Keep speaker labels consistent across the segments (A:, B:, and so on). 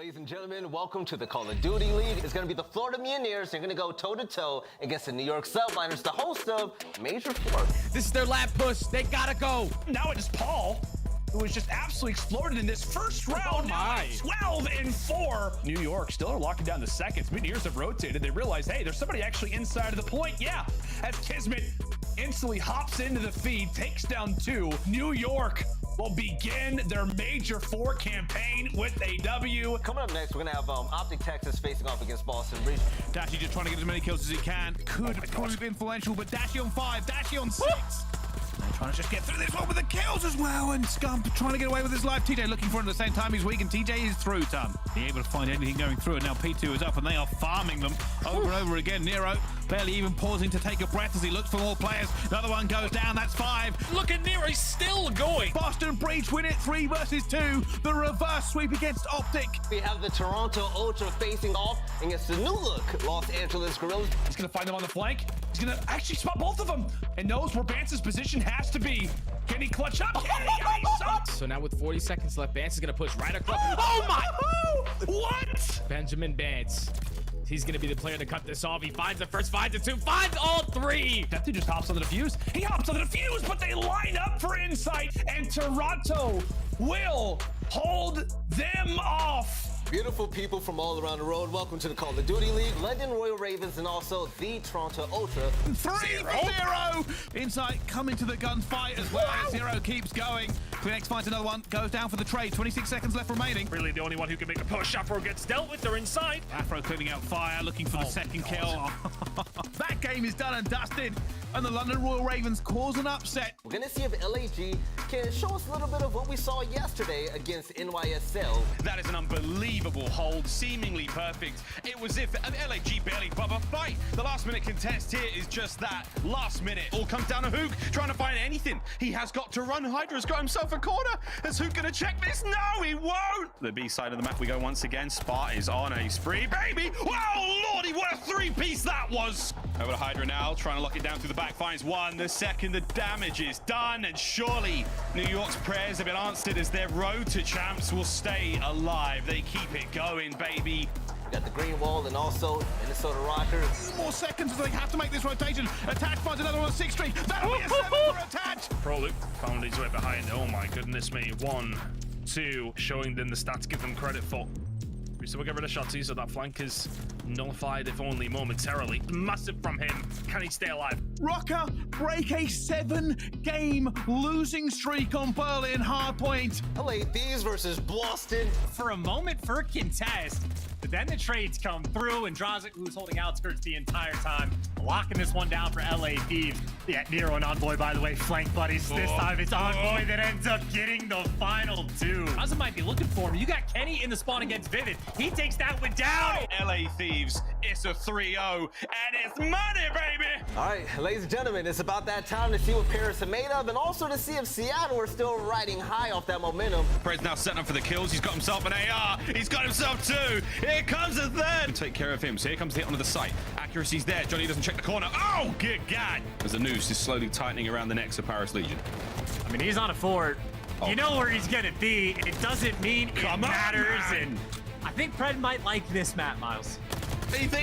A: Ladies and gentlemen, welcome to the Call of Duty League. It's going to be the Florida Mutineers. They're going to go toe-to-toe against the New York Subliners, the host of Major IV.
B: This is their lab push. They gotta go.
C: Now it is Paul, who was just absolutely exploded in this first round.
B: Oh my.
C: 12-4. New York still are locking down the seconds. Mutineers have rotated. They realize, hey, there's somebody actually inside of the point. Yeah, as Kismet instantly hops into the feed, takes down 2. New York will begin their Major IV campaign with a W.
A: Coming up next, we're going to have OpTic Texas facing off against Boston Breach.
B: Dashy just trying to get as many kills as he can. Could prove influential, but Dashy on 5, Dashy on 6. They're trying to just get through this one with the kills as well, and Scump trying to get away with his life. TJ looking for it at the same time. He's weak, and TJ is through, Tom. Being able to find anything going through it. Now P2 is up, and they are farming them over and over again. Nero barely even pausing to take a breath as he looks for more players. Another one goes down, that's 5.
D: Look at Nero, he's still going.
B: Boston Breach win it 3 versus 2. The reverse sweep against OpTic.
A: We have the Toronto Ultra facing off against the new look Los Angeles Guerrillas.
C: He's going to find them on the flank. He's going to actually spot both of them and knows where Bance's position has to be. Can he clutch up? Can he? Yeah, he sucks.
D: So now with 40 seconds left, Bance is going to push right across.
C: Oh my! What?
D: Benjamin Bance. He's going to be the player to cut this off. He finds the first, finds the 2, finds all 3.
C: That dude just hops on the defuse. He hops on the defuse, but they line up for insight, and Toronto will hold them off.
A: Beautiful people from all around the world, welcome to the Call of Duty League, London Royal Ravens, and also the Toronto Ultra.
B: 3-0. Insight coming to the gunfight as well as Zero keeps going. Phoenix finds another one, goes down for the trade. 26 seconds left remaining.
C: Really the only one who can make a push. Afro gets dealt with, they're inside.
B: Afro clearing out fire, looking for the second kill. That game is done and dusted, and the London Royal Ravens cause an upset.
A: We're going to see if LAG can show us a little bit of what we saw yesterday against NYSL.
E: That is an unbelievable hold, seemingly perfect. It was if LAG barely bub a fight. The last minute contest here is just that. Last minute, all comes down to Hook, trying to find anything. He has got to run. Hydra's got himself a corner. Is Hook going to check this? No, he won't. The B side of the map we go once again. Spot is on a spree, baby. Wow, lordy, what a 3-piece that was. Over to Hydra now, trying to lock it down through the back. Finds 1. The second, the damage is done. And surely New York's prayers have been answered as their road to champs will stay alive. They keep it going, baby.
A: We got the green wall and also Minnesota Røkkr.
B: 2 more seconds, so they have to make this rotation. Attach finds another one on 6th Street. That'll be a 7 for Attach.
C: Prolute found his way behind. Oh my goodness me. 1, 2, showing them the stats give them credit for. So we'll get rid of Shotzzy, so that flank is nullified, if only momentarily. Massive from him. Can he stay alive?
B: Røkkr break a 7-game losing streak on Berlin hardpoint.
A: LA Thieves versus Boston.
F: For a moment for contest, but then the trades come through, and Drazah, who's holding outskirts the entire time, locking this one down for LA Thieves. Yeah, Nero and Envoy, by the way, flank buddies. This time it's Envoy that ends up getting the final 2. Drazah might be looking for him. You got Kenny in the spawn against Vivid. He takes that one down.
E: LA Thieves, it's a 3-0, and it's money, baby.
A: All right, ladies and gentlemen, it's about that time to see what Paris are made of, and also to see if Seattle are still riding high off that momentum.
E: Fred's now setting up for the kills. He's got himself an AR. He's got himself 2. Here comes a 3rd. Take care of him. So here comes the hit onto the site. Accuracy's there. Johnny doesn't check the corner. Oh, good God. As the noose is slowly tightening around the necks of Paris Legion.
F: I mean, he's on a fort. You know where he's going to be. It doesn't mean it matters. And I think Fred might like this map, Miles.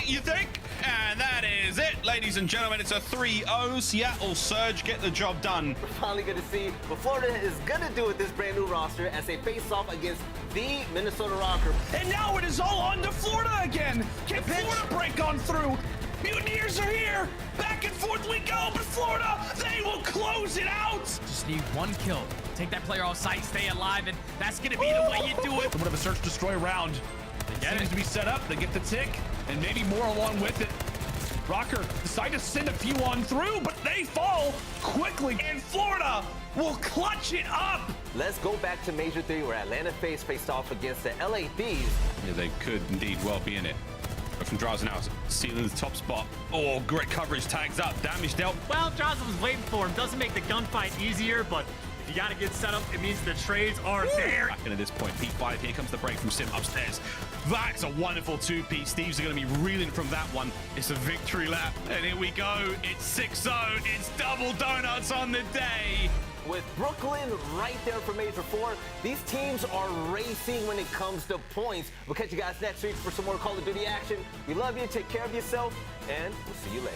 E: You think? And that is it, ladies and gentlemen. It's a 3-0. Seattle Surge get the job done.
A: We're finally going to see what Florida is going to do with this brand new roster as they face off against the Minnesota Røkkr.
C: And now it is all on to Florida again. Can Florida break on through? Mutineers are here. Back and forth we go, but Florida, they will close it out.
D: Just need 1 kill. Take that player off site, stay alive, and that's going to be the way you do it.
C: Somewhat of a search destroy round. It seems to be set up. They get the tick, and maybe more along with it. Røkkr decide to send a few on through, but they fall quickly, and Florida will clutch it up.
A: Let's go back to Major 3, where Atlanta FaZe faced off against the LA Thieves.
E: Yeah, they could indeed well be in it. But from Drazah now, sealing the top spot. Oh, great coverage, tags up, damage dealt.
F: Well, Drazah was waiting for him. Doesn't make the gunfight easier, but if you got to get set up, it means the trades are there.
E: And at this point, P5, here comes the break from Simp upstairs. That's a wonderful 2-piece. Thieves are going to be reeling from that one. It's a victory lap. And here we go. It's 6-0. It's double donuts on the day.
A: with Brooklyn right there for Major 4. These teams are racing when it comes to points. We'll catch you guys next week for some more Call of Duty action. We love you, take care of yourself, and we'll see you later.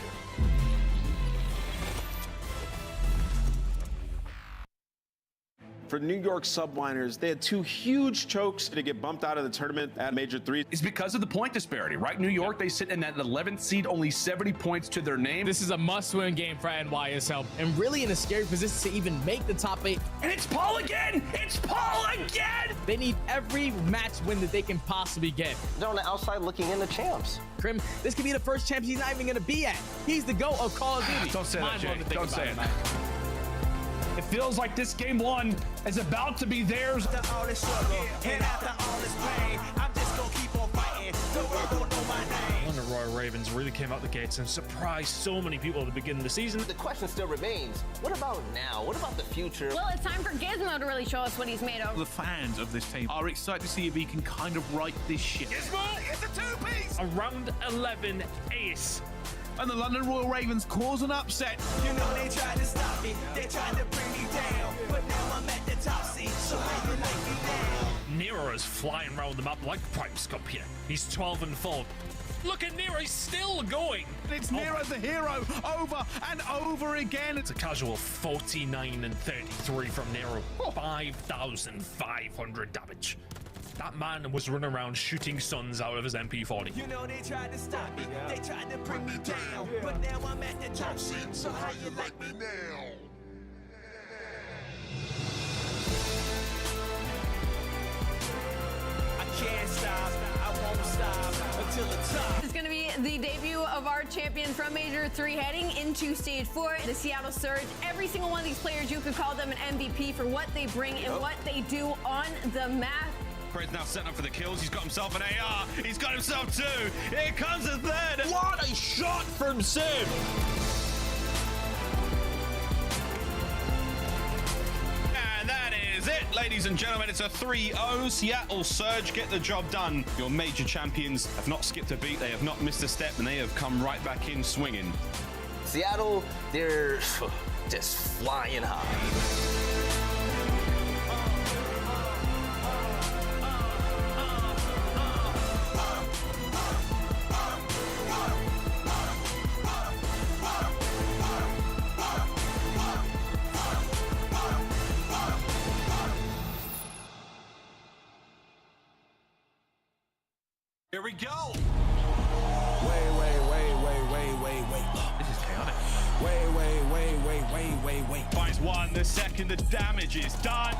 G: For New York Subliners, they had 2 huge chokes to get bumped out of the tournament at Major 3.
C: It's because of the point disparity, right? New York, they sit in that 11th seed, only 70 points to their name.
D: This is a must-win game for NYSL, and really in a scary position to even make the top 8.
C: And it's Paul again! It's Paul again!
D: They need every match win that they can possibly get.
A: They're on the outside looking in the champs.
D: Crim, this could be the first champ he's not even gonna be at. He's the GOAT of Call of Duty.
C: Don't say that,
D: Mind-blowing
C: Jay.
D: to think
C: Don't
D: about
C: say it.
D: man.
C: It feels like this game 1 is about to be theirs.
H: After all this struggle, and after all this pain, I'm just gonna keep on fighting. The world don't know my name.
I: The Royal Ravens really came out the gates and surprised so many people at the beginning of the season.
A: The question still remains, what about now? What about the future?
J: Well, it's time for Gizmo to really show us what he's made of.
B: The fans of this team are excited to see if he can kind of right this ship.
C: Gizmo is a 2-piece!
I: A round 11 ace.
B: And the London Royal Ravens cause an upset.
H: You know they tried to stop me, they tried to bring me down, but now I'm at the top seat, so how you like me now?
I: Nero is flying around the map like Prime Scump here. He's 12-4. Look at Nero, he's still going.
B: It's Nero the hero over and over again.
I: It's a casual 49-33 from Nero. 5,500 damage. That man was running around shooting suns out of his MP40.
H: You know they tried to stop me, they tried to bring me down, but now I'm at the top seat, so how you like me now? I can't stop, I won't stop until the top.
J: This is going to be the debut of our champion from Major 3 heading into Stage 4, the Seattle Surge. Every single one of these players, you could call them an MVP for what they bring and what they do on the map.
E: Fred's now setting up for the kills. He's got himself an AR. He's got himself 2. Here comes a 3rd.
C: What a shot from Simp!
E: And that is it, ladies and gentlemen. It's a 3-0. Seattle Surge get the job done. Your major champions have not skipped a beat. They have not missed a step, and they have come right back in swinging.
A: Seattle, they're just flying high.
E: Here we go.
H: Wait.
B: This is chaotic.
H: Wait.
E: Finds 1, the 2nd, the damage is done.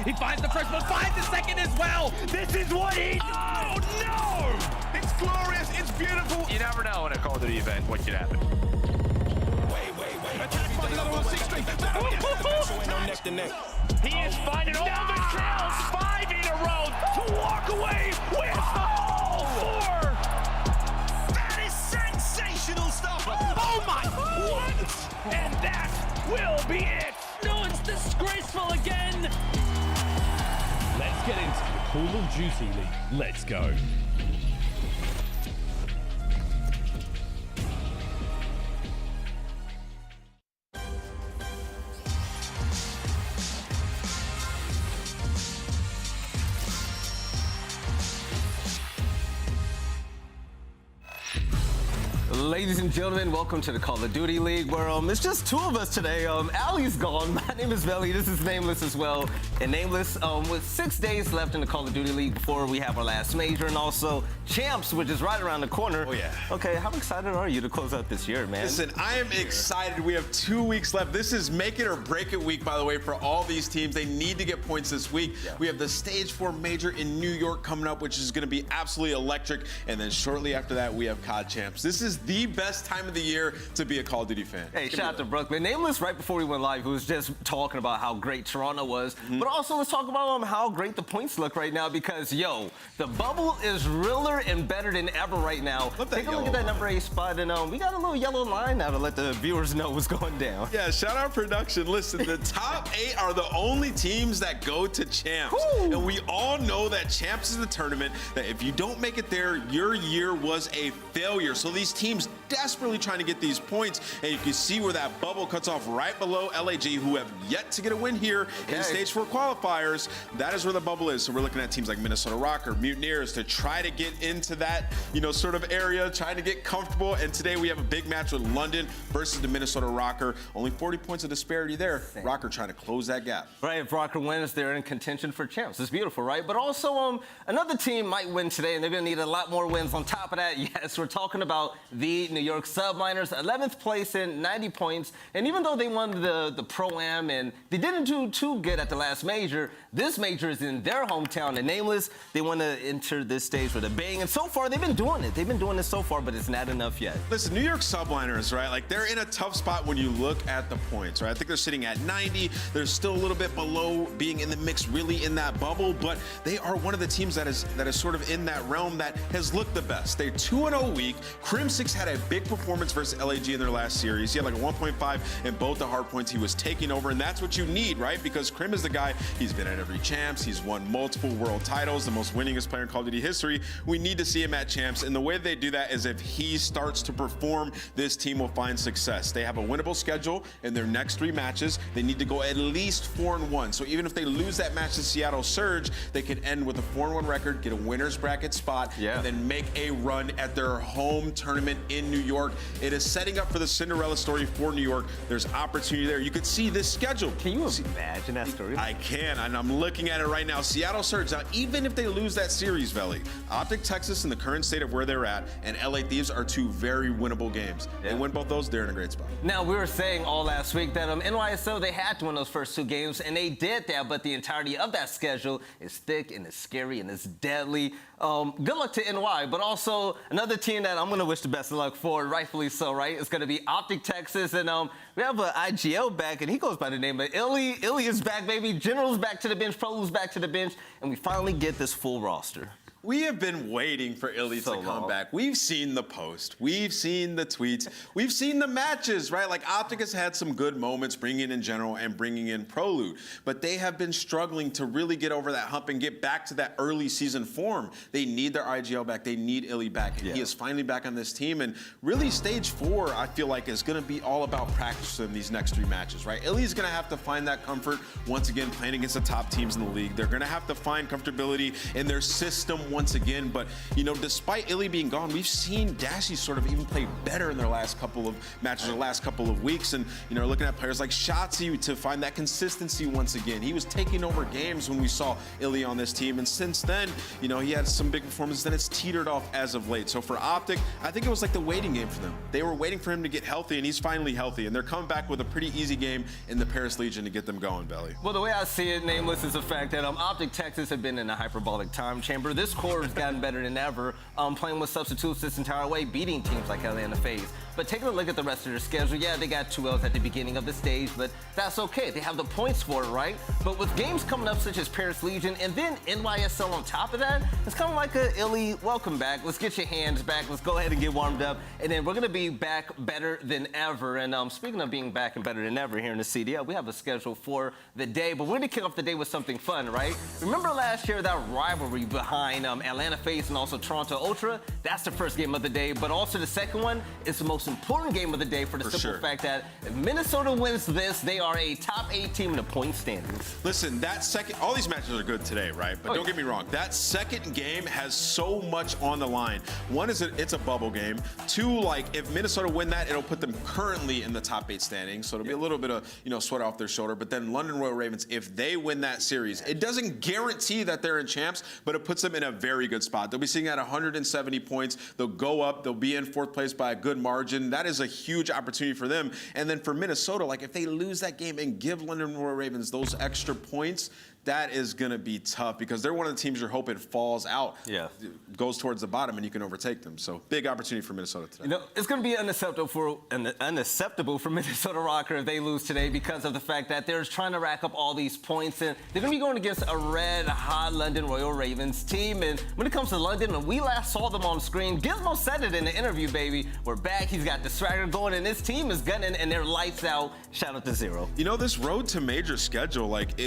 D: He finds the first one, finds the second as well. This is what he...
E: Oh no!
B: It's glorious. It's beautiful.
K: You never know in a Call of Duty event what could happen.
B: Attacked by another 160.
H: Neck to neck.
I: He is finding all the kills, 5 in a row to walk away with all 4.
E: That is sensational stuff.
I: Oh my! What? And that will be it. No, it's disgraceful again. Let's get into the Call of Duty League. Let's go.
A: Ladies and gentlemen, welcome to the Call of Duty League, where it's just 2 of us today. Ali's gone. My name is Belly. This is Nameless as well. And Nameless, with 6 days left in the Call of Duty League before we have our last major, and also Champs, which is right around the corner.
G: Oh, yeah.
A: Okay, how excited are you to close out this year, man?
G: Listen, I am excited. We have 2 weeks left. This is make it or break it week, by the way, for all these teams. They need to get points this week. Yeah. We have the Stage 4 major in New York coming up, which is going to be absolutely electric. And then shortly after that, we have COD Champs. This is the best time of the year to be a Call of Duty fan.
A: Hey, shout out to Brooklyn. Nameless, right before we went live, who was just talking about how great Toronto was. But also, let's talk about how great the points look right now, because, yo, the bubble is realer and better than ever right now. Take a look at that number 8 spot, and we got a little yellow line now to let the viewers know what's going down.
G: Yeah, shout out production. Listen, the top 8 are the only teams that go to Champs.
A: Woo!
G: And we all know that Champs is the tournament that if you don't make it there, your year was a failure. So these teams teams desperately trying to get these points, and you can see where that bubble cuts off right below LAG, who have yet to get a win here in Stage 4 qualifiers. That is where the bubble is. So we're looking at teams like Minnesota Røkkr, Mutineers to try to get into that, sort of area, trying to get comfortable. And today we have a big match with London versus the Minnesota Røkkr. Only 40 points of disparity there. Røkkr trying to close that gap.
A: Right, if Røkkr wins, they're in contention for champs. It's beautiful, right? But also, another team might win today, and they're going to need a lot more wins on top of that. Yes, we're talking about the New York Subliners, 11th place in 90 points. And even though they won the Pro-Am and they didn't do too good at the last major, this major is in their hometown, and Nameless, they want to enter this stage with a bang. And so far, they've been doing it. They've been doing this so far, but it's not enough yet.
G: Listen, New York Subliners, right? Like, they're in a tough spot when you look at the points, right? I think they're sitting at 90. They're still a little bit below being in the mix, really in that bubble, but they are one of the teams that is sort of in that realm that has looked the best. They're 2-0 week. Crimsix had a big performance versus LAG in their last series. He had like a 1.5 in both the hard points. He was taking over, and that's what you need, right? Because Crim is the guy, he's been at every champs. He's won multiple world titles, the most winningest player in Call of Duty history. We need to see him at champs, and the way they do that is if he starts to perform, this team will find success. They have a winnable schedule in their next 3 matches. They need to go at least 4-1. So even if they lose that match to Seattle Surge, they can end with a 4-1 record, get a winner's bracket spot, and then make a run at their home tournament in New York. It is setting up for the Cinderella story for New York. There's opportunity there. You could see this schedule.
A: Can you imagine that story?
G: I can, and I'm looking at it right now. Seattle Surge. Now, even if they lose that series, Veli, OpTic Texas in the current state of where they're at, and LA Thieves are 2 very winnable games. They win both those, they're in a great spot.
A: Now, we were saying all last week that NYSL, they had to win those first 2 games, and they did that, but the entirety of that schedule is thick and it's scary and it's deadly. Good luck to NY, but also another team that I'm going to wish the best of luck for, rightfully so, right? It's going to be OpTic Texas, and we have an IGL back, and he goes by the name of Illy. Illy is back, baby. General's back to the bench. Prolute's back to the bench, and we finally get this full roster.
G: We have been waiting for Illy to come back. We've seen the post. We've seen the tweets. We've seen the matches, right? Like, OpTic has had some good moments bringing in General and bringing in Prolute, but they have been struggling to really get over that hump and get back to that early season form. They need their IGL back. They need Illy back, and he is finally back on this team. And really, Stage 4, I feel like, is going to be all about practice in these next 3 matches, right? Illy's going to have to find that comfort once again playing against the top teams in the league. They're going to have to find comfortability in their system once again. But, despite Illy being gone, we've seen Dashy sort of even play better in their last couple of matches or last couple of weeks. And, looking at players like Shotzzy to find that consistency once again. He was taking over games when we saw Illy on this team. And since then, he had some big performances. Then it's teetered off as of late. So for OpTic, I think it was like the waiting game for them. They were waiting for him to get healthy, and he's finally healthy. And they're coming back with a pretty easy game in the Paris Legion to get them going, Belly.
A: Well, the way I see it, Nameless, is the fact that OpTic Texas have been in a hyperbolic time chamber. This core has gotten better than ever, playing with substitutes this entire way, beating teams like Atlanta FaZe. But taking a look at the rest of their schedule, yeah, they got 2 L's at the beginning of the stage, but that's okay. They have the points for it, right? But with games coming up such as Paris Legion and then NYSL on top of that, it's kind of like a Illy, welcome back. Let's get your hands back. Let's go ahead and get warmed up. And then we're going to be back better than ever. And speaking of being back and better than ever here in the CDL, we have a schedule for the day. But we're going to kick off the day with something fun, right? Remember last year, that rivalry behind Atlanta FaZe and also Toronto Ultra? That's the first game of the day. But also the second one is the most important game of the day for the simple fact that if Minnesota wins this, they are a top 8 team in the point standings.
G: Listen, that second, all these matches are good today, right? But don't get me wrong, that second game has so much on the line. One is it's a bubble game. 2, like, if Minnesota win that, it'll put them currently in the top 8 standings. So it'll be a little bit of, sweat off their shoulder. But then London Royal Ravens, if they win that series, it doesn't guarantee that they're in champs, but it puts them in a very good spot. They'll be sitting at 170 points. They'll go up. They'll be in 4th place by a good margin. That is a huge opportunity for them. And then for Minnesota, like, if they lose that game and give London Royal Ravens those extra points, that is going to be tough because they're one of the teams you're hoping falls out, goes towards the bottom, and you can overtake them. So big opportunity for Minnesota today.
A: It's going to be unacceptable for Minnesota Røkkr if they lose today because of the fact that they're trying to rack up all these points, and they're going to be going against a red-hot London Royal Ravens team. And when it comes to London, when we last saw them on screen, Gizmo said it in the interview, baby. We're back. He's got the swagger going, and this team is gunning, and they're lights out. Shout out to Zero.
G: This road to major schedule, like,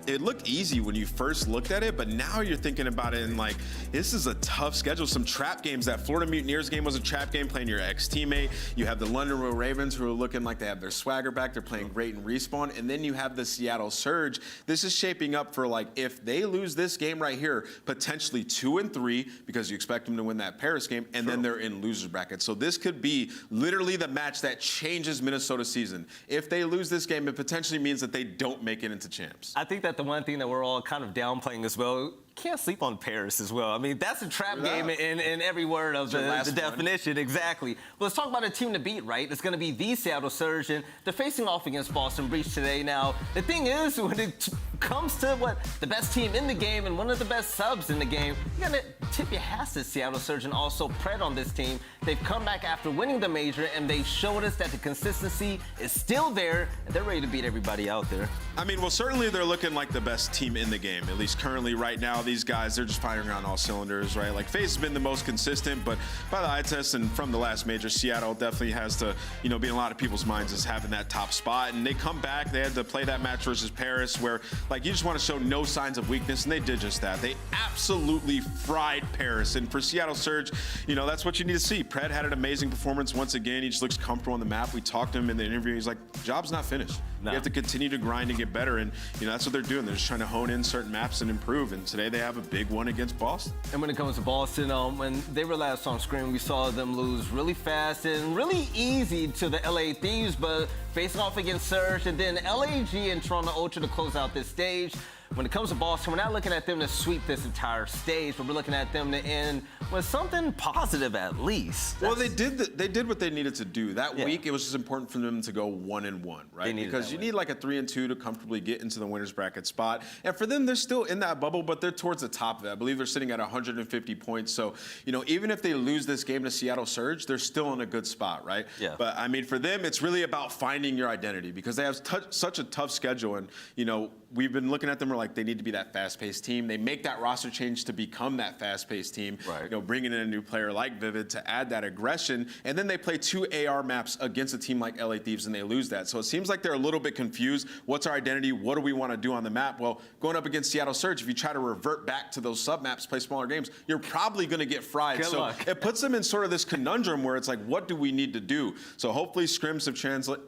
G: it looked easy when you first looked at it, but now you're thinking about it and like, this is a tough schedule. Some trap games. That Florida Mutineers game was a trap game, playing your ex-teammate. You have the London Royal Ravens, who are looking like they have their swagger back. They're playing great in Respawn. And then you have the Seattle Surge. This is shaping up for, like, if they lose this game right here, potentially 2 and 3, because you expect them to win that Paris game, and then they're in losers bracket. So this could be literally the match that changes Minnesota's season. If they lose this game, it potentially means that they don't make it into champs.
A: I think that the one thing that we're all kind of downplaying as well, can't sleep on Paris as well. I mean, that's a trap game in every word of the definition, exactly. Well, let's talk about a team to beat, right? It's going to be the Seattle Surge, and they're facing off against Boston Breach today. Now, the thing is, when it comes to the best team in the game and one of the best subs in the game, you got to tip your hats to Seattle Surge and also Pred on this team. They've come back after winning the major, and they've showed us that the consistency is still there, and they're ready to beat everybody out there.
G: I mean, well, certainly they're looking like the best team in the game, at least currently right now. These guys, they're just firing on all cylinders, right? Like, FaZe has been the most consistent, but by the eye test and from the last major, Seattle definitely has to, you know, be in a lot of people's minds as having that top spot. And they come back, they had to play that match versus Paris where, like, you just want to show no signs of weakness, and they did just that. They absolutely fried Paris. And for Seattle Surge, you know, that's what you need to see. Pred had an amazing performance once again. He just looks comfortable on the map. We talked to him in the interview. He's like, job's not finished. No. You have to continue to grind and get better. And, you know, that's what they're doing. They're just trying to hone in certain maps and improve. And today they have a big one against Boston.
A: And when it comes to Boston, when they were last on screen, we saw them lose really fast and really easy to the LA Thieves, but facing off against Surge, and then LAG and Toronto Ultra to close out this stage. When it comes to Boston, we're not looking at them to sweep this entire stage, but we're looking at them to end with something positive at least.
G: Well, they did what they needed to do. That week, it was just important for them to go 1-1, right? Because you need like a 3-2 to comfortably get into the winner's bracket spot. And for them, they're still in that bubble, but they're towards the top of it. I believe they're sitting at 150 points. So, you know, even if they lose this game to Seattle Surge, they're still in a good spot, right?
A: Yeah.
G: But I mean, for them, it's really about finding your identity because they have such a tough schedule. And, you know, we've been looking at them, we're like, they need to be that fast-paced team. They make that roster change to become that fast-paced team.
A: Right.
G: You know, bringing in a new player like Vivid to add that aggression, and then they play 2 AR maps against a team like LA Thieves, and they lose that. So it seems like they're a little bit confused. What's our identity? What do we want to do on the map? Well, going up against Seattle Surge, if you try to revert back to those sub-maps, play smaller games, you're probably going to get fried.
A: Good luck.
G: It puts them in sort of this conundrum where it's like, what do we need to do? So hopefully Scrims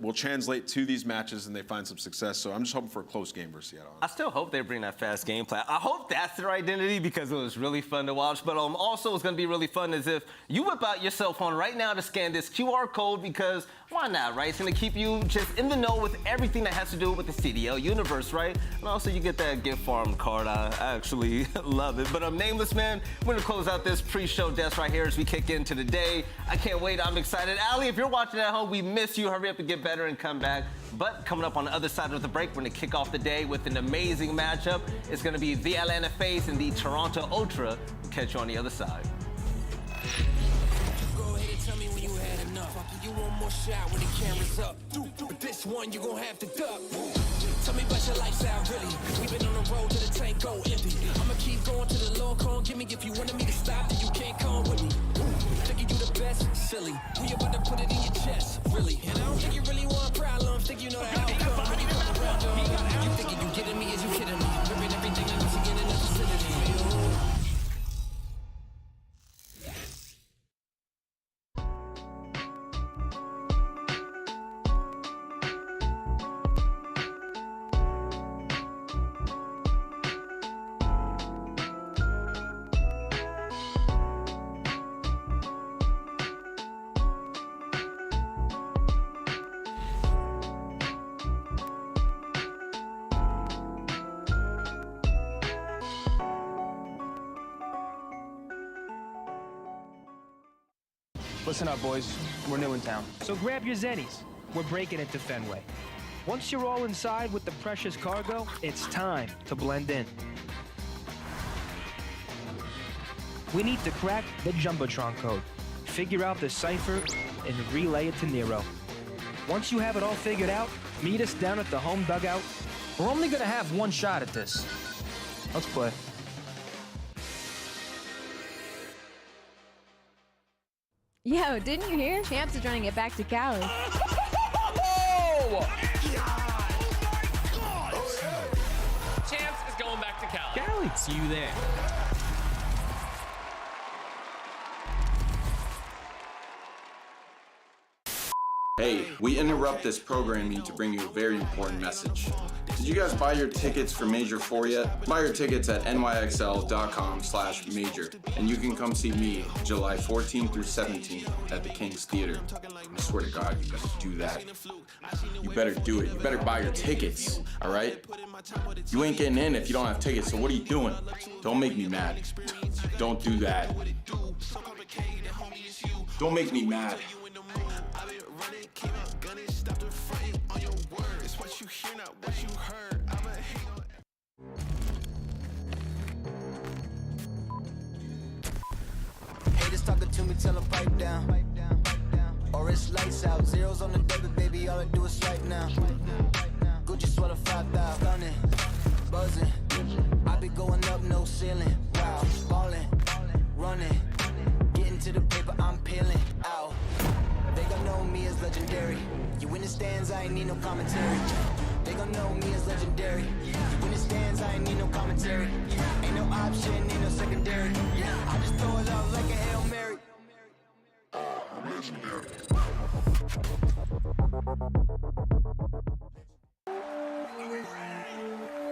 G: will translate to these matches and they find some success. So I'm just hoping for a close game versus Seattle.
A: I still hope they bring that fast gameplay. I hope that's their identity because it was really fun to watch. But also what's going to be really fun is if you whip out your cell phone right now to scan this QR code because why not, right? It's going to keep you just in the know with everything that has to do with the CDL universe, right? And also you get that gift farm card. I actually love it. But Nameless, man, we're going to close out this pre-show desk right here as we kick into the day. I can't wait. I'm excited. Ali, if you're watching at home, we miss you. Hurry up and get better and come back. But coming up on the other side of the break, we're going to kick off the day with an amazing matchup. It's going to be the Atlanta FaZe and the Toronto Ultra. We'll catch you on the other side.
H: Go ahead and tell me when you had enough. I'll give you one more shot when the camera's up. But this one you gon' have to duck. Tell me about your lifestyle, really. We've been on the road to the tank go empty. I'ma keep going to the Lord, come give me. If you wanted me to stop, then you can't come with me. Thinking you the best, silly. We about to put it in your chest, really. And I don't think you really want problems. Think you know the outcome when you come around, dog. You thinking you getting me? Is you kidding me? Ripping everything I need to get in the vicinity.
L: Listen up, boys. We're new in town. So grab your zennies. We're breaking into Fenway. Once you're all inside with the precious cargo, it's time to blend in. We need to crack the Jumbotron code, figure out the cipher, and relay it to Nero. Once you have it all figured out, meet us down at the home dugout. We're only gonna have one shot at this. Let's play.
M: Yo, didn't you hear? Champs is trying to get back to Cali.
D: Champs
I: TJHaly.
D: See you there.
N: Hey, we interrupt this programming to bring you a very important message. Did you guys buy your tickets for Major IV yet? Buy your tickets at nyxl.com/major, and you can come see me July 14th through 17th at the King's Theater. I swear to God, you better do that. You better do it. You better buy your tickets, all right? You ain't getting in if you don't have tickets, so what are you doing? Don't make me mad. Don't do that. Don't make me mad.
H: Haters talking to me, tell them pipe down. Or it's lights out. Zeros on the debit, baby, all I do is swipe now. Gucci sweater 5,000. Stunning, buzzing. I be going up, no ceiling. Wow, ballin', running. Getting to the paper, I'm peeling out. They gon' know me as legendary. You in the stands, I ain't need no commentary. They gon' know me as legendary. You in the stands, I ain't need no commentary. Ain't no option, ain't no secondary. I just throw it out like a Hail Mary. I'm legendary.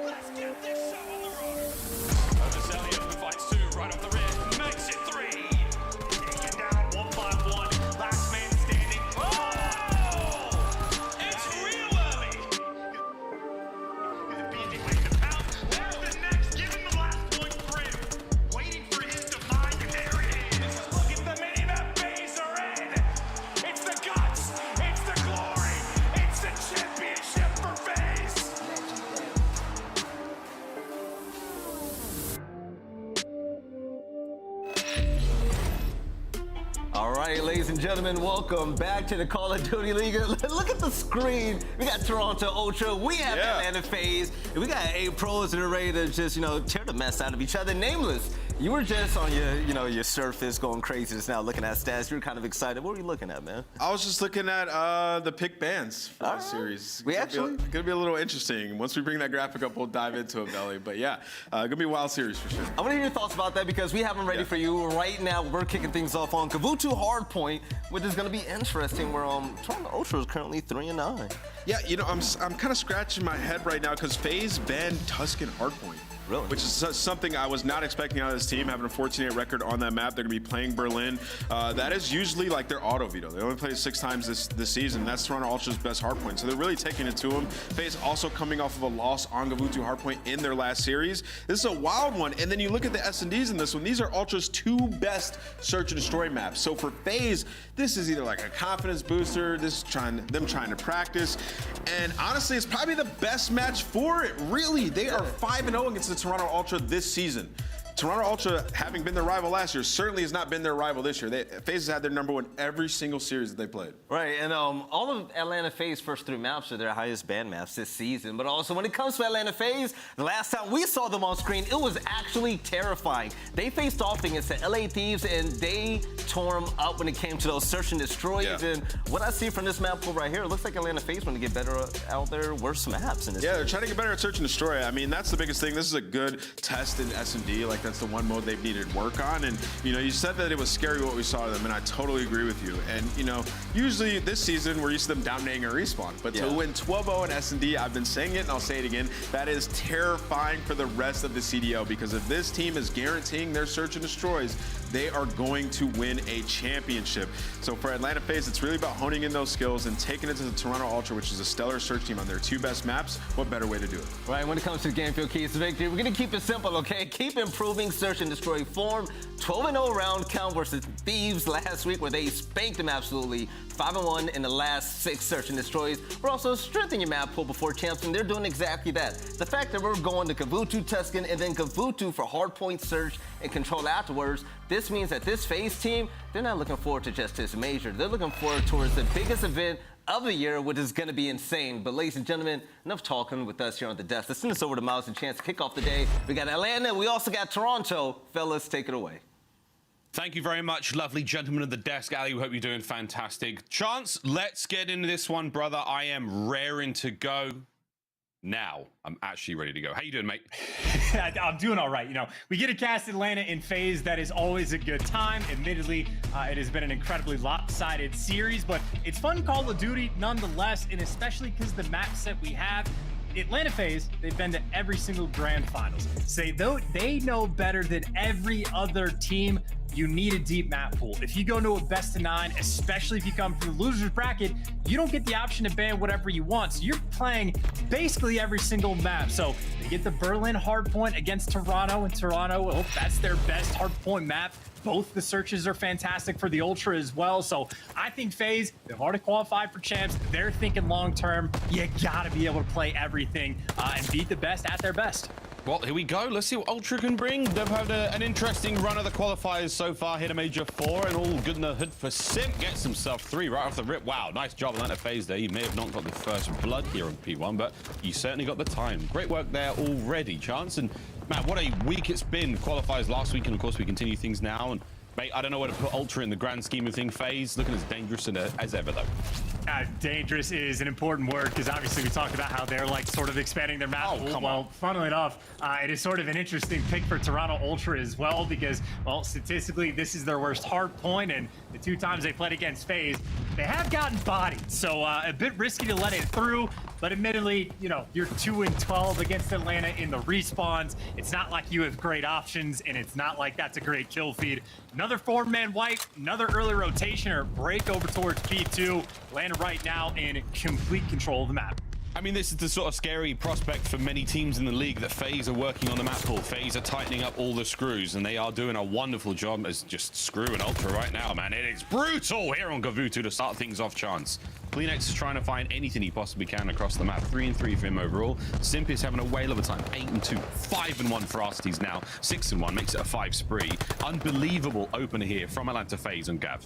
C: Let's get this show on the road. Over Cellium, who fights two right off the rear, makes it three. Taken down 1-5-1. Last man standing. Oh! It's real early. Being waiting to pounce. There's the next. Give him the last point for him. Waiting for his demise. And there it is. Look at the mini-map FaZe are in. It's the guts. It's the glory. It's the championship for FaZe.
A: All right, ladies and gentlemen, welcome back to the Call of Duty League. Look at the screen. We got Toronto Ultra, we have Atlanta FaZe, and we got 8 pros that are ready to just, tear the mess out of each other. Nameless, you were just on your surface going crazy just now looking at stats. You were kind of excited. What were you looking at, man?
G: I was just looking at the pick bands for this series. It's gonna be a little interesting. Once we bring that graphic up, we'll dive into it, Belly. But yeah, gonna be a wild series for sure.
A: I want to hear your thoughts about that because we have them ready for you right now. We're kicking things off on Kavutu Hardpoint, which is going to be interesting. Where Toronto Ultra is currently 3-9.
G: Yeah, I'm kind of scratching my head right now because FaZe banned Tuscan Hardpoint.
A: Really?
G: Which is something I was not expecting out of this team, having a 14-8 record on that map. They're going to be playing Berlin. That is usually like their auto veto. They only played 6 times this season. That's Toronto Ultra's best hardpoint. So they're really taking it to them. FaZe also coming off of a loss on Kavutu Hardpoint in their last series. This is a wild one. And then you look at the S&Ds in this one. These are Ultra's 2 best search and destroy maps. So for FaZe, this is either like a confidence booster. This is them trying to practice. And honestly, it's probably the best match for it. Really, they are 5-0 against the Toronto Ultra this season. Toronto Ultra, having been their rival last year, certainly has not been their rival this year. FaZe has had their number 1 every single series that they played.
A: Right, and all of Atlanta FaZe first 3 maps are their highest ban maps this season. But also, when it comes to Atlanta FaZe, the last time we saw them on screen, it was actually terrifying. They faced off against the LA Thieves, and they tore them up when it came to those search and destroys. Yeah. And what I see from this map pool right here, it looks like Atlanta FaZe want to get better out their worst maps in this.
G: Yeah, they're trying to get better at search and destroy. I mean, that's the biggest thing. This is a good test in S&D. Like, that's the one mode they've needed work on. And, you said that it was scary what we saw of them, and I totally agree with you. And, usually this season, we're used to them dominating a respawn. But to win 12-0 in S&D, I've been saying it, and I'll say it again, that is terrifying for the rest of the CDL, because if this team is guaranteeing their search and destroys, they are going to win a championship. So for Atlanta FaZe, it's really about honing in those skills and taking it to the Toronto Ultra, which is a stellar search team on their 2 best maps. What better way to do it?
A: Right, when it comes to the game field keys to victory, we're going to keep it simple, okay? Keep improving search and destroy form. 12-0 round count versus Thieves last week, where they spanked them absolutely. 5-1 in the last 6 search and destroys. We're also strengthening your map pool before champs, and they're doing exactly that. The fact that we're going to Kavutu Tuscan and then Kavutu for hardpoint search and control afterwards, this means that this FaZe team, they're not looking forward to just this major. They're looking forward towards the biggest event of the year, which is going to be insane. But ladies and gentlemen, enough talking with us here on the desk. Let's send this over to Miles and Chance to kick off the day. We got Atlanta. We also got Toronto. Fellas, take it away.
E: Thank you very much, lovely gentlemen of the desk. Ali, we hope you're doing fantastic. Chance, let's get into this one, brother. I am raring to go. Now I'm actually ready to go. How you doing, mate?
F: I'm doing all right. You know, we get to cast Atlanta in FaZe. That is always a good time. Admittedly, it has been an incredibly lopsided series, but it's fun Call of Duty nonetheless, and especially because the map set we have. Atlanta FaZe, they've been to every single grand finals. They know better than every other team. You need a deep map pool. If you go to a best of 9, especially if you come from the loser's bracket, you don't get the option to ban whatever you want. So you're playing basically every single map. So they get the Berlin hardpoint against Toronto, and Toronto, well, that's their best hardpoint map. Both the searches are fantastic for the Ultra as well. So I think FaZe, they've already qualified for champs. They're thinking long term. You gotta be able to play everything and beat the best at their best.
E: Well, here we go. Let's see what Ultra can bring. They've had an interesting run of the qualifiers so far. Hit a Major 4 and all good in the hood for Simp. Gets himself 3 right off the rip. Wow, nice job on that FaZe there. You may have not got the first blood here on P1, but you certainly got the time. Great work there already, Chance. And man, what a week it's been. Qualifiers last week, and of course we continue things now. And mate, I don't know where to put Ultra in the grand scheme of things. FaZe looking as dangerous as ever, though.
F: Dangerous is an important word, because obviously we talked about how they're like sort of expanding their map. Well, funnily enough, it is sort of an interesting pick for Toronto Ultra as well, because, well, statistically, this is their worst hard point, and the 2 times they played against FaZe, they have gotten bodied. So a bit risky to let it through, but admittedly, you know, you're 2-12 against Atlanta in the respawns. It's not like you have great options, and it's not like that's a great kill feed. Another 4-man wipe, another early rotation or break over towards P2. Atlanta right now in complete control of the map.
E: I mean, this is the sort of scary prospect for many teams in the league that FaZe are working on the map pool. FaZe are tightening up all the screws, and they are doing a wonderful job as just screwing Ultra right now, man. It is brutal here on Gavutu to start things off, Chance. Cleanex is trying to find anything he possibly can across the map. 3-3 for him overall. Simp is having a whale of a time. 8-2, 5-1 for Arcitys now. 6-1 makes it a 5 spree. Unbelievable opener here from Atlanta FaZe and Gav.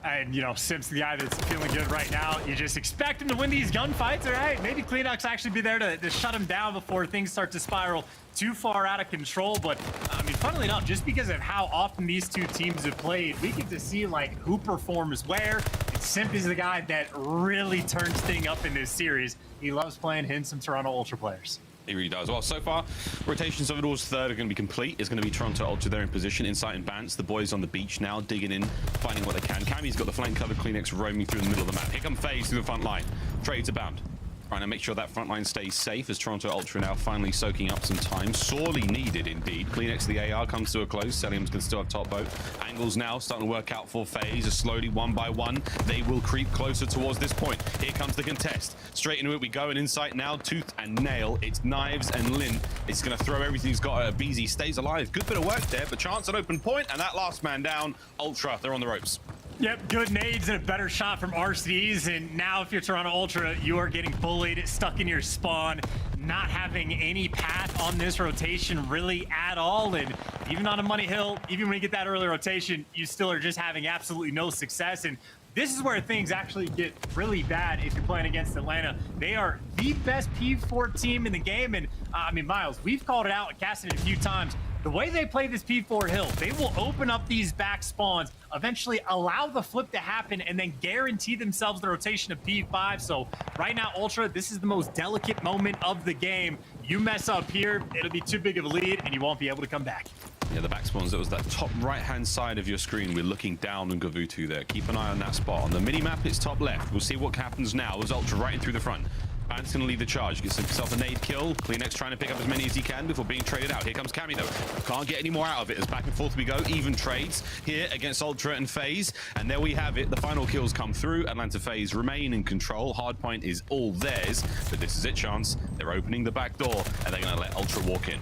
F: And, you know, Simp's the guy that's feeling good right now. You just expect him to win these gunfights, all right? Maybe Cleanex actually be there to shut him down before things start to spiral too far out of control. But, I mean, funnily enough, just because of how often these two teams have played, we get to see, like, who performs where. And Simp is the guy that really turns things up in this series. He loves playing him some Toronto Ultra players.
E: He really does. Well, so far, rotations of it all's third are going to be complete. It's going to be Toronto Ultra there in position. Insight and Bance. The boys on the beach now, digging in, finding what they can. Cammy's got the flank covered. Cleanex roaming through the middle of the map. Here come FaZe through the front line. Trades abound. Trying to make sure that front line stays safe as Toronto Ultra now finally soaking up some time. Sorely needed indeed. Cleanex, the AR comes to a close. Cellium's can still have top boat. Angles now starting to work out for FaZe. As slowly, 1 by 1, they will creep closer towards this point. Here comes the contest. Straight into it we go. And Insight now, tooth and nail. It's knives and lint. It's going to throw everything he's got. aBeZy stays alive. Good bit of work there, but Chance an open point, and that last man down. Ultra, they're on the ropes.
F: Yep, good nades and a better shot from Arcitys, and now if you're Toronto Ultra, you are getting bullied, stuck in your spawn, not having any path on this rotation really at all, and even on a money hill, even when you get that early rotation, you still are just having absolutely no success, and this is where things actually get really bad if you're playing against Atlanta. They are the best P4 team in the game, and I mean, Miles, we've called it out and casted it a few times. The way they play this P4 hill, they will open up these back spawns, eventually allow the flip to happen, and then guarantee themselves the rotation of P5. So right now, Ultra, this is the most delicate moment of the game. You mess up here, it'll be too big of a lead, and you won't be able to come back.
E: Yeah, the back spawns, that was that top right-hand side of your screen. We're looking down on Gavutu there. Keep an eye on that spot. On the mini-map, it's top left. We'll see what happens now as Ultra right in through the front. Bance gonna lead the charge, gets himself a nade kill. Cleanex trying to pick up as many as he can before being traded out. Here comes Cammy though. Can't get any more out of it as back and forth we go. Even trades here against Ultra and FaZe. And there we have it. The final kills come through. Atlanta FaZe remain in control. Hardpoint is all theirs. But this is it, Chance. They're opening the back door and they're gonna let Ultra walk in.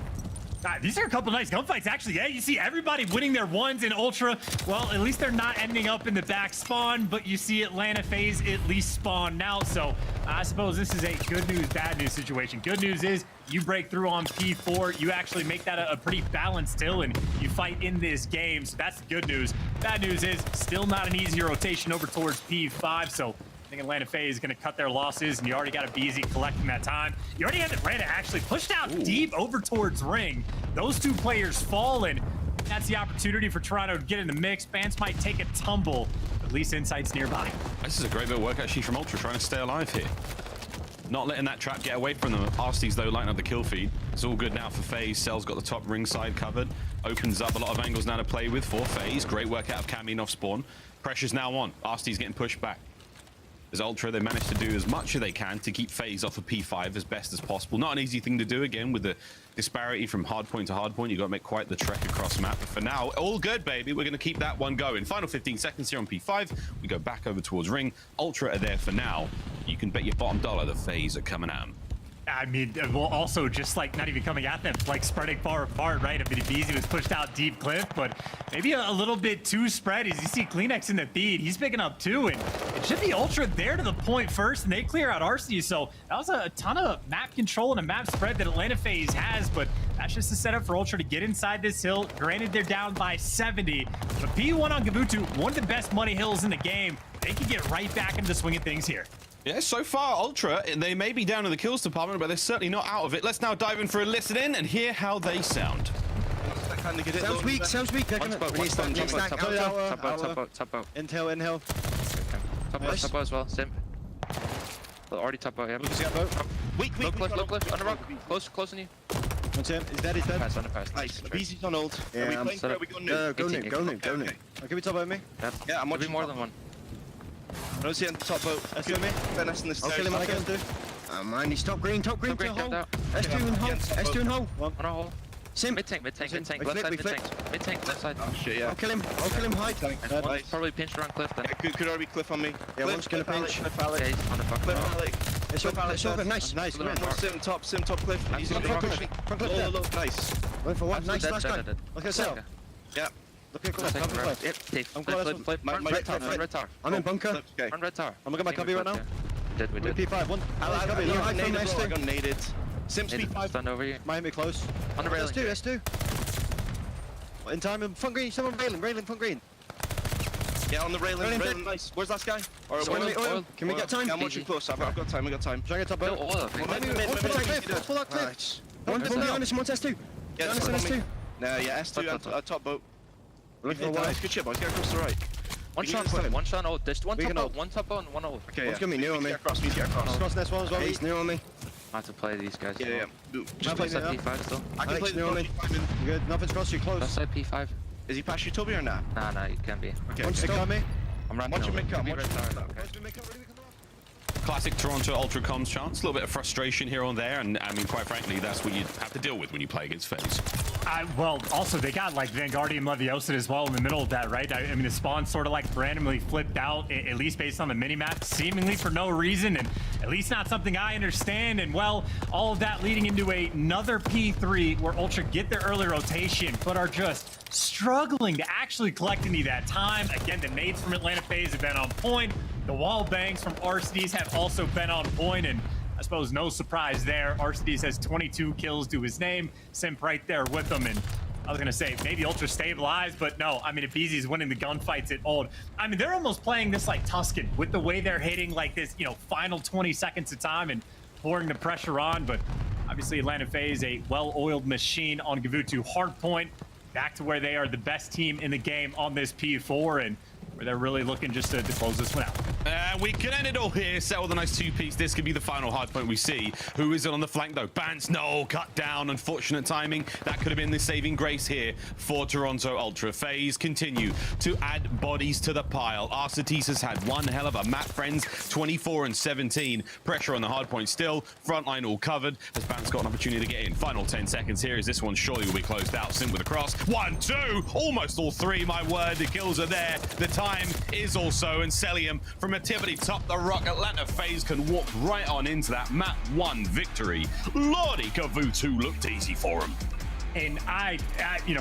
F: These are a couple nice gunfights, actually. Yeah, you see everybody winning their ones in Ultra. Well, at least they're not ending up in the back spawn, but you see Atlanta FaZe at least spawn now. So I suppose this is a good news, bad news situation. Good news is you break through on P4. You actually make that a pretty balanced hill, and you fight in this game. So that's the good news. Bad news is still not an easy rotation over towards P5. So I think Atlanta FaZe is going to cut their losses, and you already got aBeZy collecting that time. You already had Atlanta actually pushed out deep over towards Ring. Those two players fall, and that's the opportunity for Toronto to get in the mix. Bance might take a tumble, but at least Insight's nearby.
E: This is a great bit of work actually from Ultra trying to stay alive here. Not letting that trap get away from them. Arcitys, though, lighting up the kill feed. It's all good now for FaZe. Cell's got the top ringside covered. Opens up a lot of angles now to play with for FaZe. Great work out of Cammy off spawn. Pressure's now on. Arcitys getting pushed back. As Ultra, they managed to do as much as they can to keep FaZe off of P5 as best as possible. Not an easy thing to do, again, with the disparity from hard point to hard point. You've got to make quite the trek across map. But for now, all good, baby. We're going to keep that one going. Final 15 seconds here on P5. We go back over towards Ring. Ultra are there for now. You can bet your bottom dollar that FaZe are coming at them.
F: I mean, well, also just like not even coming at them, like spreading far apart, right? I mean, aBeZy was pushed out deep cliff, but maybe a little bit too spread. As you see Kleenex in the feed, he's picking up 2, and it should be Ultra there to the point first, and they clear out Arcitys. So that was a ton of map control and a map spread that Atlanta FaZe has, but that's just a setup for Ultra to get inside this hill. Granted, they're down by 70, but P1 on Gavutu, one of the best money hills in the game. They can get right back into the swing of things here.
E: Yeah, so far, Ultra, they may be down in the kills department, but they're certainly not out of it. Let's now dive in for a listen in and hear how they sound.
O: Sounds weak, sounds weak. They're gonna
I: Top out.
O: Inhale.
I: Top out as well, Simp. Already top out, yeah. Weak. Look left, on the rock. Close on you.
O: He's dead.
I: Underpass.
O: Nice. aBeZy's on ult.
I: Yeah,
O: Are we playing? We go nuke. Can we top out me?
I: Yeah, I'm watching more than one.
O: I don't see him top boat. That's me. I'll kill him when I get him. Man, he's top green to hole. S2 in hole.
I: On a hole.
O: Simp.
I: Mid tank. Left side, mid tank, left side.
O: Oh shit, yeah. I'll kill him high.
I: One's probably pinched around cliff then.
O: Yeah, could already be cliff on me. Yeah, one's gonna pinch.
I: Yeah, he's on the fuck.
O: It's over. Nice. Sim top cliff. He's on front cliff. Look, nice. Went for one. Nice, last guy. Look at Cell. Yeah. Look at cliff.
I: Yep,
O: I'm
I: flip. Red tower.
O: I'm in bunker.
I: On red tower.
O: I'm looking at my cubby right now.
I: We did.
O: P5, one. I got naded. Simp's P5.
I: Stand over here.
O: Miami close.
I: On the railing.
O: S2. In time, front green, someone railing, front green. Yeah, on the railing. Nice. Where's that guy? Oil. Can we get time? Yeah, I'm watching close. I've got time. Trying to get top boat.
I: Oil.
O: Pull that cliff. One behind us, one's S2. Yeah, S2. No, yeah, S2 and top boat. Looking for one. Good shit, boys. Get across the right.
I: One shot ult. There's one top out and one ult.
O: Okay, one's gonna be Nero on me. Get across. Crossing this one as well. He's Nero on me.
I: I have to play these guys.
O: Yeah.
I: Just play P5 still.
O: I can play Nero on me. Good. Nothing's crossed you close.
I: Let's play P5.
O: Is he past you, Toby, or not?
I: Nah, you can't be.
O: Okay. One stop me.
I: I'm running.
O: Watch him make come.
E: Classic Toronto Ultra comms chance. A little bit of frustration here or there, and I mean, quite frankly, that's what you have to deal with when you play against FaZe.
F: Well, also, they got like Vanguardian Leviosa as well in the middle of that, right? I mean, the spawn sort of like randomly flipped out, at least based on the minimap, seemingly for no reason, and at least not something I understand. And well, all of that leading into another P3 where Ultra get their early rotation, but are just struggling to actually collect any of that time. Again, the nades from Atlanta FaZe have been on point. The wall bangs from Arcitys have also been on point, and I suppose no surprise there. Arcitys has 22 kills to his name. Simp right there with them, and I was gonna say maybe Ultra stabilized, but no. I mean, aBeZy's winning the gunfights at old. I mean, they're almost playing this like Tuscan with the way they're hitting like this, final 20 seconds of time and pouring the pressure on. But obviously, Atlanta FaZe, a well-oiled machine on Gavutu hardpoint, back to where they are the best team in the game on this P4, and where they're really looking just to close this one out.
E: We can end it all here. Set with a nice two-piece. This could be the final hard point we see. Who is it on the flank, though? Bance, no, cut down. Unfortunate timing. That could have been the saving grace here for Toronto Ultra. FaZe continue to add bodies to the pile. Arcitys has had one hell of a map, friends. 24 and 17. Pressure on the hard point still. Frontline all covered. Has Bance got an opportunity to get in? Final 10 seconds here as this one surely will be closed out. Simp with a cross. 1, 2. Almost all 3, my word. The kills are there. The time is also, and Cellium from a tippity top the rock. Atlanta FaZe can walk right on into that map 1 victory. Lordy, Gavutu looked easy for him.
F: And I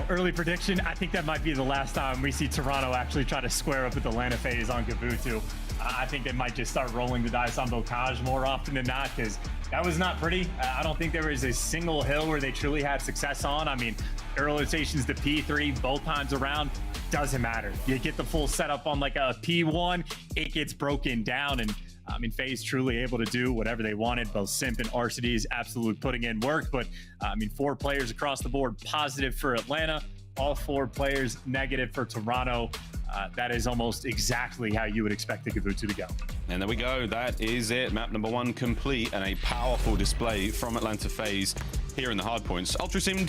F: early prediction, I think that might be the last time we see Toronto actually try to square up with Atlanta FaZe on Gavutu. I think they might just start rolling the dice on Bocage more often than not, because that was not pretty. I don't think there was a single hill where they truly had success on. I mean, early rotations to P3 both times around, doesn't matter. You get the full setup on like a P1, it gets broken down, and I mean, FaZe truly able to do whatever they wanted. Both Simp and Arcitys absolutely putting in work, but I mean, 4 players across the board positive for Atlanta, all 4 players negative for Toronto. that is almost exactly how you would expect the Gavutu to go.
P: And there we go. That is it. Map number 1 complete, and a powerful display from Atlanta FaZe here in the hard points. Ultra seeming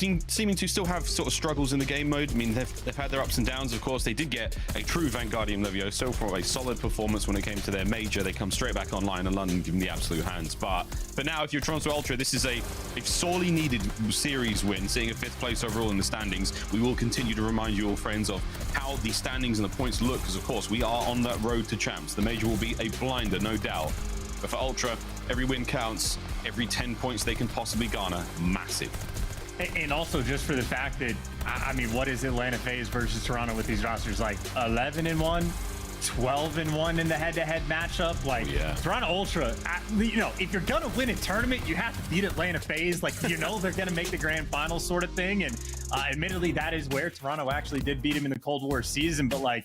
P: to still have sort of struggles in the game mode. I mean, they've had their ups and downs, of course. They did get a true Vanguardian Levioso for a solid performance when it came to their major. They come straight back online, and London give them the absolute hands. But for now, if you're Toronto Ultra, this is a sorely needed series win, seeing a 5th place overall in the standings. We will continue to remind you all, friends, of how the standings and the points look, because of course we are on that road to champs. The major will be a blinder, no doubt. But for Ultra, every win counts. Every 10 points they can possibly garner, massive.
F: And also just for the fact that, I mean, what is Atlanta FaZe versus Toronto with these rosters? Like 11-1, 12-1 in the head-to-head matchup. Like, Toronto Ultra, you know, if you're gonna win a tournament, you have to beat Atlanta FaZe. Like, you know, they're gonna make the grand final sort of thing. And admittedly, that is where Toronto actually did beat him in the Cold War season. But like,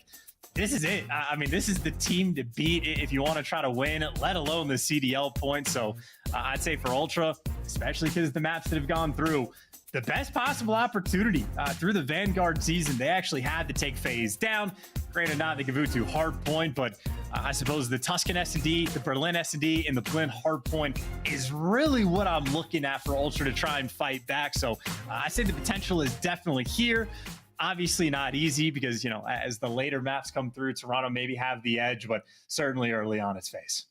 F: this is it. I mean, this is the team to beat if you want to try to win, let alone the CDL points. So I'd say for Ultra, especially because the maps that have gone through, the best possible opportunity through the Vanguard season, they actually had to take FaZe down. Granted, not the Gavutu hard point, but I suppose the Tuscan S&D, the Berlin S&D, and the Berlin hard point is really what I'm looking at for Ultra to try and fight back. So I say the potential is definitely here. Obviously not easy because, you know, as the later maps come through, Toronto maybe have the edge, but certainly early on it's FaZe.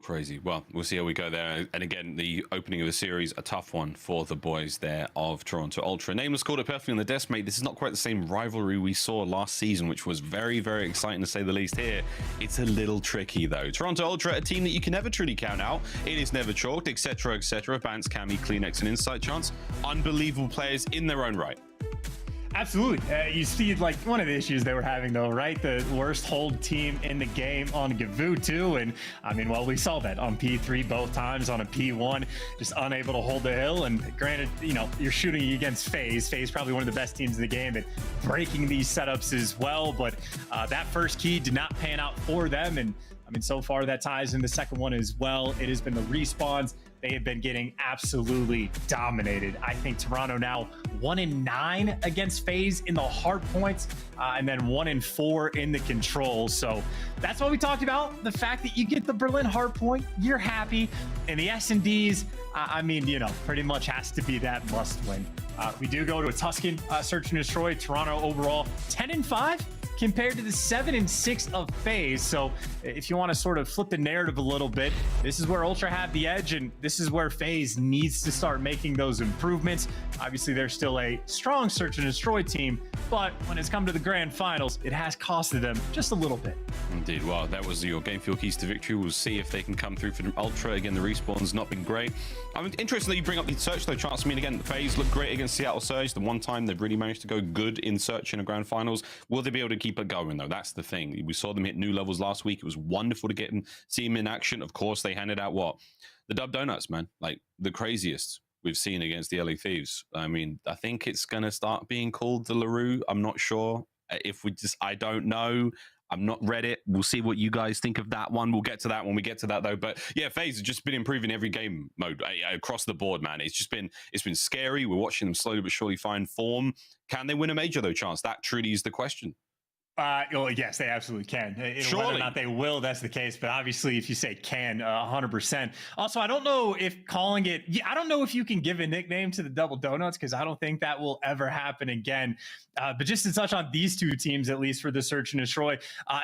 P: Crazy. Well, we'll see how we go there. And again, the opening of the series, a tough one for the boys there of Toronto Ultra. Nameless called it perfectly on the desk, mate. This is not quite the same rivalry we saw last season, which was very, very exciting to say the least. Here, it's a little tricky though. Toronto Ultra, a team that you can never truly count out. It is never chalked, etc., etc. Bance, Cammy, Kleenex, and Insight Chance. Unbelievable players in their own right.
F: Absolutely. You see, like, one of the issues they were having, though, right? The worst hold team in the game on Gavutu. And, I mean, well, we saw that on P3 both times, on a P1, just unable to hold the hill. And granted, you know, you're shooting against FaZe. FaZe probably one of the best teams in the game at breaking these setups as well. But that first key did not pan out for them. And, I mean, so far that ties in the second one as well. It has been the respawns. They have been getting absolutely dominated. I think Toronto now 1-9 against FaZe in the hard points, and then 1-4 in the controls. So that's what we talked about. The fact that you get the Berlin hard point, you're happy. And the S&Ds, I mean, you know, pretty much has to be that must win. We do go to a Tuscan search and destroy. Toronto overall 10-5. compared to the 7-6 of FaZe. So if you want to sort of flip the narrative a little bit, this is where Ultra have the edge, and this is where FaZe needs to start making those improvements. Obviously, they're still a strong search and destroy team, but when it's come to the grand finals, it has costed them just a little bit.
P: Indeed. Well, that was your game fuel keys to victory. We'll see if they can come through for Ultra. Again, the respawn's not been great. I'm interested that you bring up the search though, Chance. I mean, again, FaZe looked great against Seattle Surge. The one time they've really managed to go good in search in the grand finals. Will they be able to keep it going though? That's the thing. We saw them hit new levels last week. It was wonderful to get them, see them in action. Of course, they handed out what? The dub donuts, man. Like the craziest we've seen against the LA Thieves. I mean, I think it's going to start being called the LaRue. I'm not sure if we just, I don't know. I'm not read it. We'll see what you guys think of that one. We'll get to that when we get to that though. But yeah, FaZe has just been improving every game mode across the board, man. It's been scary. We're watching them slowly but surely find form. Can they win a major though, Chance? That truly is the question.
F: Well, yes, they absolutely can. Whether or not they will, that's the case. But obviously, if you say can, 100%. Also, I don't know if calling it, I don't know if you can give a nickname to the double donuts, because I don't think that will ever happen again. But just to touch on these two teams, at least for the search and destroy,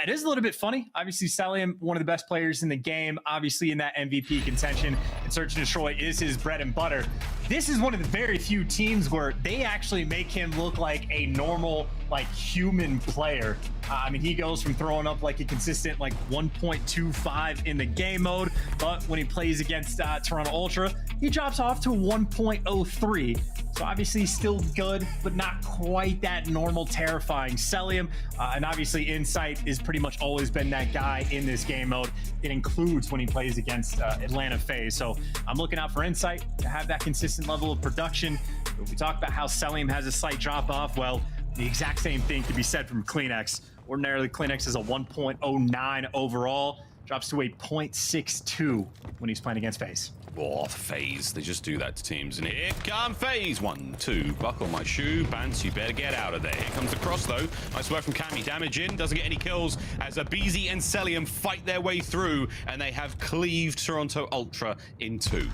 F: it is a little bit funny. Obviously, Cellium, one of the best players in the game, obviously in that MVP contention, and search and destroy is his bread and butter. This is one of the very few teams where they actually make him look like a normal, like, human player. I mean, he goes from throwing up like a consistent like 1.25 in the game mode, but when he plays against Toronto Ultra, he drops off to 1.03. So obviously still good, but not quite that normal, terrifying Cellium. And obviously Insight has pretty much always been that guy in this game mode. It includes when he plays against Atlanta FaZe. So I'm looking out for Insight to have that consistent level of production. If we talk about how Cellium has a slight drop off, well, the exact same thing could be said from Kleenex. Ordinarily, Kleenex is a 1.09 overall, drops to a 0.62 when he's playing against FaZe.
P: Oh, FaZe. They just do that to teams. And here come FaZe. 1, 2. Buckle my shoe. Bance, you better get out of there. Here comes the cross, though. Nice work from Cammy. Damage in. Doesn't get any kills as aBeZy and Cellium fight their way through. And they have cleaved Toronto Ultra in 2.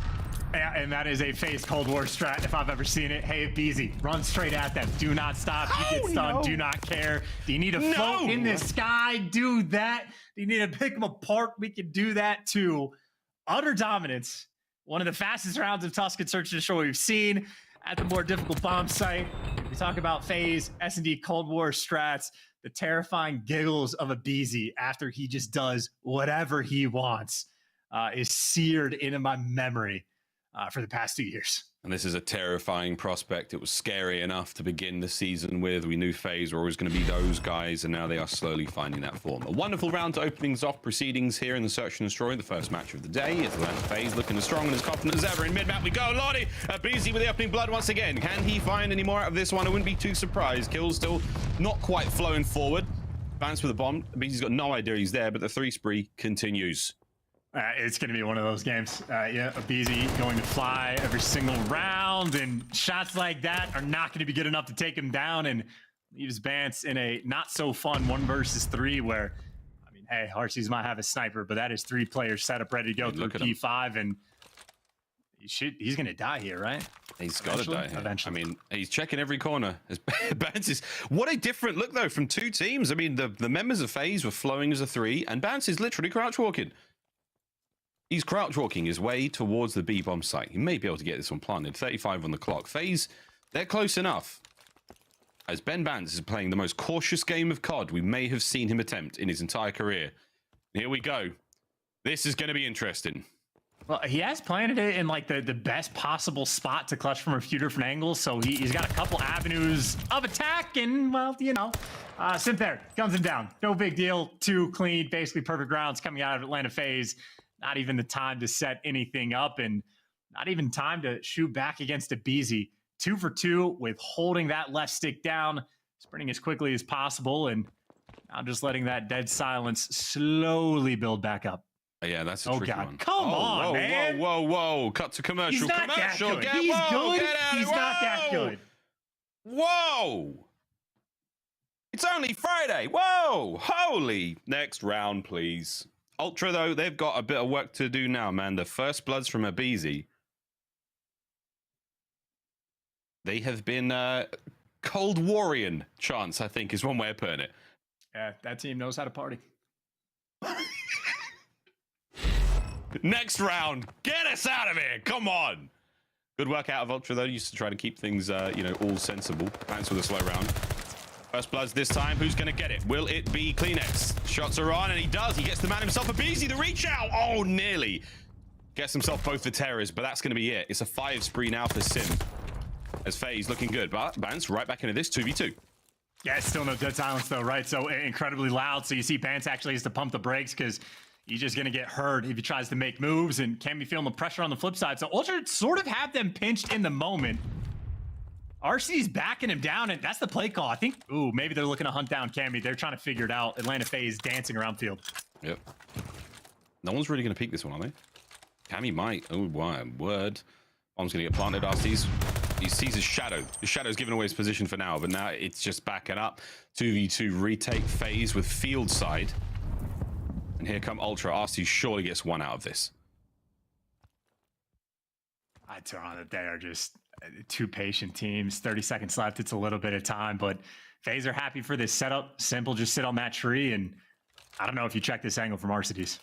F: Yeah, and that is a FaZe Cold War strat if I've ever seen it. Hey, aBeZy, run straight at them. Do not stop. You get stunned. Do not care. Do you need to float in the sky? Do that. Do you need to pick them apart? We can do that too. Utter dominance. One of the fastest rounds of Tusk and Search and Destroy we've seen at the more difficult bomb site. We talk about FaZe, S&D Cold War strats, the terrifying giggles of aBeZy after he just does whatever he wants is seared into my memory for the past 2 years.
P: And this is a terrifying prospect. It was scary enough to begin the season with. We knew FaZe were always going to be those guys, and now they are slowly finding that form. A wonderful round to openings off proceedings here in the Search and Destroy, the first match of the day. It's Atlanta FaZe looking as strong and as confident as ever. In mid-map we go. Lordy, aBeZy with the opening blood once again. Can he find any more out of this one? I wouldn't be too surprised. Kills still not quite flowing forward. Bance with a bomb. aBeZy's got no idea he's there, but the 3 spree continues.
F: It's going to be one of those games. Yeah, aBeZy going to fly every single round, and shots like that are not going to be good enough to take him down and leaves Bance in a not so fun 1 versus 3 where, I mean, hey, Arcitys might have a sniper, but that is 3 players set up ready to go through P5, and he's going to die here, right?
P: He's got to die here. Eventually. I mean, he's checking every corner. Bance is, what a different look, though, from 2 teams. I mean, the members of FaZe were flowing as a 3, and Bance is literally crouch walking. He's crouch walking his way towards the B-bomb site. He may be able to get this one planted. 35 on the clock. FaZe, they're close enough. As Ben Bance is playing the most cautious game of COD we may have seen him attempt in his entire career. Here we go. This is going to be interesting.
F: Well, he has planted it in like the best possible spot to clutch from a few different angles. So he's got a couple avenues of attack, and well, you know, Simp there guns him down. No big deal. 2 clean, basically perfect rounds coming out of Atlanta FaZe. Not even the time to set anything up, and not even time to shoot back against aBeZy. 2 for 2 with holding that left stick down, sprinting as quickly as possible, and now just letting that dead silence slowly build back up.
P: Yeah, that's a tricky one.
F: Come on,
P: whoa,
F: man.
P: Whoa. Cut to commercial.
F: He's not that good. He's good. He's not that good.
P: Whoa. It's only Friday. Whoa. Holy. Next round, please. Ultra, though, they've got a bit of work to do now, man. The first bloods from aBeZy. They have been Cold Warrior chance, I think, is one way of putting it.
F: Yeah, that team knows how to party.
P: Next round. Get us out of here. Come on. Good work out of Ultra, though. Used to try to keep things, you know, all sensible. Bance with a slow round. First bloods this time. Who's going to get it? Will it be Kleenex? Shots are on, and he does. He gets the man himself. aBeZy, the reach out. Oh, nearly. Gets himself both the terrors, but that's going to be it. It's a 5 spree now for Simp. As FaZe looking good, but Bance right back into this 2v2.
F: Yeah, it's still no dead silence, though, right? So incredibly loud. So you see Bance actually has to pump the brakes because he's just going to get hurt if he tries to make moves, and can be feeling the pressure on the flip side. So Ultra sort of have them pinched in the moment. Arcity's backing him down, and that's the play call. I think, ooh, maybe they're looking to hunt down Cammy. They're trying to figure it out. Atlanta FaZe dancing around field.
P: Yep. No one's really going to peek this one, are they? Cammy might. Oh, my word. Bomb's going to get planted. Arcitys. He sees his shadow. His shadow's giving away his position for now, but now it's just backing up. 2v2 retake FaZe with field side. And here come Ultra. Arcitys surely gets one out of this.
F: I turn on that they are just 2 patient teams. 30 seconds left. It's a little bit of time, but FaZe are happy for this setup. Simple, just sit on that tree, and I don't know if you check this angle from Arcitys.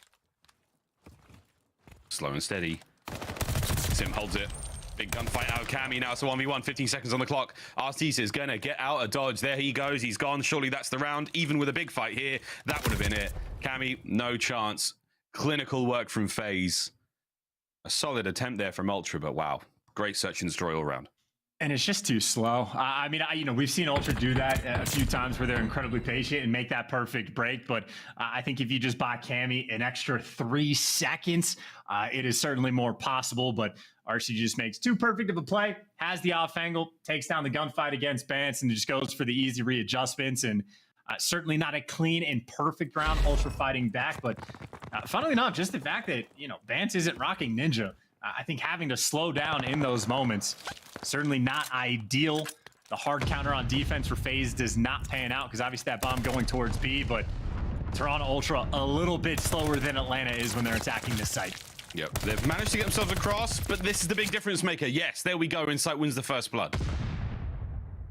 P: Slow and steady. Simp holds it. Big gunfight out of Cammy. Now it's a 1v1. 15 seconds on the clock. Arcitys is going to get out of dodge. There he goes. He's gone. Surely that's the round. Even with a big fight here, that would have been it. Cammy, no chance. Clinical work from FaZe. A solid attempt there from Ultra, but wow. Great search and destroy all around.
F: And it's just too slow. I mean, you know, we've seen Ultra do that a few times where they're incredibly patient and make that perfect break. But I think if you just buy Cammy an extra 3 seconds, it is certainly more possible. But RC just makes too perfect of a play, has the off angle, takes down the gunfight against Bance, and just goes for the easy readjustments. And certainly not a clean and perfect round, Ultra fighting back. But funnily enough, just the fact that, you know, Bance isn't rocking Ninja. I think having to slow down in those moments, certainly not ideal. The hard counter on defense for FaZe does not pan out because obviously that bomb going towards B, but Toronto Ultra a little bit slower than Atlanta is when they're attacking this site.
P: Yep, they've managed to get themselves across, but this is the big difference maker. Yes, there we go. Insight wins the first blood.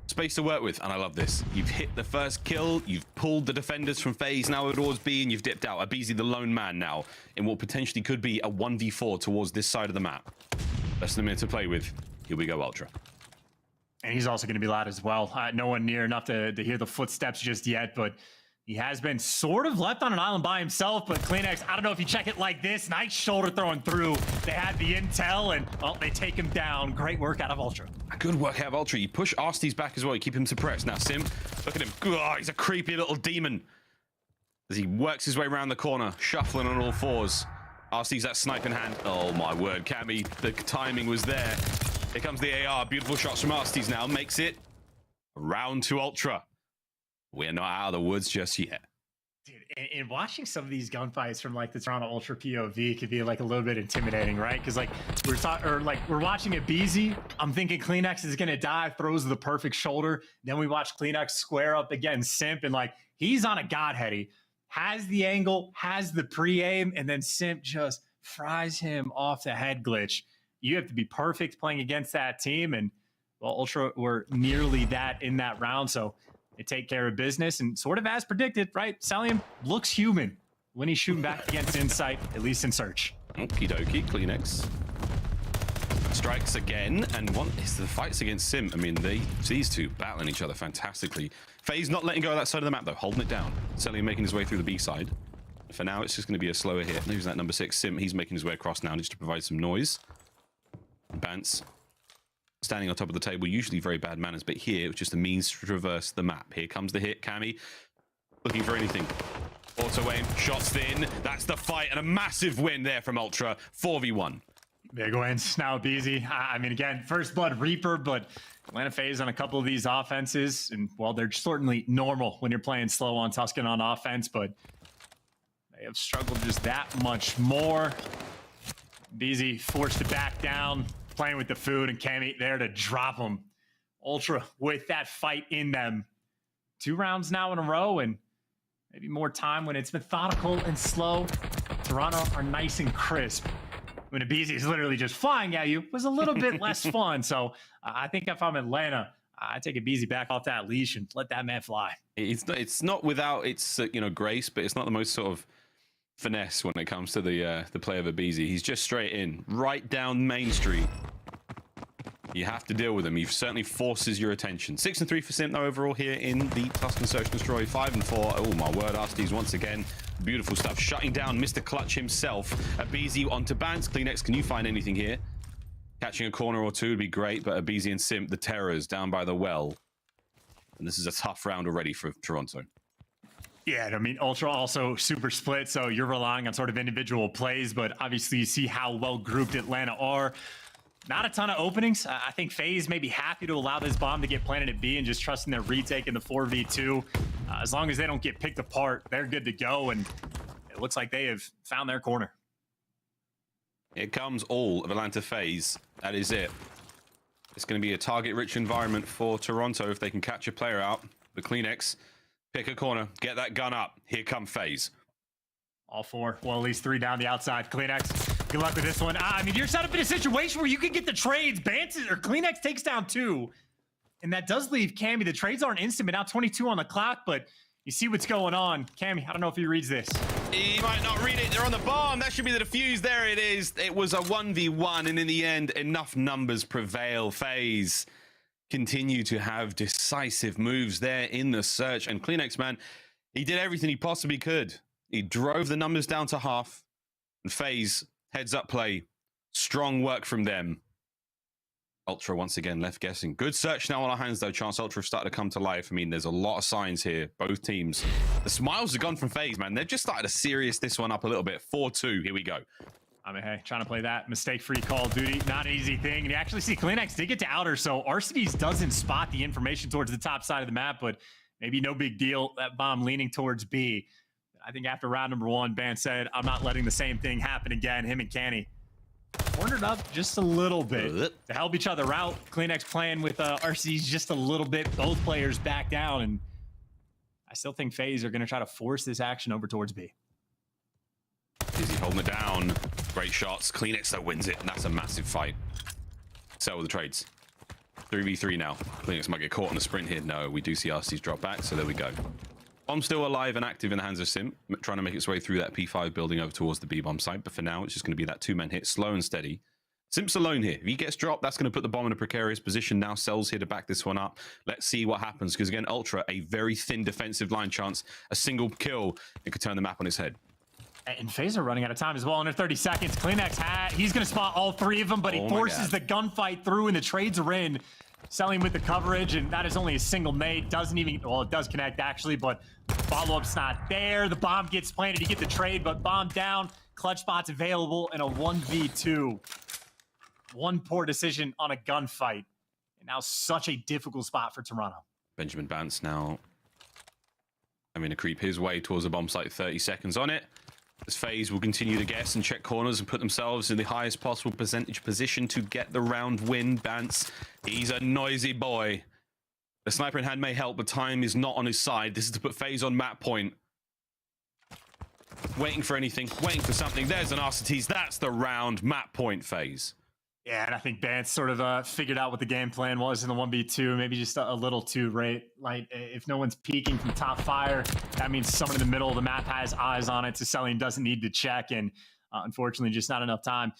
P: Space to work with, and I love this. You've hit the first kill, you've pulled the defenders from FaZe now towards B, and you've dipped out. aBeZy the lone man now in what potentially could be a 1v4 towards this side of the map. Less than a minute to play with. Here we go, Ultra.
F: And he's also going to be loud as well. No one near enough to hear the footsteps just yet, but he has been sort of left on an island by himself. But CleanX, I don't know if you check it like this. Nice shoulder throwing through. They had the intel, and they take him down. Great work out of Ultra.
P: Good work out of Ultra. You push Arcitys back as well. You keep him suppressed. Now, Simp, look at him. Oh, he's a creepy little demon. As he works his way around the corner, shuffling on all fours. Arcitys that snipe in hand. Oh, my word. Cammy, the timing was there. Here comes the AR. Beautiful shots from Arcitys now. Makes it round to Ultra. We're not out of the woods just yet.
F: Dude, and watching some of these gunfights from like the Toronto Ultra POV could be like a little bit intimidating, right? Because like we're watching aBeZy. I'm thinking CleanX is gonna die, throws the perfect shoulder. Then we watch CleanX square up against Simp, and like he's on a godheady, has the angle, has the pre-aim, and then Simp just fries him off the head glitch. You have to be perfect playing against that team, and well, Ultra were nearly that in that round, so they take care of business, and sort of as predicted, right? Cellium looks human when he's shooting back against Insight, at least in search.
P: Okie dokie, CleanX strikes again, and one is the fights against Simp. I mean, these two battling each other fantastically. FaZe not letting go of that side of the map though, holding it down. Cellium making his way through the B side. For now, it's just going to be a slower hit. Who's that number 6? Simp. He's making his way across now just to provide some noise. Bance standing on top of the table, usually very bad manners, but here it was just a means to traverse the map. Here comes the hit. Cammy looking for anything. Auto aim, shots in. That's the fight, and a massive win there from Ultra. 4v1.
F: Big wins now, aBeZy. I mean, again, first blood Reaper, but Atlanta FaZe on a couple of these offenses, and well, they're certainly normal when you're playing slow on Tuscan on offense, but they have struggled just that much more. aBeZy forced to back down, playing with the food, and Cammy there to drop him. Ultra with that fight in them. 2 rounds now in a row, and maybe more time when it's methodical and slow. Toronto are nice and crisp. When aBeZy is literally just flying at you, it was a little bit less fun. So I think if I'm Atlanta, I take aBeZy back off that leash and let that man fly.
P: It's not without its grace, but it's not the most sort of finesse when it comes to the play of aBeZy. He's just straight in, right down Main Street. You have to deal with him. He certainly forces your attention. 6 and 3 for Simp though overall here in the Tuscan Search and Destroy. 5 and 4. Oh my word, Arcitys once again. Beautiful stuff. Shutting down Mr. Clutch himself. aBeZy onto Bance. CleanX, can you find anything here? Catching a corner or two would be great, but aBeZy and Simp, the terrors down by the well. And this is a tough round already for Toronto.
F: Yeah, I mean, Ultra also super split, so you're relying on sort of individual plays, but obviously you see how well grouped Atlanta are. Not a ton of openings. I think FaZe may be happy to allow this bomb to get planted at B and just trusting their retake in the 4v2. As long as they don't get picked apart, they're good to go, and it looks like they have found their corner.
P: Here comes all of Atlanta FaZe. That is it. It's going to be a target-rich environment for Toronto if they can catch a player out. But CleanX, pick a corner, get that gun up. Here come FaZe.
F: All 4. Well, at least 3 down the outside. CleanX, good luck with this one. I mean, you're set up in a situation where you can get the trades. CleanX takes down 2. And that does leave Cammy. The trades aren't instant, but now 22 on the clock. But you see what's going on. Cammy, I don't know if he reads this.
P: He might not read it. They're on the bomb. That should be the defuse. There it is. It was a 1v1. And in the end, enough numbers prevail. FaZe continue to have decisive moves there in the search. And CleanX, man, he did everything he possibly could. He drove the numbers down to half. And FaZe, heads up play. Strong work from them. Ultra once again left guessing. Good search now on our hands though. Chance Ultra have started to come to life. I mean, there's a lot of signs here. Both teams. The smiles are gone from FaZe, man. They've just started to serious this one up a little bit. 4-2. Here we go.
F: I mean, hey, trying to play that mistake-free Call of Duty, not an easy thing. And you actually see CleanX did get to outer, so Arcitys doesn't spot the information towards the top side of the map, but maybe no big deal. That bomb leaning towards B. I think after round number 1, Ban said, I'm not letting the same thing happen again. Him and Canny cornered up just a little bit to help each other out. Cleanx playing with RCs just a little bit. Both players back down, and I still think FaZe are going to try to force this action over towards B.
P: Is he holding it down? Great shots. Cleanx though wins it, and that's a massive fight. Settle the trades. 3v3 now. Cleanx might get caught on the sprint here. No, we do see RCs drop back, so there we go. Bomb still alive and active in the hands of Simp, trying to make its way through that P5 building over towards the B-bomb site, but for now it's just going to be that two-man hit, slow and steady. Simp's alone here. If he gets dropped, that's going to put the bomb in a precarious position. Now Cell's here to back this one up. Let's see what happens, because again, Ultra, a very thin defensive line chance, a single kill, it could turn the map on its head.
F: And FaZe are running out of time as well, under 30 seconds. Cleanx, he's going to spot all three of them, but he forces the gunfight through, and the trades are in. Cellium with the coverage, and that is only a single nade. Doesn't even, well, it does connect actually, but follow-up's not there. The bomb gets planted. You get the trade, but bomb down. Clutch spots available in a 1v2. One poor decision on a gunfight. And now such a difficult spot for Toronto.
P: Benjamin Bance now having to creep his way towards the bomb site, 30 seconds on it. As FaZe will continue to guess and check corners and put themselves in the highest possible percentage position to get the round win. Bance, he's a noisy boy. The sniper in hand may help, but time is not on his side. This is to put FaZe on map point. Waiting for anything, waiting for something. There's an Arcitys. That's the round. Map point, FaZe.
F: Yeah, and I think Bance sort of figured out what the game plan was in the 1v2, maybe just a little too light. If no one's peeking from top fire, that means someone in the middle of the map has eyes on it, so Cellium doesn't need to check, and unfortunately just not enough time.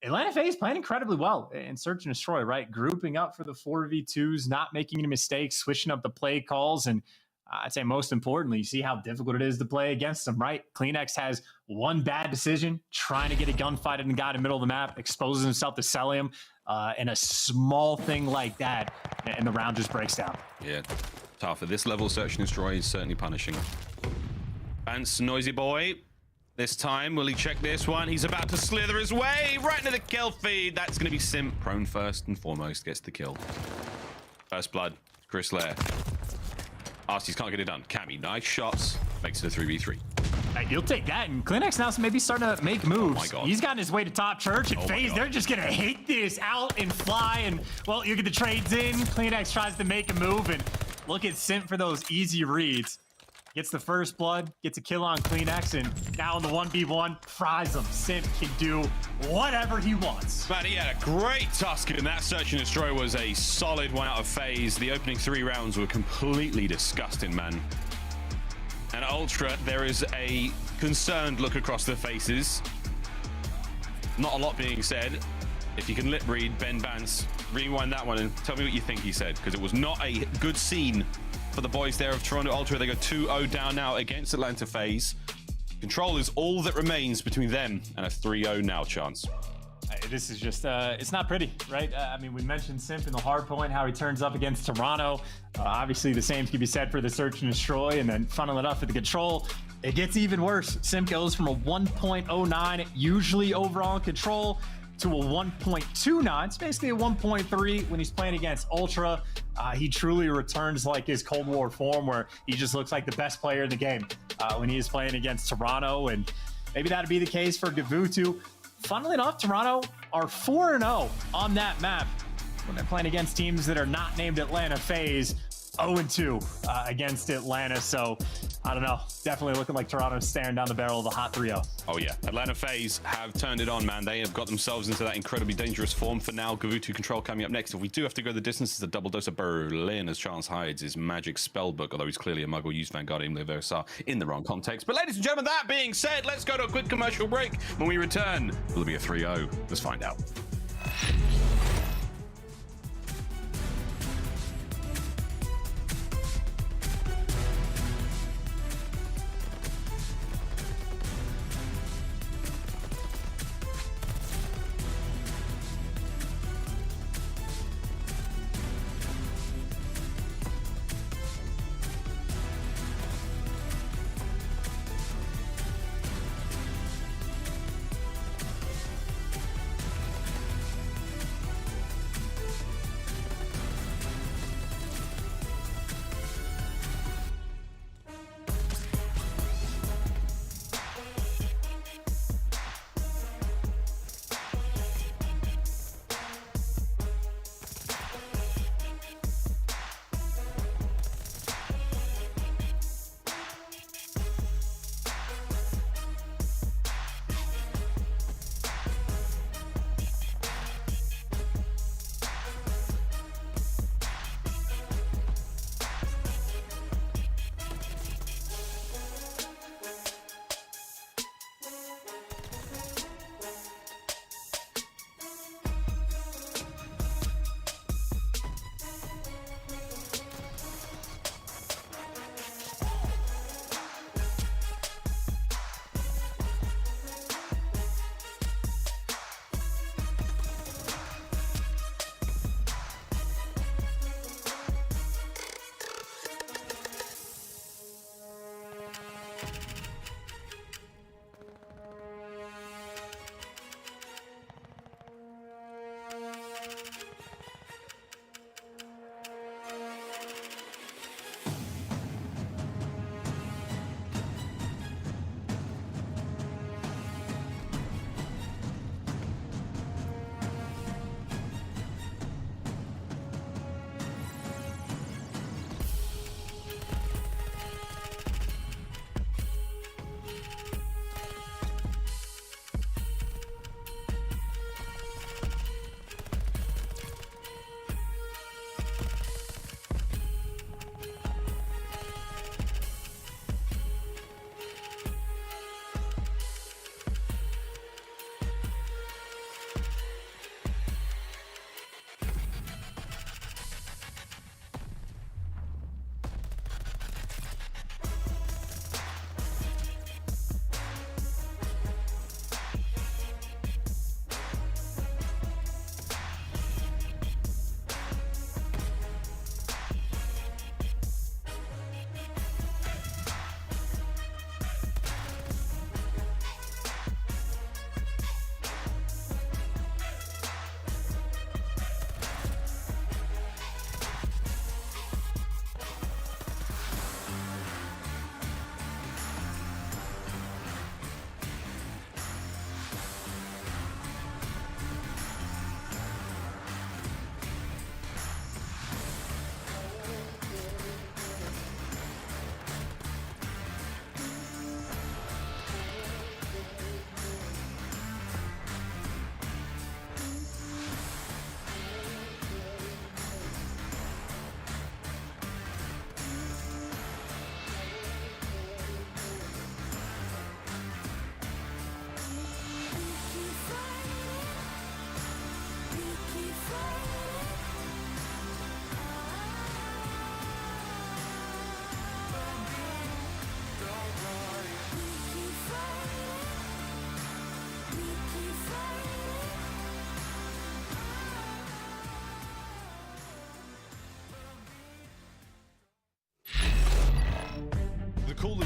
F: Atlanta FaZe playing incredibly well in search and destroy, right? Grouping up for the 4v2s, not making any mistakes, switching up the play calls, and I'd say most importantly, you see how difficult it is to play against them, right? Cleanx has one bad decision, trying to get a gunfight in the guy in the middle of the map, exposes himself to Cellium, and a small thing like that, and the round just breaks down.
P: Yeah, tough. At this level, search and destroy is certainly punishing. Bance, noisy boy. This time, will he check this one? He's about to slither his way right into the kill feed. That's going to be Simp. Prone first and foremost, gets the kill. First blood, Chris Lair. Arcitys can't get it done. Cammy, nice shots. Makes it a 3v3.
F: Hey, you'll take that. And Cleanx now maybe starting to make moves.
P: Oh my God.
F: He's gotten his way to top church. And FaZe, they're just going to hit this out and fly. And, well, you get the trades in. Cleanx tries to make a move. And look at Simp for those easy reads. Gets the first blood, gets a kill on Cleanx, and now in the 1v1, fries him. Simp can do whatever he wants.
P: Man, he had a great tusk, and that search and destroy was a solid one out of FaZe. The opening 3 rounds were completely disgusting, man. And Ultra, there is a concerned look across their faces. Not a lot being said. If you can lip read Ben Bance, rewind that one and tell me what you think he said, because it was not a good scene for the boys there of Toronto Ultra. They go 2-0 down now against Atlanta FaZe. Control is all that remains between them and a 3-0 now chance.
F: This is just, it's not pretty, right? I mean, we mentioned Simp in the hard point, how he turns up against Toronto. Obviously, the same can be said for the search and destroy, and then funnel it up for the control. It gets even worse. Simp goes from a 1.09, usually overall in control, to a 1.29. It's basically a 1.3 when he's playing against Ultra. He truly returns like his Cold War form, where he just looks like the best player in the game when he is playing against Toronto, and maybe that'd be the case for Gavutu. Funnily enough, Toronto are 4-0 on that map when they're playing against teams that are not named Atlanta FaZe. 0-2 against Atlanta, so I don't know. Definitely looking like Toronto's staring down the barrel of a hot 3-0.
P: Oh yeah, Atlanta FaZe have turned it on, man. They have got themselves into that incredibly dangerous form. For now, Gavutu Control coming up next. If we do have to go the distance, it's a double dose of Berlin as Chance hides his magic spellbook, although he's clearly a muggle. Used Vanguardian Leversa in the wrong context. But ladies and gentlemen, that being said, let's go to a quick commercial break. When we return, will it be a 3-0? Let's find out.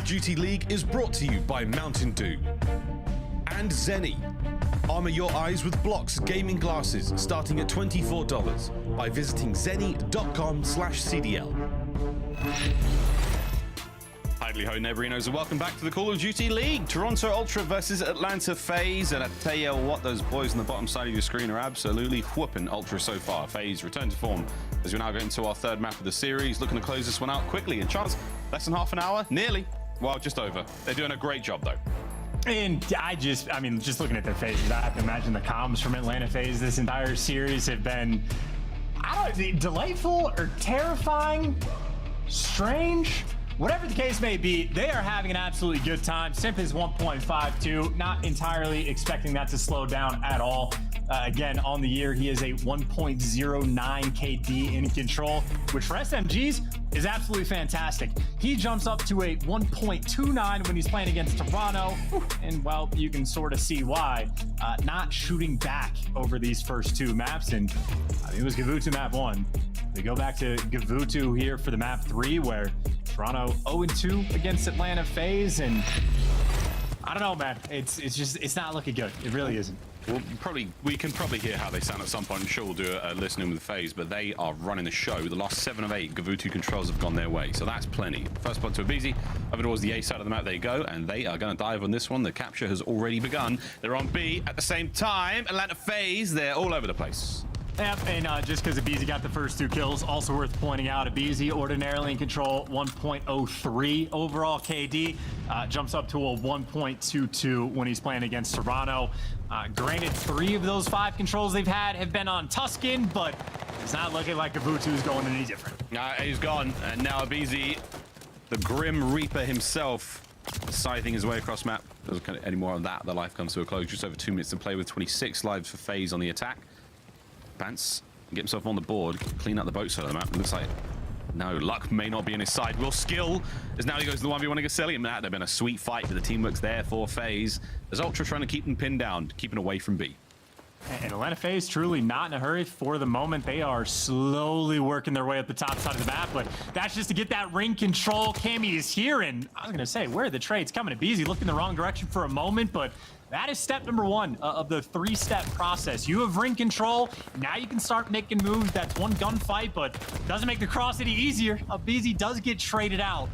Q: of Duty League is brought to you by Mountain Dew and Zenny. Armor your eyes with Blocks gaming glasses starting at $24 by visiting zenny.com/CDL.
P: Hidely ho, Neberinos, and welcome back to the Call of Duty League. Toronto Ultra versus Atlanta FaZe, and I tell you what, those boys on the bottom side of your screen are absolutely whooping Ultra so far. FaZe return to form as we're now getting to our third map of the series, looking to close this one out quickly. And chance, less than half an hour, nearly, well, just over. They're doing a great job though.
F: And I mean, just looking at their faces, I have to imagine the comms from Atlanta FaZe this entire series have been, delightful or terrifying, strange. Whatever the case may be, they are having an absolutely good time. Simp is 1.52, not entirely expecting that to slow down at all. Again, on the year, he is a 1.09 KD in control, which for SMGs is absolutely fantastic. He jumps up to a 1.29 when he's playing against Toronto, and well, you can sort of see why. Not shooting back over these first two maps, and it was Gavutu map 1. We go back to Gavutu here for the map 3, where Toronto 0-2 against Atlanta FaZe, and I don't know, man. It's not looking good. It really isn't.
P: Well, we can probably hear how they sound at some point. I'm sure we'll do a listening with FaZe, but they are running the show. The last 7 of 8 Gavutu controls have gone their way, so that's plenty. First blood to aBeZy. Over towards the A side of the map they go, and they are going to dive on this one. The capture has already begun. They're on B at the same time. Atlanta FaZe, they're all over the place.
F: Yep, and just because aBeZy got the first 2 kills, also worth pointing out, aBeZy ordinarily in control 1.03 overall KD, jumps up to a 1.22 when he's playing against Toronto. Granted, 3 of those 5 controls they've had have been on Tuscan, but it's not looking like Gavutu's going any different.
P: He's gone, and now aBeZy, the Grim Reaper himself, scything his way across map. Doesn't kind of any more on that. The life comes to a close. Just over 2 minutes to play with 26 lives for FaZe on the attack. Pants, get himself on the board, clean out the boat side of the map. It looks like no, luck may not be on his side. Will skill, as now he goes to the 1v1 against Cellium. That would have been a sweet fight, but the teamwork's there for FaZe. As Ultra trying to keep them pinned down, keeping away from B.
F: And Atlanta FaZe truly not in a hurry for the moment. They are slowly working their way up the top side of the map, but that's just to get that ring control. Cammy is here, and I was gonna say, where are the trades coming? aBeZy looked in the wrong direction for a moment, but that is step number 1 of the 3-step process. You have ring control. Now you can start making moves. That's one gunfight, but doesn't make the cross any easier. aBeZy does get traded out.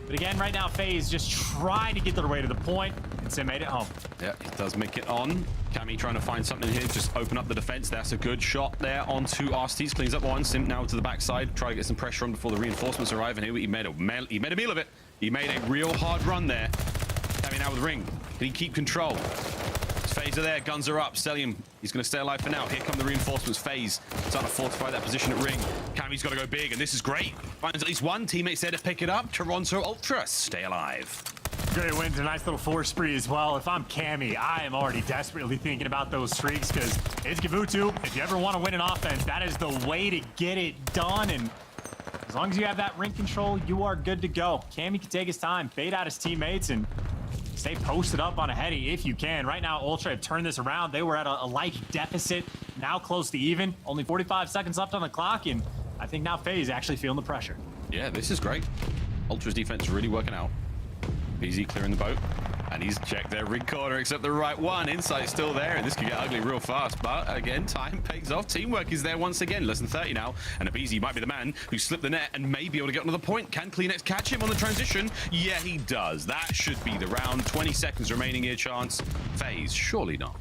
F: But again, right now, FaZe just trying to get their way to the point, and Sim made it home.
P: Yeah, he does make it on. Cammy trying to find something here, just open up the defense. That's a good shot there onto Arcitys. Cleans up one. Simp now to the backside. Try to get some pressure on before the reinforcements arrive, and here he made a meal of it. He made a real hard run there. Cammy now with ring. Can he keep control? FaZe are there, guns are up. Cellium, he's going to stay alive for now. Here come the reinforcements. FaZe starting to fortify that position at ring. Cammy's got to go big, and this is great. Finds at least one teammate's there to pick it up. Toronto Ultra, stay alive.
F: Great wins, a nice little 4 spree as well. If I'm Cammy, I am already desperately thinking about those streaks, because it's Gavutu. If you ever want to win an offense, that is the way to get it done, and as long as you have that ring control, you are good to go. Cammy can take his time, bait out his teammates, and stay posted up on a heady if you can. Right now, Ultra have turned this around. They were at a like deficit, now close to even. Only 45 seconds left on the clock, and I think now FaZe actually feeling the pressure.
P: Yeah, this is great. Ultra's defense is really working out. aBeZy clearing the boat, and he's checked their rig corner, except the right one. Insight's still there, and this could get ugly real fast. But again, time pays off. Teamwork is there once again. Less than 30 now, and aBeZy might be the man who slipped the net and may be able to get another point. Can Cleanex catch him on the transition? Yeah, he does. That should be the round. 20 seconds remaining here, chance. FaZe, surely not.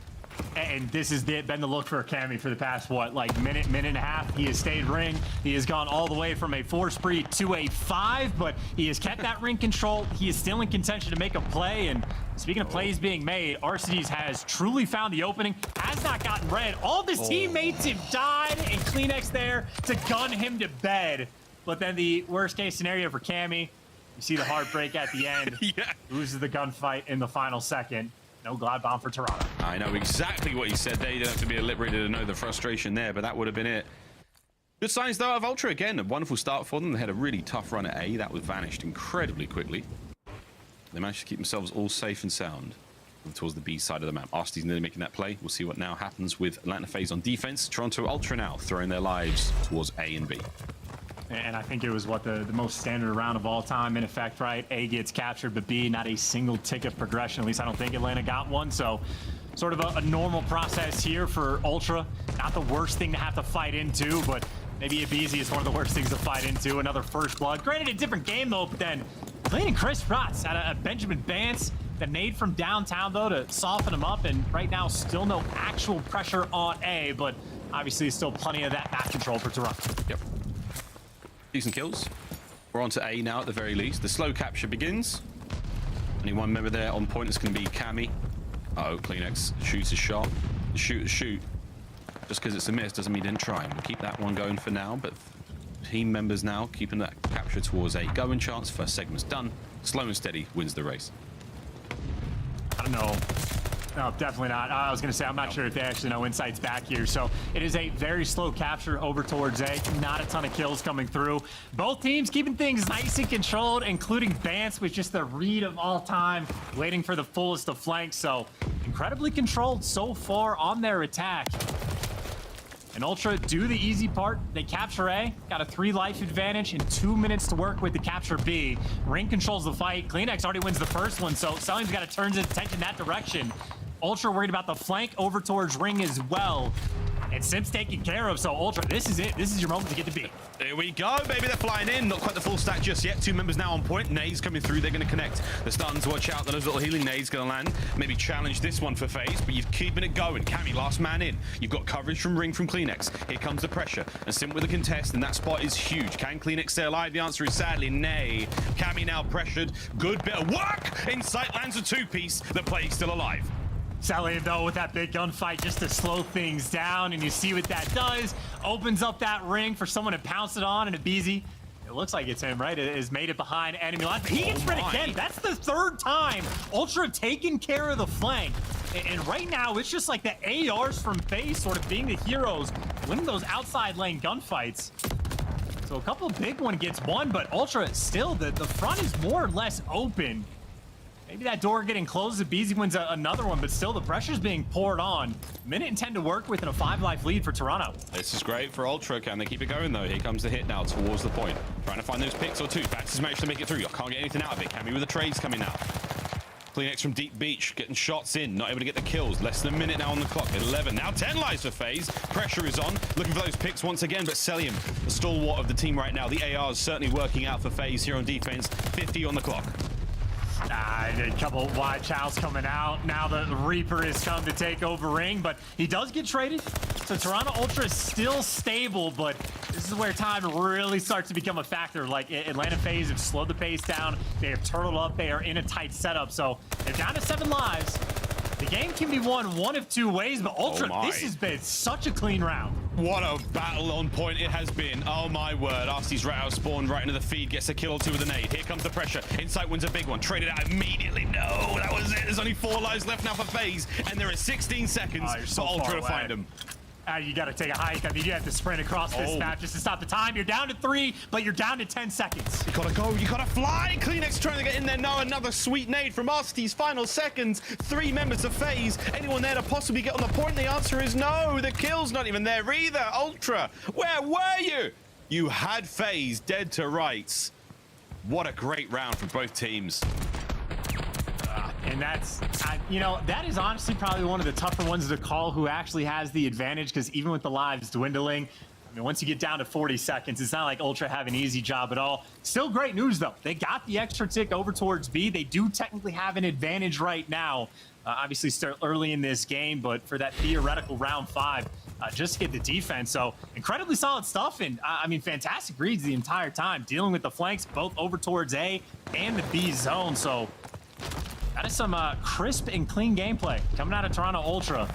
F: And this has been the look for Cammy for the past, what, like minute and a half. He has stayed ring. He has gone all the way from a 4 spree to a 5, but he has kept that ring control. He is still in contention to make a play. And speaking of plays being made, Arcitys has truly found the opening, has not gotten red. All of his teammates have died, and Cleanex there to gun him to bed. But then the worst case scenario for Cammy, you see the heartbreak at the end.
P: Yeah.
F: Loses the gunfight in the final second. No glide bomb for Toronto.
P: I know exactly what he said there. You don't have to be a lip reader to know the frustration there, but that would have been it. Good signs, though, of Ultra. Again, a wonderful start for them. They had a really tough run at A. That was vanished incredibly quickly. They managed to keep themselves all safe and sound towards the B side of the map. Arcitys nearly making that play. We'll see what now happens with Atlanta FaZe on defense. Toronto Ultra now throwing their lives towards A and B.
F: And I think it was what the most standard round of all time in effect, right? A gets captured, but B, not a single ticket progression. At least I don't think Atlanta got one. So sort of a normal process here for Ultra. Not the worst thing to have to fight into, but maybe aBeZy is one of the worst things to fight into. Another first blood. Granted, a different game though, but then Clean and Chris Rotz out of Benjamin Vance. The nade from downtown though to soften him up, and right now still no actual pressure on A, but obviously still plenty of that map control for Toronto.
P: Yep. Decent kills. We're on to A now at the very least. The slow capture begins. Only one member there on point. It's going to be Cammy. Uh-oh, CleanX shoots his shot. Shoot. Just because it's a miss doesn't mean he didn't try. We'll keep that one going for now, but team members now keeping that capture towards A. Going chance. First segment's done. Slow and steady wins the race.
F: I don't know. No, definitely not. I was going to say, I'm not sure if they actually know insights back here. So it is a very slow capture over towards A. Not a ton of kills coming through. Both teams keeping things nice and controlled, including Vance with just the read of all time, waiting for the fullest of flanks. So incredibly controlled so far on their attack. And Ultra do the easy part. They capture A, got a 3 life advantage and 2 minutes to work with the capture B. Ring controls the fight. CleanX already wins the first one, so Cellium's got to turn his attention that direction. Ultra worried about the flank over towards Ring as well. And Simp's taken care of, so Ultra, this is it. This is your moment to get to B.
P: Here we go, baby. They're flying in. Not quite the full stack just yet. 2 members now on point. Nades coming through. They're going to connect. The stuns, watch out. Those little healing nades going to land. Maybe challenge this one for FaZe, but you're keeping it going. Cammy, last man in. You've got coverage from Ring from CleanX. Here comes the pressure. And Simp with a contest, and that spot is huge. Can CleanX stay alive? The answer is sadly nay. Cammy now pressured. Good bit of work. Insight lands a 2-piece. The play's still alive.
F: Cellium though with that big gunfight just to slow things down, and you see what that does. Opens up that ring for someone to pounce it on, and aBeZy, it looks like it's him, right? It has made it behind enemy lines. He gets rid again. That's the 3rd time Ultra taking care of the flank. And right now, it's just like the ARs from FaZe sort of being the heroes, winning those outside lane gunfights. So a couple of big one gets one, but Ultra still, the front is more or less open. Maybe that door getting closed. aBeZy wins another one, but still the pressure's being poured on. Minute and 10 to work with and a 5 life lead for Toronto.
P: This is great for Ultra. Can they keep it going though? Here comes the hit now towards the point. Trying to find those picks or 2. Vance has managed to make it through. I can't get anything out of it. Cammy with the trades coming now. CleanX from deep beach, getting shots in, not able to get the kills. Less than a minute now on the clock. 11, now 10 lives for FaZe. Pressure is on, looking for those picks once again, but Cellium, the stalwart of the team right now. The AR is certainly working out for FaZe here on defense. 50 on the clock.
F: A couple wide chows coming out. Now the Reaper has come to take over Ring, but he does get traded. So Toronto Ultra is still stable, but this is where time really starts to become a factor. Like Atlanta FaZe have slowed the pace down. They have turtled up. They are in a tight setup. So they're down to 7 lives. The game can be won one of 2 ways, but Ultra, this has been such a clean round.
P: What a battle on point it has been. Oh my word. Arcitys right out spawned right into the feed. Gets a kill or 2 with a nade. Here comes the pressure. Insight wins a big one. Traded out immediately. No, that was it. There's only 4 lives left now for FaZe. And there is 16 seconds for Ultra to find him.
F: You got to take a hike. I mean, you have to sprint across this map just to stop the time. You're down to 3, but you're down to 10 seconds.
P: You gotta go. You gotta fly. CleanX trying to get in there now. Another sweet nade from Arcitys. Final seconds. 3 members of FaZe. Anyone there to possibly get on the point? The answer is no. The kill's not even there either. Ultra, where were you? You had FaZe dead to rights. What a great round for both teams.
F: And that's, you know, that is honestly probably one of the tougher ones to call who actually has the advantage, because even with the lives dwindling, I mean, once you get down to 40 seconds, it's not like Ultra have an easy job at all. Still great news, though. They got the extra tick over towards B. They do technically have an advantage right now. Obviously, still early in this game, but for that theoretical round 5, just to get the defense. So incredibly solid stuff, and I mean, fantastic reads the entire time, dealing with the flanks both over towards A and the B zone. So that is some crisp and clean gameplay coming out of Toronto Ultra.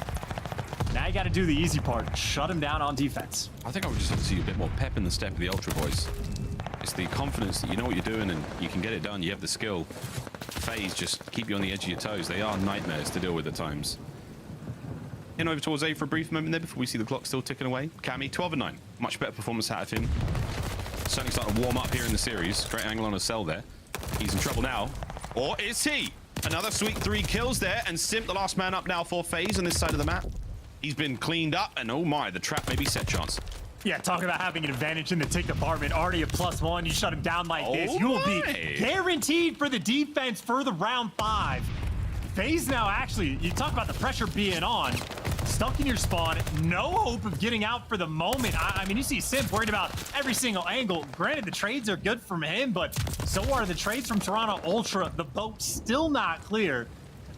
F: Now you got to do the easy part, shut him down on defense.
P: I think I would just like to see a bit more pep in the step of the Ultra boys. It's the confidence that you know what you're doing and you can get it done. You have the skill. FaZe just keep you on the edge of your toes. They are nightmares to deal with at times. In over towards A for a brief moment there before we see the clock still ticking away. Cammy, 12 and 9. Much better performance out of him. Certainly starting to warm up here in the series. Great angle on a cell there. He's in trouble now. Or is he? Another sweet 3 kills there, and Simp, the last man up now for FaZe on this side of the map. He's been cleaned up, and oh my, the trap may be set, chance.
F: Yeah, talking about having an advantage in the tick department. Already a +1. You shut him down like this. You will be guaranteed for the defense for the round 5. FaZe now actually, you talk about the pressure being on. Stuck in your spawn, no hope of getting out for the moment. I mean, you see Simp worried about every single angle. Granted, the trades are good from him, but so are the trades from Toronto Ultra. The boat's still not clear.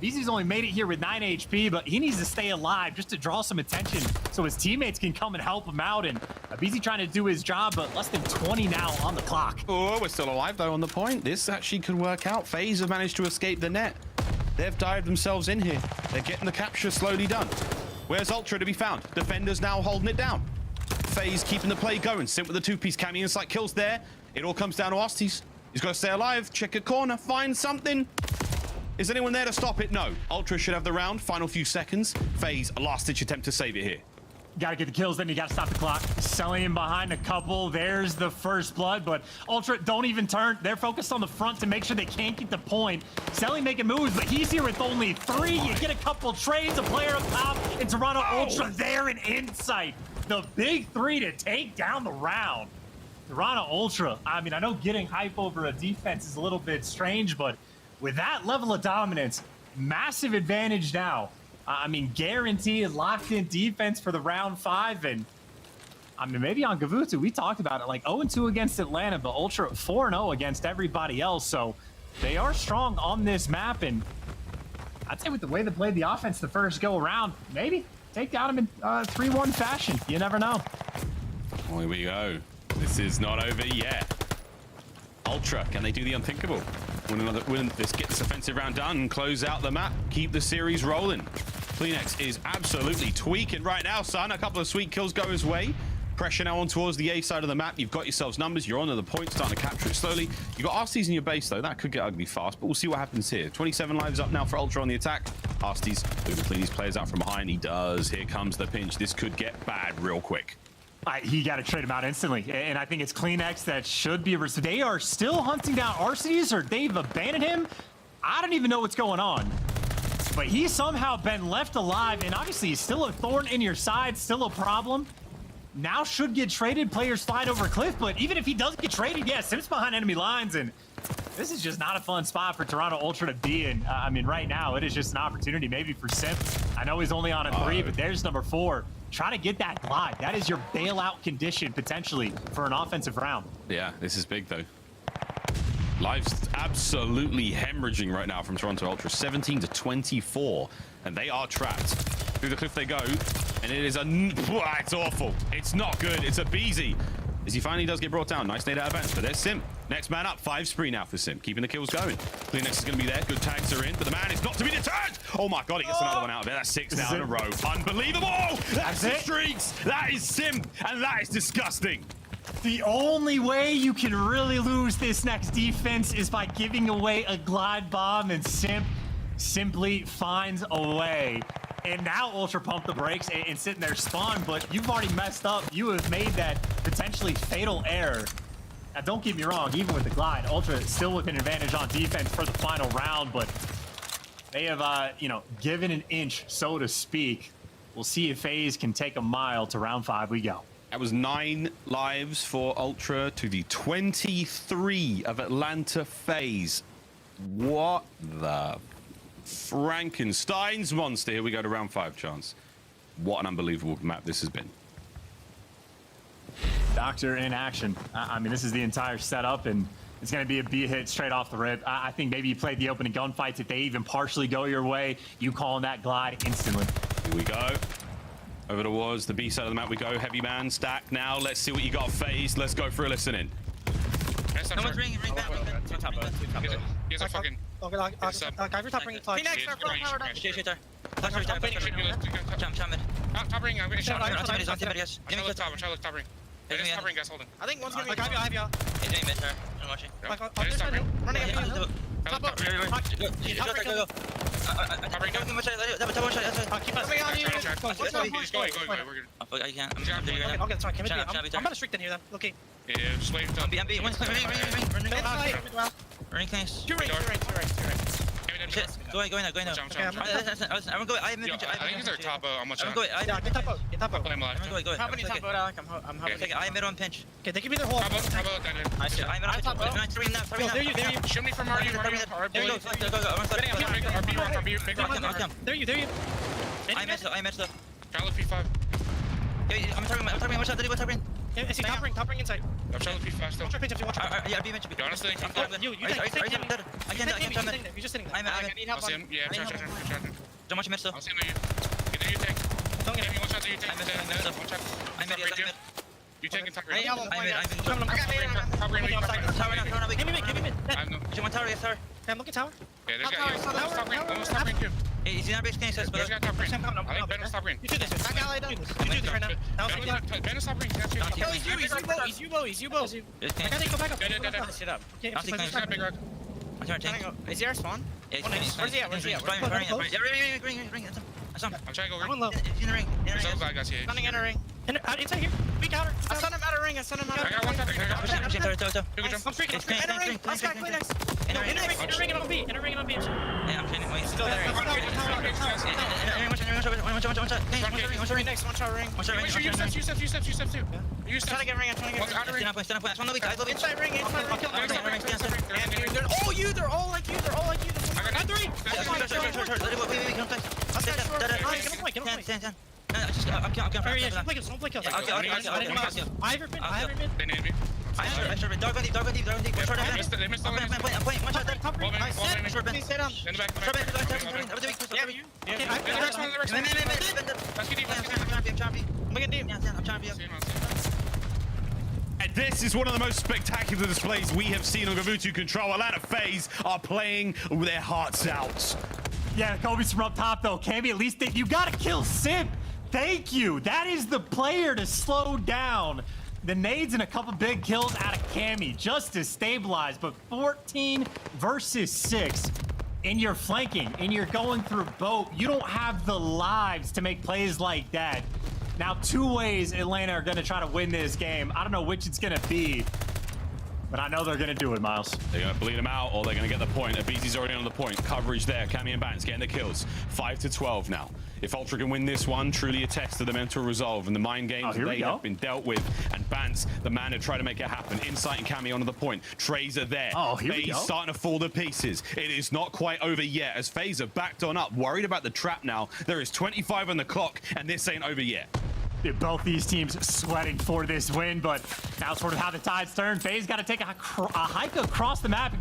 F: aBeZy's only made it here with 9 HP, but he needs to stay alive just to draw some attention so his teammates can come and help him out. And aBeZy trying to do his job, but less than 20 now on the clock.
P: Oh, we're still alive, though, on the point. This actually could work out. FaZe have managed to escape the net. They've dived themselves in here. They're getting the capture slowly done. Where's Ultra to be found? Defenders now holding it down. FaZe keeping the play going. Simp with the 2-piece Cammy insight kills there. It all comes down to Arcitys. He's got to stay alive. Check a corner. Find something. Is anyone there to stop it? No. Ultra should have the round. Final few seconds. FaZe, a last-ditch attempt to save it here.
F: Gotta get the kills, then you gotta stop the clock. Cellium behind a couple. There's the first blood, but Ultra don't even turn. They're focused on the front to make sure they can't get the point. Cellium making moves, but he's here with only 3. You get a couple trades, a player up top, and Toronto Ultra there in insight. The big 3 to take down the round. Toronto Ultra, I mean, I know getting hype over a defense is a little bit strange, but with that level of dominance, massive advantage now. I mean, guaranteed locked-in defense for the round 5, and I mean, maybe on Gavutu, we talked about it, like 0-2 against Atlanta, but Ultra 4-0 against everybody else, so they are strong on this map, and I'd say with the way they played the offense the first go-around, maybe take down them in 3-1 fashion. You never know.
P: Here we go. This is not over yet. Ultra, can they do the unthinkable? Win this, get this offensive round done and close out the map. Keep the series rolling. Plenix is absolutely tweaking right now, son. A couple of sweet kills go his way. Pressure now on towards the A side of the map. You've got yourselves numbers. You're onto the point, starting to capture it slowly. You've got Arcitys in your base, though. That could get ugly fast, but we'll see what happens here. 27 lives up now for Ultra on the attack. Arcitys moving clean these players out from behind. He does. Here comes the pinch. This could get bad real quick.
F: He got to trade him out instantly, and I think it's Plenix that should be. They are still hunting down Arcitys, or they've abandoned him. I don't even know what's going on. But he's somehow been left alive, and obviously he's still a thorn in your side, still a problem. Now should get traded, players slide over cliff, but even if he doesn't get traded, yeah, Simp's behind enemy lines, and this is just not a fun spot for Toronto Ultra to be in. I mean, right now, it is just an opportunity maybe for Simp. I know he's only on a 3, but there's number 4. Try to get that glide. That is your bailout condition, potentially, for an offensive round.
P: Yeah, this is big, though. Lives absolutely hemorrhaging right now from Toronto Ultra. 17-24, and they are trapped. Through the cliff they go, and it is it's awful. It's not good. It's aBeZy. As he finally does get brought down. Nice nade out of bounds, but there's Simp. Next man up. 5 spree now for Simp. Keeping the kills going. Plenix is going to be there. Good tags are in, but the man is not to be deterred. Oh my God, he gets another one out of it. That's 6 now in a row. Unbelievable. That's the streaks. That is Simp, and that is disgusting.
F: The only way you can really lose this next defense is by giving away a glide bomb, and Simp simply finds a way. And now Ultra pump the brakes and sit in their spawn, but you've already messed up. You have made that potentially fatal error. Now, don't get me wrong, even with the glide, Ultra is still with an advantage on defense for the final round, but they have, given an inch, so to speak. We'll see if FaZe can take a mile. To round 5 we go.
P: That was 9 lives for Ultra to the 23 of Atlanta FaZe. What the Frankenstein's monster. Here we go to round 5, chance. What an unbelievable map this has been.
F: Doctor in action. I mean, this is the entire setup, and it's going to be a B hit straight off the rip. I think maybe you played the opening gunfights. If they even partially go your way, you calling that glide instantly.
P: Here we go. Over towards the B side of the map we go. Heavy man, stack now. Let's see what you got, FaZe. Let's go for a listening.
R: Someone's ring back.
S: He's a fucking...
R: Guy for top ring. Phoenix, jump mid.
S: Top ring, I'm getting shot.
R: On top
S: ring. There's top ring guys holding.
R: I think one's gonna be... I have you. He's doing mid, sir. I'm watching.
S: Running up.
R: Top up. Go.
S: Top ring,
R: keep us.
S: He's going. We're good.
R: I can't. I'm gonna try. I'm gonna streak in here then. Okay.
S: Yeah, just wait until...
R: MB. Running case.
S: Two right.
R: Shit. Go in now.
S: Okay,
R: I'm going. I think
S: he's our top on much.
R: I'm going.
F: Yeah, get top out.
R: I'm going.
S: How many top out, Alec? I'm
R: Okay, I mid on pinch.
F: Okay, they can be their whole.
S: Top out, that is.
R: I see. I'm mid on
S: top out.
R: pinch. 3 now.
F: There you.
S: Shoot me from RB.
R: There you go.
S: Go.
F: There you.
R: I missed though.
S: Charlotte P5.
R: I'm talking. Watch out. Did he top green?
F: I see top ring inside.
S: I'm Charlotte P5 still.
F: Watch your pitch if you watch.
R: Yeah, be mentioned.
S: You honestly think
F: You take.
R: I can't.
F: You're just sitting there.
R: I
S: need help. I'll see him. Yeah, charging.
R: Don't watch him mid still.
S: I'll see him there. You take.
F: Don't get
S: Watch out there. You take. Watch out.
R: I'm mid.
S: You taking top green?
R: I'm
S: Top green.
R: tower now.
F: Give me mid.
R: You want tower? Yes, tower.
F: I'm looking tower.
S: Yeah, there's got top green too.
R: He's in our base game, says,
S: There's got top green. I think Ben was top green.
F: You do this. That guy does this. You do this right now.
S: Ben is top green.
F: He's U-bow. I gotta go back up.
S: Sit up.
F: Okay,
R: I'll take my
S: Big rock.
R: I'm trying to tank.
F: Is he our spawn?
R: Yeah,
F: Where's he at?
R: Ring.
S: I'm trying to go
F: I'm
S: ring.
F: on low.
R: In the ring.
S: There's other bad guys here.
F: Running in a ring. Inside here. Weak outer.
R: I sent him out of ring.
S: I got one top green.
R: I'm
F: I'm freaking. In a ring. Last guy, Kleenex. In a ring and on B.
R: Yeah, I'm training. Wait.
F: Still there.
R: Watch ring.
F: Next, watch our ring.
S: You step too. You step.
F: Trying to get ring.
R: Stand up. One low. I love it.
F: Inside ring. I'll kill them.
R: They're
F: all you. They're all like you.
S: I got
F: 3.
R: Get I'm
F: Don't play kills. I have your mid.
S: They named me.
R: Dog on deep.
S: They missed
R: I'm playing. One shot.
F: I said,
R: Short Ben.
S: In the back.
F: Okay,
R: I'm trying to be.
Q: And this is one of the most spectacular displays we have seen on Gavutu Control. Atlanta FaZe are playing with their hearts out.
F: Yeah, Kobe's from up top though. Cammy, at least you gotta kill Simp. Thank you. That is the player to slow down the nades and a couple big kills out of Cammy just to stabilize. But 14 versus 6. And you're flanking and you're going through boat. You don't have the lives to make plays like that. Now, 2 ways Atlanta are going to try to win this game. I don't know which it's going to be, but I know they're going to do it, Miles.
Q: They're going to bleed him out, or they're going to get the point. aBeZy's already on the point. Coverage there. Cammy and Bance getting the kills. 5-12 now. If Ultra can win this one, truly a test to the mental resolve and the mind games they have been dealt with. And Bance, the man to try to make it happen. Insight and Cammy onto the point. Trays are there. FaZe starting to fall to pieces. It is not quite over yet as FaZe have backed on up. Worried about the trap now. There is 25 on the clock, and this ain't over yet.
F: Both these teams sweating for this win, but now sort of how the tides turn. FaZe got to take a hike across the map,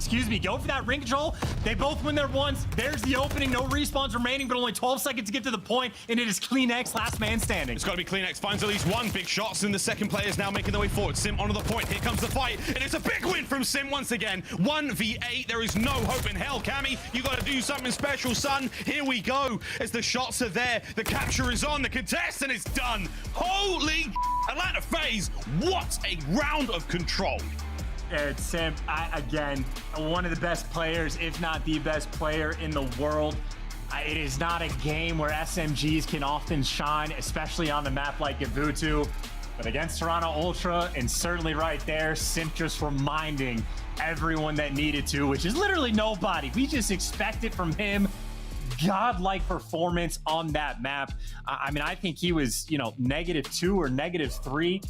F: go for that ring control. They both win their ones. There's the opening, no respawns remaining, but only 12 seconds to get to the point, and it is Kleenex, last man standing.
Q: It's got to be Kleenex, finds at least one big shot, and the second player is now making their way forward. Simp onto the point, here comes the fight, and it's a big win from Simp once again. 1v8, there is no hope in hell. Cammy, you got to do something special, son. Here we go, as the shots are there, the capture is on, the contest, and it's done. Holy Atlanta FaZe, what a round of control.
F: It's Simp, again, one of the best players, if not the best player in the world. It is not a game where SMGs can often shine, especially on the map like Gavutu. But against Toronto Ultra, and certainly right there, Simp just reminding everyone that needed to, which is literally nobody. We just expect it from him. Godlike performance on that map. I mean, I think he was, -2 or -3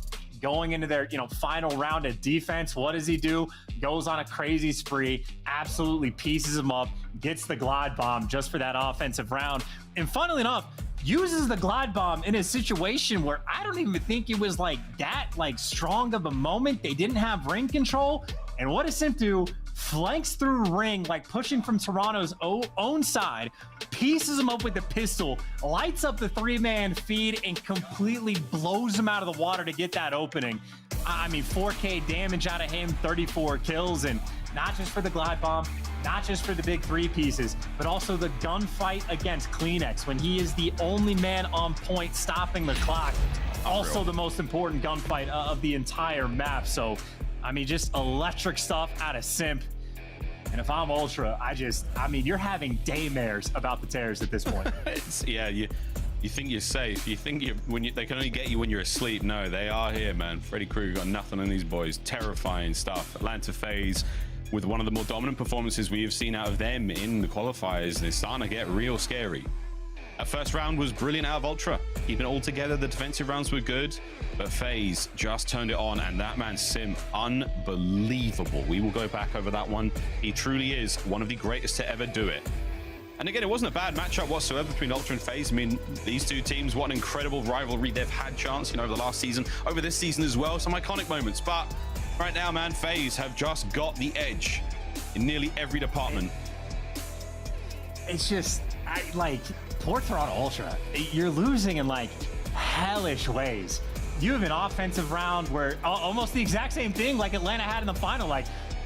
F: going into their, final round of defense. What does he do? Goes on a crazy spree, absolutely pieces him up, gets the glide bomb just for that offensive round. And funnily enough, uses the glide bomb in a situation where I don't even think it was that strong of a moment. They didn't have ring control. And what does Simp do? Flanks through ring, pushing from Toronto's own side, pieces him up with the pistol, lights up the 3-man feed, and completely blows him out of the water to get that opening. I mean, 4K damage out of him, 34 kills, and not just for the glide bomb, not just for the big 3 pieces, but also the gunfight against Kleenex when he is the only man on point stopping the clock. Also the most important gunfight of the entire map. So, I mean, just electric stuff out of Simp. And if I'm Ultra, I mean, you're having daymares about the tears at this point.
Q: You think you're safe. You think they can only get you when you're asleep. No, they are here, man. Freddy Krueger got nothing on these boys. Terrifying stuff. Atlanta FaZe,
P: with one of the more dominant performances we have seen out of them in the qualifiers. They're starting to get real scary. That first round was brilliant out of Ultra. Keeping it all together, the defensive rounds were good, but FaZe just turned it on, and that man Simp, unbelievable. We will go back over that one. He truly is one of the greatest to ever do it. And again, it wasn't a bad matchup whatsoever between Ultra and FaZe. I mean, these two teams, what an incredible rivalry they've had, chance, over the last season, over this season as well. Some iconic moments, but right now, man, FaZe have just got the edge in nearly every department.
F: It's just, poor Toronto Ultra. You're losing in hellish ways. You have an offensive round where almost the exact same thing like Atlanta had in the final.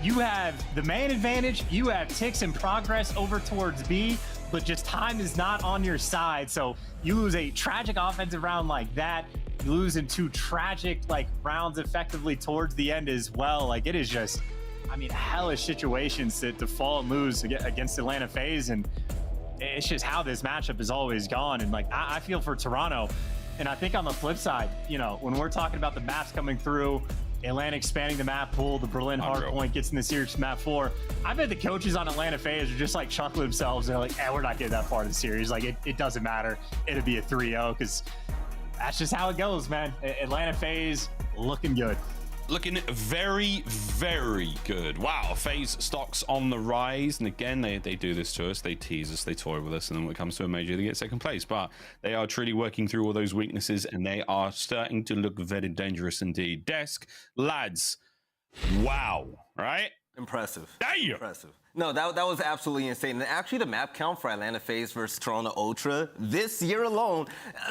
F: You have the man advantage, you have ticks in progress over towards B, but just time is not on your side. So you lose a tragic offensive round like that. You lose in 2 tragic rounds effectively towards the end as well. It is just, hellish situations to fall and lose against Atlanta FaZe, and it's just how this matchup has always gone. And I feel for Toronto, and I think on the flip side, when we're talking about the maps coming through, Atlanta expanding the map pool, the Berlin hardpoint gets in the series to map 4. I bet the coaches on Atlanta FaZe are just chuckling themselves. They're we're not getting that far in the series. It doesn't matter. It'll be a 3-0 because that's just how it goes, man. Atlanta FaZe looking good.
P: Looking very, very good. Wow, FaZe stocks on the rise. And again, they do this to us. They tease us, they toy with us. And then when it comes to a major, they get second place. But they are truly working through all those weaknesses, and they are starting to look very dangerous indeed. Desk, lads, wow, right?
A: Impressive.
P: Damn.
A: Impressive. No, that was absolutely insane. And actually, the map count for Atlanta FaZe versus Toronto Ultra this year alone,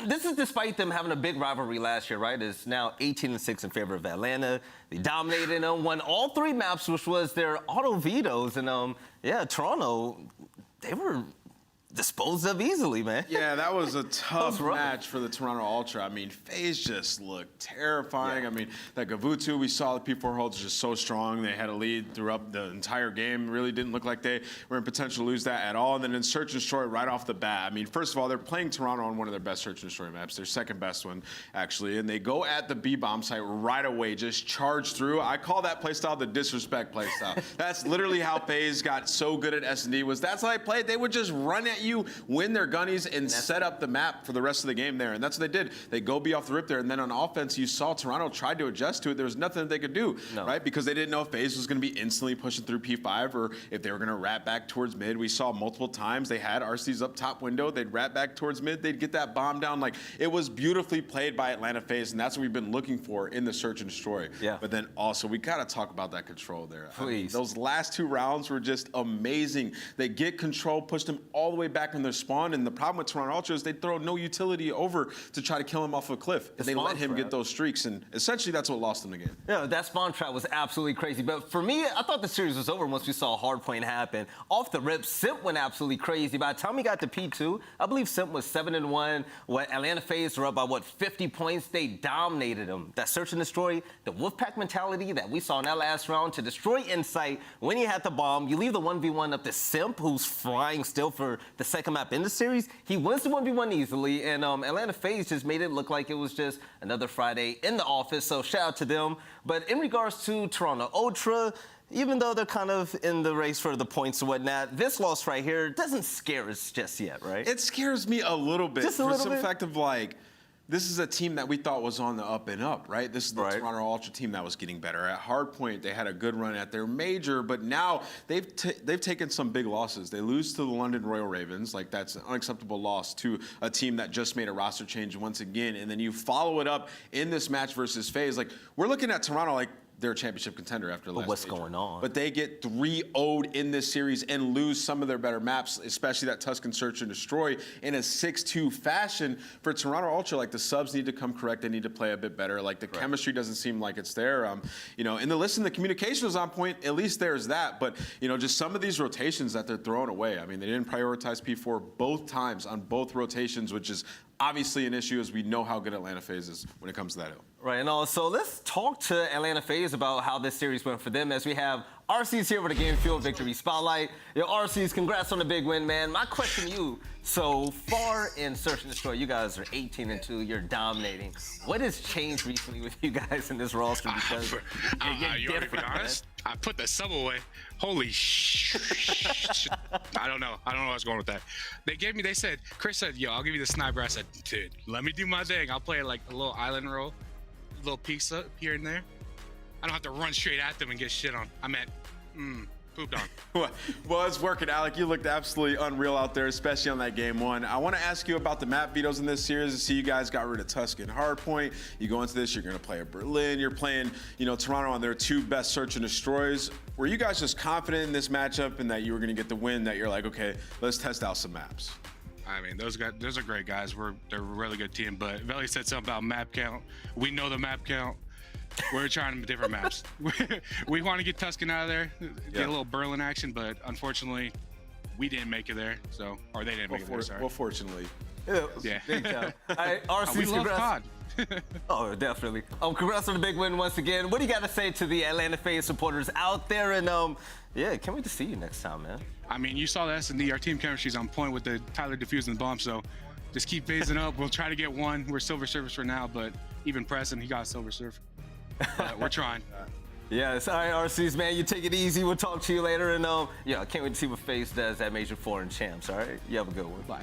A: this is despite them having a big rivalry last year, right? It's now 18-6 in favor of Atlanta. They dominated and won all 3 maps, which was their auto vetoes. And yeah, Toronto, they were disposed of easily, man.
G: Yeah, that was a tough match for the Toronto Ultra. FaZe just looked terrifying.
A: Yeah.
G: That Gavutu, we saw the P4 holds just so strong. They had a lead throughout the entire game. Really didn't look like they were in potential to lose that at all. And then in Search and Destroy right off the bat, first of all, they're playing Toronto on one of their best Search and Destroy maps, their second best one, actually. And they go at the B bomb site right away, just charge through. I call that playstyle the disrespect playstyle. That's literally how FaZe got so good at S&D, that's how they played. They would just run at you, win their gunnies, and set up the map for the rest of the game there. And that's what they did. They go B off the rip there. And then on offense, you saw Toronto tried to adjust to it. There was nothing that they could do, right? Because they didn't know if FaZe was going to be instantly pushing through P5 or if they were going to rat back towards mid. We saw multiple times they had Arcitys up top window. They'd rat back towards mid. They'd get that bomb down. It was beautifully played by Atlanta FaZe, and that's what we've been looking for in the Search and Destroy.
A: Yeah.
G: But then also, we got to talk about that control there.
A: Please.
G: Those last 2 rounds were just amazing. They get control, pushed them all the way back in their spawn, and the problem with Toronto Ultra is they throw no utility over to try to kill him off a cliff. And they let him get those streaks, and essentially that's what lost them the game.
A: Yeah, that spawn trap was absolutely crazy. But for me, I thought the series was over once we saw hardpoint happen. Off the rip, Simp went absolutely crazy. By the time we got to P2, I believe Simp was 7-1. What Atlanta FaZe were up by 50 points. They dominated them. That Search and Destroy, the Wolfpack mentality that we saw in that last round to destroy Insight when he had the bomb. You leave the 1v1 up to Simp, who's flying still for the second map in the series. He wins the 1v1 easily, and Atlanta FaZe just made it look like it was just another Friday in the office, so shout out to them. But in regards to Toronto Ultra, even though they're kind of in the race for the points and whatnot, this loss right here doesn't scare us just yet, right?
G: It scares me a little bit.
A: Just a little bit?
G: For the fact of this is a team that we thought was on the up and up, right? This is the Toronto Ultra team that was getting better. At hardpoint, they had a good run at their major, but now they've taken some big losses. They lose to the London Royal Ravens, that's an unacceptable loss to a team that just made a roster change once again, and then you follow it up in this match versus FaZe. We're looking at Toronto they're a championship contender after last
A: what's
G: major.
A: going on?
G: But they get 3-0'd in this series and lose some of their better maps, especially that Tuscan Search and Destroy in a 6-2 fashion. For Toronto Ultra, the subs need to come correct. They need to play a bit better. The chemistry doesn't seem like it's there. And the communication was on point. At least there's that. But, just some of these rotations that they're throwing away. They didn't prioritize P4 both times on both rotations, which is obviously an issue as we know how good Atlanta FaZe is when it comes to that hill.
A: Right, and also let's talk to Atlanta FaZe about how this series went for them as we have Arcitys here with a Game Fuel Victory Spotlight. Arcitys, congrats on the big win, man. My question to you, so far in Search and Destroy, you guys are 18-2, you're dominating. What has changed recently with you guys in this roster? Because
K: you want me to be honest?
T: I put the sub away. Holy I don't know where I was going with that. They said, Chris said, yo, I'll give you the sniper. I said, dude, let me do my thing. I'll play like a little island roll, a little piece up here and there. I don't have to run straight at them and get shit on. I meant, pooped on.
G: Well, it's working, Alec. You looked absolutely unreal out there, especially on that game one. I want to ask you about the map vetoes in this series. I see you guys got rid of Tuscan Hardpoint. You go into this, you're going to play a Berlin. You're playing, Toronto on their 2 best search and destroys. Were you guys just confident in this matchup and that you were going to get the win, that you're like, okay, let's test out some maps?
T: I mean, those are great guys. They're a really good team, but Veli said something about map count. We know the map count. We're trying different maps. We want to get Tuscan out of there, get a little Berlin action, but unfortunately, we didn't make it there. So, or they didn't make it there. Sorry.
G: Well, fortunately.
T: Yeah.
A: Big time. All right, RC,
T: we love COD.
A: Oh, definitely. Congrats on the big win once again. What do you got to say to the Atlanta FaZe supporters out there? And yeah, can't wait to see you next time, man.
T: I mean, you saw the sn&d. Our team chemistry's on point with the Tyler defusing the bomb. So, just keep phasing up. We'll try to get one. We're silver service for now, but even Preston, he got silver serve. But we're trying.
A: Yes, all right, RCs, man, you take it easy. We'll talk to you later. And yeah, I can't wait to see what FaZe does at Major 4 and Champs, all right? You have a good one.
T: Bye.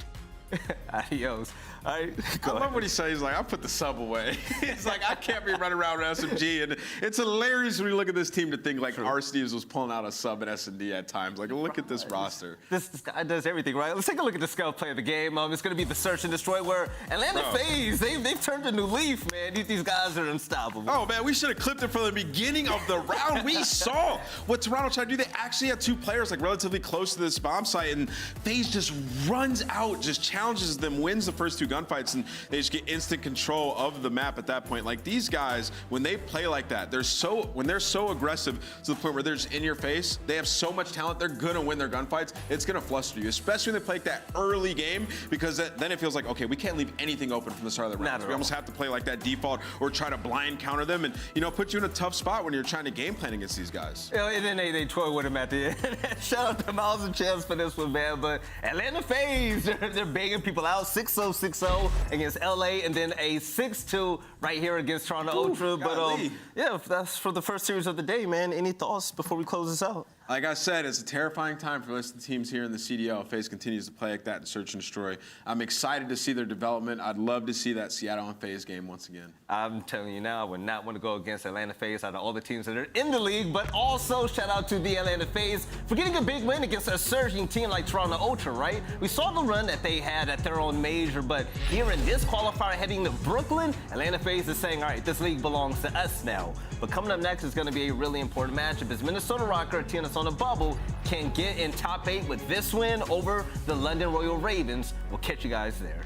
A: Adios. All right,
G: I love what he says. He's like, I put the sub away. It's like, I can't be running around with SMG. And it's hilarious when you look at this team to think like Arcitys was pulling out a sub at sn&d at times. Like, look at this roster.
A: This guy does everything, right? Let's take a look at the Scump play of the game. It's going to be the search and destroy where Atlanta FaZe, they've turned a new leaf, man. These guys are unstoppable.
G: Oh, man, we should have clipped it from the beginning of the round. We saw what Toronto tried to do. They actually had 2 players like relatively close to this bomb site, and FaZe just runs out, just challenges them, wins the first 2 gunfights, and they just get instant control of the map at that point. Like, these guys, when they play like that, when they're so aggressive to the point where they're just in your face, they have so much talent, they're gonna win their gunfights. It's gonna fluster you, especially when they play like that early game, because then it feels like, okay, we can't leave anything open from the start of the round. We almost have to play like that default or try to blind counter them and, put you in a tough spot when you're trying to game plan against these guys.
A: And then they toy with him at the end. Shout out to Miles and Champs for this one, man. But Atlanta FaZe, they're banging people out. 6-0, 6-0 against LA, and then a 6-2 right here against Toronto Ultra. But yeah, that's for the first series of the day, man. Any thoughts before we close this out?
G: Like I said, it's a terrifying time for most of the teams here in the CDL. FaZe continues to play like that and search and destroy. I'm excited to see their development. I'd love to see that Seattle and FaZe game once again.
A: I'm telling you now, I would not want to go against Atlanta FaZe out of all the teams that are in the league, but also shout out to the Atlanta FaZe for getting a big win against a surging team like Toronto Ultra, right? We saw the run that they had at their own major, but here in this qualifier heading to Brooklyn, Atlanta FaZe is saying, all right, this league belongs to us now. But coming up next is going to be a really important matchup as Minnesota Røkkr, team that's on the bubble, can get in top 8 with this win over the London Royal Ravens. We'll catch you guys there.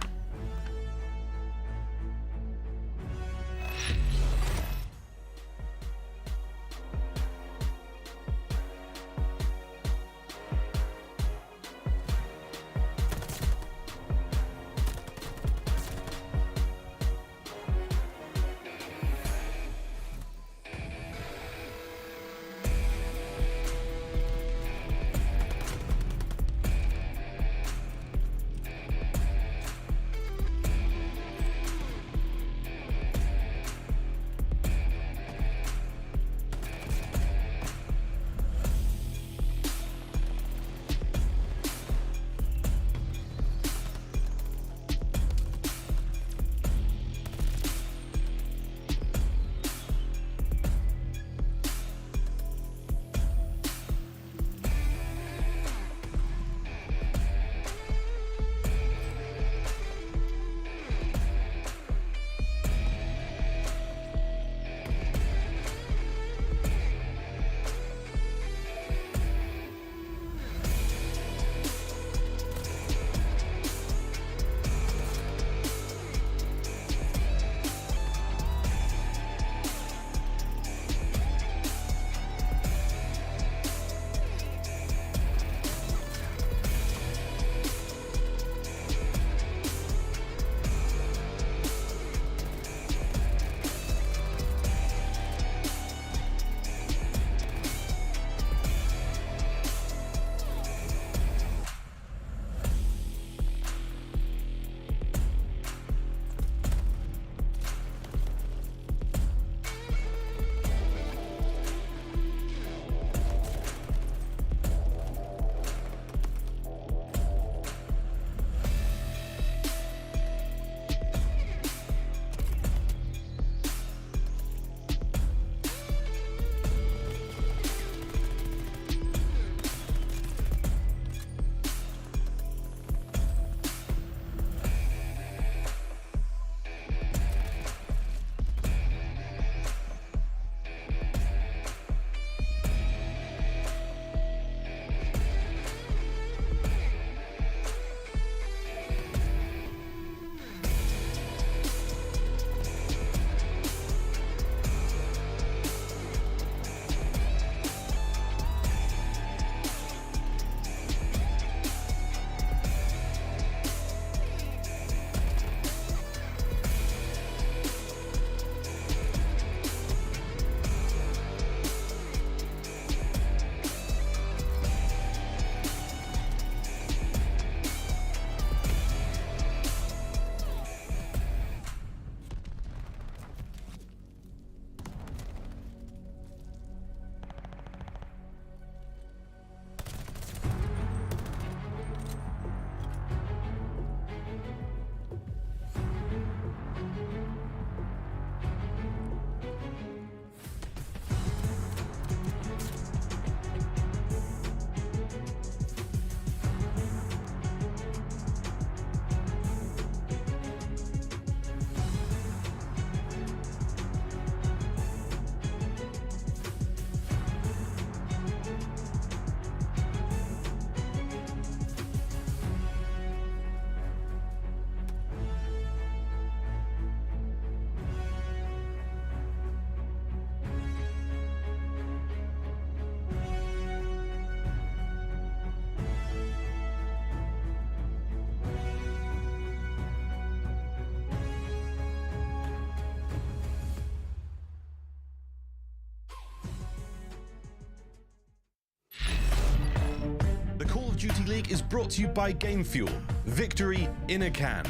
Q: Duty League is brought to you by Game Fuel. Victory in a can.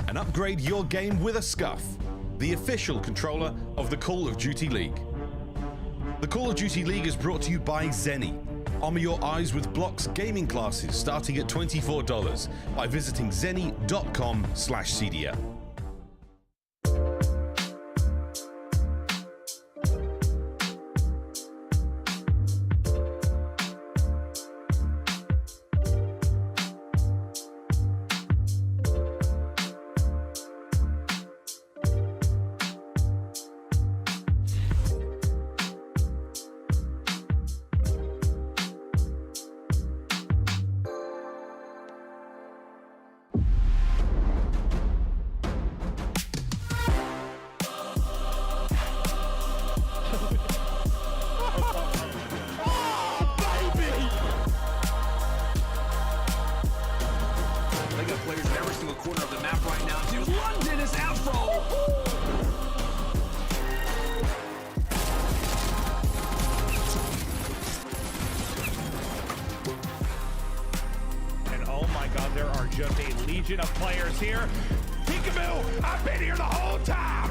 Q: And upgrade your game with a Scuff, the official controller of the Call of Duty League. The Call of Duty League is brought to you by sn&d. Armor your eyes with Blocks gaming glasses starting at $24 by visiting sn&d.com/CDL.
B: Just a legion of players here. Peekaboo, I've been here the whole time.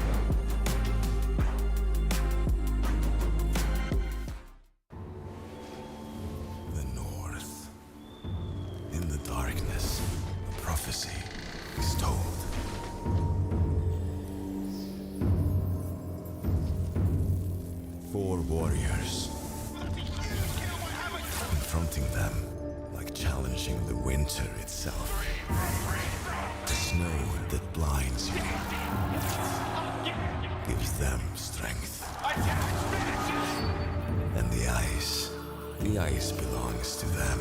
U: The North. In the darkness, a prophecy is told. Four warriors. Confronting them like challenging the winter itself. The snow that blinds you gives them strength. And the ice belongs to them.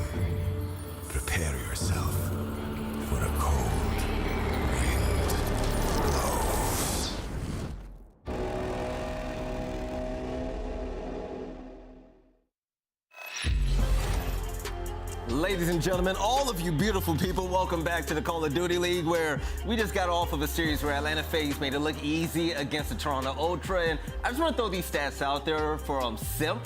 U: Prepare yourself for a cold wind blows.
A: Ladies and gentlemen, all of you beautiful people, welcome back to the Call of Duty League, where we just got off of a series where Atlanta FaZe made it look easy against the Toronto Ultra. And I just want to throw these stats out there for Simp.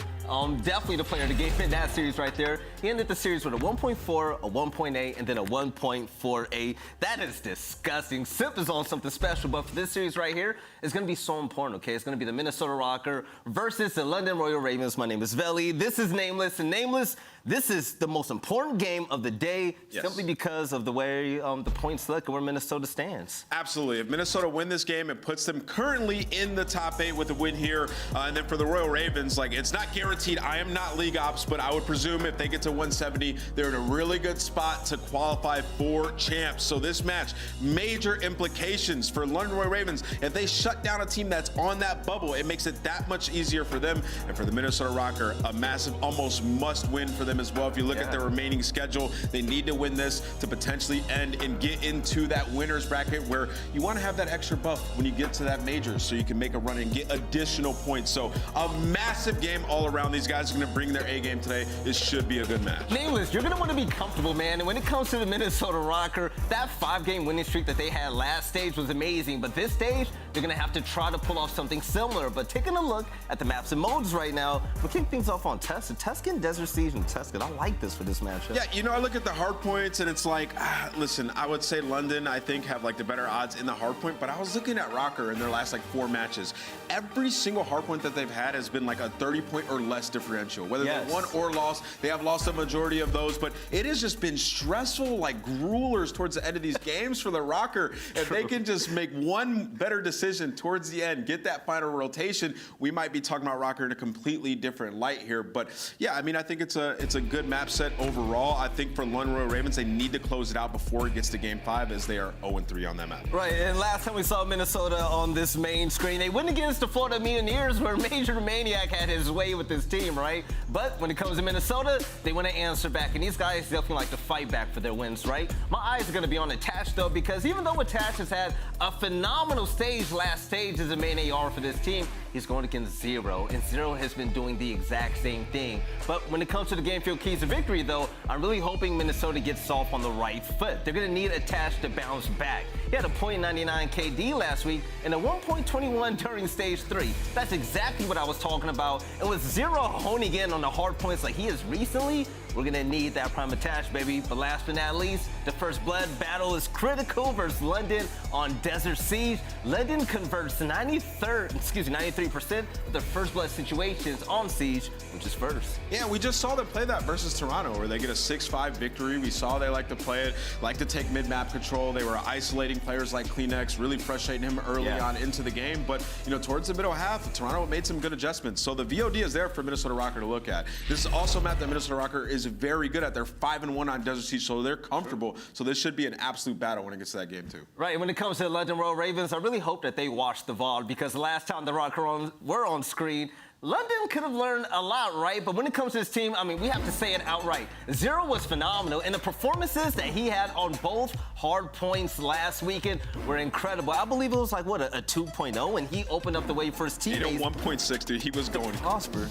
A: Definitely the player of the game in that series right there. He ended the series with a 1.4, a 1.8, and then a 1.48. That is disgusting. Simp is on something special, but for this series right here, it's going to be so important, okay? It's going to be the Minnesota Røkkr versus the London Royal Ravens. My name is Veli. This is Nameless, and Nameless, this is the most important game of the day, simply because of the way the points look and where Minnesota stands.
G: Absolutely. If Minnesota win this game, it puts them currently in the top 8 with a win here. And then for the Royal Ravens, like, it's not guaranteed. I am not league ops, but I would presume if they get to 170, they're in a really good spot to qualify for champs. So this match, major implications for London Royal Ravens. If they shut down a team that's on that bubble, it makes it that much easier for them. And for the Minnesota Røkkr, a massive, almost must win for them as well. If you look at their remaining schedule, they need to win this to potentially end and get into that winner's bracket, where you want to have that extra buff when you get to that major, so you can make a run and get additional points. So a massive game all around. These guys are going to bring their A game today. This should be a good match.
A: Nameless, you're going to want to be comfortable, man. And when it comes to the Minnesota Røkkr, that 5-game winning streak that they had last stage was amazing. But this stage, they're going to have to try to pull off something similar. But taking a look at the maps and modes right now, we're kicking things off on Tuscan, Desert Siege, and Tuscan. I like this for this matchup.
G: Yeah, you know, I look at the hard points, and it's like, listen, I would say London, I think, have like the better odds in the hard point. But I was looking at Røkkr in their last like 4 matches. Every single hard point that they've had has been like a 30-point or less differential. Whether they won or lost, they have lost a majority of those. But it has just been stressful, like gruelers towards the end of these games for the Røkkr. If they can just make one better decision towards the end, get that final rotation, we might be talking about Røkkr in a completely different light here. But yeah, I mean, I think it's a good map set overall. I think for London Royal Ravens, they need to close it out before it gets to game 5, as they are 0-3 on that map.
A: Right, and last time we saw Minnesota on this main screen, they went against the Florida Mutineers, where Major Maniac had his way with his team, right? But when it comes to Minnesota, they want to answer back, and these guys definitely like to fight back for their wins, right? My eyes are going to be on Attach, though, because even though Attach has had a phenomenal stage last stage as a main AR for this team, he's going against Zero, and Zero has been doing the exact same thing. But when it comes to the game field keys to victory, though, I'm really hoping Minnesota gets off on the right foot. They're going to need Attach to bounce back. He had a .99 KD last week and a 1.21 during stage 3. That's exactly what I was talking about. And with Zero honing in on the hard points like he is recently, we're gonna need that prime Attach, baby. But last but not least, the First Blood battle is critical versus London on Desert Siege. London converts 93% of their First Blood situations on Siege, which is first.
G: Yeah, we just saw them play that versus Toronto, where they get a 6-5 victory. We saw they like to play it, like to take mid-map control. They were isolating players like Kleenex, really frustrating him early on into the game. But, you know, towards the middle half, Toronto made some good adjustments. So the VOD is there for Minnesota Røkkr to look at. This is also a map that Minnesota Røkkr is very good at. They're 5-1 on Desert Siege, so they're comfortable. So this should be an absolute battle when it gets to that game too.
A: Right, when it comes to the London Royal Ravens, I really hope that they watch the VOD, because the last time the Røkkr were on screen, London could have learned a lot, right? But when it comes to this team, I mean, we have to say it outright. Zero was phenomenal, and the performances that he had on both hard points last weekend were incredible. I believe it was like, what, a 2.0, and he opened up the way for his teammates.
G: You know, 1.6, dude. He was going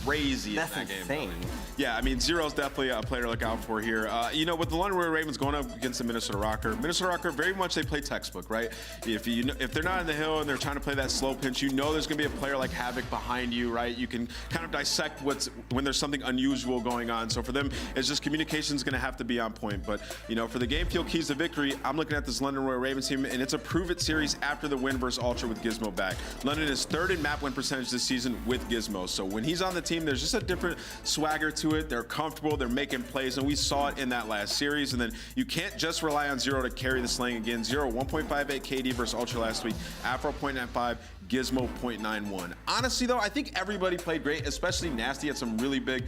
G: crazy in that game. Yeah, I mean, Zero's definitely a player to look out for here. You know, with the London Royal Ravens going up against the Minnesota Røkkr, very much they play textbook, right? If they're not in the hill and they're trying to play that slow pinch, you know there's going to be a player like Havok behind you, right? You can kind of dissect when there's something unusual going on. So for them, it's just communication's going to have to be on point. But, you know, for the game field keys to victory, I'm looking at this London Royal Ravens team, and it's a prove it series after the win versus Ultra with Gizmo back. London is 3rd in map win percentage this season with Gizmo. So when he's on the team, there's just a different swagger to it. They're comfortable, they're making plays, and we saw it in that last series. And then you can't just rely on Zero to carry the slaying again. Zero 1.58 KD versus Ultra last week, Afro 0.95, Gizmo 0.91. Honestly, though, I think everybody played great, especially Nasty had some really big,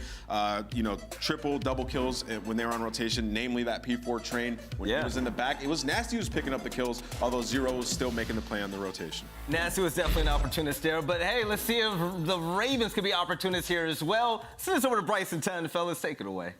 G: you know, triple, double kills when they were on rotation, namely that P4 train when he was in the back. It was Nasty who was picking up the kills, although Zero was still making the play on the rotation.
A: Nasty was definitely an opportunist there, but hey, let's see if the Ravens could be opportunists here as well. Send us over to Bryson 10, fellas, take it away.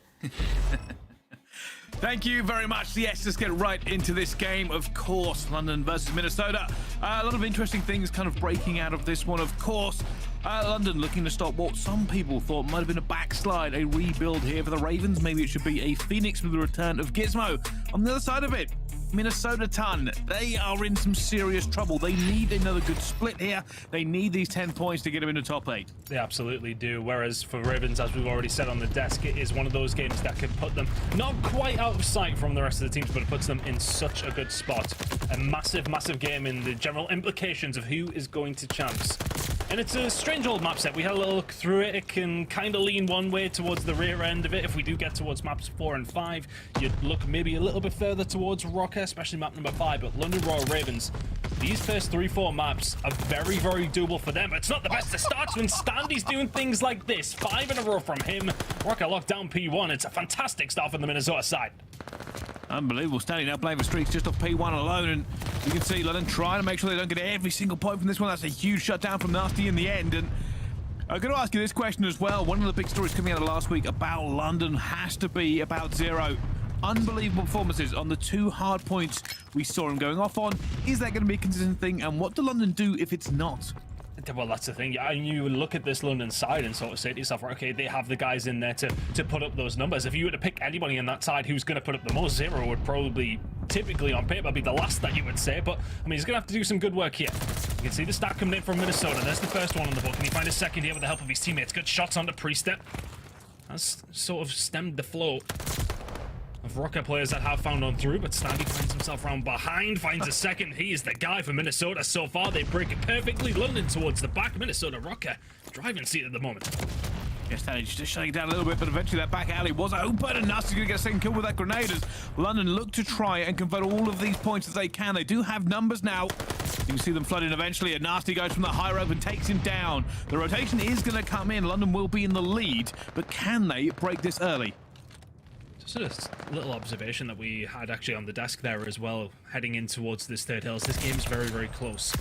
B: Thank you very much. Yes, let's get right into this game. Of course, London versus Minnesota. A lot of interesting things kind of breaking out of this one, of course. London looking to stop what some people thought might have been a backslide, a rebuild here for the Ravens. Maybe it should be a Phoenix with the return of Gizmo. On the other side of it, Minnesota Ton, they are in some serious trouble. They need another good split here. They need these 10 points to get them into top 8.
F: They absolutely do. Whereas for Ravens, as we've already said on the desk, it is one of those games that can put them not quite out of sight from the rest of the teams, but it puts them in such a good spot. A massive, massive game in the general implications of who is going to champs. And it's a strange old map set. We had a little look through it. It can kind of lean one way towards the rear end of it. If we do get towards maps 4 and 5, you'd look maybe a little bit further towards Røkkr, especially map number 5. But London Royal Ravens, these first 3-4 maps are very, very doable for them. But it's not the best of starts when Standy's doing things like this. 5 in a row from him. Røkkr locked down P1. It's a fantastic start from the Minnesota side.
B: Unbelievable. Standy now playing for streaks just off P1 alone, and you can see London trying to make sure they don't get every single point from this one. That's a huge shutdown from Nasty in the end. And I'm going to ask you this question as well. One of the big stories coming out of last week about London has to be about Zero. Unbelievable performances on the 2 hard points we saw him going off on. Is that going to be a consistent thing? And what do London do if it's not?
F: Well, that's the thing. You look at this London side and sort of say to yourself, okay, they have the guys in there to put up those numbers. If you were to pick anybody on that side who's going to put up the most, Zero would probably, typically on paper, be the last that you would say. But, I mean, he's going to have to do some good work here. You can see the stack coming in from Minnesota. There's the first one on the book. Can he find a second here with the help of his teammates? Good shots onto Priestahh. That's sort of stemmed the flow of Røkkr players that have found on through, but Standy finds himself around behind, finds a second. He is the guy for Minnesota so far. They break it perfectly. London towards the back. Minnesota Røkkr driving seat at the moment.
B: Yes, Standy just shutting it down a little bit, but eventually that back alley was open, and Nasty's going to get a second kill with that grenade as London look to try and convert all of these points as they can. They do have numbers now. You can see them flood in eventually, and Nasty goes from the high rope and takes him down. The rotation is going to come in. London will be in the lead, but can they break this early?
F: Just a little observation that we had actually on the desk there as well, heading in towards this third hills. This game's very, very close.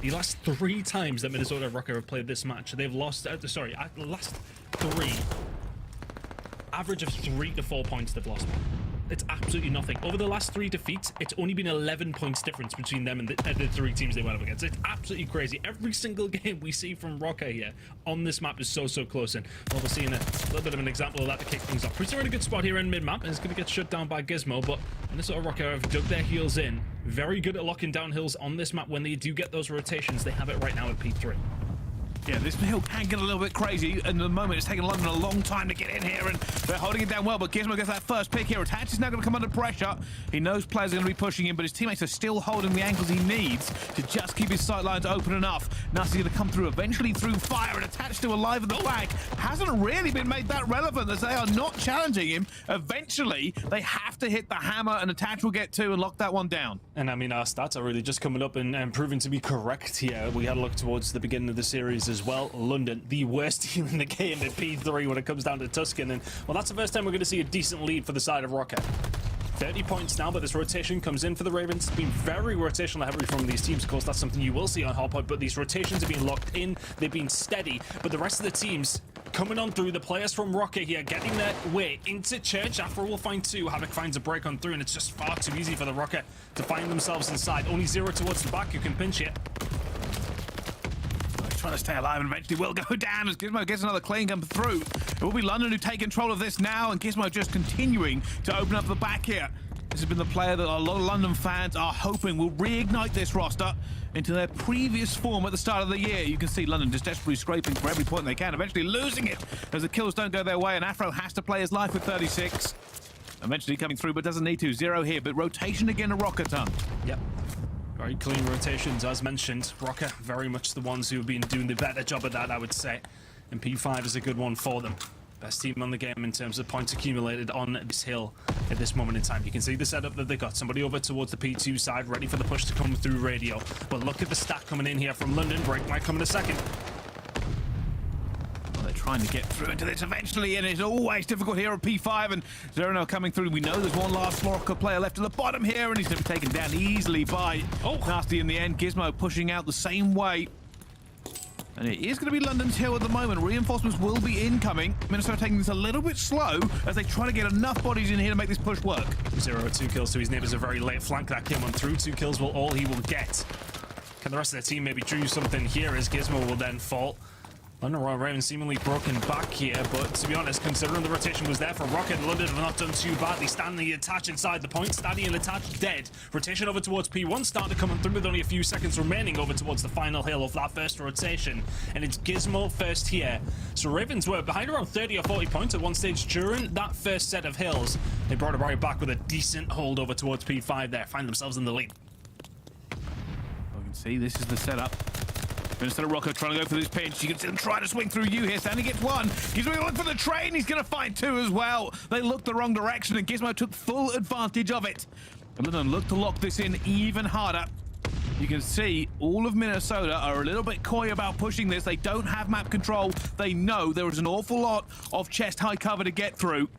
F: The last 3 times that Minnesota Røkkr have played this match, they've lost, the last 3, average of 3 to 4 points they've lost.
J: It's absolutely nothing. Over the last 3 defeats, it's only been 11 points difference between them and the 3 teams they went up against. It's absolutely crazy. Every single game we see from Røkkr here on this map is so close in. Well, we're seeing a little bit of an example of that to kick things off. Priestahh in a good spot here in mid-map, and it's going to get shut down by Gizmo, but Minnesota Røkkr have dug their heels in. Very good at locking down hills on this map. When they do get those rotations, they have it right now at P3.
B: Yeah, this hill can get a little bit crazy. And at the moment, it's taken London a long time to get in here, and they're holding it down well. But Gizmo gets that first pick here. Attach is now going to come under pressure. He knows players are going to be pushing him, but his teammates are still holding the angles he needs to just keep his sight lines open enough. Nasty's going to come through eventually through fire, and Attach still alive at the back. Hasn't really been made that relevant as they are not challenging him. Eventually, they have to hit the hammer, and Attach will get 2 and lock that one down.
J: And I mean, our stats are really just coming up and proving to be correct here. We had a look towards the beginning of the series as well. London, the worst team in the game at P3 when it comes down to Tuscan. And, well, that's the first time we're going to see a decent lead for the side of Røkkr. 30 points now, but this rotation comes in for the Ravens. It's been very rotational heavy from these teams. Of course, that's something you will see on Hotpoint, but these rotations have been locked in. They've been steady, but the rest of the teams coming on through. The players from Røkkr here getting their way into Church. Afro will find 2. Havok finds a break on through, and it's just far too easy for the Røkkr to find themselves inside. Only 0 towards the back who can pinch it.
B: Trying to stay alive, and eventually will go down as Gizmo gets another clean come through. It will be London who take control of this now, and Gizmo just continuing to open up the back here. This has been the player that a lot of London fans are hoping will reignite this roster into their previous form at the start of the year. You can see London just desperately scraping for every point they can, eventually losing it as the kills don't go their way, and Afro has to play his life with 36. Eventually coming through, but doesn't need to. 0 here, but rotation again to Røkkr ton.
J: Yep. Very clean rotations, as mentioned. Røkkr, very much the ones who have been doing the better job of that, I would say. And P5 is a good one for them. Best team on the game in terms of points accumulated on this hill at this moment in time. You can see the setup that they got. Somebody over towards the P2 side, ready for the push to come through radio. But look at the stack coming in here from London. Break might come in a second.
B: Well, they're trying to get through into this eventually, and it's always difficult here at P5, and Zerno coming through. We know there's one last Røkkr player left at the bottom here, and he's going to be taken down easily by Nasty in the end. Gizmo pushing out the same way. And it is going to be London's hill at the moment. Reinforcements will be incoming. Minnesota taking this a little bit slow as they try to get enough bodies in here to make this push work.
J: 0, 2 kills to his neighbors. A very late flank that came on through. 2 kills will all he will get. Can the rest of the team maybe do something here as Gizmo will then fall? London Royal Ravens seemingly broken back here, but to be honest, considering the rotation was there for Røkkr, London have not done too badly. Standy Attach inside the point. Standy and Attach dead. Rotation over towards P1 starting to come through with only a few seconds remaining over towards the final hill of that first rotation. And it's Gizmo first here. So Ravens were behind around 30 or 40 points at one stage during that first set of hills. They brought it right back with a decent hold over towards P5 there. Find themselves in the lead.
B: You can see this is the setup. Instead of Røkkr trying to go for this pinch, you can see them trying to swing through you here. Standy gets 1. He's going to look for the train. He's going to find 2 as well. They looked the wrong direction, and Gizmo took full advantage of it. And then look to lock this in even harder. You can see all of Minnesota are a little bit coy about pushing this. They don't have map control. They know there is an awful lot of chest high cover to get through.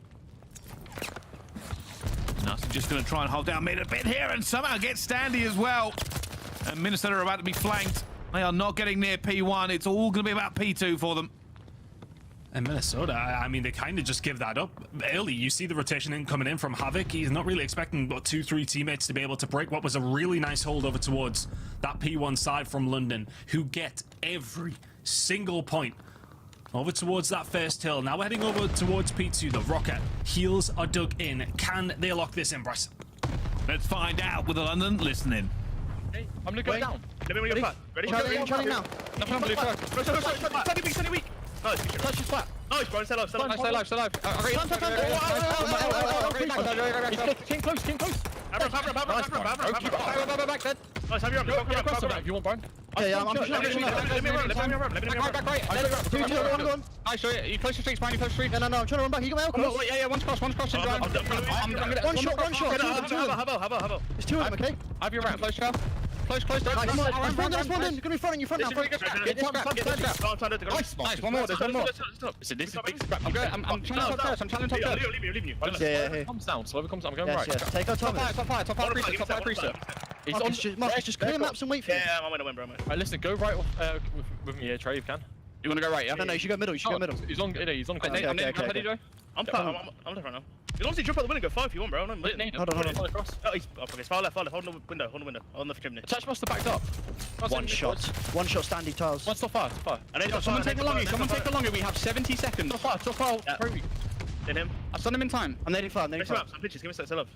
B: Nasty just going to try and hold down mid a bit here and somehow get Standy as well. And Minnesota are about to be flanked. They are not getting near P1. It's all going to be about P2 for them.
J: And Minnesota, I mean, they kind of just give that up early. You see the rotation coming in from Havok. He's not really expecting but 2-3 teammates to be able to break what was a really nice hold over towards that P1 side from London, who get every single point over towards that first hill. Now we're heading over towards P2. The Røkkr heels are dug in. Can they lock this in, Bryce?
B: Let's find out with the London listening.
K: Hey, I'm gonna go down. Let me know your flat. Ready?
F: Charlie now.
K: Nothing on blue flag. Standy weak. Nice, touch his flat. Nice, bro. Stay alive.
F: Stay alive. Came close.
K: Have Nice, have your up. If you want, Brian.
F: Yeah, I'm pushing.
K: Let me run.
F: Back right. 2, 1.
K: Nice, so you close to streets, man. You close to streets.
F: No, I'm trying to run back. You got my elbow.
K: Yeah, one's cross.
F: One shot.
K: Have.
F: There's 2 of them, okay?
K: Have your round. Close, Charles. Close.
F: Respond. You're gonna be front now.
K: Nice. One more. There's one more. Listen, this is big scrap. I'm trying to top first. Leave you.
F: Yeah.
K: Comes down. Slowly comes down. I'm going right.
F: Yes. Take our time.
K: Top five. Priestahh. He's on.
F: Marcus, just clear maps and wait for you.
K: Yeah, I'm gonna win, bro. Alright, listen. Go right with me here, Trey. If you can. You wanna go right? Yeah.
F: No, you should go middle.
K: He's on.
F: Okay.
K: I'm ready, Joe. I'm left right now. You can honestly jump out the window and go 5 if you want, bro. Hold on. Oh, he's far left. Hold on the window. On the chimney. Touch must have backed up.
O: One shot Standy tiles.
K: One stop fire.
C: Someone take the longer. We have 70 seconds.
K: Stop fire. In him.
C: I've done him in time.
O: I'm nearly fire.
K: I'm pitches. Give me a set. Love.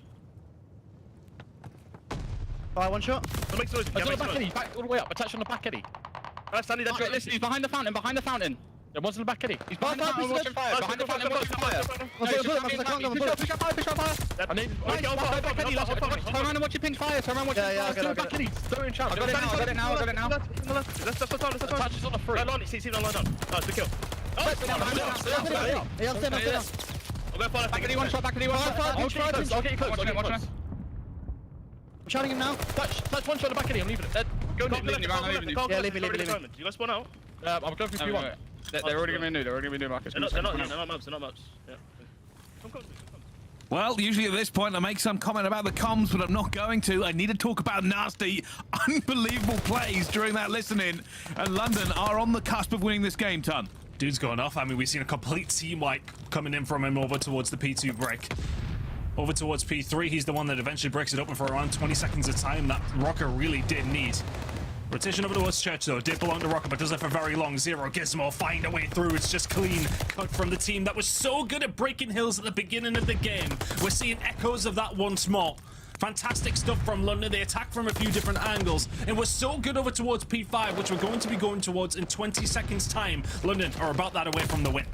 O: Fire, one shot.
K: Don't make noise.
C: I got the back eddy. Back all the way up. Attach on the back eddy.
K: Standy, that's
C: Listen, he's behind the fountain. There one's in the back eddy. He's behind the fountain watching fire. Behind the fountain watching fire. I need turn around and watch your pink fire. Turn around and watch your fire. Back eddy. Don't in chat. I got it now.
K: Let's touch is on the free. Line, see, line down. Nice, good kill.
O: I'll go fire.
C: Back eddy, one shot. I'll get you close.
O: I'm shouting him now.
K: Touch one shot at the back eddy. I'm leaving it. Go leave me. You guys spawn out?
C: I'm going for 3-1. They're already going to be new. Marcus.
K: They're not mobs. Yeah. Come.
B: Well, usually at this point I make some comment about the comms, but I'm not going to. I need to talk about Nasty. Unbelievable plays during that listening, and London are on the cusp of winning this game, Ton.
J: Dude's going off. I mean, we've seen a complete team wipe coming in from him over towards the P2 break. Over towards P3, he's the one that eventually breaks it open for around 20 seconds of time that Røkkr really did need. Rotation over towards Church, though. Did belong to Røkkr, but doesn't for very long. Zero Gizmo find a way through. It's just clean cut from the team that was so good at breaking hills at the beginning of the game. We're seeing echoes of that once more. Fantastic stuff from London. They attack from a few different angles, and we're so good over towards P5, which we're going to be going towards in 20 seconds' time. London are about that away from the win.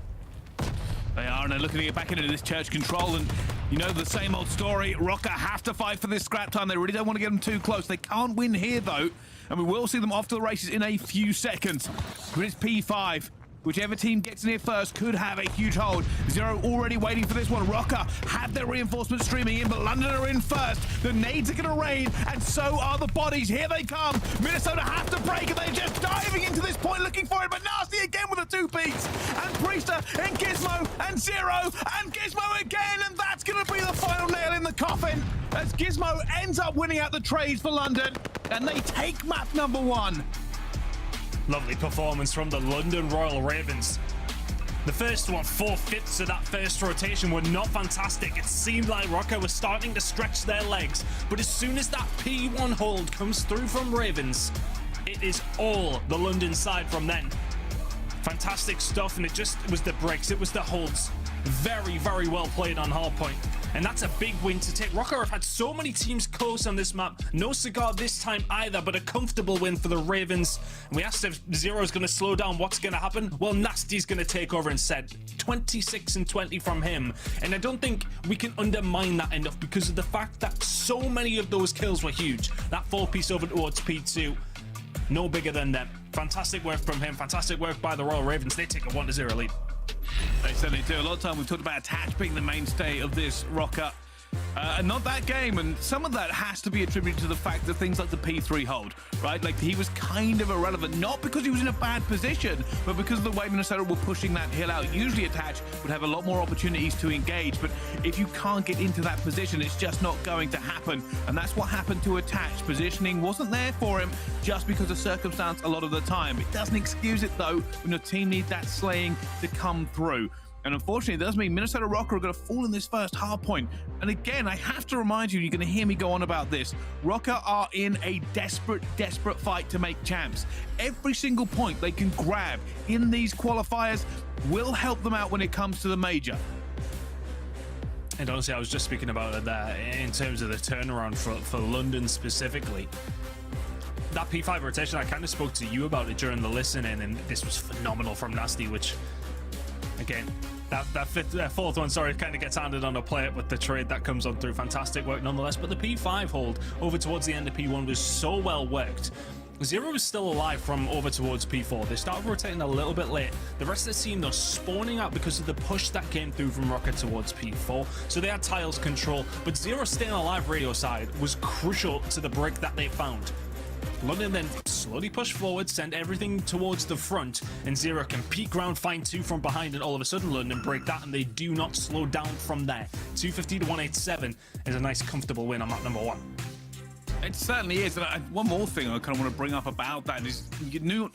B: They are, and they're looking to get back into this Church control, and you know the same old story. Røkkr have to fight for this scrap time. They really don't want to get them too close. They can't win here, though, and we will see them off to the races in a few seconds. But it's P5. Whichever team gets in here first could have a huge hold. Zero already waiting for this one. Røkkr have their reinforcements streaming in, but London are in first. The nades are going to rain, and so are the bodies. Here they come. Minnesota have to break, and they're just diving into this point looking for it, but Nasty again with a two-piece. And Priestahh, and Gizmo, and Zero, and Gizmo again, and that's going to be the final nail in the coffin, as Gizmo ends up winning out the trades for London, and they take map number 1.
J: Lovely performance from the London Royal Ravens. The first one, 4/5 of that first rotation were not fantastic. It seemed like Røkkr was starting to stretch their legs, but as soon as that P1 hold comes through from Ravens, it is all the London side from then. Fantastic stuff, and it was the breaks, it was the holds. Very, very well played on hardpoint. And that's a big win to take. Røkkr have had so many teams close on this map. No cigar this time either, but a comfortable win for the Ravens. And we asked if Zero's going to slow down, what's going to happen? Well, Nasty's going to take over instead. 26 and 20 from him. And I don't think we can undermine that enough because of the fact that so many of those kills were huge. That 4-piece over towards P2, no bigger than them. Fantastic work from him. Fantastic work by the Royal Ravens. They take a 1-0 lead.
B: They certainly do. A lot of time we've talked about attach being the mainstay of this Røkkr. And not that game, and some of that has to be attributed to the fact that things like the P3 hold, right? Like, he was kind of irrelevant, not because he was in a bad position, but because of the way Minnesota were pushing that hill out. Usually attach would have a lot more opportunities to engage, but if you can't get into that position, it's just not going to happen. And that's what happened to attach. Positioning wasn't there for him just because of circumstance a lot of the time. It doesn't excuse it, though, when your team needs that slaying to come through. And unfortunately, it does mean Minnesota Røkkr are going to fall in this first hard point. And again, I have to remind you, you're going to hear me go on about this. Røkkr are in a desperate, desperate fight to make champs. Every single point they can grab in these qualifiers will help them out when it comes to the major.
J: And honestly, I was just speaking about it there in terms of the turnaround for London specifically. That P5 rotation, I kind of spoke to you about it during the listening, and this was phenomenal from Nasty, which, again, that fourth one, sorry, kind of gets handed on a plate with the trade that comes on through. Fantastic work nonetheless, but the P5 hold over towards the end of P1 was so well worked. Zero is still alive from over towards P4. They started rotating a little bit late. The rest of the team, though, spawning out because of the push that came through from Røkkr towards P4. So they had tiles control, but Zero staying alive radio side was crucial to the break that they found. London then slowly push forward, send everything towards the front, and Zero can peek ground, find two from behind, and all of a sudden London break that, and they do not slow down from there. 250 to 187 is a nice, comfortable win on map number 1.
B: It certainly is. And one more thing I kind of want to bring up about that is,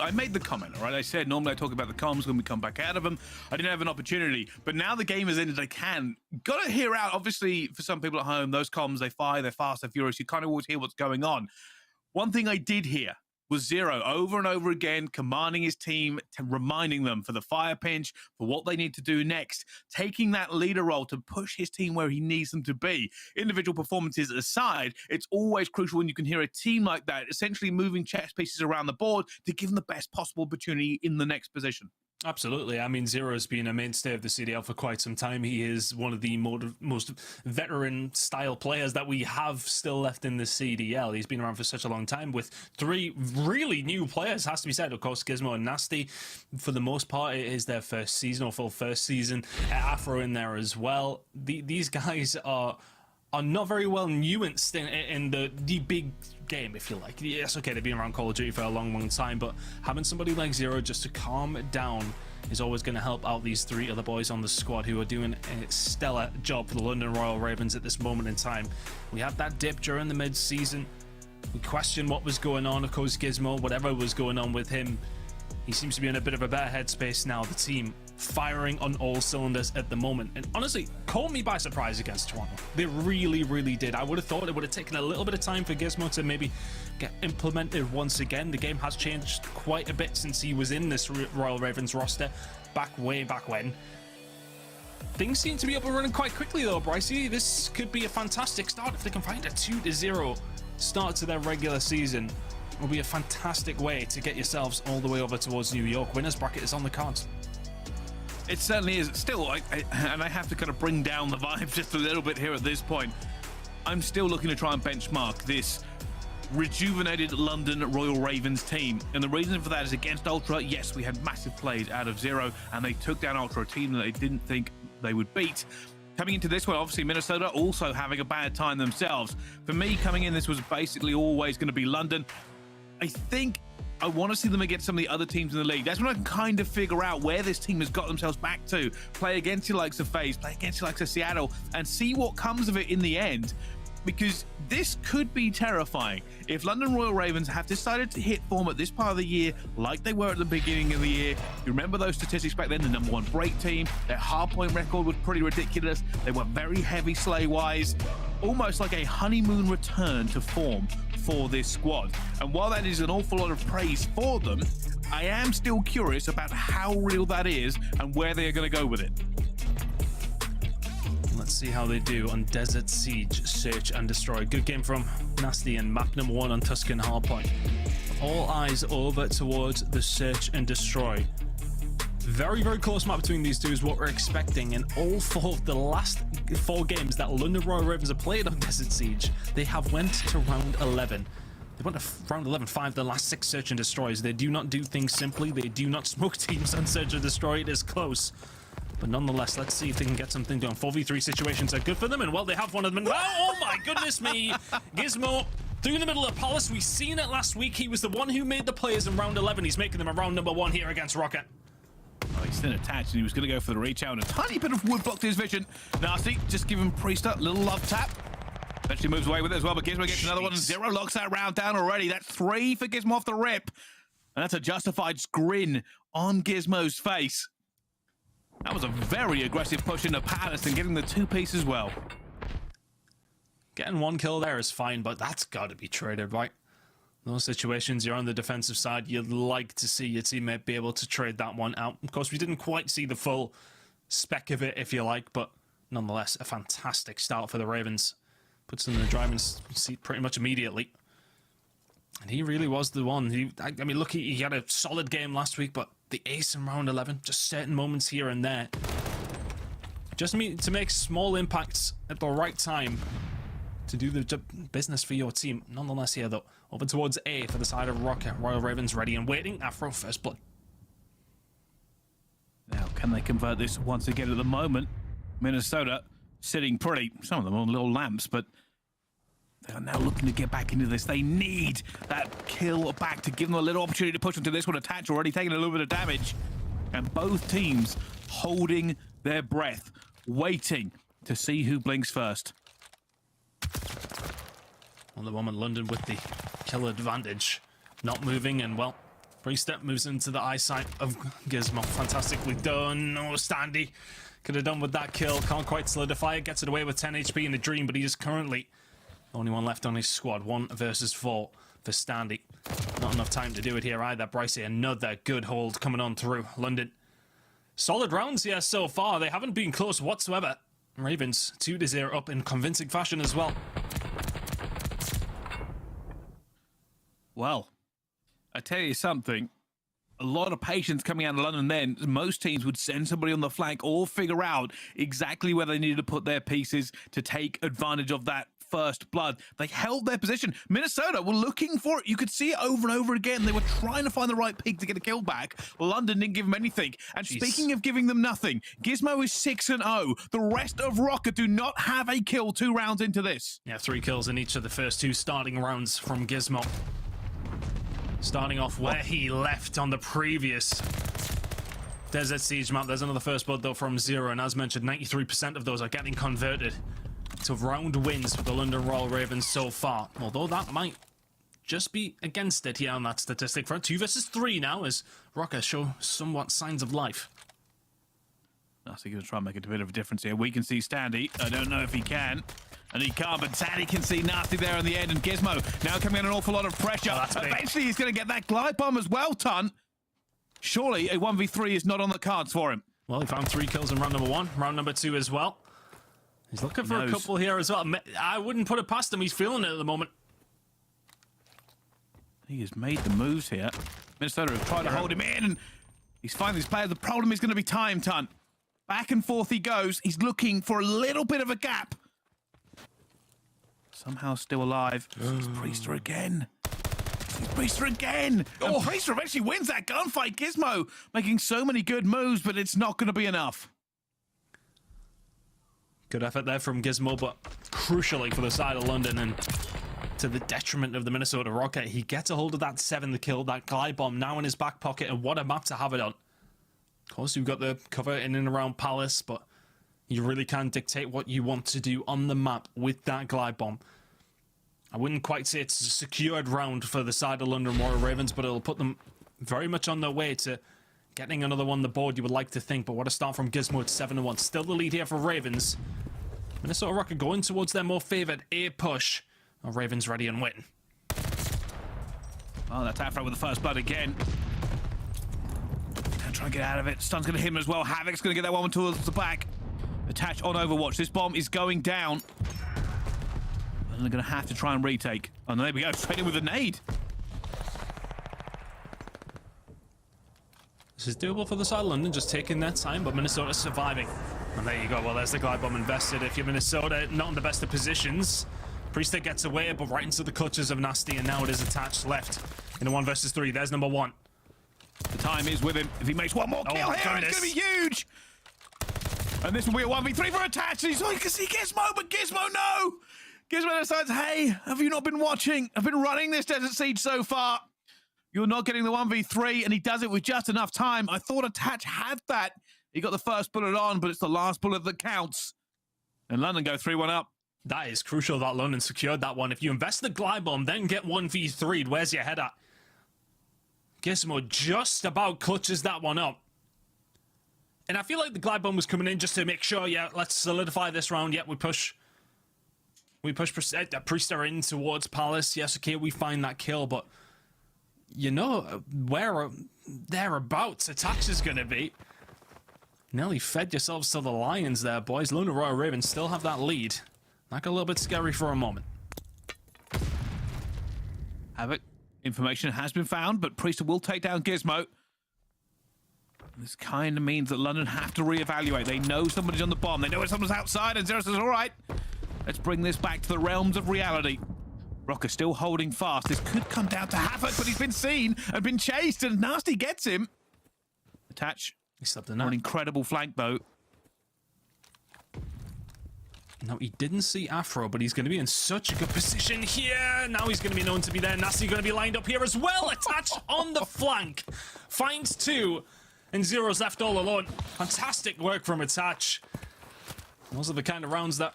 B: I made the comment, all right? I said normally I talk about the comms when we come back out of them. I didn't have an opportunity, but now the game has ended. I can. Got to hear out, obviously, for some people at home, those comms, they fire, they're fast, they're furious. You kind of always hear what's going on. One thing I did hear was Zero over and over again commanding his team, reminding them for the fire pinch, for what they need to do next, taking that leader role to push his team where he needs them to be. Individual performances aside, it's always crucial when you can hear a team like that essentially moving chess pieces around the board to give them the best possible opportunity in the next position.
J: Absolutely. I mean, Zero's been a mainstay of the CDL for quite some time. He is one of the most veteran-style players that we have still left in the CDL. He's been around for such a long time with 3 really new players, has to be said. Of course, Gizmo and Nasty, for the most part, it is their first season, or full first season. Afro in there as well. These guys are not very well nuanced in the big game, if you like. Yes, okay, they've been around Call of Duty for a long time, but having somebody like Zero just to calm it down is always going to help out these 3 other boys on the squad who are doing a stellar job for the London Royal Ravens at this moment in time. We had that dip during the mid-season. We questioned what was going on. Of course, Gizmo, whatever was going on with him, he seems to be in a bit of a better headspace now. The team firing on all cylinders at the moment, and honestly caught me by surprise against Toronto. They really did. I would have thought it would have taken a little bit of time for Gizmo to maybe get implemented once again. The game has changed quite a bit since he was in this Royal Ravens roster way back when. Things seem to be up and running quite quickly though, Brycey. This could be a fantastic start if they can find a 2-0 start to their regular season. Will be a fantastic way to get yourselves all the way over towards New York. Winners bracket is on the cards.
B: It certainly is. Still, and I have to kind of bring down the vibe just a little bit here at this point. I'm still looking to try and benchmark this rejuvenated London Royal Ravens team. And the reason for that is against Ultra, yes, we had massive plays out of Zero, and they took down Ultra, a team that they didn't think they would beat. Coming into this one, obviously Minnesota also having a bad time themselves. For me, coming in, this was basically always going to be London. I think I want to see them against some of the other teams in the league. That's when I can kind of figure out where this team has got themselves back to. Play against the likes of FaZe, play against the likes of Seattle, and see what comes of it in the end. Because this could be terrifying. If London Royal Ravens have decided to hit form at this part of the year like they were at the beginning of the year, you remember those statistics back then, the #1 break team, their hardpoint record was pretty ridiculous. They were very heavy slay-wise, almost like a honeymoon return to form for this squad. And while that is an awful lot of praise for them, I am still curious about how real that is and where they are going to go with it.
J: Let's see how they do on Desert Siege, Search and Destroy. Good game from Nasty and map #1 on Tuscan Hardpoint. All eyes over towards the Search and Destroy. Very close map between these two is what we're expecting. And all 4 of the last 4 games that London Royal Ravens have played on Desert Siege, they have went to round 11. They went to round 11, 5 of the last 6 Search and Destroys. They do not do things simply. They do not smoke teams on Search and Destroy. It is close. But nonetheless, let's see if they can get something done. 4v3 situations are good for them, and well, they have one of them. Oh my goodness me! Gizmo through the middle of Palace. We've seen it last week. He was the one who made the players in round 11. He's making them a round #1 here against Røkkr.
B: Oh, he's still attached, and he was going to go for the reach out, and a tiny bit of wood blocked his vision. Nasty, just giving Priestahh a little love tap. Eventually moves away with it as well, but Gizmo gets another one, and Zero locks that round down already. That's 3 for Gizmo off the rip. And that's a justified grin on Gizmo's face. That was a very aggressive push into Palace and getting the 2-piece as well.
J: Getting 1 kill there is fine, but that's got to be traded, right? Those situations, you're on the defensive side, you'd like to see your teammate be able to trade that one out. Of course, we didn't quite see the full spec of it, if you like, but nonetheless, a fantastic start for the Ravens. Puts them in the driving seat pretty much immediately. And he really was the one. I mean, look, he had a solid game last week, but the ace in round 11, just certain moments here and there. Just to make small impacts at the right time to do the business for your team. Nonetheless here, though, over towards A for the side of Røkkr. Royal Ravens ready and waiting. Afro first blood.
B: Now, can they convert this once again at the moment? Minnesota sitting pretty, some of them on little lamps, but they are now looking to get back into this. They need that kill back to give them a little opportunity to push into this one. Attach already taking a little bit of damage. And both teams holding their breath, waiting to see who blinks first.
J: On the moment, London with the kill advantage. Not moving, and well, Priestahh moves into the eyesight of Gizmo. Fantastically done. Oh, Standy could have done with that kill. Can't quite solidify it. Gets it away with 10 HP in the dream, but he is currently the only one left on his squad. 1 versus 4 for Standy. Not enough time to do it here either. Brycey, another good hold coming on through. London. Solid rounds here so far. They haven't been close whatsoever. Ravens 2-0 up in convincing fashion as well.
B: Well, I tell you something. A lot of patience coming out of London then. Most teams would send somebody on the flank or figure out exactly where they needed to put their pieces to take advantage of that first blood. They held their position. Minnesota were looking for it. You could see it over and over again. They were trying to find the right pick to get a kill back. London didn't give them anything. And speaking of giving them nothing, Gizmo is 6-0. The rest of Røkkr do not have a kill 2 rounds into this.
J: Yeah, 3 kills in each of the first 2 starting rounds from Gizmo. Starting off where he left on the previous Desert Siege map. There's another first blood though from Zero, and as mentioned, 93% of those are getting converted to round wins for the London Royal Ravens so far. Although that might just be against it here on that statistic front. 2 versus 3 now as Røkkr show somewhat signs of life.
B: Nasty going to try and make a bit of a difference here. We can see Standy. I don't know if he can. And he can't, but Standy can see Nasty there on the end. And Gizmo now coming in an awful lot of pressure. Eventually he's going to get that glide bomb as well, Tun. Surely a 1v3 is not on the cards for him.
J: Well, he found 3 kills in round number 1. Round number 2 as well. He's looking for a couple here as well. I wouldn't put it past him. He's feeling it at the moment.
B: He has made the moves here. Minnesota have tried to hold him in, and he's finding his player. The problem is going to be time, Tun. Back and forth he goes. He's looking for a little bit of a gap. Somehow still alive. It's Priestahh again. It's Priestahh again. And Priestahh eventually wins that gunfight. Gizmo making so many good moves, but it's not going to be enough.
J: Good effort there from Gizmo, but crucially for the side of London and to the detriment of the Minnesota Røkkr, he gets a hold of that 7th kill, that glide bomb now in his back pocket, and what a map to have it on. Of course, you've got the cover in and around Paulehx, but you really can dictate what you want to do on the map with that glide bomb. I wouldn't quite say it's a secured round for the side of London Royal Ravens, but it'll put them very much on their way to getting another one on the board, you would like to think. But what a start from Gizmo at 7-1. Still the lead here for Ravens. Minnesota Røkkr going towards their more favoured A push. Oh, Ravens ready and win.
B: Oh, that's Afro with the first blood again. Now try and get out of it. Stun's going to hit him as well. Havok's going to get that one towards the back. Attach on Overwatch. This bomb is going down. And they're going to have to try and retake. Oh, there we go. Straight in with a nade.
J: This is doable for the side of London, just taking their time, but Minnesota surviving. And there you go. Well, there's the glide bomb invested. If you're Minnesota, not in the best of positions. Priestahh gets away, but right into the clutches of Nasty, and now it is attached left in a 1 versus 3. There's number 1.
B: The time is with him. If he makes one more kill here, it's going to be huge. And this will be a 1v3 for attach. And you can see Gizmo, but Gizmo, no. Gizmo decides, hey, have you not been watching? I've been running this Desert Siege so far. You're not getting the 1v3, and he does it with just enough time. I thought Attach had that. He got the first bullet on, but it's the last bullet that counts. And London go 3-1 up.
J: That is crucial that London secured that one. If you invest the glide bomb, then get 1v3'd, where's your head at? Gizmo just about clutches that one up. And I feel like the glide bomb was coming in just to make sure, yeah, let's solidify this round. Yeah, we push Priestahh in towards Paulehx. Yes, okay, we find that kill, but you know where thereabouts Attach is going to be. Nearly fed yourselves to the lions there, boys. London Royal Ravens still have that lead. That got a little bit scary for a moment.
B: Havok, information has been found, but Priestahh will take down Gizmo. This kind of means that London have to reevaluate. They know somebody's on the bomb. They know someone's outside, and Zero says, all right, let's bring this back to the realms of reality. Røkkr still holding fast. This could come down to Havok, but he's been seen and been chased, and Nasty gets him. Attach.
J: He's up
B: an incredible flank, though.
J: No, he didn't see Afro, but he's going to be in such a good position here. Now he's going to be known to be there. Nasty going to be lined up here as well. Attach on the flank. Finds 2, and Zero's left all alone. Fantastic work from Attach. Those are the kind of rounds that...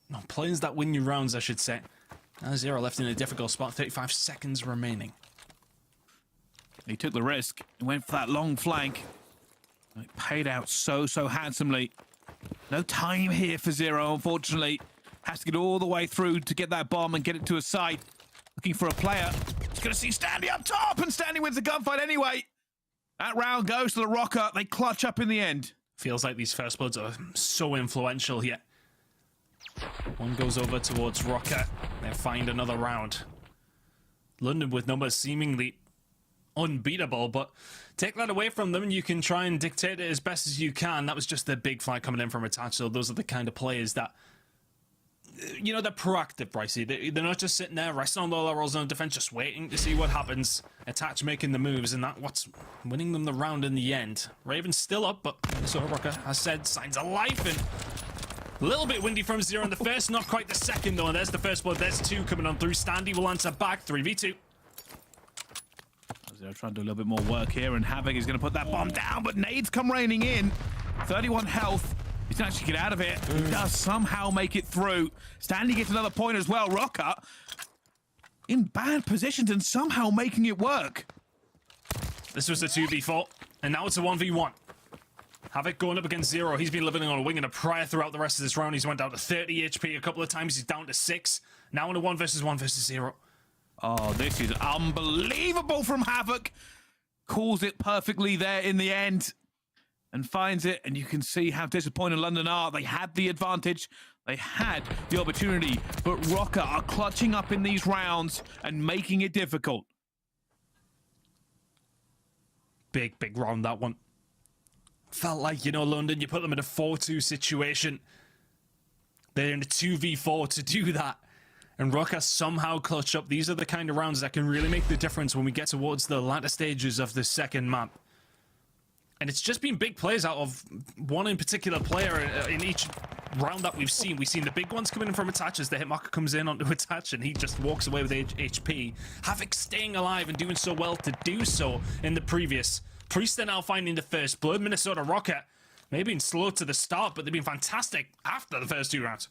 J: No, plays that win you rounds, I should say. Zero left in a difficult spot, 35 seconds remaining.
B: He took the risk, he went for that long flank. It paid out so handsomely. No time here for Zero, unfortunately. Has to get all the way through to get that bomb and get it to a site. Looking for a player. He's going to see Standy up top, and Standy wins the gunfight anyway. That round goes to the Røkkr. They clutch up in the end.
J: Feels like these first bloods are so influential here. One goes over towards Røkkr. They find another round. London with numbers seemingly unbeatable, but take that away from them and you can try and dictate it as best as you can. That was just their big flight coming in from attach, so those are the kind of players that, you know, they're proactive, Pricey. They're not just sitting there resting on the laurels on defense, just waiting to see what happens. Attach making the moves, and that's what's winning them the round in the end. Raven's still up, but so Røkkr has said signs of life, and a little bit windy from Zero in the first, not quite the second though. And there's the first blood, there's two coming on through. Standy will answer back, 3v2.
B: Zero trying to do a little bit more work here, and Havok is going to put that bomb down, but nades come raining in. 31 health. He can actually get out of it. He does somehow make it through. Standy gets another point as well. Røkkr in bad positions and somehow making it work.
J: This was a 2v4, and now it's a 1v1. Havok going up against Zero. He's been living on a wing and a prayer throughout the rest of this round. He's went down to 30 HP a couple of times. He's down to 6. Now in a 1 versus 1 versus 0.
B: Oh, this is unbelievable from Havok. Calls it perfectly there in the end and finds it. And you can see how disappointed London are. They had the advantage. They had the opportunity. But Røkkr are clutching up in these rounds and making it difficult.
J: Big round, that one. Felt like, you know, London, you put them in a 4-2 situation. They're in a 2v4 to do that. And Røkkr somehow clutch up. These are the kind of rounds that can really make the difference when we get towards the latter stages of the second map. And it's just been big plays out of one in particular player in each round that we've seen. We've seen the big ones coming in from attach as the hitmarker comes in onto attach and he just walks away with HP. Havok staying alive and doing so well to do so in the previous. Priestahh now finding the first blood. Minnesota Røkkr may have been slow to the start, but they've been fantastic after the first 2 rounds.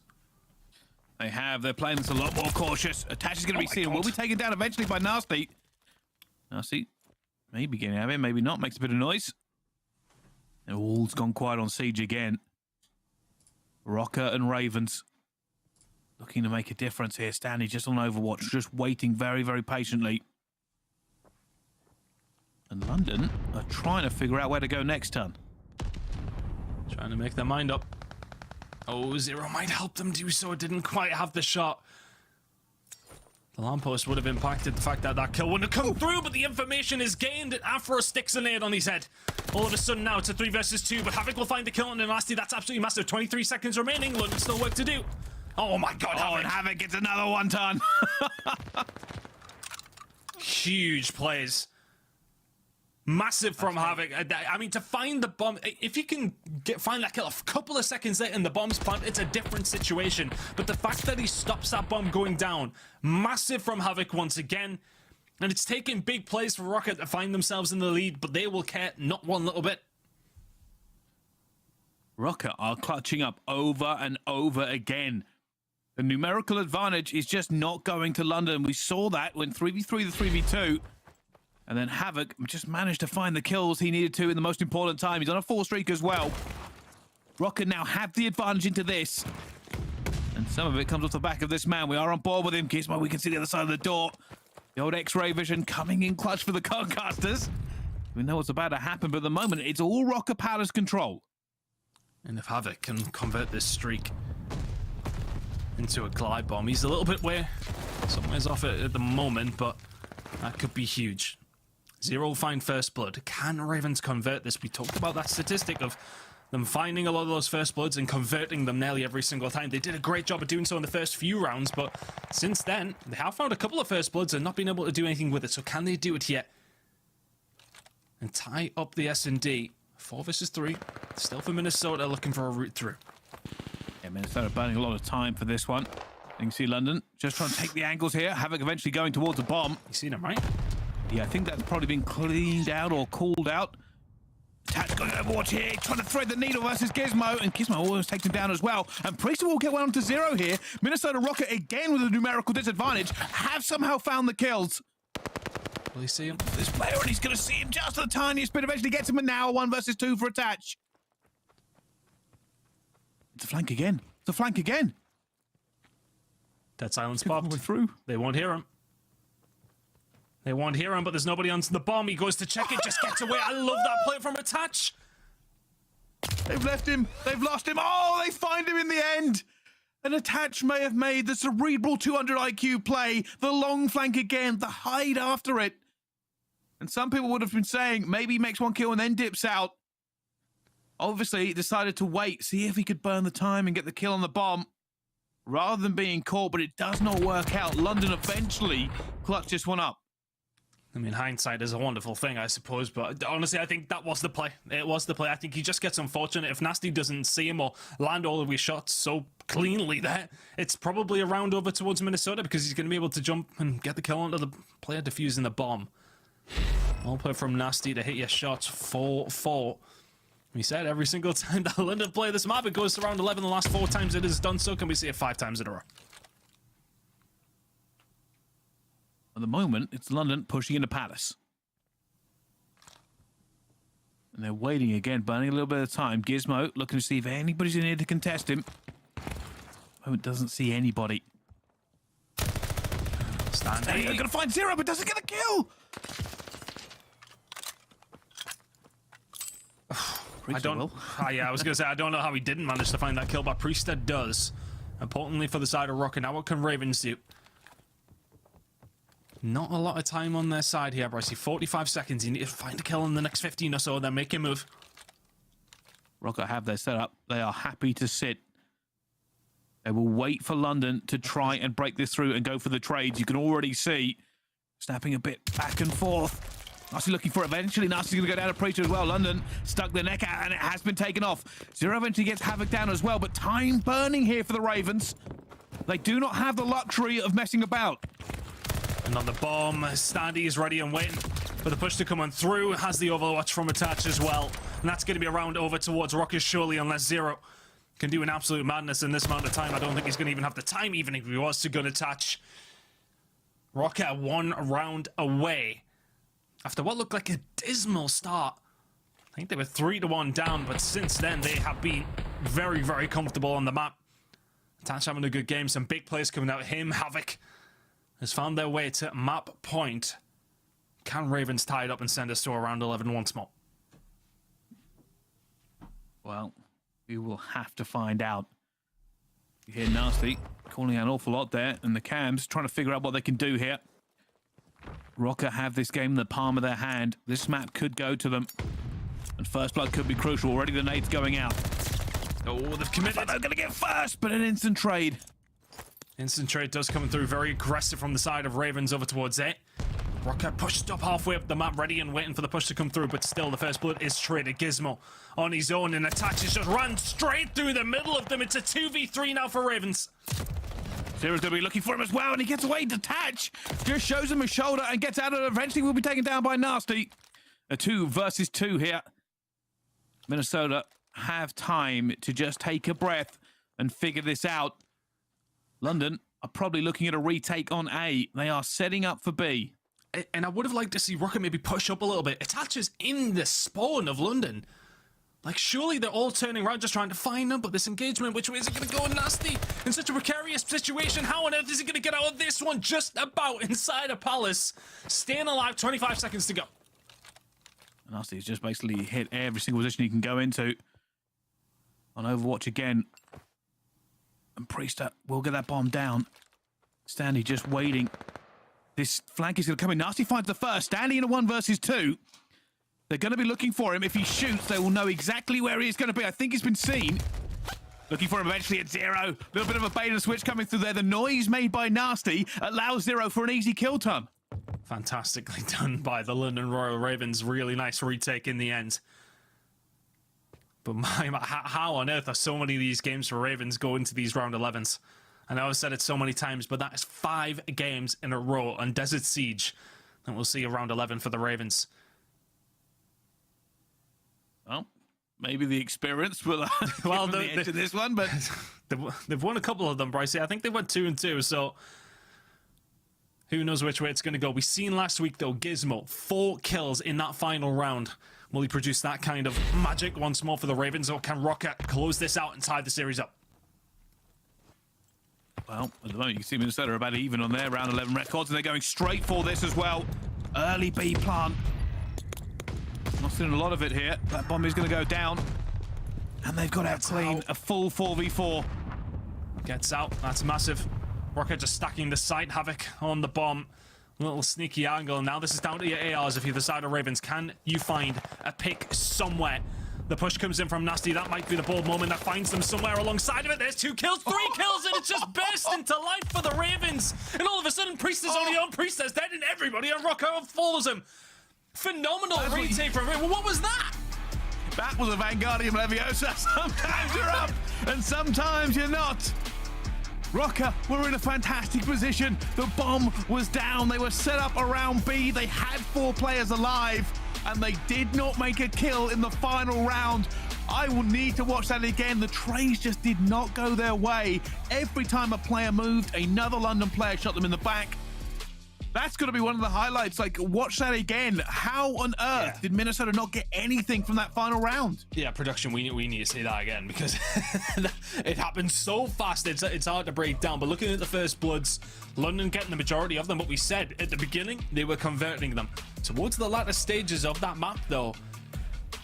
B: They have. They're playing this a lot more cautious. Attach is going to be seen. Will be taken down eventually by Nasty. Nasty maybe getting out of it, maybe not. Makes a bit of noise. And all's gone quiet on Siege again. Røkkr and Ravens looking to make a difference here. Standy just on Overwatch, just waiting very patiently. And London are trying to figure out where to go next turn.
J: Trying to make their mind up. Oh, Zero might help them do so. Didn't quite have the shot. The lamppost would have impacted the fact that that kill wouldn't have come through, but the information is gained. And Afro sticks a nade on his head. All of a sudden now it's a 3 versus 2, but Havok will find the kill on the Nasty. That's absolutely massive. 23 seconds remaining. London still work to do. Oh my god, Havok.
B: And Havok gets another 1 ton.
J: Huge plays. Massive from Havok. I mean, to find the bomb, if you can find that kill a couple of seconds later and the bomb's planted, it's a different situation. But the fact that he stops that bomb going down, massive from Havok once again. And it's taking big plays for Røkkr to find themselves in the lead, but they will care not one little bit.
B: Røkkr are clutching up over and over again. The numerical advantage is just not going to London. We saw that when 3v3 to 3v2. And then Havok just managed to find the kills he needed to in the most important time. He's on a 4 streak as well. Røkkr now have the advantage into this. And some of it comes off the back of this man. We are on board with him. Kismet, we can see the other side of the door. The old X-ray vision coming in clutch for the Cardcasters. We know what's about to happen, but at the moment, it's all Røkkr Palace control.
J: And if Havok can convert this streak into a glide bomb, he's a little bit somewhere's off it at the moment, but that could be huge. Zero will find first blood. Can Ravens convert this? We talked about that statistic of them finding a lot of those first bloods and converting them nearly every single time. They did a great job of doing so in the first few rounds, but since then, they have found a couple of first bloods and not been able to do anything with it. So can they do it yet? And tie up the sn&d. 4 versus 3. Still for Minnesota, looking for a route through.
B: Yeah, Minnesota burning a lot of time for this one. You can see London just trying to take the angles here. Havok eventually going towards the bomb.
J: You seen him, right?
B: Yeah, I think that's probably been cleaned out or called out. Tatch going Overwatch here, trying to thread the needle versus Gizmo, and Gizmo almost takes him down as well. And Priestahh will get one onto 0 here. Minnesota Røkkr again with a numerical disadvantage, have somehow found the kills.
J: Will he see him?
B: This player, and he's going to see him just the tiniest bit. Eventually gets him, and now 1 versus 2 for a Tatch. It's a flank again. It's a flank again.
J: Dead silence popped.
B: Through.
J: They won't hear him. They won't hear him, but there's nobody onto the bomb. He goes to check it, just gets away. I love that play from a Tatch.
B: They've left him. They've lost him. Oh, they find him in the end. And a Tatch may have made the cerebral 200 IQ play, the long flank again, the hide after it. And some people would have been saying maybe he makes 1 kill and then dips out. Obviously, he decided to wait, see if he could burn the time and get the kill on the bomb rather than being caught, but it does not work out. London eventually clutched this one up.
J: I mean, hindsight is a wonderful thing, I suppose, but honestly, I think that was the play. It was the play. I think he just gets unfortunate. If Nasty doesn't see him or land all of his shots so cleanly there, it's probably a round over towards Minnesota because he's going to be able to jump and get the kill onto the player defusing the bomb. All play from Nasty to hit your shots 4-4. We said every single time that London play this map, it goes to round 11. The last 4 times it has done so. Can we see it 5 times in a row?
B: At the moment, it's London pushing into Palace. And they're waiting again, burning a little bit of time. Gizmo looking to see if anybody's in here to contest him. Moment doesn't see anybody.
J: Standy.
B: They're going to find 0, but doesn't get a kill.
J: I don't. Yeah, I was going to say, I don't know how he didn't manage to find that kill, but Priestahh does. Importantly for the side of Røkkr. Now, what can Ravens do? Not a lot of time on their side here, Brycey. 45 seconds. You need to find a kill in the next 15 or so, then make a move.
B: Røkkr have their setup. They are happy to sit. They will wait for London to try and break this through and go for the trades. You can already see snapping a bit back and forth. Nasty looking for it. Eventually, Nasty's going to go down to Priestahh as well. London stuck their neck out, and it has been taken off. 0 eventually gets Havok down as well, but time burning here for the Ravens. They do not have the luxury of messing about.
J: And on the bomb, Standy is ready and waiting for the push to come on through. Has the overwatch from Attach as well. And that's going to be a round over towards Røkkr, surely, unless 0 can do an absolute madness in this amount of time. I don't think he's going to even have the time, even if he was to gun Attach. Røkkr 1 round away. After what looked like a dismal start. I think they were 3-1 down, but since then they have been very, very comfortable on the map. Attach having a good game. Some big plays coming out. Him, Havok has found their way to map point. Can Ravens tie it up and send us to around 11 once more?
B: Well, we will have to find out. You hear Nasty calling out an awful lot there, and the Cams trying to figure out what they can do here. Røkkr have this game in the palm of their hand. This map could go to them. And first blood could be crucial. Already the nades going out.
J: Oh, they've committed.
B: They're going to get first, but an instant trade.
J: Instant trade does come through. Very aggressive from the side of Ravens over towards it. Røkkr pushed up halfway up the map, ready and waiting for the push to come through, but still the first blood is traded. Gizmo on his own, and Attaches just run straight through the middle of them. It's a 2v3 now for Ravens.
B: Zero's going to be looking for him as well, and he gets away. Detach just shows him his shoulder and gets out of it. Eventually will be taken down by Nasty. A 2 versus 2 here. Minnesota have time to just take a breath and figure this out. London are probably looking at a retake on A. They are setting up for B.
J: And I would have liked to see Røkkr maybe push up a little bit. Attaches in the spawn of London. Like, surely they're all turning around just trying to find them, but this engagement, which way is it going to go? Nasty in such a precarious situation. How on earth is he going to get out of this one? Just about inside a palace. Staying alive, 25 seconds to go.
B: Nasty's just basically hit every single position he can go into. On Overwatch again. And Priestahh will get that bomb down. Standy just waiting. This flank is going to come in. Nasty finds the first. Standy in a 1 versus 2. They're going to be looking for him. If he shoots, they will know exactly where he is going to be. I think he's been seen. Looking for him eventually at 0. A little bit of a bait and switch coming through there. The noise made by Nasty allows 0 for an easy kill time.
J: Fantastically done by the London Royal Ravens. Really nice retake in the end. But how on earth are so many of these games for Ravens go into these round 11s? I know I've said it so many times, but that is 5 games in a row on Desert Siege. And we'll see a round 11 for the Ravens.
B: Maybe the experience will well, the edge of this one, but
J: they've won a couple of them, Bryce. I think they went 2-2, so who knows which way it's going to go. We seen last week, though, Gizmo, 4 kills in that final round. Will he produce that kind of magic once more for the Ravens, or can Røkkr close this out and tie the series up?
B: Well, at the moment, you can see Minnesota are about even on their round 11 records, and they're going straight for this as well. Early B plant. Not seeing a lot of it here. That bomb is going to go down. And they've got out clean a full 4v4.
J: Gets out. That's massive. Røkkr just stacking the site. Havok on the bomb. A little sneaky angle. Now this is down to your ARs if you're the side of Ravens. Can you find a pick somewhere? The push comes in from Nasty. That might be the bold moment that finds them somewhere alongside of it. There's 2 kills, 3 kills, and it's just burst into life for the Ravens. And all of a sudden, Priesthah's only on. Priestah's dead, and everybody on Røkkr follows him. Phenomenal retake from him. What was that?
B: That was a Vanguardian Leviosa. Sometimes you're up, and sometimes you're not. Røkkr were in a fantastic position. The bomb was down. They were set up around B. They had 4 players alive, and they did not make a kill in the final round. I will need to watch that again. The trades just did not go their way. Every time a player moved, another London player shot them in the back. That's going to be one of the highlights. Like, watch that again. How on earth did Minnesota not get anything from that final round?
J: Yeah, production, we need to see that again, because it happened so fast. It's hard to break down. But looking at the first bloods, London getting the majority of them. But we said at the beginning, they were converting them. Towards the latter stages of that map, though,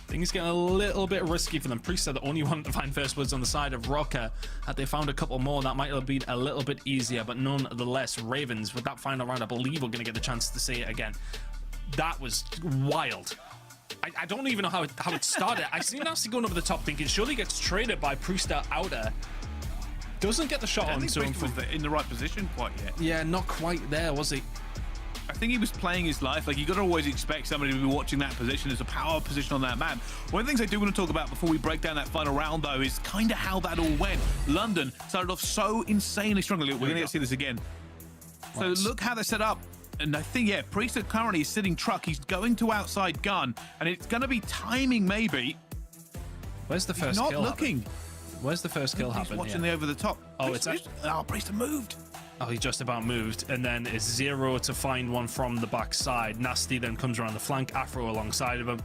J: things getting a little bit risky for them. Priestahh, the only one to find first bloods on the side of Røkkr. Had they found a couple more, that might have been a little bit easier, but nonetheless, Ravens, with that final round, I believe we're going to get the chance to see it again. That was wild. I don't even know how it started. I seen Nasty going over the top, thinking surely gets traded by Priestahh outer. Doesn't get the shot on to him.
B: Was in the right position quite yet.
J: Yeah, not quite there, was he?
B: I think he was playing his life. Like, you got to always expect somebody to be watching that position as a power position on that map. One of the things I do want to talk about before we break down that final round, though, is kind of how that all went. London started off so insanely strongly. We're going to get to see this again. So look how they're set up. And I think, yeah, Priestahh currently is sitting truck. He's going to outside gun, and it's going to be timing, maybe.
J: Where's the first
B: kill?
J: Not looking.
B: Happen?
J: Where's the first kill happen?
B: He's watching the over the top.
J: Oh,
B: Priestahh moved.
J: Oh, he just about moved, and then it's Zero to find one from the backside. Nasty then comes around the flank, Afro alongside of him.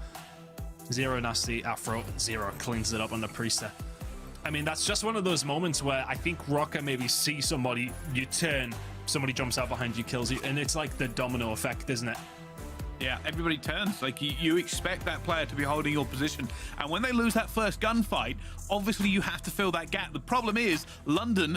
J: Zero, Nasty, Afro, Zero cleans it up on the Priestahh. I mean, that's just one of those moments where I think Røkkr maybe see somebody, you turn, somebody jumps out behind you, kills you, and it's like the domino effect, isn't it?
B: Yeah, everybody turns. Like, you expect that player to be holding your position. And when they lose that first gunfight, obviously you have to fill that gap. The problem is, London,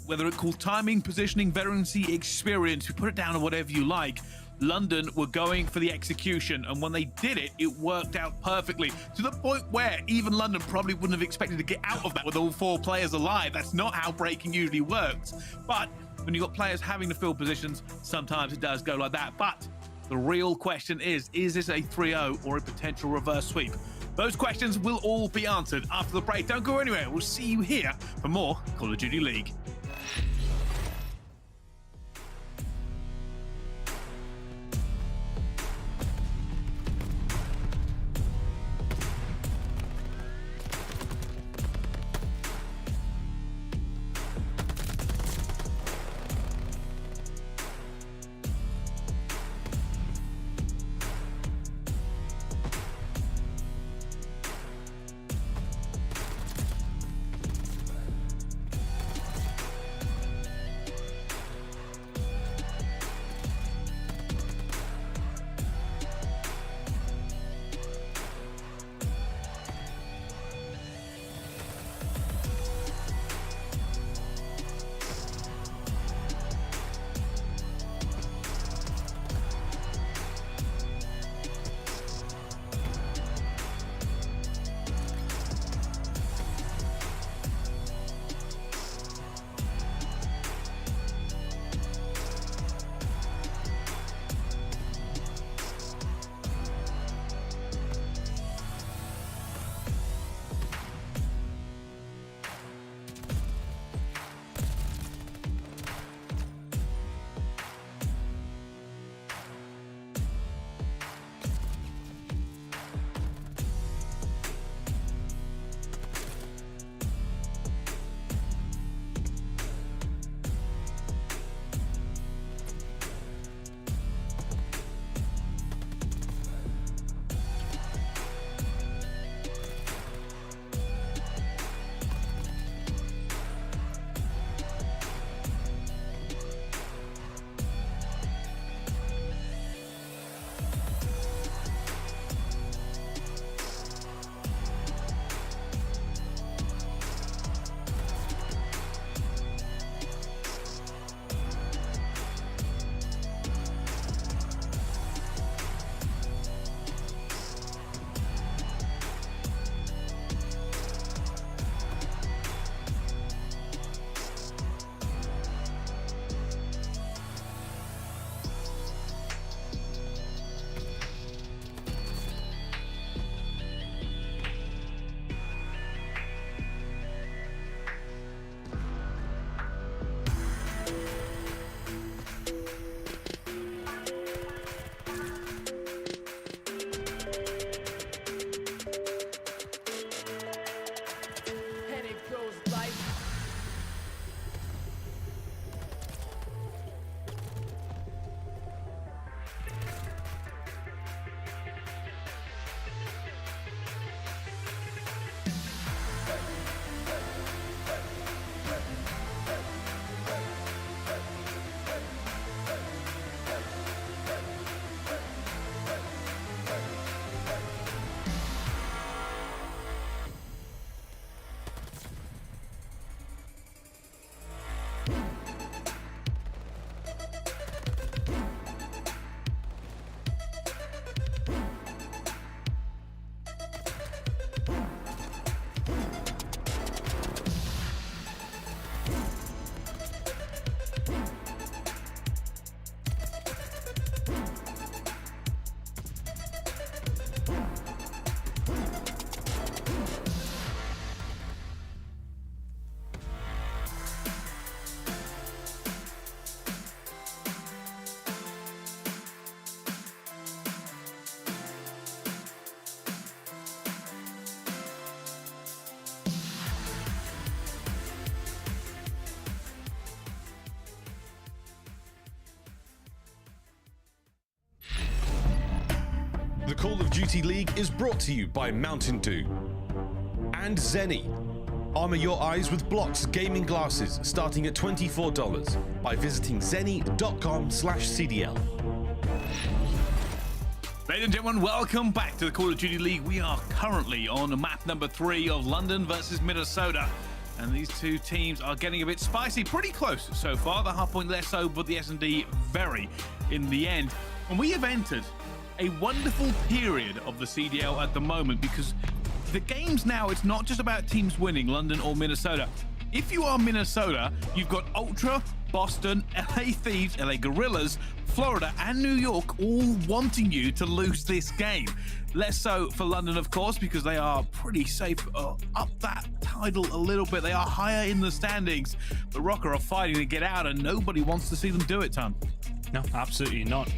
B: whether it called timing, positioning, veterancy, experience, you put it down to whatever you like, London were going for the execution, and when they did it, it worked out perfectly, to the point where even London probably wouldn't have expected to get out of that with all 4 players alive. That's not how breaking usually works. But when you've got players having to fill positions, sometimes it does go like that. But the real question is this a 3-0 or a potential reverse sweep? Those questions will all be answered after the break. Don't go anywhere. We'll see you here for more Call of Duty League.
Q: The Call of Duty League is brought to you by Mountain Dew and Zenny. Armor your eyes with Blocks gaming glasses starting at $24 by visiting zenny.com/CDL.
B: Ladies and gentlemen, welcome back to the Call of Duty League. We are currently on map number 3 of London versus Minnesota. And these two teams are getting a bit spicy, pretty close so far. The hardpoint less so, but the sn&d very in the end. And we have entered a wonderful period of the CDL at the moment, because the games now, it's not just about teams winning, London or Minnesota. If you are Minnesota, you've got Ultra, Boston, LA Thieves, LA Guerrillas, Florida, and New York all wanting you to lose this game. Less so for London, of course, because they are pretty safe up that title a little bit. They are higher in the standings, but Røkkr are fighting to get out, and nobody wants to see them do it, Ton.
J: No, absolutely not.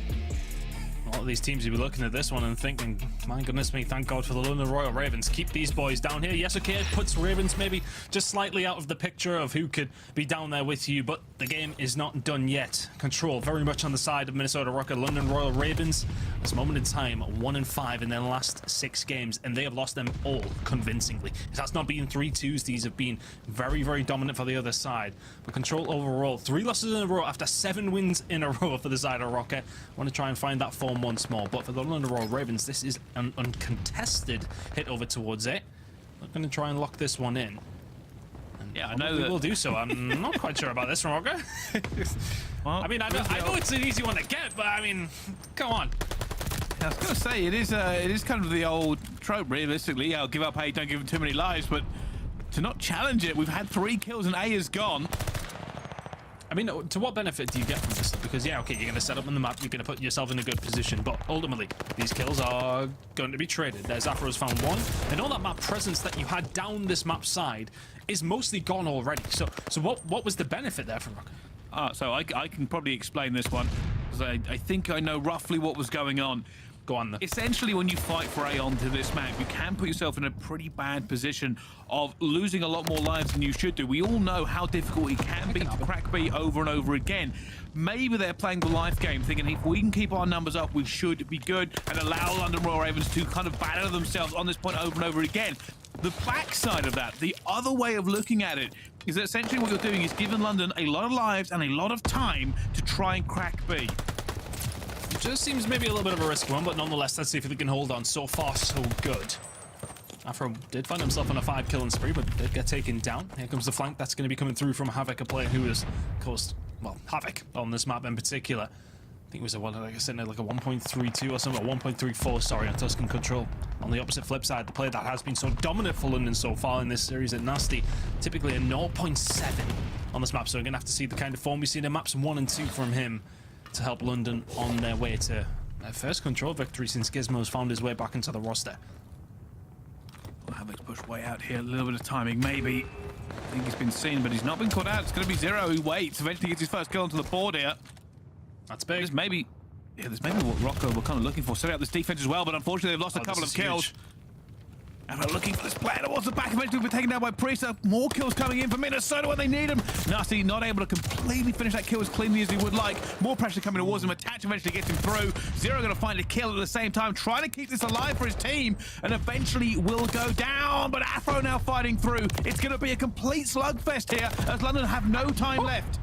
J: A lot of these teams, you'll be looking at this one and thinking, my goodness me, thank God for the London Royal Ravens. Keep these boys down here. Yes, okay, it puts Ravens maybe just slightly out of the picture of who could be down there with you, but the game is not done yet. Control very much on the side of Minnesota Røkkr. London Royal Ravens, at this moment in time, 1-5 in their last 6 games, and they have lost them all convincingly. It has not been 3-2s. These have been very, very dominant for the other side. But Control overall, 3 losses in a row after 7 wins in a row for the side of Røkkr. Want to try and find that form once more, but for the London Royal Ravens, this is an uncontested hit over towards it. Not going to try and lock this one in. And yeah, I know that will do so. I'm not quite sure about this from Røkkr. Well, I mean, I know it's an easy one to get, but I mean, come on.
B: I was going to say, it is kind of the old trope, realistically. I'll give up A, don't give them too many lives, but to not challenge it, we've had 3 kills and A is gone.
J: I mean, to what benefit do you get from this? Because, yeah, okay, you're going to set up on the map, you're going to put yourself in a good position, but ultimately, these kills are going to be traded. There's Afro's found 1, and all that map presence that you had down this map side is mostly gone already. So what was the benefit there for Røkkr?
B: So I can probably explain this one, because I think I know roughly what was going on.
J: Go on then.
B: Essentially, when you fight for A onto this map, you can put yourself in a pretty bad position of losing a lot more lives than you should do. We all know how difficult it can be to crack B over and over again. Maybe they're playing the life game, thinking if we can keep our numbers up, we should be good, and allow London Royal Ravens to kind of batter themselves on this point over and over again. The backside of that, the other way of looking at it, is that essentially what you're doing is giving London a lot of lives and a lot of time to try and crack B.
J: It just seems maybe a little bit of a risky one, but nonetheless, let's see if they can hold on. So far, so good. Afro did find himself on a 5-killing spree, but did get taken down. Here comes the flank that's going to be coming through from Havok, a player who has caused, well, havoc on this map in particular. I think it was a, well, like I said, like a 1.32 or something, or 1.34, sorry, on Tuscan Control. On the opposite flip side, the player that has been so dominant for London so far in this series at Nasty, typically a 0.7 on this map, so we're going to have to see the kind of form we see in maps 1 and 2 from him to help London on their way to their first Control victory since Gizmo's found his way back into the roster.
B: Well, Havok's pushed way out here, a little bit of timing, maybe. I think he's been seen, but he's not been caught out. It's going to be Zero who waits, eventually gets his first kill onto the board here.
J: That's big.
B: There's maybe what Røkkr were kind of looking for, setting up this defense as well, but unfortunately they've lost a couple of kills. Huge. And they're looking for this player towards the back, eventually been taken down by Priestahh. More kills coming in for Minnesota when they need him. Nasty not able to completely finish that kill as cleanly as he would like. More pressure coming towards him. Attach eventually gets him through. Zero going to find a kill at the same time, trying to keep this alive for his team, and eventually will go down. But Afro now fighting through. It's going to be a complete slugfest here as London have no time left.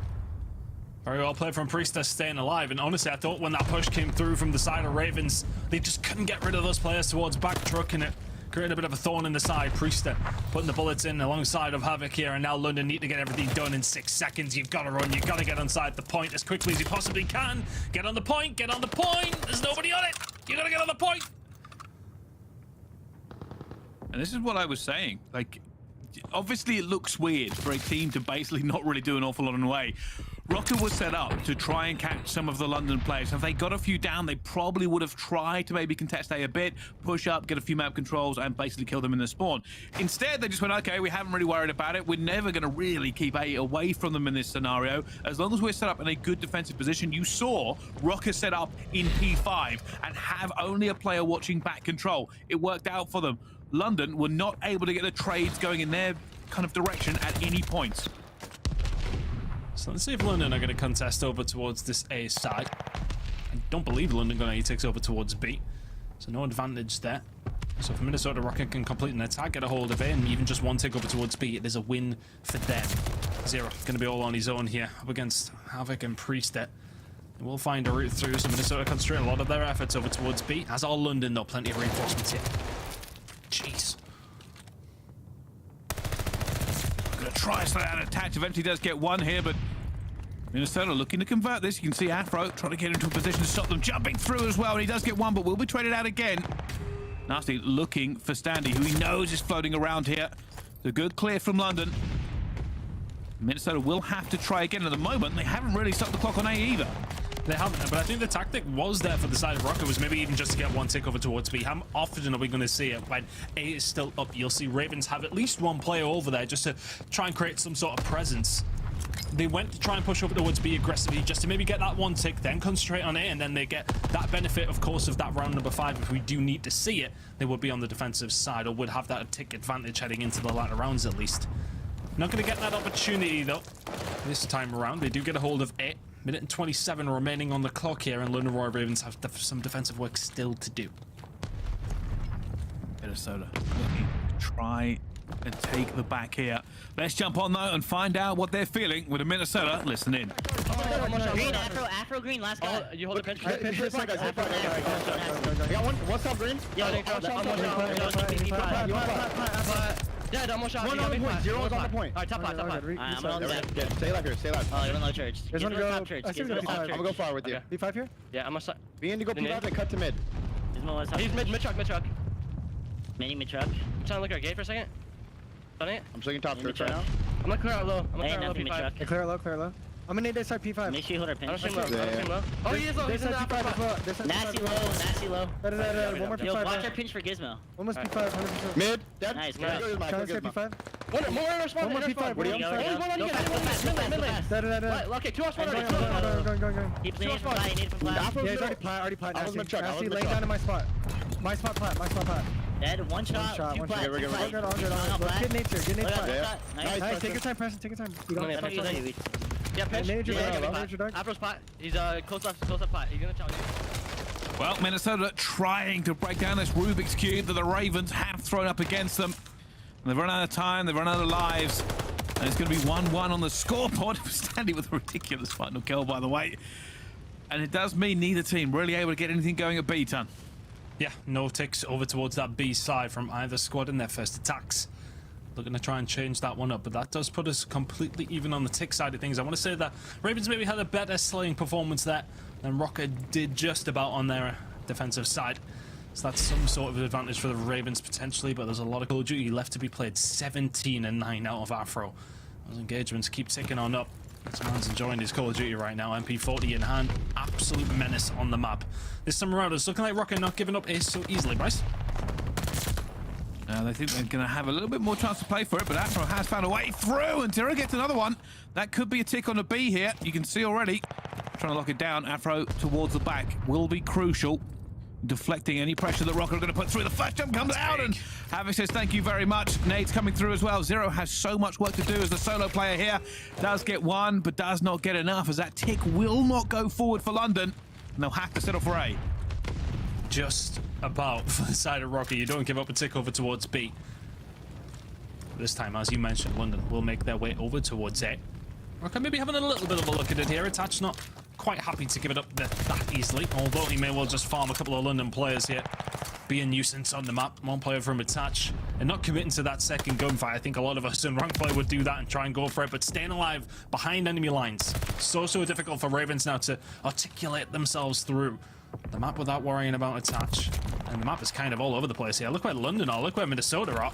J: Very well played from Priestahh, staying alive. And honestly, I thought when that push came through from the side of Ravens, they just couldn't get rid of those players towards back, trucking it. Creating a bit of a thorn in the side. Priestahh putting the bullets in alongside of Havok here, and now London need to get everything done in 6 seconds. You've got to run, you've got to get inside the point as quickly as you possibly can. Get on the point, get on the point. There's nobody on it. You got to get on the point.
B: And this is what I was saying. Like, obviously it looks weird for a team to basically not really do an awful lot in a way. Røkkr was set up to try and catch some of the London players. If they got a few down, they probably would have tried to maybe contest A a bit, push up, get a few map controls, and basically kill them in the spawn. Instead, they just went, okay, we haven't really worried about it. We're never going to really keep A away from them in this scenario. As long as we're set up in a good defensive position, you saw Røkkr set up in P5 and have only a player watching back control. It worked out for them. London were not able to get the trades going in their kind of direction at any point.
J: So let's see if London are going to contest over towards this A side. I don't believe London going to takes over towards B. So no advantage there. So if Minnesota Røkkr can complete an attack, get a hold of it, and even just one tick over towards B, it is a win for them. Zero going to be all on his own here, up against Havok and Priestahh. They will find a route through, so Minnesota concentrate a lot of their efforts over towards B, as are London, though. Plenty of reinforcements here. Jeez.
B: Gonna try so that attach. Eventually does get one here, but Minnesota looking to convert this. You can see Afro trying to get into a position to stop them jumping through as well, and he does get one, but will be traded out again. Nasty looking for Standy, who he knows is floating around here. The good clear from London. Minnesota will have to try again. At the moment, they haven't really stopped the clock on A either.
J: They haven't, but I think the tactic was there for the side of Røkkr, was maybe even just to get one tick over towards B. How often are we going to see it when A is still up? You'll see Ravens have at least one player over there just to try and create some sort of presence. They went to try and push over towards B aggressively just to maybe get that one tick, then concentrate on A, and then they get that benefit, of course, of that round number 5. If we do need to see it, they would be on the defensive side, or would have that tick advantage heading into the latter rounds at least. Not going to get that opportunity, though, this time around. They do get a hold of A. Minute and 27 remaining on the clock here, and London Royal Ravens have some defensive work still to do.
B: Minnesota looking to try and take the back here. Let's jump on though and find out what they're feeling with a Minnesota. Listen in.
R: Green, Afro green, last guy. You hold the pinch.
O: I got one. What's up, green?
R: Yeah, dead, almost shot.
O: One on the point. Zero on the point.
R: Alright, top five. I'm going on the back.
O: Stay like here. Stay like.
R: Oh, you're on the church.
O: There's one to go.
R: Top church.
O: I'm gonna go far with you. P5 here?
K: Yeah, I'm gonna start.
O: We need to go P5 and cut to mid.
K: He's mid truck.
R: Mini mid truck.
K: I'm trying to look at our gate for a second. On it.
O: I'm swinging top church right now.
K: I'm gonna clear out low. I'm gonna clear out low P5.
O: Clear low, clear low. I'm gonna need this side P5.
R: Make sure you hold our pin.
K: I'm low. Oh, he is low. He's in the upper spot.
R: Nasty low.
O: One more
R: Yo,
O: P5.
R: watch our pinch for Gizmo.
O: One more P5, 100%. Mid, dead.
R: Nice,
O: Try to get P5.
K: One more in our spawn.
O: One more P5. What are you on?
R: Go fast.
O: Dead.
K: Okay, 2 off spawn already.
O: Going.
R: Keep playing from flat. You need from flat.
O: Yeah, he's already plat. I was mid truck. Nasty, laying down in my spot. My spot plat.
R: Dead, one shot, two plat.
O: We're good. Get nature. Nice. Take your time, Preston. Take your time.
K: Yeah, pinch.
O: Major dark.
K: Afro's pot. He's close left pot. He's gonna challenge you.
B: Well, Minnesota trying to break down this Rubik's Cube that the Ravens have thrown up against them. And they've run out of time, they've run out of lives. And it's going to be 1-1 on the scoreboard. Standy with a ridiculous final kill, by the way. And it does mean neither team really able to get anything going at B-Ton.
J: Yeah, no ticks over towards that B side from either squad in their first attacks. Looking to try and change that one up, but that does put us completely even on the tick side of things. I want to say that Ravens maybe had a better slaying performance there than Røkkr did just about on their defensive side. So that's some sort of advantage for the Ravens potentially, but there's a lot of Call of Duty left to be played. 17-9 out of Afro. Those engagements keep ticking on up. This man's enjoying his Call of Duty right now. MP40 in hand. Absolute menace on the map. This time around, it's looking like Røkkr not giving up ace so easily, Bryce.
B: They think they're going to have a little bit more chance to play for it, but Afro has found a way through, and Nero gets another one. That could be a tick on the B here. You can see already. Trying to lock it down. Afro towards the back will be crucial. Deflecting any pressure that Røkkr are going to put through. The first jump comes out, and Havok says thank you very much. Nade's coming through as well. Zero has so much work to do as the solo player here. Does get one, but does not get enough, as that tick will not go forward for London, and they'll have to settle for A.
J: Just about for the side of Røkkr. You don't give up a tick over towards B. This time, as you mentioned, London will make their way over towards A. Røkkr maybe having a little bit of a look at it here. Attach not quite happy to give it up that easily, although he may well just farm a couple of London players here. Be a nuisance on the map. One player from Attach, and not committing to that second gunfight. I think a lot of us in rank play would do that and try and go for it, but staying alive behind enemy lines. So difficult for Ravens now to articulate themselves through the map without worrying about Attach. And the map is kind of all over the place here. Look where London are, look where Minnesota are.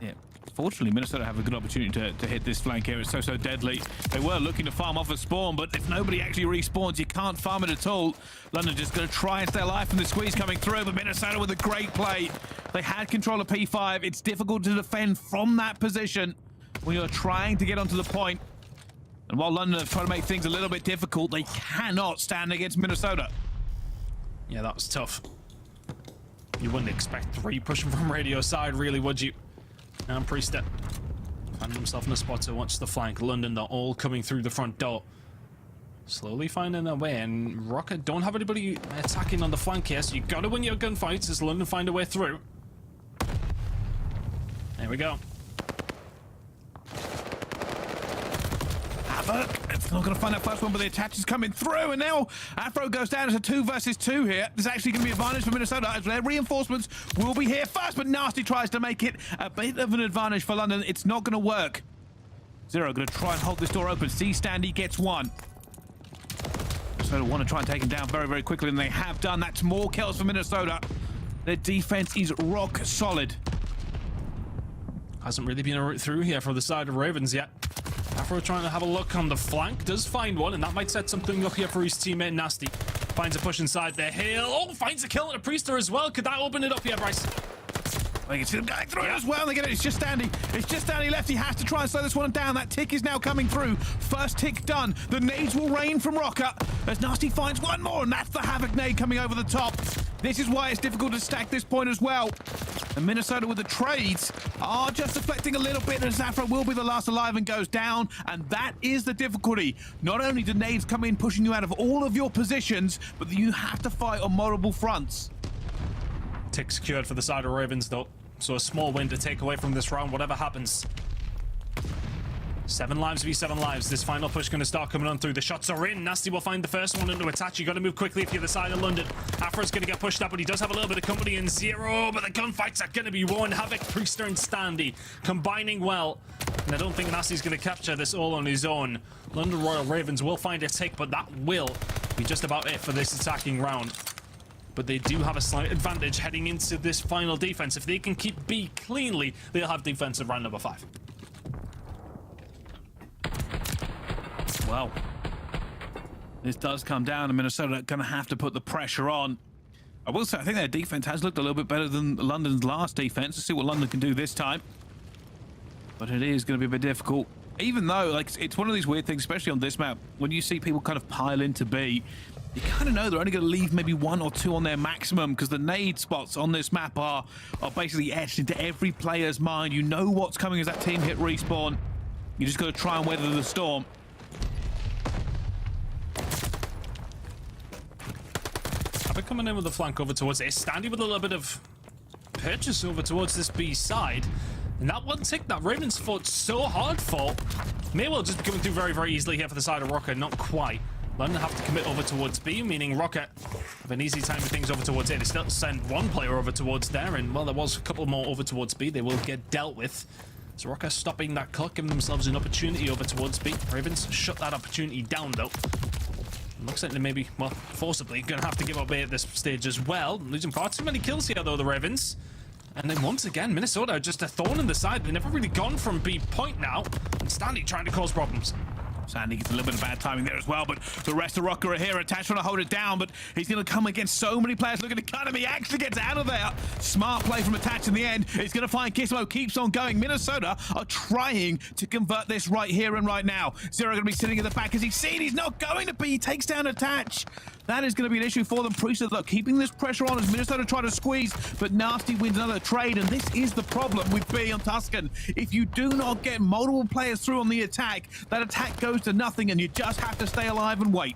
B: Yeah. Fortunately, Minnesota have a good opportunity to hit this flank here. It's so deadly. They were looking to farm off a spawn, but if nobody actually respawns, you can't farm it at all. London just going to try and stay alive from the squeeze coming through, but Minnesota with a great play. They had control of P5. It's difficult to defend from that position when you're trying to get onto the point. And while London have tried to make things a little bit difficult, they cannot stand against Minnesota.
J: Yeah, that was tough. You wouldn't expect 3 pushing from radio side, really, would you? And Priestahh finding himself in a spot to watch the flank. London, they're all coming through the front door. Slowly finding their way, and Røkkr don't have anybody attacking on the flank here, so you gotta win your gunfights as London find a way through. There we go.
B: Havok, it's not going to find that first one, but the attach is coming through, and now Afro goes down as a 2 versus 2 here. There's actually going to be advantage for Minnesota as their reinforcements will be here first, but Nasty tries to make it a bit of an advantage for London. It's not going to work. Zero going to try and hold this door open. Standy gets one. Minnesota want to try and take him down very, very quickly, and they have done. That's more kills for Minnesota. Their defense is rock solid.
J: Hasn't really been a route through here for the side of Ravens yet. Afro trying to have a look on the flank, does find one, and that might set something up here for his teammate Nasty. Finds a push inside the hill. Oh, finds a kill at a Priestahh as well. Could that open it up here, Bryce?
B: I can see them going through it as well. They get it. It's just Standy. It's just Standy left. He has to try and slow this one down. That tick is now coming through. First tick done. The nades will rain from Røkkr as Nasty finds one more, and that's the Havok nade coming over the top. This is why it's difficult to stack this point as well. And Minnesota with the trades are just deflecting a little bit, and Afro will be the last alive and goes down. And that is the difficulty. Not only do nades come in pushing you out of all of your positions, but you have to fight on multiple fronts.
J: Tick secured for the side of Ravens though. So a small win to take away from this round, whatever happens. 7 lives v 7 lives. This final push going to start coming on through. The shots are in. Nasty will find the first one into attach. You got to move quickly if you're the side of London. Afro's going to get pushed up, but he does have a little bit of company in Zero. But the gunfights are going to be won. Havok, Priestahh, and Standy combining well. And I don't think Nasty's going to capture this all on his own. London Royal Ravens will find a tick, but that will be just about it for this attacking round. But they do have a slight advantage heading into this final defense. If they can keep B cleanly, they'll have defensive round number 5.
B: Well, this does come down, and Minnesota are going to have to put the pressure on. I will say, I think their defense has looked a little bit better than London's last defense. Let's see what London can do this time. But it is going to be a bit difficult. Even though, like, it's one of these weird things, especially on this map, when you see people kind of pile into B, you kind of know they're only going to leave maybe 1 or 2 on their maximum, because the nade spots on this map are basically etched into every player's mind. You know what's coming as that team hit respawn. You just got to try and weather the storm.
J: Havok coming in with the flank over towards it. Standy with a little bit of purchase over towards this B side. And that one tick that Ravens fought so hard for may well just be coming through very, very easily here for the side of Røkkr. Not quite. London have to commit over towards B, meaning Røkkr have an easy time with things over towards A. They still send one player over towards there, and well, there was a couple more over towards B. They will get dealt with. So Røkkr stopping that clock, giving themselves an opportunity over towards B. Ravens shut that opportunity down, though. Looks like they may be, well, forcibly going to have to give up A at this stage as well. Losing far too many kills here, though, the Ravens. And then once again, Minnesota are just a thorn in the side. They've never really gone from B point now. And Standy trying to cause problems.
B: Standy gets a little bit of bad timing there as well, but the rest of Røkkr are here. Attach trying to hold it down, but he's going to come against so many players. Look at the cut him. He actually gets out of there. Smart play from Attach in the end. He's going to find Kismet. Keeps on going. Minnesota are trying to convert this right here and right now. Zero going to be sitting in the back as he's seen. He's not going to be. He takes down Attach. That is going to be an issue for them. Priestahh, look, keeping this pressure on as Minnesota try to squeeze, but Nasty wins another trade, and this is the problem with B on Tuscan. If you do not get multiple players through on the attack, that attack goes to nothing, and you just have to stay alive and wait.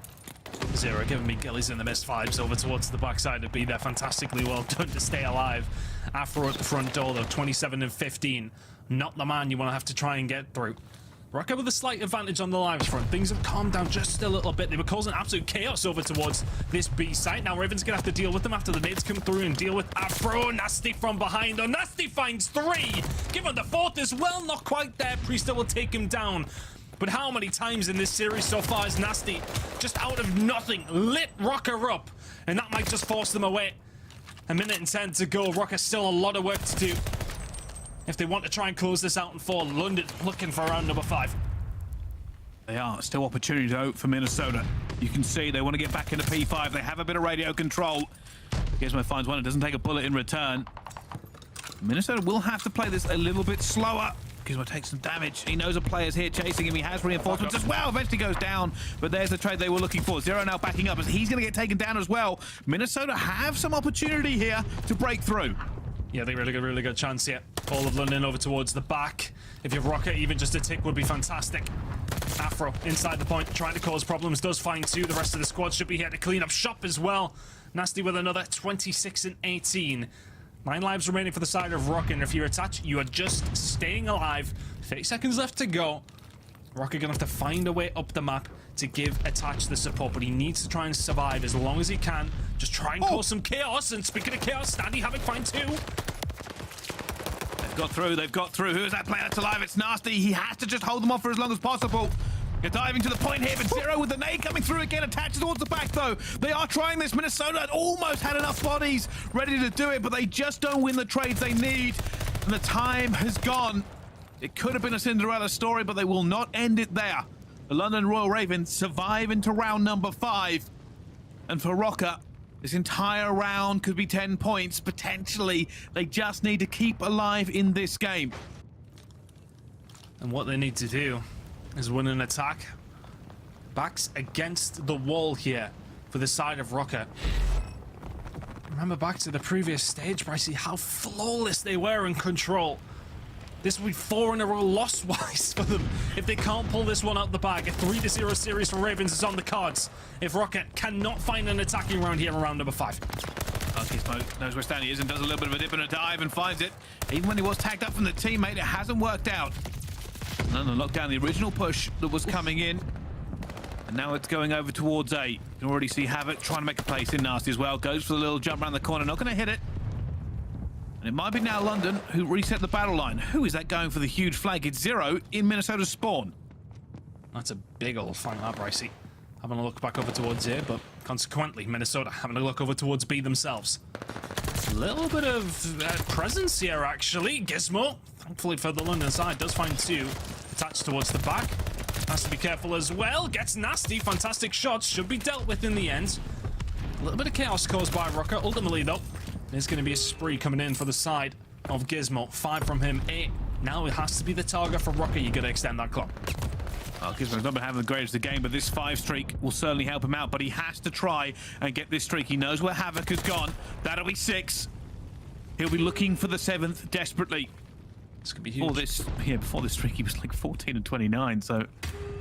J: Zero giving me gillies in the missed vibes over towards the backside of B. They're fantastically well done to stay alive. Afro at the front door, though, 27 and 15. Not the man you want to have to try and get through. Røkkr with a slight advantage on the lives front. Things have calmed down just a little bit. They were causing absolute chaos over towards this B site. Now Ravens gonna have to deal with them after the nades come through and deal with Afro. Nasty from behind. Oh, Nasty finds 3. Give him the 4th as well. Not quite there. Priestahh will take him down. But how many times in this series so far is Nasty just out of nothing lit Røkkr up? And that might just force them away. 1 minute and 10 to go. Røkkr still a lot of work to do if they want to try and close this out in 4. London looking for round number 5.
B: They are still opportunity though for Minnesota. You can see they want to get back into P5. They have a bit of radio control. Kismet finds one. It doesn't take a bullet in return. Minnesota will have to play this a little bit slower. Kismet takes some damage. He knows a player's here chasing him. He has reinforcements as well. Eventually goes down, but there's the trade they were looking for. Zero now backing up as he's going to get taken down as well. Minnesota have some opportunity here to break through.
J: Yeah, they really good chance here. All of London over towards the back. If you have Røkkr, even just a tick would be fantastic. Afro inside the point, trying to cause problems, does find 2. The rest of the squad should be here to clean up shop as well. Nasty with another 26 and 18. 9 lives remaining for the side of Røkkr, and if you're attached, you are just staying alive. 30 seconds left to go. Røkkr gonna have to find a way up the map to give Attach the support, but he needs to try and survive as long as he can. Just try and cause some chaos, and speaking of chaos, Standy Havok find 2.
B: They've got through. Who is that player that's alive? It's Nasty. He has to just hold them off for as long as possible. You're diving to the point here, but Zero with the nade coming through again, attached towards the back though. They are trying this. Minnesota almost had enough bodies ready to do it, but they just don't win the trades they need. And the time has gone. It could have been a Cinderella story, but they will not end it there. The London Royal Ravens survive into round number 5. And for Røkkr, this entire round could be 10 points. Potentially, they just need to keep alive in this game.
J: And what they need to do is win an attack. Backs against the wall here for the side of Røkkr. Remember back to the previous stage, Pricey, how flawless they were in control. This will be 4 in a row loss-wise for them if they can't pull this one out the bag. A 3-0 series for Ravens is on the cards if Røkkr cannot find an attacking round here in round number 5.
B: Kismet knows where Standy is and does a little bit of a dip and a dive and finds it. Even when he was tagged up from the teammate, it hasn't worked out. London locked down the original push that was coming in. And now it's going over towards A. You can already see Havok trying to make a place in Nasty as well. Goes for the little jump around the corner, not going to hit it. And it might be now London who reset the battle line. Who is that going for the huge flag? It's Zero in Minnesota's spawn.
J: That's a big old flank up, Pricey. Having a look back over towards A, but consequently, Minnesota having a look over towards B themselves. A little bit of presence here, actually. Gizmo, thankfully for the London side, does find 2 attached towards the back. Has to be careful as well. Gets Nasty. Fantastic shots. Should be dealt with in the end. A little bit of chaos caused by Røkkr. Ultimately, though, there's going to be a spree coming in for the side of Gizmo. 5 from him. 8. Now it has to be the target for Røkkr. You got to extend that clock.
B: Well, Gizmo's not been having the greatest of the game, but this 5 streak will certainly help him out. But he has to try and get this streak. He knows where Havok has gone. That'll be 6. He'll be looking for the 7th desperately.
J: This could be huge.
B: Before this streak, he was like 14 and 29. So.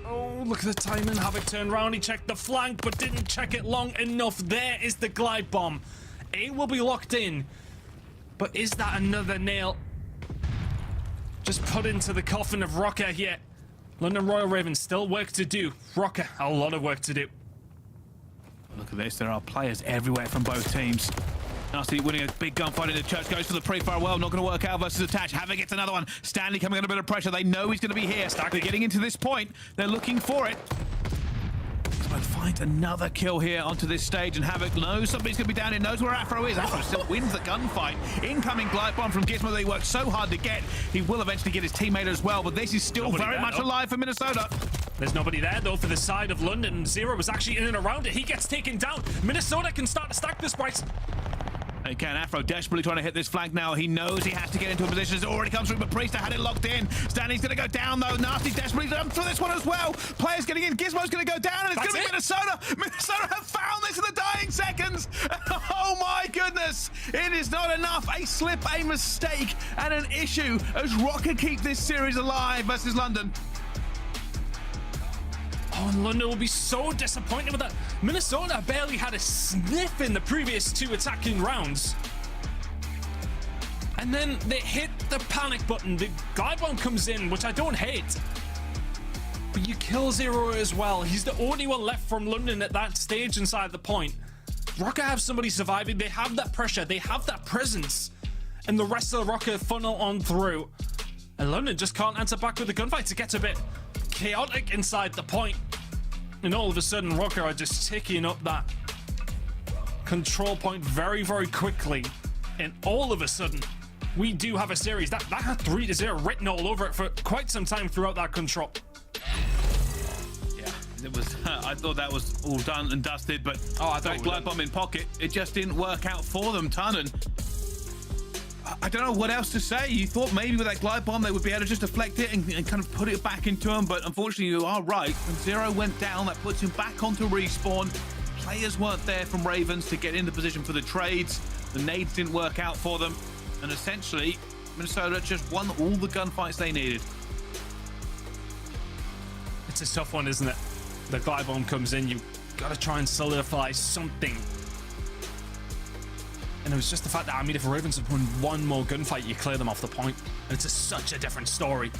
J: Oh, look at the timing. Havok turned around. He checked the flank, but didn't check it long enough. There is the glide bomb. A will be locked in, but is that another nail just put into the coffin of Røkkr here? London Royal Ravens still work to do. Røkkr, a lot of work to do.
B: Look at this. There are players everywhere from both teams. Nasty winning a big gunfight in the church. Goes for the pre-fire. Well, not going to work out versus Attach. Havok gets another one. Standy coming under a bit of pressure. They know he's going to be here. They're getting into this point. They're looking for it. Finds another kill here onto this stage, and Havok knows somebody's going to be down here, knows where Afro is. Afro still wins the gunfight. Incoming glide bomb from Gizmo that he worked so hard to get. He will eventually get his teammate as well, but this is still very much alive for Minnesota.
J: There's nobody there, though, for the side of London. Zero was actually in and around it. He gets taken down. Minnesota can start to stack this, Bryce.
B: They can. Afro desperately trying to hit this flank now. He knows he has to get into a position. It already comes through, but Priestahh had it locked in. Standy's going to go down, though. Nasty desperately jumps for this one as well. Players getting in. Gizmo's going to go down, and it's going to be Minnesota. Minnesota have found this in the dying seconds. Oh, my goodness. It is not enough. A slip, a mistake, and an issue as Røkkr keep this series alive versus London.
J: Oh, and London will be so disappointed with that. Minnesota barely had a sniff in the previous 2 attacking rounds. And then they hit the panic button. The glide bomb comes in, which I don't hate. But you kill Zero as well. He's the only one left from London at that stage inside the point. Røkkr have somebody surviving. They have that pressure. They have that presence. And the rest of the Røkkr funnel on through. And London just can't answer back with the gunfight. It gets a bit chaotic inside the point, and all of a sudden Røkkr are just taking up that control point very, very quickly, and all of a sudden we do have a series that had 3-0 written all over it for quite some time throughout that control.
B: Yeah, it was. I thought that was all done and dusted, but that glide bomb in pocket, it just didn't work out for them. Tunnen. I don't know what else to say. You thought maybe with that glide bomb they would be able to just deflect it and kind of put it back into him, but unfortunately you are right. When Zero went down, that puts him back onto respawn. Players weren't there from Ravens to get into position for the trades. The nades didn't work out for them, and essentially Minnesota just won all the gunfights they needed.
J: It's It's a tough one, isn't it? The glide bomb comes in, you've got to try and solidify something. And it was just the fact that, I mean, if Ravens had won one more gunfight, you clear them off the point. And it's such a different story.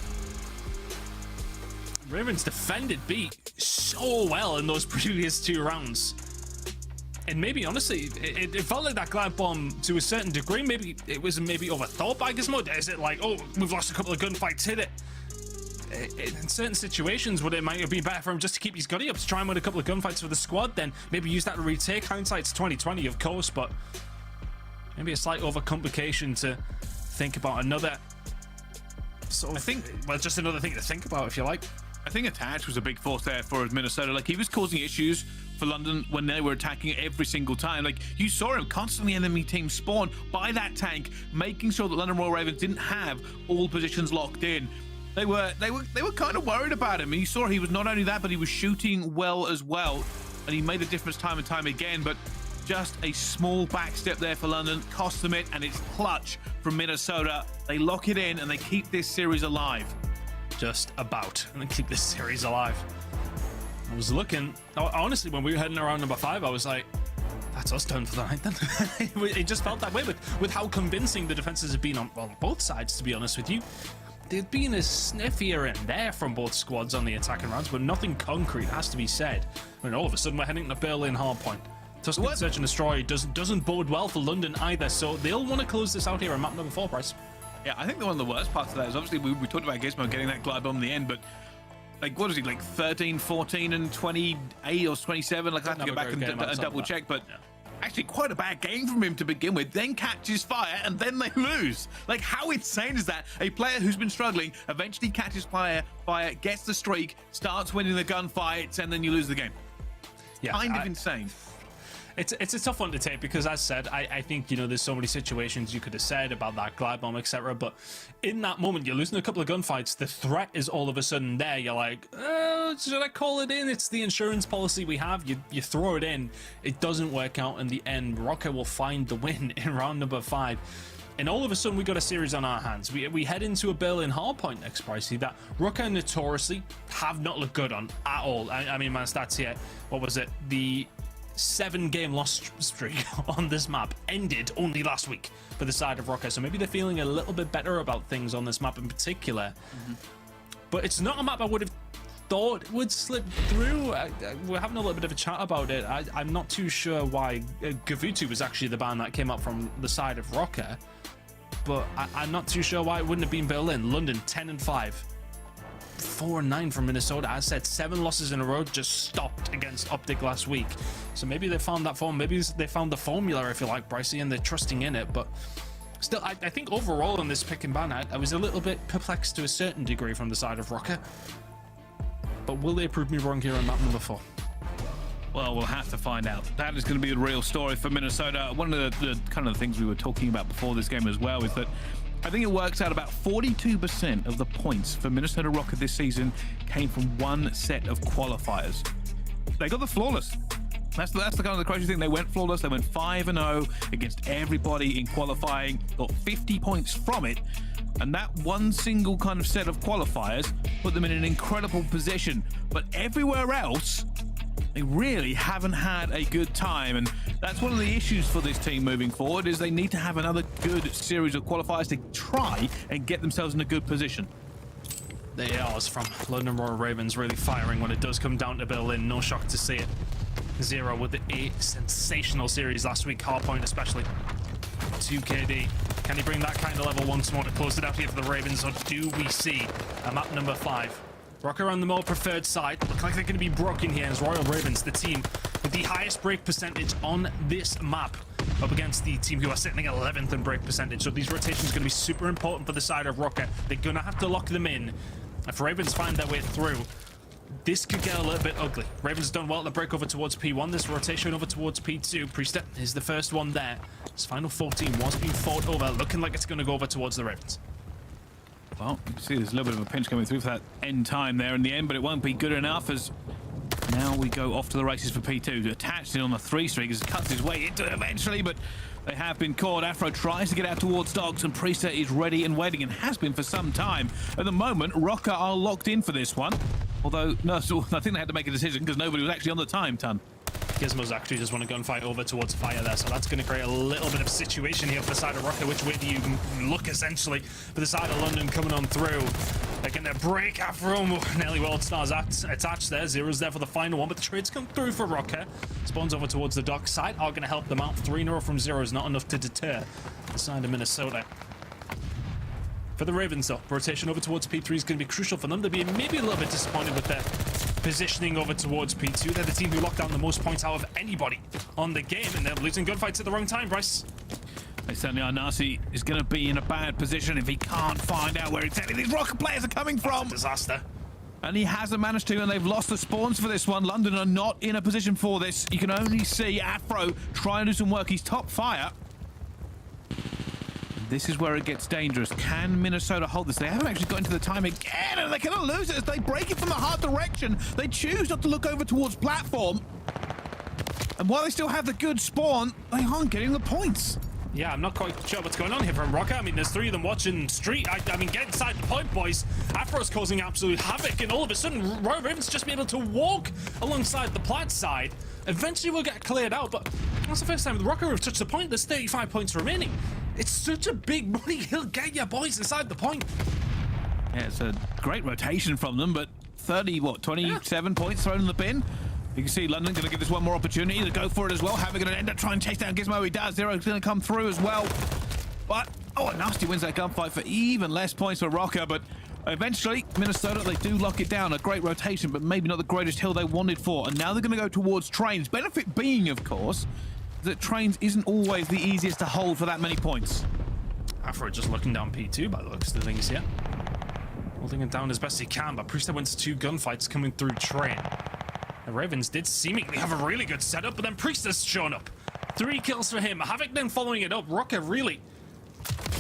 J: Ravens defended B so well in those previous 2 rounds. And maybe, honestly, it felt like that glide bomb, to a certain degree, maybe it was overthought by Gizmo. Is it like, oh, we've lost a couple of gunfights, hit it? In certain situations, would it might be better for him just to keep his gunny up, to try and win a couple of gunfights for the squad, then maybe use that to retake? Hindsight's 2020, of course, but maybe a slight overcomplication to think about another sort of, well, just another thing to think about, if you like.
B: I think Attach was a big force there for Minnesota. Like, he was causing issues for London when they were attacking every single time. Like, you saw him constantly enemy team spawn by that tank, making sure that London Royal Ravens didn't have all positions locked in. They were kind of worried about him, and you saw he was not only that, but he was shooting well as well, and he made the difference time and time again. But just a small back step there for London cost them it, and it's clutch from Minnesota. They lock it in and they keep this series alive.
J: Just about, and then keep this series alive. I was looking, honestly, when we were heading around number 5, I was like, that's us done for the night then. It just felt that way with how convincing the defenses have been on both sides, to be honest with you. There'd been a sniff here and there from both squads on the attacking rounds, but nothing concrete, has to be said. And all of a sudden we're heading to Berlin hardpoint. Tuscan Search and Destroy doesn't bode well for London either, so they'll want to close this out here on map number 4, Bryce.
B: Yeah, I think one of the worst parts of that is obviously we talked about Gizmo getting that glide bomb in the end, but like, what is he, like 13, 14, and 28 or 27? Like, I have to go back and double check, but yeah, actually quite a bad game from him to begin with, then catches fire, and then they lose. Like, how insane is that? A player who's been struggling eventually catches fire, gets the streak, starts winning the gunfights, and then you lose the game. Yeah, kind of insane.
J: It's a tough one to take because, as said, I think, you know, there's so many situations you could have said about that glide bomb, etc. But in that moment, you're losing a couple of gunfights. The threat is all of a sudden there. You're like, should I call it in? It's the insurance policy we have. You throw it in. It doesn't work out in the end. Røkkr will find the win in round number 5. And all of a sudden, we got a series on our hands. We head into a Berlin hardpoint next, Pricey, that Røkkr notoriously have not looked good on at all. I mean, my stats here, what was it? The 7-game loss streak on this map ended only last week for the side of Røkkr, so maybe they're feeling a little bit better about things on this map in particular. But it's not a map I would have thought would slip through. We're having a little bit of a chat about it. I'm not too sure why Gavutu was actually the ban that came up from the side of Røkkr, but I'm not too sure why it wouldn't have been Berlin. London 10-5. 4-9 from Minnesota. As said, 7 losses in a row, just stopped against OpTic last week. So maybe they found that form. Maybe they found the formula, if you like, Brycey, and they're trusting in it. But still, I think overall on this pick and ban, I was a little bit perplexed to a certain degree from the side of Røkkr. But will they prove me wrong here on map number 4?
B: Well, we'll have to find out. That is going to be the real story for Minnesota. One of the kind of things we were talking about before this game as well is that I think it works out about 42% of the points for Minnesota Røkkr this season came from one set of qualifiers. They got the flawless. That's the kind of the crazy thing. They went flawless. They went 5-0 against everybody in qualifying, got 50 points from it. And that one single kind of set of qualifiers put them in an incredible position. But everywhere else, they really haven't had a good time, and that's one of the issues for this team moving forward, is they need to have another good series of qualifiers to try and get themselves in a good position.
J: The ARs from London Royal Ravens really firing when it does come down to Berlin. No shock to see it. Zero with a sensational series last week, hardpoint especially. 2KD. Can he bring that kind of level once more to close it out here for the Ravens, or do we see a map number 5? Røkkr on the more preferred side. Look like they're going to be broken here as Royal Ravens, the team with the highest break percentage on this map, up against the team who are sitting at 11th in break percentage. So these rotations are going to be super important for the side of Røkkr. They're going to have to lock them in. If Ravens find their way through, this could get a little bit ugly. Ravens done well to break over towards P1. This rotation over towards P2. Priestahh is the first one there. His final 14 was being fought over, looking like it's going to go over towards the Ravens.
B: Well, you can see there's a little bit of a pinch coming through for that end time there in the end, but it won't be good enough as now we go off to the races for P2. Attached in on the 3 streak as cuts his way into it eventually, but they have been caught. Afro tries to get out towards Dogs, and Priestahh is ready and waiting, and has been for some time. At the moment, Røkkr are locked in for this one. Although, no, so I think they had to make a decision because nobody was actually on the time ton.
J: Gizmo's actually just want to gunfight over towards fire there, so that's going to create a little bit of situation here for the side of Røkkr. Which way do you look, essentially, for the side of London coming on through? They're going to break Afro. Nearly World Stars attached there. Zero's there for the final one, but the trades come through for Røkkr. Spawns over towards the dock side are going to help them out. 3-0 from Zero is not enough to deter the side of Minnesota. For the Ravens, though, rotation over towards P3 is going to be crucial for them. They'll be maybe a little bit disappointed with their positioning over towards P2. They're the team who locked down the most points out of anybody on the game, and they're losing gunfights at the wrong time, Bryce.
B: They certainly are. Nasty is going to be in a bad position if he can't find out where exactly these Røkkr players are coming from.
J: Disaster.
B: And he hasn't managed to, and they've lost the spawns for this one. London are not in a position for this. You can only see Afro trying to do some work. He's top fire. This is where it gets dangerous. Can Minnesota hold this? They haven't actually got into the time again, and they cannot lose it as they break it from the hard direction. They choose not to look over towards platform. And while they still have the good spawn, they aren't getting the points.
J: Yeah, I'm not quite sure what's going on here from Røkkr. I mean, there's 3 of them watching street. I mean, get inside the point, boys. Afro's causing absolute havoc, and all of a sudden, Royal Ravens just be able to walk alongside the plat side. Eventually, we'll get cleared out, but that's the first time the Røkkr have touched the point. There's 35 points remaining. It's such a big money. He'll get your boys inside the point.
B: Yeah, it's a great rotation from them, but 27 points thrown in the bin. You can see London going to give this one more opportunity to go for it as well. Havok going to end up trying to chase down Gizmo. He does. Zero's going to come through as well. But, Nasty wins that gunfight for even less points for Røkkr. But eventually, Minnesota, they do lock it down. A great rotation, but maybe not the greatest hill they wanted for. And now they're going to go towards Trains. Benefit being, of course, that Trains isn't always the easiest to hold for that many points.
J: Afro just looking down P2 by the looks of the things here. Holding it down as best he can, but Priestahh wins 2 gunfights coming through Train. The Ravens did seemingly have a really good setup, but then Priestah's shown up. 3 kills for him. Havok then following it up. Røkkr really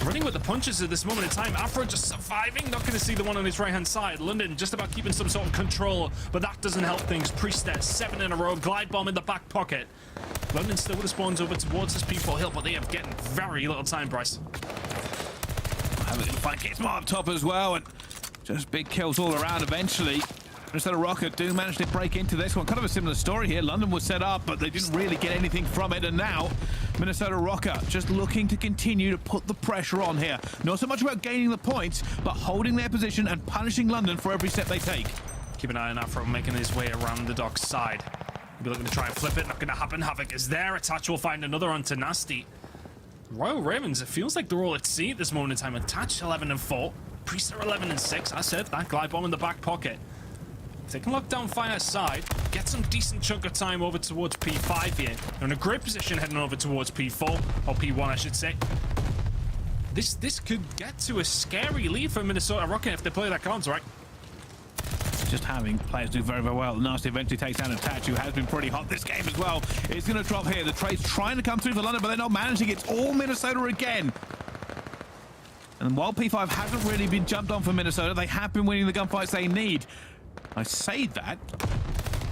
J: running with the punches at this moment in time. Afro just surviving. Not going to see the one on his right-hand side. London just about keeping some sort of control, but that doesn't help things. Priestahh, 7 in a row. Glide bomb in the back pocket. London still with the spawns over towards this P4 hill, but they have getting very little time, Bryce.
B: Havok going to find Kismet up top as well, and just big kills all around eventually. Minnesota Røkkr do manage to break into this one. Kind of a similar story here. London was set up, but they didn't really get anything from it. And now, Minnesota Røkkr just looking to continue to put the pressure on here. Not so much about gaining the points, but holding their position and punishing London for every step they take.
J: Keep an eye on Afro making his way around the dock side. He'll be looking to try and flip it. Not going to happen. Havok is there. Attach will find another onto Nasty. Royal Ravens, it feels like they're all at sea at this moment in time. Attach 11 and 4. Priestahh 11 and 6. I said that glide bomb in the back pocket. They can lock down fire side, get some decent chunk of time over towards P5 here. They're in a great position heading over towards P4, or P1 I should say. This could get to a scary lead for Minnesota Røkkr if they play their cards right.
B: Just having players do very, very well. Nasty eventually takes down Attach, who has been pretty hot this game as well. It's going to drop here. The trade's trying to come through for London, but they're not managing. It's all Minnesota again. And while P5 hasn't really been jumped on for Minnesota, they have been winning the gunfights they need. I say that,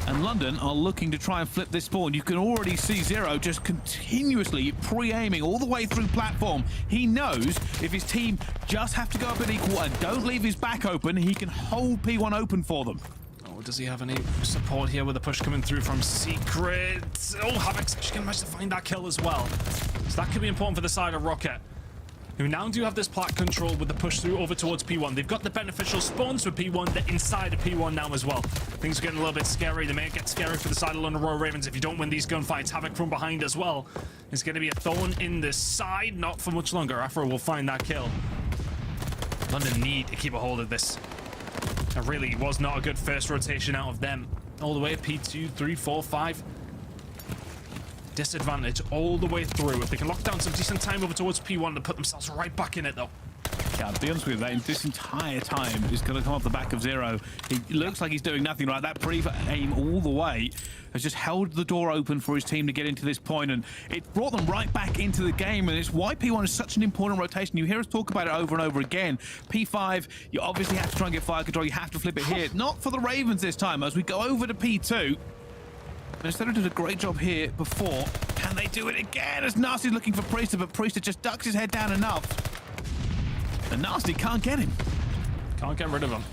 B: and London are looking to try and flip this spawn. You can already see Zero just continuously pre-aiming all the way through platform. He knows if his team just have to go up at equal and don't leave his back open, he can hold P1 open for them.
J: Oh, does he have any support here with the push coming through from Secret? Oh, Havok's actually going to manage to find that kill as well. So that could be important for the side of Røkkr, who now do have this plat control with the push through over towards P1. They've got the beneficial spawns for P1. They're inside of P1 now as well. Things are getting a little bit scary. They may get scary for the side of London Royal Ravens if you don't win these gunfights. Havok from behind as well is going to be a thorn in the side. Not for much longer. Afro will find that kill. London need to keep a hold of this. It really was not a good first rotation out of them. All the way P2, 3, 4, 5. Disadvantage all the way through. If they can lock down some decent time over towards P1 to put themselves right back in it though.
B: Yeah, to be honest with you, this entire time is going to come off the back of Zero. He looks like he's doing nothing right. That pre-aim all the way has just held the door open for his team to get into this point, and it brought them right back into the game, and it's why P1 is such an important rotation. You hear us talk about it over and over again. P5, you obviously have to try and get fire control. You have to flip it here. Not for the Ravens this time. As we go over to P2, Minnesota did a great job here before. Can they do it again? As Nasty's looking for Priestahh, but Priestahh just ducks his head down enough. And Nasty can't get him.
J: Can't get rid of him.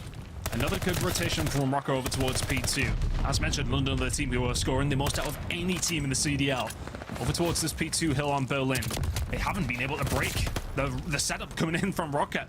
J: Another good rotation from Røkkr over towards P2. As mentioned, London are the team who are scoring the most out of any team in the CDL. Over towards this P2 hill on Berlin. They haven't been able to break the setup coming in from Røkkr.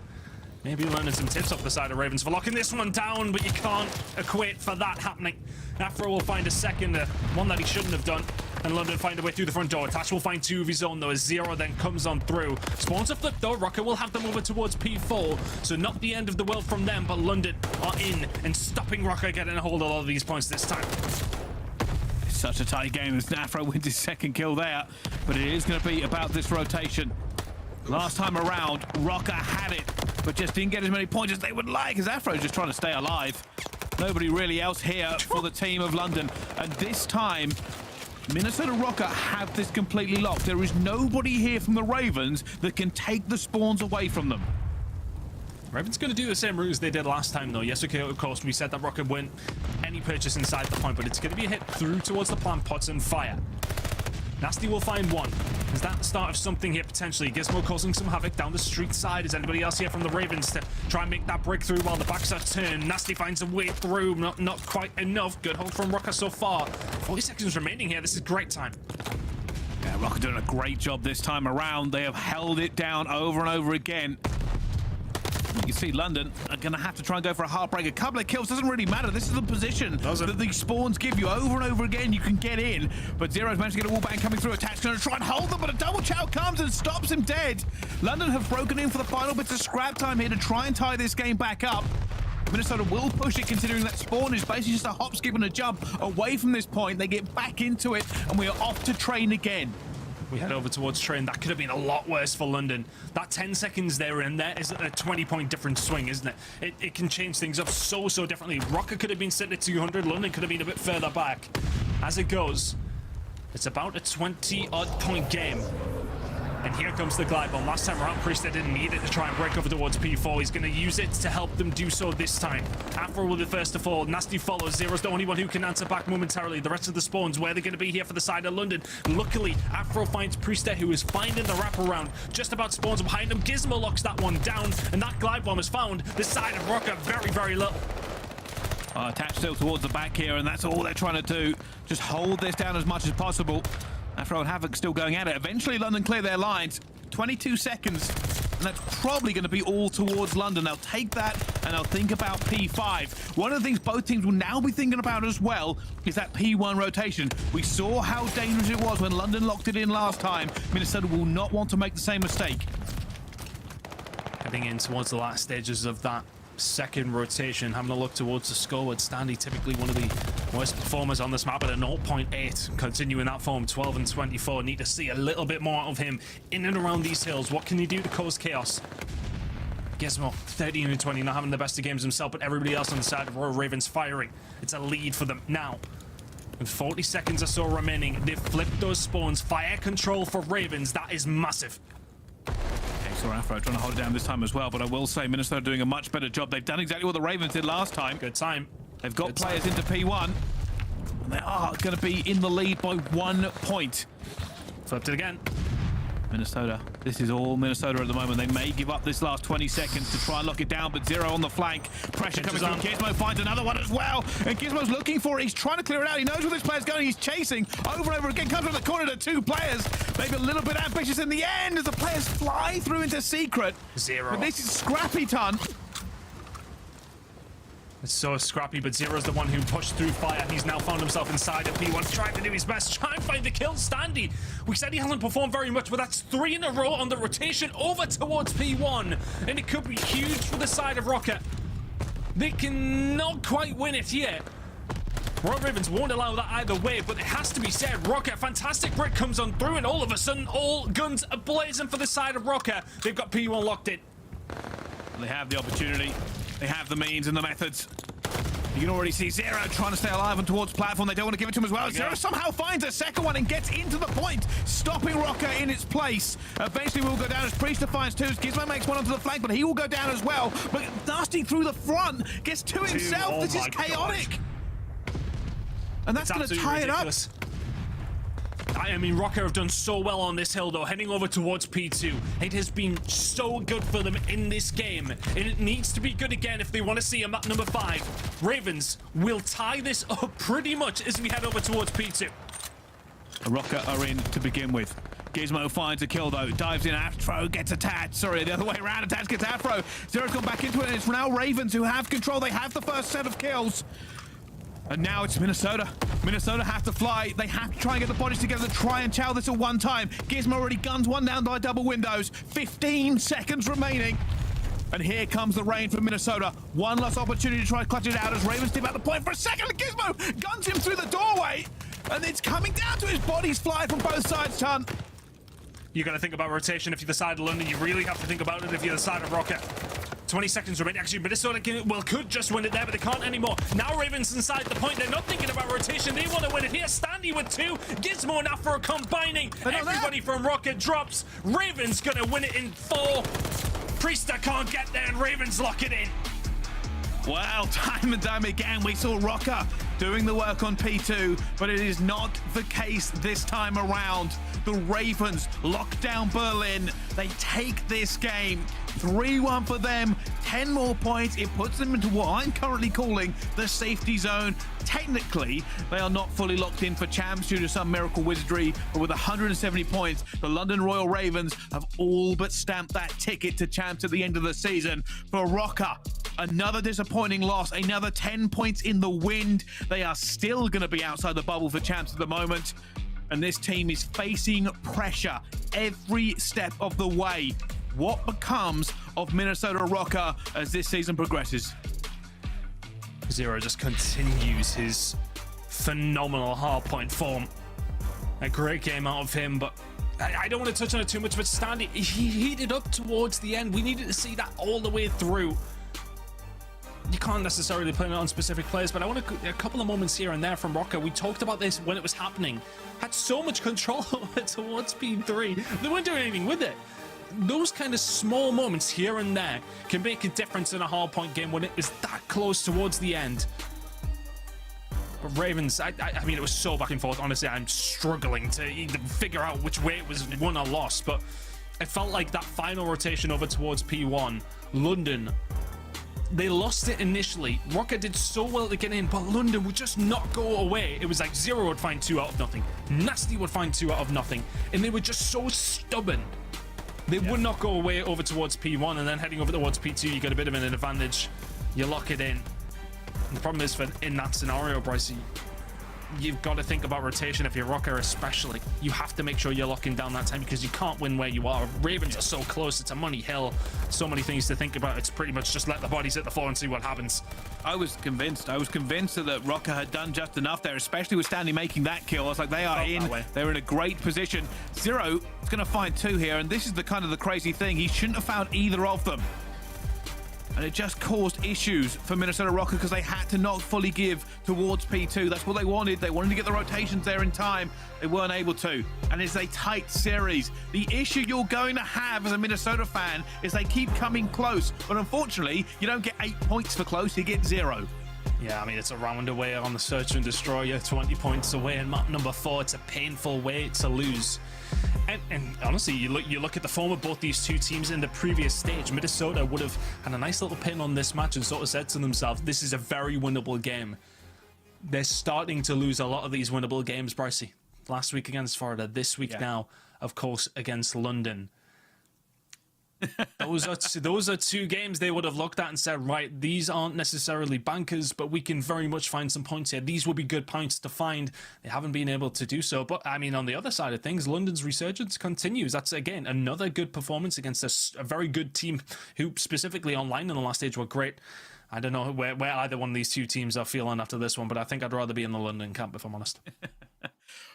J: Maybe learning some tips off the side of Ravens for locking this one down, but you can't equate for that happening. Afro will find a second, one that he shouldn't have done, and London find a way through the front door. Tash will find 2 of his own though, as Zero then comes on through. Spawns a flip though, Røkkr will have them over towards P4, so not the end of the world from them, but London are in and stopping Røkkr getting a hold of all of these points this time.
B: Such a tight game as Afro wins his second kill there, but it is going to be about this rotation. Last time around, Røkkr had it, but just didn't get as many points as they would like, as Afro's just trying to stay alive. Nobody really else here for the team of London, and this time, Minnesota Røkkr have this completely locked. There is nobody here from the Ravens that can take the spawns away from them.
J: Ravens going to do the same route as they did last time, though. Yes, okay, of course, we said that Røkkr win any purchase inside the point, but it's going to be a hit through towards the plant pots and fire. Nasty will find one. Is that the start of something here, potentially? Gizmo causing some havoc down the street side. Is anybody else here from the Ravens to try and make that breakthrough while the backs are turned? Nasty finds a way through. Not quite enough. Good hold from Røkkr so far. 40 seconds remaining here. This is great time.
B: Yeah, Røkkr doing a great job this time around. They have held it down over and over again. You see London are going to have to try and go for a heartbreak. A couple of kills doesn't really matter. This is the position that these spawns give you over and over again. You can get in, but Zero's managed to get a wall bang coming through. Attack's going to try and hold them, but a double chow comes and stops him dead. London have broken in for the final bits of scrap time here to try and tie this game back up. Minnesota will push it, considering that spawn is basically just a hop, skip, and a jump away from this point. They get back into it, and we are off to train again.
J: We head over towards train. That could have been a lot worse for London. That 10 seconds there and there is a 20-point difference swing, isn't it? It can change things up so differently. Røkkr could have been sitting at 200. London could have been a bit further back. As it goes, it's about a 20-odd point game. And here comes the glide bomb. Last time around, Priestahh didn't need it to try and break over towards P4. He's going to use it to help them do so this time. Afro will be the first to fall. Nasty follows. Zero's the only one who can answer back momentarily. The rest of the spawns, where they're going to be here for the side of London. Luckily, Afro finds Priestahh, who is finding the wraparound. Just about spawns behind him. Gizmo locks that one down, and that glide bomb is found. The side of Røkkr, very little.
B: Attached still towards the back here, and that's all they're trying to do. Just hold this down as much as possible. Afro and Havok still going at it. Eventually, London clear their lines. 22 seconds, and that's probably going to be all towards London. They'll take that, and they'll think about P5. One of the things both teams will now be thinking about as well is that P1 rotation. We saw how dangerous it was when London locked it in last time. Minnesota will not want to make the same mistake.
J: Heading in towards the last stages of that second rotation, having a look towards the scoreboard. Standy, typically one of the worst performers on this map at a 0.8, continuing that form. 12 and 24. Need to see a little bit more of him in and around these hills. What can he do to cause chaos? Gizmo 13 and 20, not having the best of games himself, but everybody else on the side of Royal Ravens firing. It's a lead for them now. With 40 seconds or so remaining, they've flipped those spawns. Fire control for Ravens, that is massive.
B: Saw Afro trying to hold it down this time as well, but I will say Minnesota doing a much better job. They've done exactly what the Ravens did last time.
J: Good time.
B: They've got players into P1, and they are going to be in the lead by 1 point.
J: Flipped it again.
B: Minnesota. This is all Minnesota at the moment. They may give up this last 20 seconds to try and lock it down, but Zero on the flank. Pressure coming through. Gizmo finds another one as well, and Gizmo's looking for it. He's trying to clear it out. He knows where this player's going. He's chasing over and over again. Comes from the corner to 2 players. Maybe a little bit ambitious in the end as the players fly through into secret.
J: Zero.
B: But this is scrappy ton.
J: It's so scrappy, but Zero's the one who pushed through fire. He's now found himself inside of P1, trying to do his best, try and find the kill. Standy, we said he hasn't performed very much, but that's 3 in a row on the rotation over towards P1, and it could be huge for the side of Røkkr. They can not quite win it here. Royal Ravens won't allow that either way, but it has to be said, Røkkr, fantastic break comes on through, and all of a sudden, all guns are blazing for the side of Røkkr. They've got P1 locked in.
B: They have the opportunity. They have the means and the methods. You can already see Zero trying to stay alive and towards platform. They don't want to give it to him as well. Zero somehow finds a second one and gets into the point, stopping Røkkr in its place. Eventually will go down as Priestahh finds 2. Gizmo makes one onto the flank, but he will go down as well. But Nasty through the front gets 2 himself.
J: Oh,
B: this is chaotic. God. And that's going to tie it up.
J: I mean, Røkkr have done so well on this hill, though, heading over towards P2. It has been so good for them in this game, and it needs to be good again if they want to see them at number 5. Ravens will tie this up pretty much as we head over towards P2.
B: Røkkr are in to begin with. Gizmo finds a kill though, dives in, Afro gets attached. Sorry, the other way around, attached gets Afro. Zero's gone back into it, and it's now Ravens who have control. They have the first set of kills. And now it's Minnesota. Minnesota have to fly. They have to try and get the bodies together to try and chow this at one time. Gizmo already guns one down by double windows. 15 seconds remaining. And here comes the rain for Minnesota. One last opportunity to try and clutch it out as Ravens dip out the point for a second. And Gizmo guns him through the doorway. And it's coming down to his bodies fly from both sides, Ton.
J: You got to think about rotation if you're the side of London. You really have to think about it if you're the side of Røkkr. 20 seconds remaining. Actually, Minnesota could just win it there, but they can't anymore. Now Ravens inside the point. They're not thinking about rotation. They want to win it here. Standy with 2. Gizmo and Afro combining. Everybody from Røkkr drops. Ravens going to win it in 4. Priestahh can't get there, and Ravens lock it in.
B: Well, time and time again, we saw Røkkr doing the work on P2, but it is not the case this time around. The Ravens lock down Berlin. They take this game. 3-1 for them, 10 more points. It puts them into what I'm currently calling the safety zone. Technically, they are not fully locked in for champs due to some miracle wizardry, but with 170 points, the London Royal Ravens have all but stamped that ticket to champs at the end of the season. For Røkkr, another disappointing loss, another 10 points in the wind. They are still going to be outside the bubble for champs at the moment. And this team is facing pressure every step of the way. What becomes of Minnesota Røkkr as this season progresses?
J: Zero just continues his phenomenal hardpoint form. A great game out of him, but I don't want to touch on it too much, but Standy, he heated up towards the end. We needed to see that all the way through. You can't necessarily blame it on specific players, but I want a couple of moments here and there from Røkkr. We talked about this when it was happening. Had so much control towards P3. They weren't doing anything with it. Those kind of small moments here and there can make a difference in a hardpoint game when it is that close towards the end. But Ravens, I mean, it was so back and forth. Honestly, I'm struggling to even figure out which way it was won or lost, but it felt like that final rotation over towards P1. London, they lost it initially. Røkkr did so well to get in, but London would just not go away. It was like Zero would find 2 out of nothing. Nasty would find 2 out of nothing. And they were just so stubborn. They would not go away over towards P1, and then heading over towards P2, you get a bit of an advantage. You lock it in. And the problem is, in that scenario, Bryce, you've got to think about rotation if you're Røkkr especially. You have to make sure you're locking down that time because you can't win where you are. Ravens are so close. It's a money hill. So many things to think about. It's pretty much just let the bodies hit the floor and see what happens.
B: I was convinced that Røkkr had done just enough there, especially with Standy making that kill. I was like, they are in. They're in a great position. Zero is going to find 2 here, and this is the crazy thing. He shouldn't have found either of them. And it just caused issues for Minnesota Røkkr because they had to not fully give towards P2. That's what they wanted. They wanted to get the rotations there in time. They weren't able to. And it's a tight series. The issue you're going to have as a Minnesota fan is they keep coming close. But unfortunately, you don't get 8 points for close. You get 0.
J: Yeah, I mean, it's a round away on the Search and Destroy. You're 20 points away in map number 4. It's a painful way to lose. And honestly, you look at the form of both these two teams in the previous stage. Minnesota would have had a nice little pin on this match and sort of said to themselves, this is a very winnable game. They're starting to lose a lot of these winnable games, Brycey. Last week against Florida, this week now, of course, against London. Those are 2 games they would have looked at and said, right, these aren't necessarily bankers, but we can very much find some points here. These will be good points to find. They haven't been able to do so. But I mean, on the other side of things, London's resurgence continues. That's, again, another good performance against a very good team who specifically online in the last stage were great. I don't know where either one of these 2 teams are feeling after this one, but I think I'd rather be in the London camp, if I'm honest.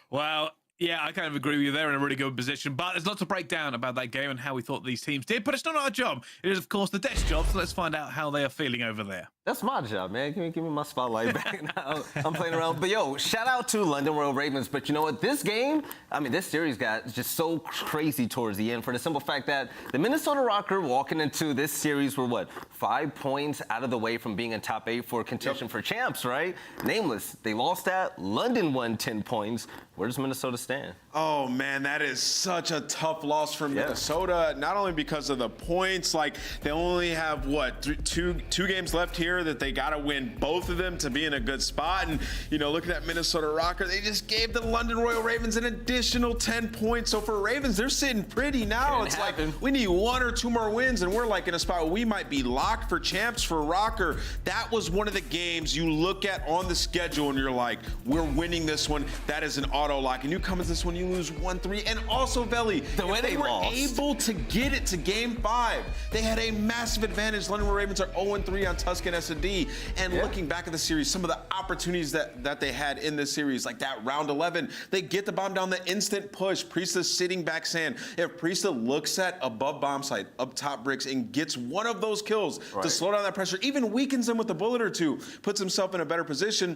B: Well, yeah, I kind of agree with you. They're in a really good position, but there's lots to break down about that game and how we thought these teams did, but it's not our job. It is, of course, the desk job, so let's find out how they are feeling over there.
A: That's my job, man. Give me my spotlight back now. I'm playing around. But, yo, shout out to London Royal Ravens. But you know what? This game, I mean, this series got just so crazy towards the end for the simple fact that the Minnesota Røkkr walking into this series were, 5 points out of the way from being in top 8 for contention for champs, right? Nameless. They lost that. London won 10 points. Where does Minnesota stand?
G: Oh man, that is such a tough loss for Minnesota. Not only because of the points, like they only have what two games left here that they got to win both of them to be in a good spot. And you know, looking at Minnesota Røkkr, they just gave the London Royal Ravens an additional 10 points. So for Ravens, they're sitting pretty now. It's like we need 1 or 2 more wins, and we're like in a spot where we might be locked for champs for Røkkr. That was one of the games you look at on the schedule, and you're like, we're winning this one. That is an auto lock, and you come into this one, you lose 1-3, and also Veli, if they were able to get it to game 5, they had a massive advantage. London Ravens are 0-3 on Tusk and sn&d, and looking back at the series, some of the opportunities that they had in this series, like that round 11, they get the bomb down, the instant push, Priestahh sitting back sand. If Priestahh looks at above bomb site, up top bricks, and gets one of those kills to slow down that pressure, even weakens them with a bullet or two, puts himself in a better position,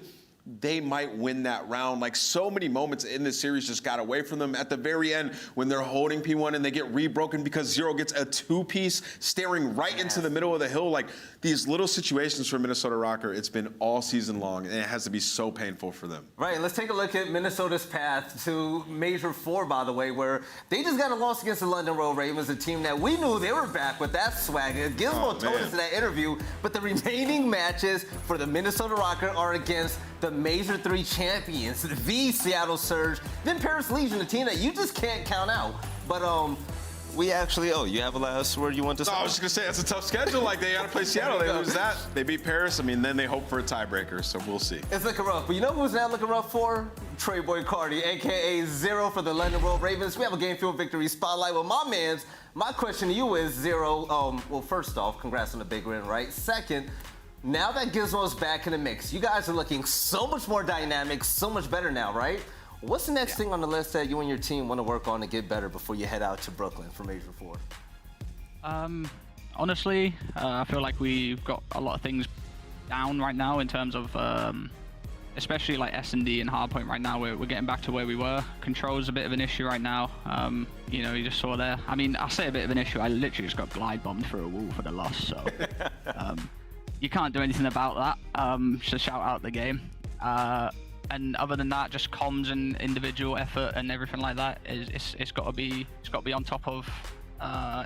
G: they might win that round. Like so many moments in this series just got away from them. At the very end, when they're holding P1 and they get rebroken because Zero gets a 2-piece staring right into the middle of the hill. Like these little situations for Minnesota Røkkr, it's been all season long, and it has to be so painful for them.
A: Right, let's take a look at Minnesota's path to Major IV, by the way, where they just got a loss against the London Royal Ravens, a team that we knew they were back with that swagger. Gizmo told us in that interview, but the remaining matches for the Minnesota Røkkr are against the Major III champions, the Seattle Surge, then Paris Legion, a team that you just can't count out. But we actually, you have a last word you want to say?
G: No, I was just gonna say it's a tough schedule. Like they gotta play Seattle, they lose that, they beat Paris. I mean, then they hope for a tiebreaker. So we'll see.
A: It's looking rough, but you know who's not looking rough for? Trey Boy Cardi, aka Zero for the London Royal Ravens. We have a game field victory spotlight with my man's. My question to you is, Zero. Well, first off, congrats on the big win, right? Second, now that Gizmo's back in the mix, you guys are looking so much more dynamic, so much better now, right? What's the next thing on the list that you and your team want to work on to get better before you head out to Brooklyn for Major IV?
L: Honestly, I feel like we've got a lot of things down right now in terms of, especially like sn&d and hardpoint right now. We're getting back to where we were. Control's a bit of an issue right now. You know, you just saw there. I mean, I say a bit of an issue. I literally just got glide bombed through a wall for the loss, so you can't do anything about that. Just shout out the game. And other than that, just comms and individual effort and everything like that, it's got to be on top of.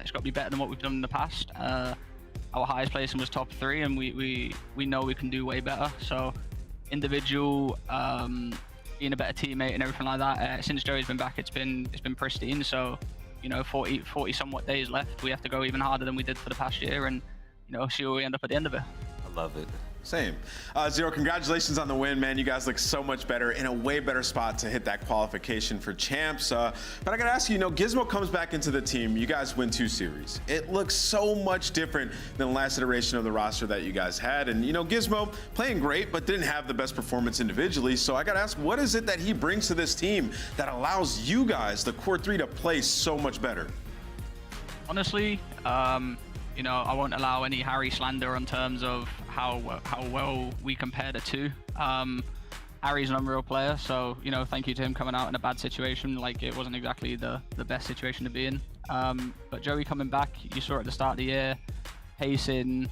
L: It's got to be better than what we've done in the past. Our highest placing was top 3, and we know we can do way better. So individual, being a better teammate and everything like that. Since Joey's been back, it's been pristine. So you know, 40 somewhat days left. We have to go even harder than we did for the past year, and you know, see where we end up at the end of it.
A: I love it.
G: Same. Zero, congratulations on the win, man. You guys look so much better, in a way better spot to hit that qualification for champs. But I gotta ask you, you know, Gizmo comes back into the team. You guys win 2 series. It looks so much different than the last iteration of the roster that you guys had. And, you know, Gizmo playing great, but didn't have the best performance individually. So I gotta ask, what is it that he brings to this team that allows you guys, the core 3, to play so much better?
L: Honestly, you know, I won't allow any Harry slander in terms of how well we compare the 2. Harry's an unreal player, so, you know, thank you to him coming out in a bad situation. Like, it wasn't exactly the best situation to be in. But Joey coming back, you saw at the start of the year, pacing,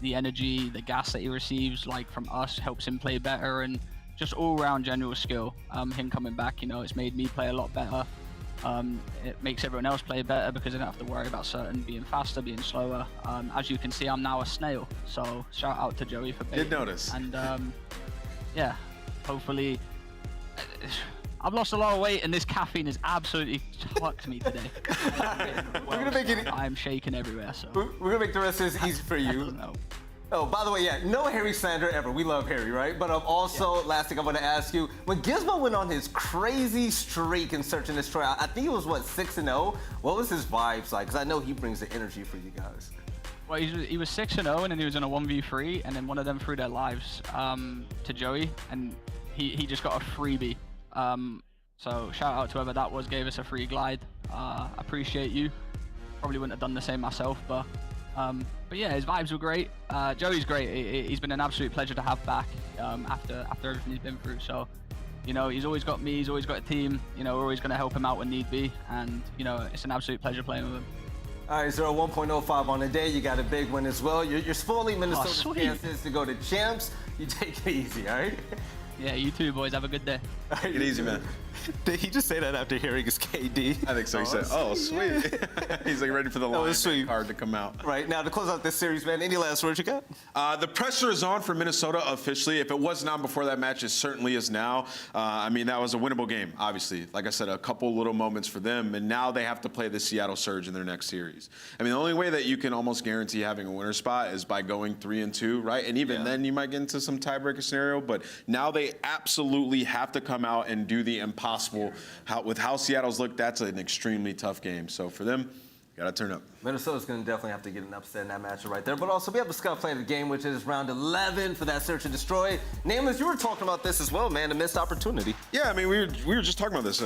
L: the energy, the gas that he receives, like, from us, helps him play better, and just all-round general skill. Him coming back, you know, it's made me play a lot better. It makes everyone else play better because they don't have to worry about certain being faster, being slower. As you can see, I'm now a snail, so shout out to Joey for being.
G: Did notice.
L: And yeah, hopefully, I've lost a lot of weight and this caffeine has absolutely fucked me today.
A: We're gonna make it.
L: I'm shaking everywhere, so
A: we're gonna make the rest of this easy for you. Oh, by the way, yeah, no Harry slander ever. We love Harry, right? But also, last thing I want to ask you, when Gizmo went on his crazy streak in Search and Destroy, I think it was, what, 6-0? What was his vibes like? Because I know he brings the energy for you guys.
L: Well, he was 6-0, and then he was in a 1v3, and then one of them threw their lives to Joey, and he just got a freebie. So shout out to whoever that was, gave us a free glide. Appreciate you. Probably wouldn't have done the same myself, but yeah, his vibes were great. Joey's great. He's been an absolute pleasure to have back after everything he's been through. So, you know, he's always got me. He's always got a team. You know, we're always going to help him out when need be. And, you know, it's an absolute pleasure playing with him.
A: All right, 1.05 on the day. You got a big win as well. You're spoiling Minnesota's chances to go to champs. You take it easy, all right?
L: Yeah, you too, boys. Have a good day.
G: Take it easy, man.
A: Did he just say that after hearing his KD?
G: I think so. He said, "Oh, sweet." He's like ready for the Lion card to come out.
A: Right now to close out this series, man. Any last words you got?
G: The pressure is on for Minnesota officially. If it wasn't on before that match, it certainly is now. I mean, that was a winnable game, obviously. Like I said, a couple little moments for them, and now they have to play the Seattle Surge in their next series. I mean, the only way that you can almost guarantee having a winner spot is by going 3-2, right? And even then, you might get into some tiebreaker scenario. But now they absolutely have to come out and do the impossible. With how Seattle's looked, that's an extremely tough game. So for them, gotta turn up.
A: Minnesota's going to definitely have to get an upset in that matchup right there. But also, we have the Scump playing the game, which is round 11 for that Search and Destroy. Nameless, you were talking about this as well, man, a missed opportunity.
G: Yeah, I mean, we were just talking about this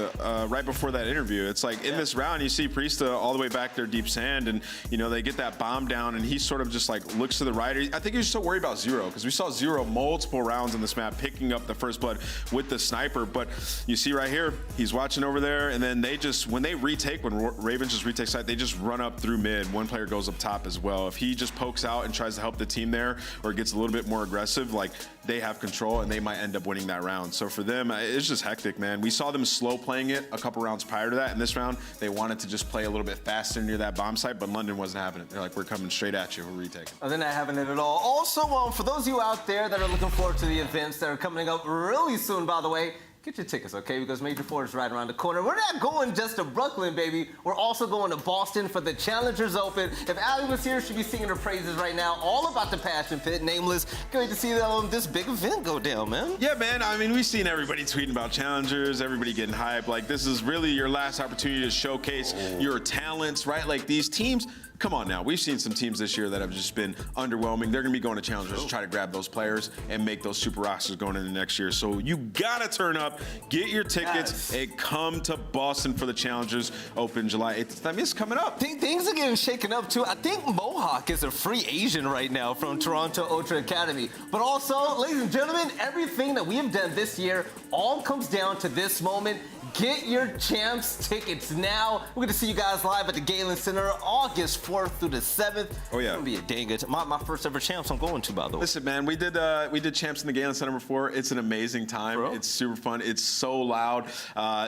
G: right before that interview. It's like in this round, you see Priestahh all the way back there deep sand, and, you know, they get that bomb down, and he sort of just, like, looks to the right. I think he was so worried about Zero, because we saw Zero multiple rounds on this map picking up the first blood with the sniper. But you see right here, he's watching over there, and then they just, when they retake, when Ravens just retake site, they just run up through mid. One player goes up top as well. If he just pokes out and tries to help the team there or gets a little bit more aggressive, like, they have control and they might end up winning that round. So for them, it's just hectic, man. We saw them slow playing it a couple rounds prior to that. In this round, they wanted to just play a little bit faster near that bomb site, but London wasn't having it. They're like, we're coming straight at you. We're retaking.
A: Oh, they're not having it at all. Also, for those of you out there that are looking forward to the events that are coming up really soon, by the way, get your tickets, okay? Because Major IV is right around the corner. We're not going just to Brooklyn, baby. We're also going to Boston for the Challengers Open. If Allie was here, she'd be singing her praises right now, all about the Passion Pit. Nameless, great to see this big event go down, man.
G: Yeah, man. I mean, we've seen everybody tweeting about Challengers, everybody getting hyped. Like, this is really your last opportunity to showcase your talents, right? Like, these teams, come on now. We've seen some teams this year that have just been underwhelming. They're going to be going to Challengers to try to grab those players and make those super rosters going into next year. So you got to turn up, get your tickets, and come to Boston for the Challengers Open July 8th. I mean, it's coming up.
A: Things are getting shaken up, too. I think Mohawk is a free Asian right now from Toronto Ultra Academy. But also, ladies and gentlemen, everything that we have done this year all comes down to this moment. Get your champs tickets now. We're going to see you guys live at the Galen Center August 4th through the 7th.
G: Oh, yeah.
A: It's going to be a dang good time. My first ever champs I'm going to, by the way.
G: Listen, man, we did champs in the Galen Center before. It's an amazing time. Bro. It's super fun. It's so loud.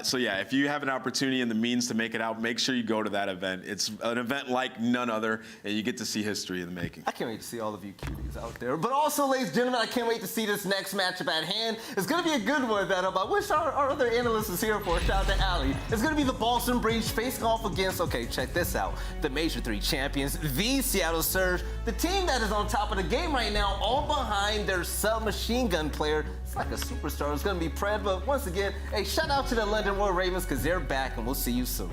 G: So, yeah, if you have an opportunity and the means to make it out, make sure you go to that event. It's an event like none other, and you get to see history in the making.
A: I can't wait to see all of you cuties out there. But also, ladies and gentlemen, I can't wait to see this next matchup at hand. It's going to be a good one, man. I wish our other analyst was here for. Shout out to Allie. It's going to be the Boston Breach facing off against, okay, check this out, the Major III champions, the Seattle Surge, the team that is on top of the game right now, all behind their submachine gun player. It's like a superstar. It's going to be Pred, but once again, hey, shout out to the London Royal Ravens because they're back, and we'll see you soon.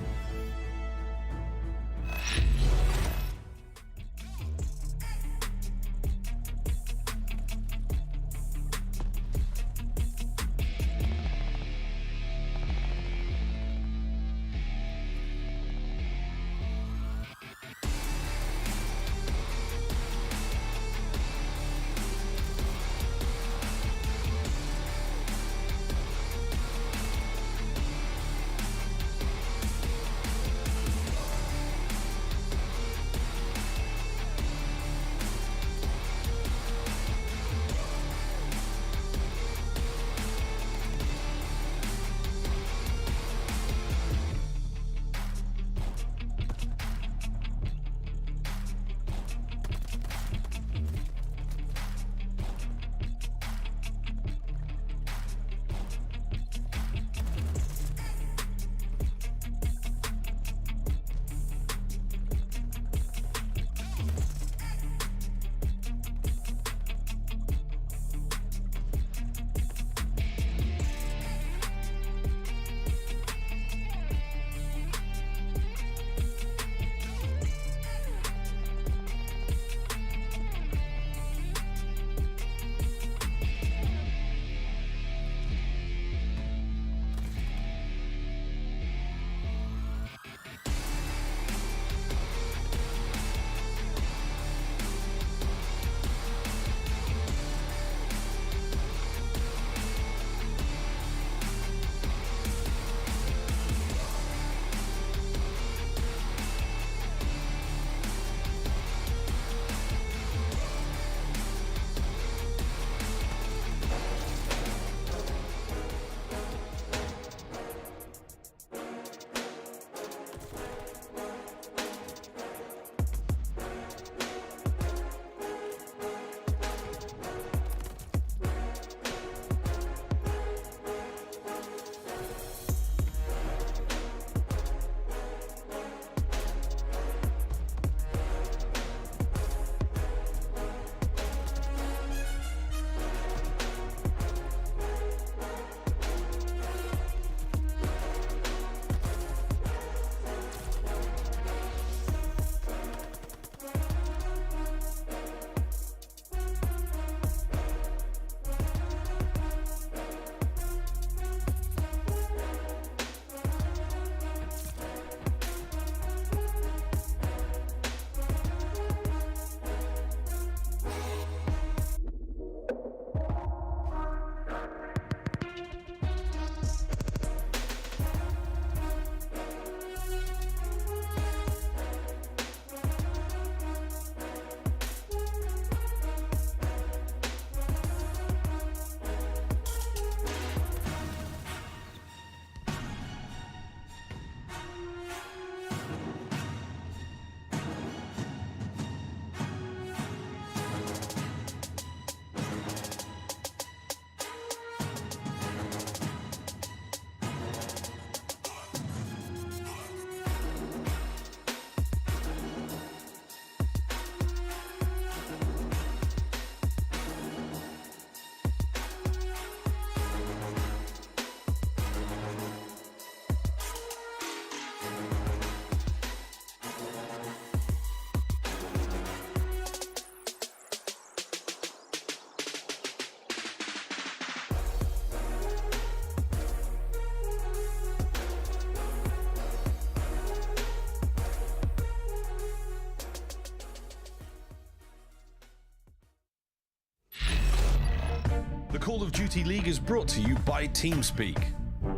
Q: Call of Duty League is brought to you by TeamSpeak,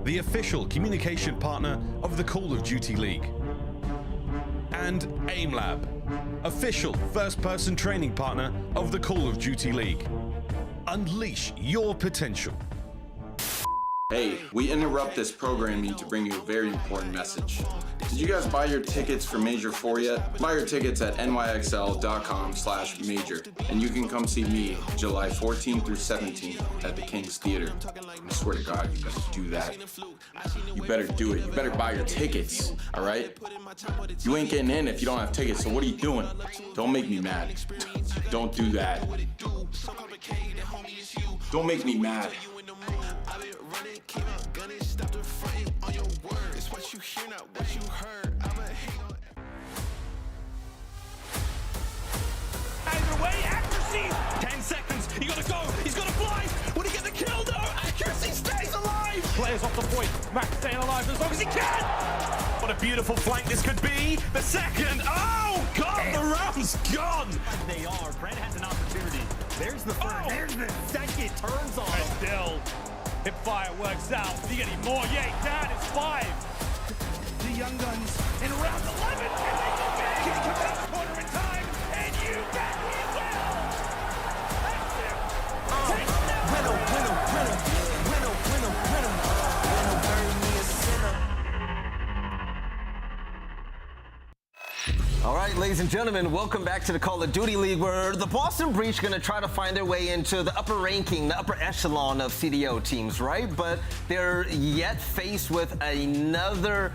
Q: the official communication partner of the Call of Duty League. And AimLab, official first-person training partner of the Call of Duty League. Unleash your potential.
N: Hey, we interrupt this programming to bring you a very important message. Did you guys buy your tickets for Major IV yet? Buy your tickets at nyxl.com/major, and you can come see me July 14th through 17th at the King's Theater. I swear to God, you better do that. You better do it. You better buy your tickets, all right? You ain't getting in if you don't have tickets, so what are you doing? Don't make me mad. Don't do that. Don't make me mad.
I: Either way, accuracy! 10 seconds, he gotta go, he's gotta fly! Will he get the kill? No, accuracy stays alive! Players off the point, Mack staying alive as long as he can! What a beautiful flank this could be! The second, oh God, the round's gone!
F: They are, Brent has an opportunity. There's the first, there's the second, turns on.
I: And still, hip fire works out. Do you get any more? Yeah, down, it's 5. The Young Guns in round 11, and they go back! Can he come out the corner in time? And you bet he will! That's it!
A: All right, ladies and gentlemen, welcome back to the Call of Duty League, where the Boston Breach going to try to find their way into the upper ranking, the upper echelon of CDO teams, right? But they're yet faced with another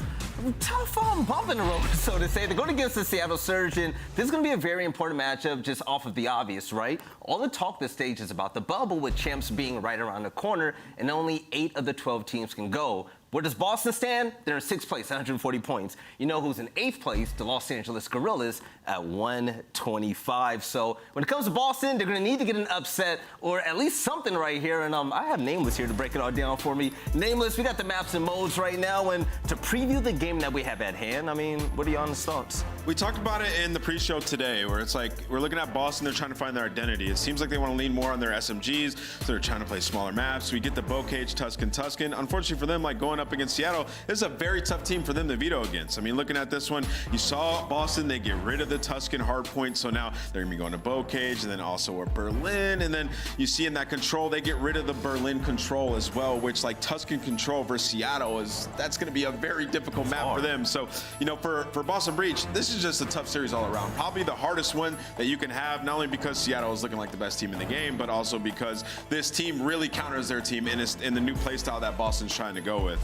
A: tough bump in the road, so to say. They're going against the Seattle Surge, and this is going to be a very important matchup just off of the obvious, right? All the talk this stage is about the bubble, with champs being right around the corner, and only 8 of the 12 teams can go. Where does Boston stand? They're in 6th place, 140 points. You know who's in 8th place? The Los Angeles Guerrillas at 125. So when it comes to Boston, they're going to need to get an upset or at least something right here. And I have Nameless here to break it all down for me. Nameless, we got the maps and modes right now. And to preview the game that we have at hand, I mean, what are your honest thoughts?
G: We talked about it in the pre-show today, where it's like we're looking at Boston, they're trying to find their identity. It seems like they want to lean more on their SMGs, so they're trying to play smaller maps. We get the Bocage, Tuscan. Unfortunately for them, like going up against Seattle, this is a very tough team for them to veto against. I mean, looking at this one, you saw Boston, they get rid of the Tuscan hardpoint, so now they're gonna be going to Bocage, and then also a Berlin, and then you see in that control, they get rid of the Berlin control as well, which like Tuscan control versus Seattle that's gonna be a very difficult map for them. So, you know, for Boston Breach, this is just a tough series all around. Probably the hardest one that you can have, not only because Seattle is looking like the best team in the game, but also because this team really counters their team in the new playstyle that Boston's trying to go with.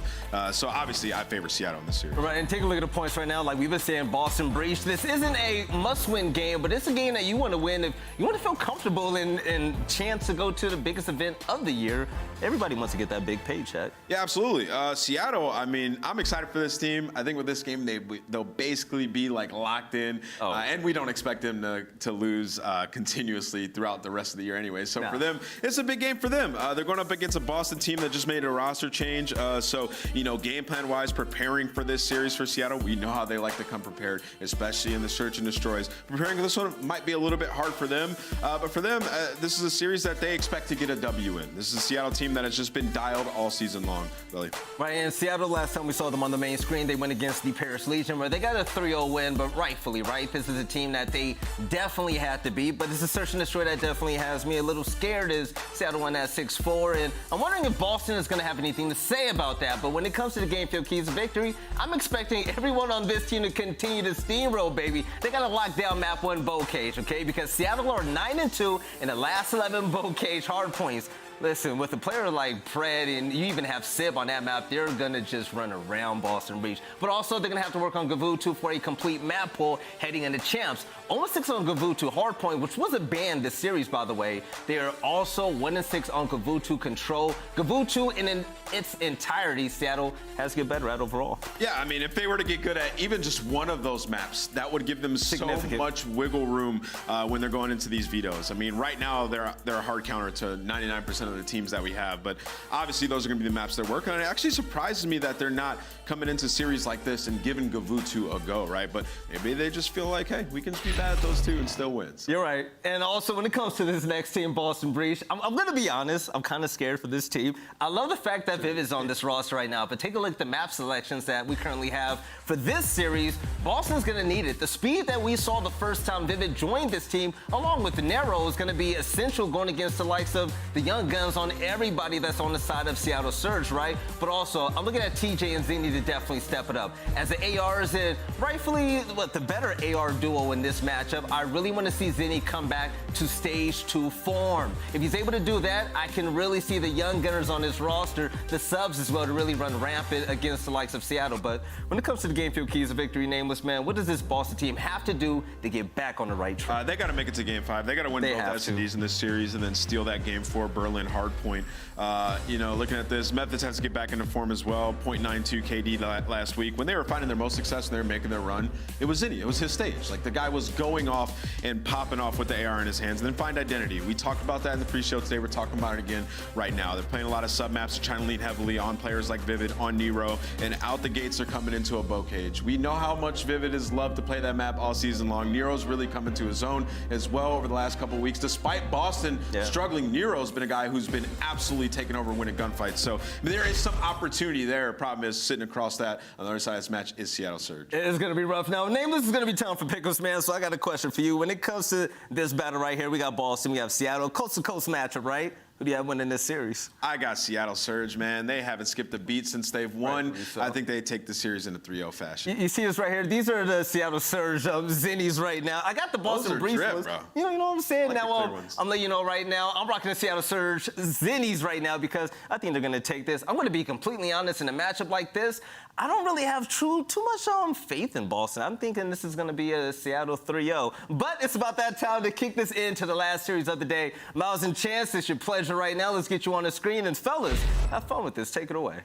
G: So obviously, I favor Seattle in this series.
A: Right, and take a look at the points right now. Like we've been saying, Boston Breach, this isn't a must-win game, but it's a game that you want to win if you want to feel comfortable and chance to go to the biggest event of the year. Everybody wants to get that big paycheck.
G: Yeah, absolutely. Seattle, I mean, I'm excited for this team. I think with this game, they'll basically be like locked in, and we don't expect them to lose continuously throughout the rest of the year anyway. So for them, it's a big game for them. They're going up against a Boston team that just made a roster change. So, you know, game plan wise, preparing for this series for Seattle, we know how they like to come prepared, especially in the search and destroys. Preparing for this one might be a little bit hard for them, but for them, this is a series that they expect to get a W in. This is a Seattle team that has just been dialed all season long, really.
A: Right, and Seattle, last time we saw them on the main screen, they went against the Paris Legion, where they got a 3-0 win, but rightfully, right? This is a team that they definitely had to beat, but it's a search and destroy that definitely has me a little scared as Seattle won at 6-4, and I'm wondering if Boston is going to have anything to say about that, but when it comes to the game field keys of victory, I'm expecting everyone on this team to continue to steamroll, baby. They got to lock down map 1 Bocage, okay? Because Seattle are 9-2 in the last 11 Bocage hard points. Listen, with a player like Pred, and you even have Sib on that map, they're going to just run around Boston Breach. But also, they're going to have to work on Gavutu for a complete map pull heading into champs. 0-6 on Gavutu hardpoint, which wasn't banned this series, by the way. They are also 1-6 on Gavutu control. Gavutu, in its entirety, Seattle has to get better at overall.
G: Yeah, I mean, if they were to get good at even just one of those maps, that would give them so much wiggle room when they're going into these vetoes. I mean, right now, they're a hard counter to 99% of the teams that we have. But obviously, those are going to be the maps they're working on. It actually surprises me that they're not coming into series like this and giving Gavutu a go, right? But maybe they just feel like, hey, we can just be bad at those two and still wins.
A: You're right. And also, when it comes to this next team, Boston Breach, I'm going to be honest. I'm kind of scared for this team. I love the fact that Vivid's on this roster right now, but take a look at the map selections that we currently have for this series. Boston's going to need it. The speed that we saw the first time Vivid joined this team, along with Nero, is going to be essential going against the likes of the young guns on everybody that's on the side of Seattle Surge, right? But also, I'm looking at TJ and Zenny to definitely step it up. As the ARs and rightfully the better AR duo in this matchup, I really want to see Zenny come back to stage 2 form. If he's able to do that, I can really see the young gunners on this roster, the subs as well, to really run rampant against the likes of Seattle. But when it comes to the game field keys of victory, Nameless, man, what does this Boston team have to do to get back on the right track?
G: They got to make it to Game 5. They got to win both S&Ds in this series and then steal that Game 4 Berlin hardpoint. You know, looking at this, Methodz has to get back into form as well. 0.92 KD last week. When they were finding their most success and they were making their run, it was Zenny. It was his stage. Like, the guy was going off and popping off with the AR in his hands. And then find identity. We talked about that in the pre-show today. We're talking about it again right now. They're playing a lot of sub-maps. They're trying to lean heavily on players like Vivid, on Nero, and out the gates they're coming into a bow cage. We know how much Vivid has loved to play that map all season long. Nero's really coming to his own as well over the last couple of weeks. Despite Boston struggling, Nero's been a guy who's been absolutely taking over winning gunfights. So there is some opportunity there. Problem is, sitting across that on the other side of this match is Seattle Surge.
A: It's going to be rough. Now, Nameless is going to be time for pickles, man, so I got a question for you. When it comes to this battle right here, we got Boston, we have Seattle, coast-to-coast matchup, right? Who do you have winning this series?
G: I got Seattle Surge, man. They haven't skipped a beat since they've won. So. I think they take the series in a 3-0 fashion.
A: You see this right here? These are the Seattle Surge Zennies right now. I got the Boston Breeze ones. You know what I'm saying?
G: Like
A: now I'm letting you know right now, I'm rocking the Seattle Surge Zennies right now because I think they're going to take this. I'm going to be completely honest, in a matchup like this, I don't really have too much faith in Boston. I'm thinking this is going to be a Seattle 3-0. But it's about that time to kick this into the last series of the day. Miles and Chance, it's your pleasure right now. Let's get you on the screen. And fellas, have fun with this. Take it away.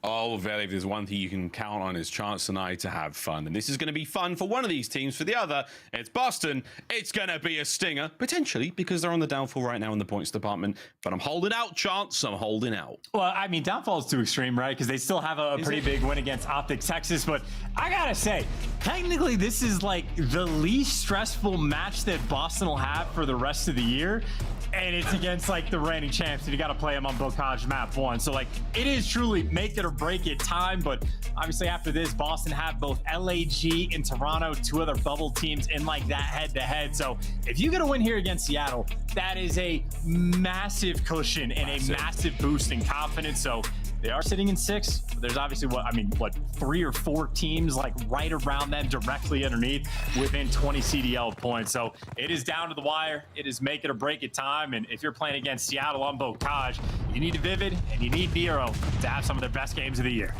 P: Oh, Veli, if there's one thing you can count on is Chance and I to have fun. And this is going to be fun for one of these teams. For the other, it's Boston. It's going to be a stinger, potentially, because they're on the downfall right now in the points department. But I'm holding out, Chance. I'm holding out.
F: Well, I mean, downfall is too extreme, right? Because they still have a pretty big win against OpTic Texas. But I got to say, technically, this is like the least stressful match that Boston will have for the rest of the year. And it's against like the reigning champs, and you got to play them on Bocage map 1. So like, it is truly make it or break it time. But obviously after this, Boston have both LAG and Toronto, 2 other bubble teams in like that head-to-head. So if you get a win here against Seattle, that is a massive cushion and a massive boost in confidence. So they are sitting in 6. There's obviously 3 or 4 teams like right around them directly underneath within 20 CDL points. So it is down to the wire. It is make it or break it time. And if you're playing against Seattle on Bocage, you need Vivid and you need Nero to have some of their best games of the year.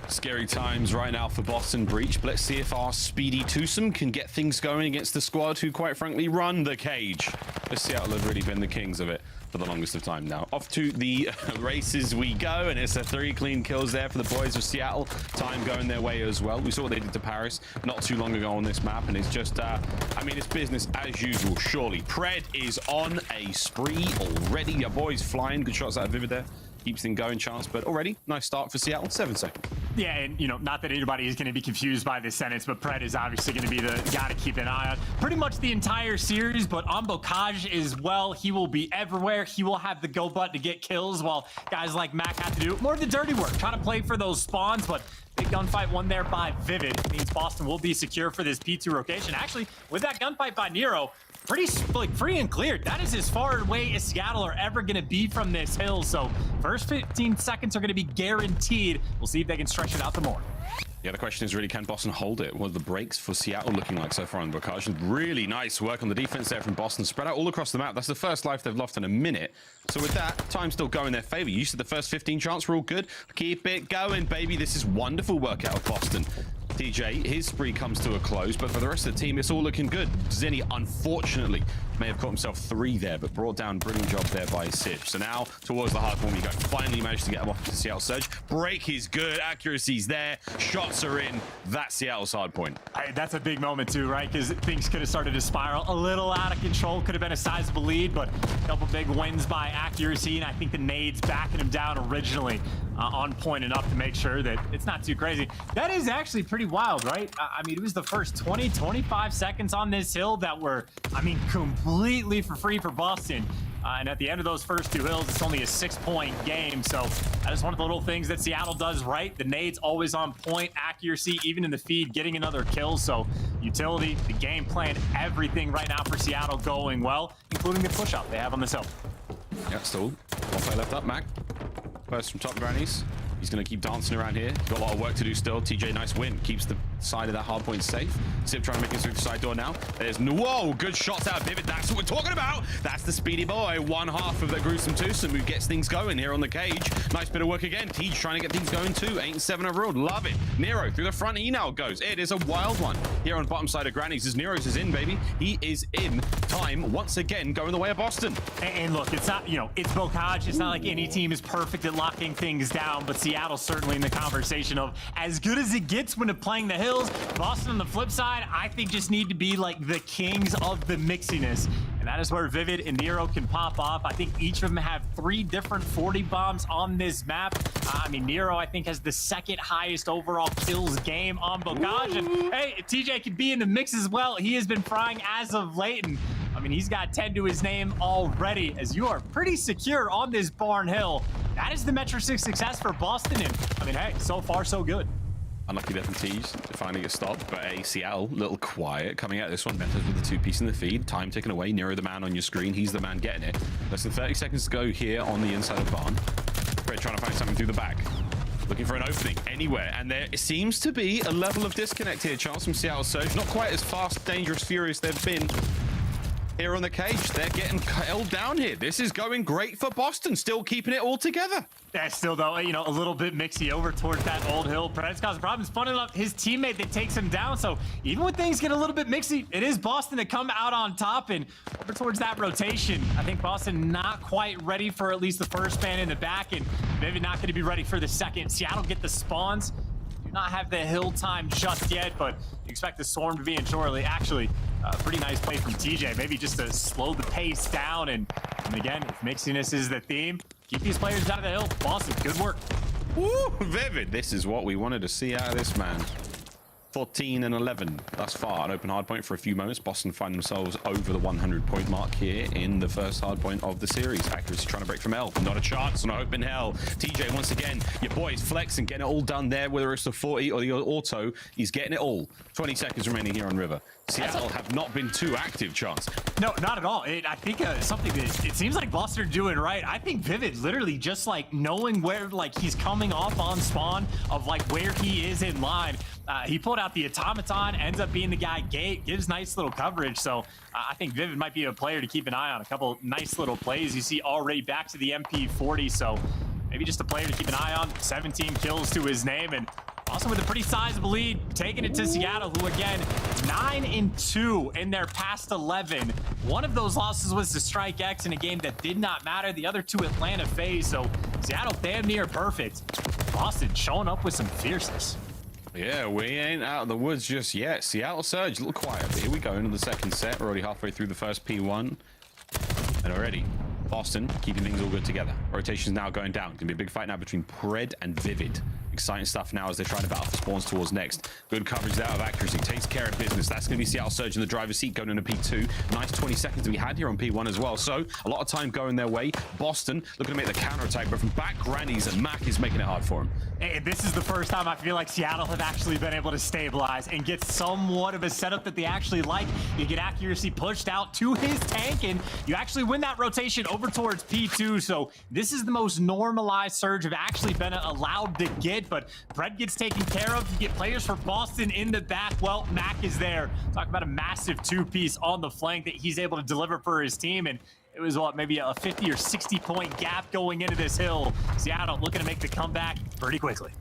P: Scary times right now for Boston Breach, but let's see if our speedy twosome can get things going against the squad who, quite frankly, run the cage. The Seattle have really been the kings of it for the longest of time now. Off to the races we go, and it's a 3 clean kills there for the boys of Seattle. Time going their way as well. We saw what they did to Paris not too long ago on this map, and it's just, I mean, it's business as usual, surely. Pred is on a spree already. Your boys flying. Good shots out of Vivid there. Keeps things going, Chance, but already nice start for Seattle. 7 seconds.
F: Yeah, and you know, not that anybody is going to be confused by this sentence, but Pred is obviously going to be the guy to keep an eye on pretty much the entire series. But on Bocage as well, he will be everywhere. He will have the go button to get kills, while guys like Mack have to do more of the dirty work, trying to play for those spawns. But big gunfight won there by Vivid means Boston will be secure for this P2 rotation. Actually, with that gunfight by Nero, pretty free and cleared. That is as far away as Seattle are ever going to be from this hill. So first 15 seconds are going to be guaranteed. We'll see if they can stretch it out the more.
P: Yeah, the question is really, can Boston hold it? What are the breaks for Seattle looking like so far on Bocage? Really nice work on the defense there from Boston. Spread out all across the map. That's the first life they've lost in a minute. So with that, time still going in their favor. You said the first 15 Chance were all good. Keep it going, baby. This is wonderful work out of Boston. TJ, his spree comes to a close, but for the rest of the team, it's all looking good. Zenny, unfortunately, May have caught himself 3 there, but brought down. Brilliant job there by Simp. So now towards the hard point we go. Finally managed to get him off to Seattle Surge. Break is good. Accuracy's there. Shots are in. That's Seattle's hard point.
F: Hey, that's a big moment too, right? Because things could have started to spiral a little out of control. Could have been a sizable lead, but a couple big wins by Accuracy, and I think the nades backing him down originally on point enough to make sure that it's not too crazy. That is actually pretty wild, right? I mean, it was the first 20-25 seconds on this hill that were, I mean, completely for free for Boston. And at the end of those first 2 hills, it's only a 6-point game. So that is one of the little things that Seattle does right. The nades always on point, accuracy, even in the feed, getting another kill. So utility, the game plan, everything right now for Seattle going well, including the push-up they have on this hill.
P: Yeah, still one play left up. Mack first from top grannies. He's going to keep dancing around here. Got a lot of work to do still. TJ, nice win. Keeps the side of that hard point safe. Simp trying to make it through the side door now. There's whoa, good shots out of Vivid. That's what we're talking about. That's the speedy boy. One half of the gruesome twosome who gets things going here on the cage. Nice bit of work again. TJ trying to get things going too. 8 and 7 overall. Love it. Nero through the front. He now goes. It is a wild one here on the bottom side of grannies as Nero's is in, baby. He is in. Time once again going the way of Boston.
F: And look, it's not, you know, it's Bocage. It's not like any team is perfect at locking things down, but Seattle's certainly in the conversation of as good as it gets when playing the hills. Boston on the flip side, I think just need to be like the kings of the mixiness. And that is where Vivid and Nero can pop off. I think each of them have 3 different 40 bombs on this map. I mean, Nero, I think, has the 2nd highest overall kills game on Bocage. And hey, if TJ can be in the mix as well, he has been frying as of late. And I mean, he's got 10 to his name already, as you are pretty secure on this barn hill. That is the Metro 6 success for Boston. And I mean, hey, so far, so good.
P: Unlucky there from Thieves to finally get stopped, but Seattle, little quiet coming out this one. Methodz with the 2-piece in the feed. Time taken away. Nero the man on your screen. He's the man getting it. Less than 30 seconds to go here on the inside of barn. Fred trying to find something through the back. Looking for an opening anywhere, and there seems to be a level of disconnect here. Chance from Seattle Surge, not quite as fast, dangerous, furious they've been here on the cage. They're getting held down here. This is going great for Boston, still keeping it all together.
F: Yeah, still though, you know, a little bit mixy over towards that old hill. Pred's causing problems. Fun enough, his teammate that takes him down. So even when things get a little bit mixy, it is Boston to come out on top and over towards that rotation. I think Boston not quite ready for at least the first man in the back, and maybe not going to be ready for the second. Seattle get the spawns. Do not have the hill time just yet, but you expect the storm to be in shortly. Actually, pretty nice play from TJ, maybe just to slow the pace down. And again, if mixiness is the theme, keep these players out of the hill. Boston, good work.
P: Woo, Vivid. This is what we wanted to see out of this man. 14 and 11 thus far. An open hard point for a few moments. Boston find themselves over the 100-point mark here in the first hard point of the series. Accuracy trying to break from L. Not a chance, no hope in hell. TJ, once again, your boy's flexing, getting it all done there, whether it's the 40 or the auto. He's getting it all. 20 seconds remaining here on River. Seattle have not been too active, Chance.
F: No, not at all. I think something that it seems like Boston are doing right. I think Vivid literally just like knowing where like he's coming off on spawn of like where he is in line. He pulled out the automaton, ends up being the guy gate, gives nice little coverage. So I think Vivid might be a player to keep an eye on. A couple nice little plays you see already back to the MP40. So maybe just a player to keep an eye on. 17 kills to his name, and also with a pretty sizable lead, taking it to Seattle, who again, 9 and 2 in their past 11. One of those losses was to Strike X in a game that did not matter. The other 2 Atlanta FaZe, so Seattle damn near perfect. Boston showing up with some fierceness.
P: Yeah, we ain't out of the woods just yet. Seattle Surge, a little quiet, but here we go into the second set. We're already halfway through the first P1. And already, Boston keeping things all good together. Rotation's now going down. Gonna be a big fight now between Pred and Vivid. Exciting stuff now as they're trying to battle for spawns towards next. Good coverage there of Accuracy. Takes care of business. That's going to be Seattle Surge in the driver's seat going into P2. Nice 20 seconds to be had here on P1 as well. So a lot of time going their way. Boston looking to make the counterattack, but from back grannies, and Mack is making it hard for him.
F: Hey, this is the first time I feel like Seattle have actually been able to stabilize and get somewhat of a setup that they actually like. You get Accuracy pushed out to his tank, and you actually win that rotation over towards P2. So this is the most normalized Surge have actually been allowed to get, but Fred gets taken care of. You get players for Boston in the back. Well, Mack is there. Talk about a massive 2-piece on the flank that he's able to deliver for his team, and it was what, maybe a 50 or 60 point gap going into this hill. Seattle looking to make the comeback pretty quickly.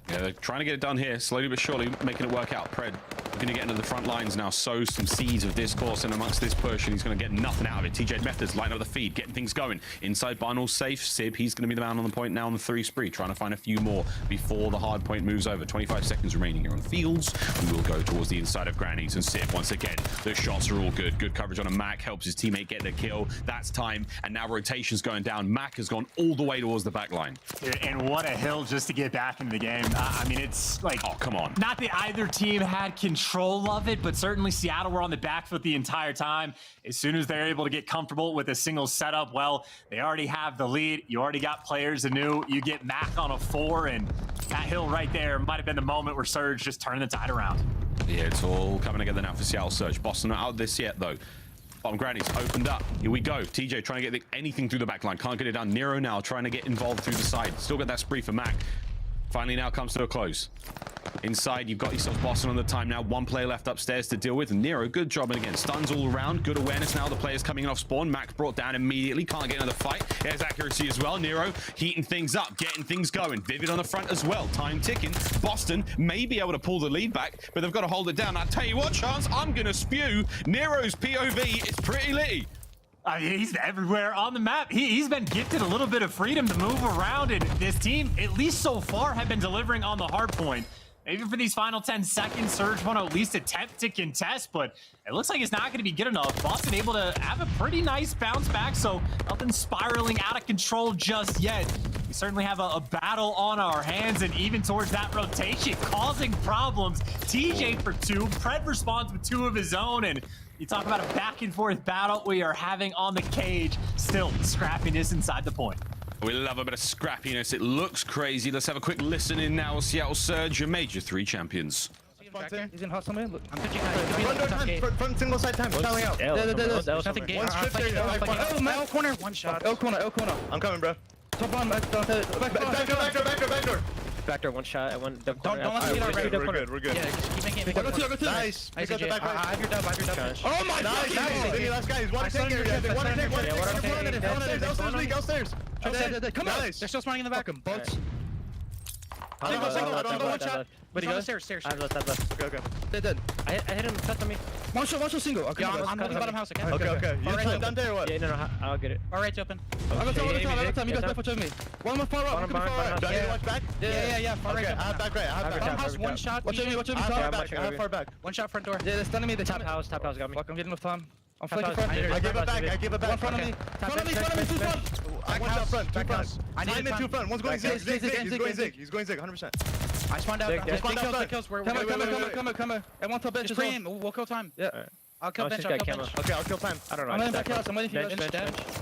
P: Yeah, they're trying to get it done here, slowly but surely, making it work out. Pred going to get into the front lines now, sow some seeds of discourse in amongst this push, and he's going to get nothing out of it. TJ Methodz lining up the feed, getting things going. Inside Binal safe. Sib, he's going to be the man on the point now on the 3 spree, trying to find a few more before the hard point moves over. 25 seconds remaining here on Fields. We will go towards the inside of Grannies, and Sib, once again, the shots are all good. Good coverage on a Mack, helps his teammate get the kill. That's time, and now rotation's going down. Mack has gone all the way towards the back line.
F: And what a hill just to get back into the game. I mean, it's like...
P: Oh, come on.
F: Not that either team had control of it, but certainly Seattle were on the back foot the entire time. As soon as they're able to get comfortable with a single setup, well, they already have the lead. You already got players anew. You get Mack on a 4, and that hill right there might have been the moment where Surge just turned the tide around.
P: Yeah, it's all coming together now for Seattle Surge. Boston not out of this yet, though. Bottom Grannies opened up. Here we go. TJ trying to get anything through the back line. Can't get it done. Nero now trying to get involved through the side. Still got that spree for Mack. Finally now comes to a close. Inside, you've got yourself Boston on the time now. 1 player left upstairs to deal with. Nero, good job. And again, stuns all around. Good awareness now. The players coming in off spawn. Mack brought down immediately. Can't get another fight. There's accuracy as well. Nero heating things up, getting things going. Vivid on the front as well. Time ticking. Boston may be able to pull the lead back, but they've got to hold it down. I'll tell you what, Chance, I'm going to spew. Nero's POV is pretty litty.
F: I mean, he's everywhere on the map. He's been gifted a little bit of freedom to move around, and this team, at least so far, have been delivering on the hard point. Maybe for these final 10 seconds, Surge want to at least attempt to contest, but it looks like it's not going to be good enough. Boston able to have a pretty nice bounce back, so nothing spiraling out of control just yet. We certainly have a battle on our hands, and even towards that rotation, causing problems. TJ for 2, Pred responds with 2 of his own, and you talk about a back and forth battle we are having on the cage. Still, scrappiness inside the point.
P: We love a bit of scrappiness. It looks crazy. Let's have a quick listen in now. Seattle Surge, your Major 3 champions.
M: He's in hot somewhere. Look.
O: I'm pitching front single side time. Telling out.
M: There's nothing game.
O: One strip there.
M: L corner. One shot. L corner.
O: I'm coming, bro.
M: Top one. Back door.
S: Back door, 1 shot. I went
M: Don't let me get our
O: We're good.
M: Yeah, just keep making it.
O: Nice.
M: I have your dub.
O: Oh my god. Nice. Vinny, last guy. He's one take here. One take. Downstairs.
M: Come on. They're still spawning in the back. Boats.
S: Single.
M: But he goes stairs.
S: I have left.
O: Okay.
M: They're dead.
S: I hit him, touch on me.
M: One shot single. Okay, I'm holding bottom house again.
O: Okay. You just done there or what?
S: Yeah, no, I'll get it.
M: All right, open.
S: I
M: got time. You guys back with me. One more far up.
O: Do I need to watch back?
M: Yeah. Far right.
O: I have back right. I have
M: Bottom house, 1 shot.
O: Watch me. I have far back.
M: 1 shot front door. Yeah, they're stunning me. The
S: top house got me.
M: Fuck, I'm getting enough time. I'm
S: flanking
M: front.
O: I give it back.
M: One front of me. Front of me. 2 front.
O: One shot front. 2 front.
M: I need
O: 2 front. One's going zig. He's going zig. 100%.
M: I spawned out.
O: Big
M: kills. Come here. And one top bench.
S: Just frame. We'll kill time.
M: Yeah. I'll kill bench.
O: Okay, I'll kill time.
S: I don't know.
M: I'm in back house. I'm waiting for you.
S: Bench.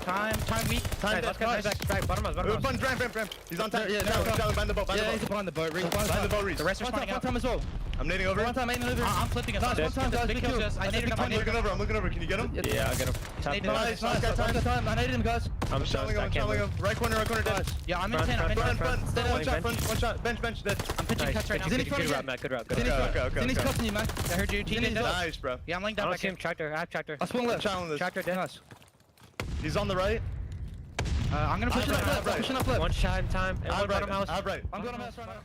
M: Time weak.
O: Time
S: Back. Bottom house.
O: Ramp. He's on time. Yeah, behind the boat.
M: Yeah, he's behind the boat.
O: Behind the boat, Reese.
M: The rest are spawning out. One time as well.
O: I'm nading over.
M: One time, I'm flipping us. One time, guys. Big kills. I naded him.
O: I'm looking over. Can you get him?
S: Yeah, I'll get him.
O: Nice. Got time.
M: I naded him, guys.
O: I'm telling him. Right corner dead.
M: Yeah, I'm in 10.
O: Front. One shot. Bench dead.
M: I'm pitching cuts right now.
S: Good route, Matt. Good route.
M: Then he's cutting you, man.
S: I heard you.
O: Nice, bro.
M: Yeah, I'm laying
S: I
M: down
S: don't
M: back
S: see him.
M: here.
S: Tractor. I have tractor.
M: I spawn left.
O: Tractor
M: dead. Nice.
O: He's on the right.
M: I'm gonna push it up left. Pushing up left.
S: 1 shot in time.
O: Bottom
S: house.
O: I'm
M: going house right now.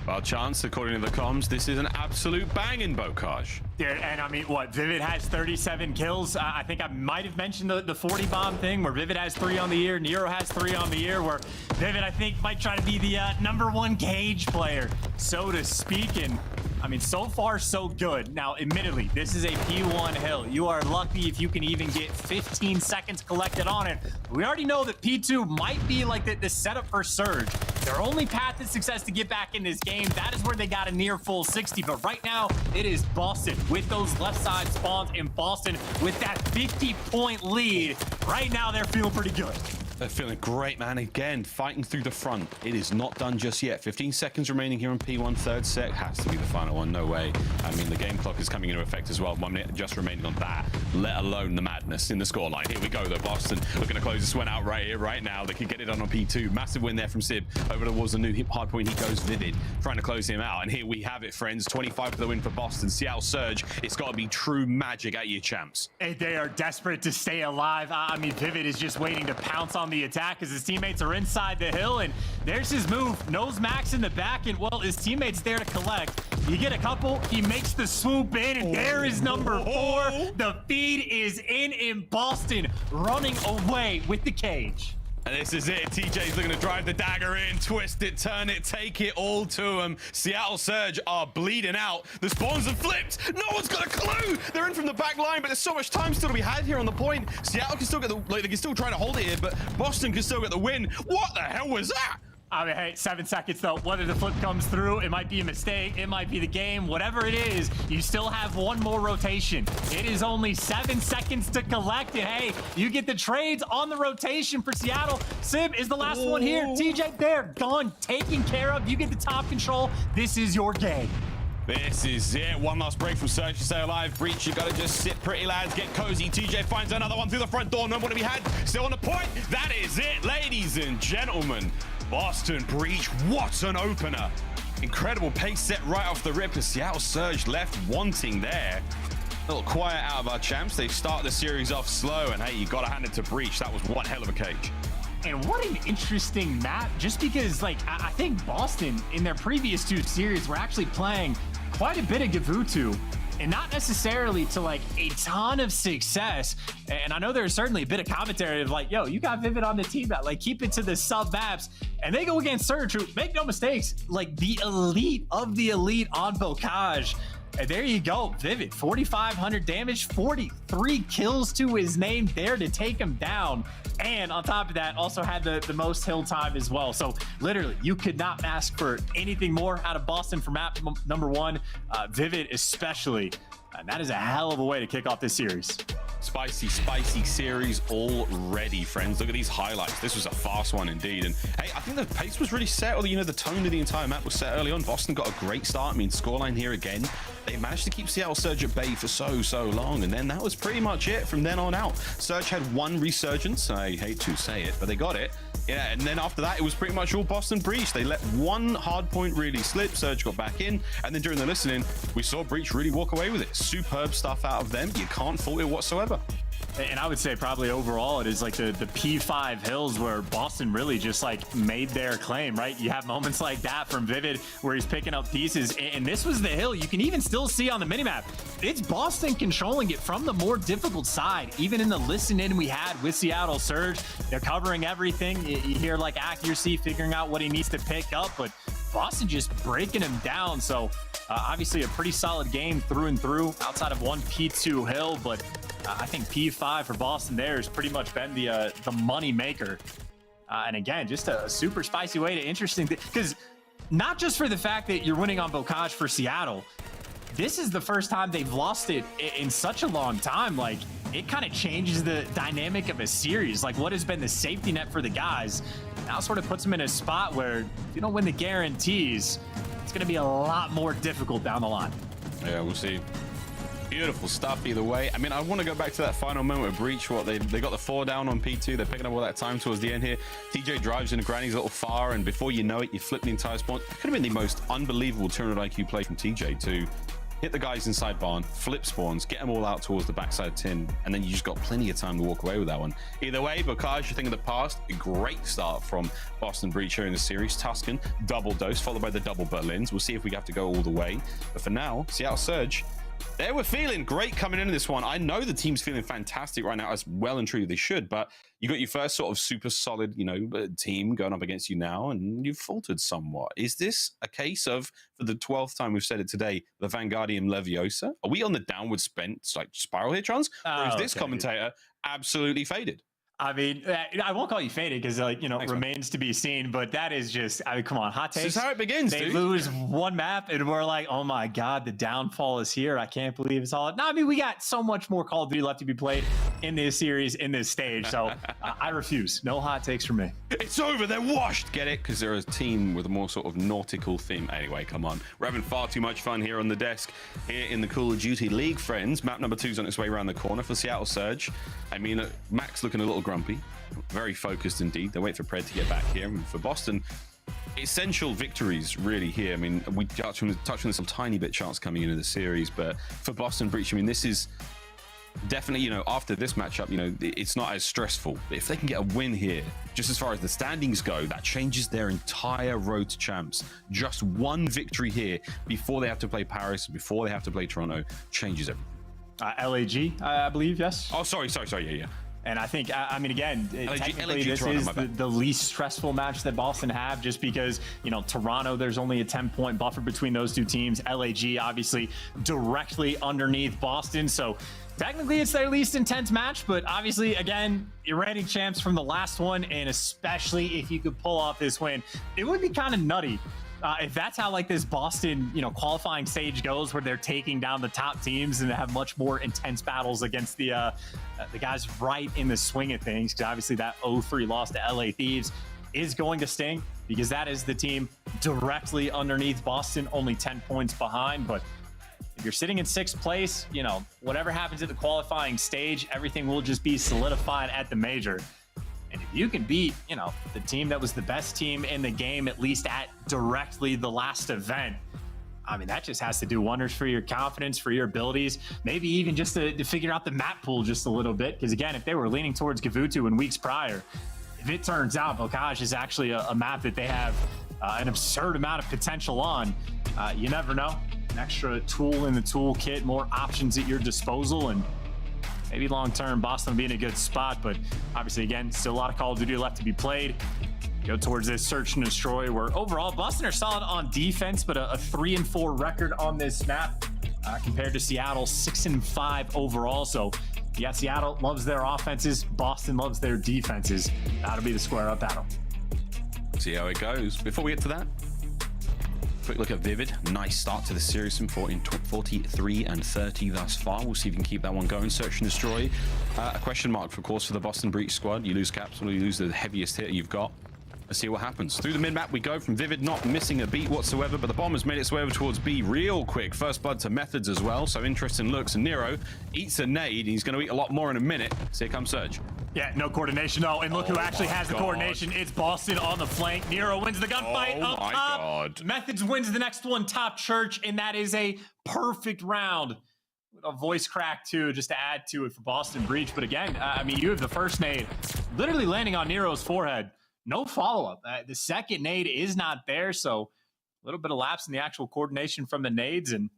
P: Well, Chance, according to the comms, this is an absolute banging Bocage.
F: Dude, and I mean, what? Vivid has 37 kills. I think I might have mentioned the 40 bomb thing where Vivid has 3 on the year. Nero has 3 on the year, where Vivid, I think, might try to be the #1 cage player, so to speak. And I mean, so far, so good. Now, admittedly, this is a P1 hill. You are lucky if you can even get 15 seconds collected on it. We already know that P2 might be like the setup for Surge. Their only path to success to get back in this game, that is where they got a near full 60. But right now, it is Boston with those left side spawns, and Boston with that 50-point lead. Right now, they're feeling pretty good.
P: They're feeling great, man. Again, fighting through the front. It is not done just yet. 15 seconds remaining here on P1. 3rd set has to be the final one. No way. I mean, the game clock is coming into effect as well. 1 minute just remaining on that, let alone the madness in the scoreline. Here we go, though. Boston looking to close this one out right here, right now. They can get it on P2. Massive win there from Sib. Over towards the new hip hard point. He goes Vivid, trying to close him out. And here we have it, friends. 25 for the win for Boston. Seattle Surge. It's got to be true magic at your champs.
F: Hey, they are desperate to stay alive. I mean, Vivid is just waiting to pounce on the attack because his teammates are inside the hill, and there's his move. Knows Mack's in the back, and well, his teammate's there to collect. You get a couple, he makes the swoop in, and there is number 4. The feed is in Boston, running away with the cage.
P: And this is it. TJ's looking to drive the dagger in, twist it, turn it, take it all to him. Seattle Surge are bleeding out. The spawns have flipped. No one's got a clue. They're in from the back line, but there's so much time still to be had here on the point. Seattle can still get the, like, they can still try to hold it here, but Boston can still get the win. What the hell was that?
F: I mean, hey, 7 seconds though. Whether the flip comes through, it might be a mistake, it might be the game, whatever it is, you still have one more rotation. It is only 7 seconds to collect it. Hey, you get the trades on the rotation for Seattle. Simp is the last one here. TJ, they're done, taken care of. You get the top control. This is your game.
P: This is it. One last break from Surge to stay alive. Breach, you gotta just sit pretty, lads. Get cozy. TJ finds another one through the front door. No one to be had. Still on the point. That is it, ladies and gentlemen. Boston Breach, what an opener. Incredible pace set right off the rip as Seattle Surge left wanting there. A little quiet out of our champs. They start the series off slow, and hey, you gotta hand it to Breach. That was one hell of a cage.
F: And what an interesting map, just because, like, I think Boston in their previous 2 series were actually playing quite a bit of Gavutu, and not necessarily to like a ton of success. And I know there's certainly a bit of commentary of like, yo, you got Vivid on the team that like keep it to the sub maps, and they go against Surge, who, make no mistakes, like the elite of the elite on Bocage. And there you go, Vivid, 4,500 damage, 43 kills to his name there to take him down. And on top of that, also had the most hill time as well. So literally, you could not ask for anything more out of Boston for map number 1. Vivid especially. And that is a hell of a way to kick off this series.
P: Spicy, spicy series already, friends. Look at these highlights. This was a fast one indeed. And hey, I think the pace was really set, or you know, the tone of the entire map was set early on. Boston got a great start. I mean, scoreline here again. They managed to keep Seattle Surge at bay for so long, and then that was pretty much it from then on out. Surge had one resurgence. I hate to say it, but they got it. Yeah, and then after that, it was pretty much all Boston Breach. They let one hard point really slip. Surge got back in, and then during the listening, we saw Breach really walk away with it. Superb stuff out of them. You can't fault it whatsoever.
F: And I would say probably overall it is like the P5 hills where Boston really just like made their claim, right? You have moments like that from Vivid where he's picking up pieces, and this was the hill. You can even still see on the minimap, it's Boston controlling it from the more difficult side. Even in the listen in we had with Seattle Surge, they're covering everything. You hear like accuracy, figuring out what he needs to pick up, but Boston just breaking him down. So obviously a pretty solid game through and through outside of one P2 hill, but I think P5 for Boston there has pretty much been the money maker. And again, just a super spicy way to interesting, because not just for the fact that you're winning on Bocage for Seattle, this is the first time they've lost it in such a long time. Like, it kind of changes the dynamic of a series. Like, what has been the safety net for the guys now sort of puts them in a spot where if you don't win the guarantees, it's going to be a lot more difficult down the line.
P: Yeah, we'll see. Beautiful stuff either way. I mean, I want to go back to that final moment of Breach. What they got the 4 down on P2. They're picking up all that time towards the end here. TJ drives into Granny's a little far, and before you know it, you flip the entire spawn. It could have been the most unbelievable 200 IQ play from TJ to hit the guys inside barn, flip spawns, get them all out towards the backside tin, and then you just got plenty of time to walk away with that one. Either way, Bocage, you think of the past, a great start from Boston Breach here in the series. Tuscan, double dose, followed by the double Berlins. We'll see if we have to go all the way. But for now, Seattle Surge, they were feeling great coming into this one. I know the team's feeling fantastic right now, as well and truly they should, but you got your first sort of super solid, you know, team going up against you now, and you've faltered somewhat. Is this a case of, for the 12th time we've said it today, the Vanguardian Leviosa? Are we on the downward like spiral here, Trans? Or is this commentator absolutely faded?
F: I mean, I won't call you faded because, like, you know, thanks, remains to be seen, but that is just, I mean, come on, hot takes.
P: This is how it begins,
F: They
P: dude.
F: lose one map and we're like, oh my God, the downfall is here. I can't believe it's all. No, I mean, we got so much more Call of Duty left to be played in this series, in this stage. So I refuse. No hot takes from me.
P: It's over. They're washed. Get it? Because they're a team with a more sort of nautical theme. Anyway, come on. We're having far too much fun here on the desk here in the Call of Duty League, friends. Map number 2 is on its way around the corner for Seattle Surge. I mean, Mack's looking a little grumpy. Very focused indeed. They wait for Pred to get back here. And for Boston, essential victories really here. I mean, we touched on this a tiny bit chance coming into the series, but for Boston Breach, I mean, this is definitely, you know, after this matchup, you know, it's not as stressful. But if they can get a win here, just as far as the standings go, that changes their entire road to champs. Just one victory here before they have to play Paris, before they have to play Toronto, changes everything.
D: LAG, I believe, yes.
P: Oh, sorry, yeah.
D: And I think, I mean, again, technically
P: LAG
D: this
P: Toronto,
D: is the least stressful match that Boston have, just because, you know, Toronto, there's only a 10-point buffer between those two teams. LAG, obviously, directly underneath Boston. So technically it's their least intense match, but obviously, again, you're reigning champs from the last one, and especially if you could pull off this win, it would be kind of nutty. If that's how like this Boston, you know, qualifying stage goes, where they're taking down the top teams and have much more intense battles against the guys right in the swing of things, because obviously that 0-3 loss to LA Thieves is going to sting, because that is the team directly underneath Boston, only 10 points behind. But if you're sitting in 6th place, you know, whatever happens at the qualifying stage, everything will just be solidified at the major. And if you can beat, you know, the team that was the best team in the game, at least at directly the last event, I mean, that just has to do wonders for your confidence, for your abilities, maybe even just to figure out the map pool just a little bit. Because again, if they were leaning towards Gavutu in weeks prior, if it turns out Bocage is actually a map that they have an absurd amount of potential on, you never know. An extra tool in the toolkit, more options at your disposal, and maybe long-term, Boston will be in a good spot. But obviously, again, still a lot of Call of Duty left to be played. Go towards this search and destroy, where overall, Boston are solid on defense, but a 3-4 record on this map compared to Seattle, 6-5 overall. So yeah, Seattle loves their offenses. Boston loves their defenses. That'll be the square-up battle.
P: See how it goes. Before we get to that, quick look at Vivid. Nice start to the series, from 43 and 30 thus far. We'll see if you can keep that one going. Search and destroy. A question mark, of course, for the Boston Breach squad. You lose Capsule, you lose the heaviest hitter you've got. Let's see what happens. Through the mid-map we go from Vivid, not missing a beat whatsoever, but the bomb has made its way over towards B real quick. First blood to Methodz as well, so interesting looks. And Nero eats a nade. He's going to eat a lot more in a minute. So here comes Surge.
D: Yeah, no coordination, though. And look who actually has the coordination. It's Boston on the flank. Nero wins the gunfight up top. Methodz wins the next one, top church, and that is a perfect round. With a voice crack, too, just to add to it for Boston Breach. But again, I mean, you have the first nade literally landing on Nero's forehead. No follow-up. The second nade is not there, so a little bit of lapse in the actual coordination from the nades. And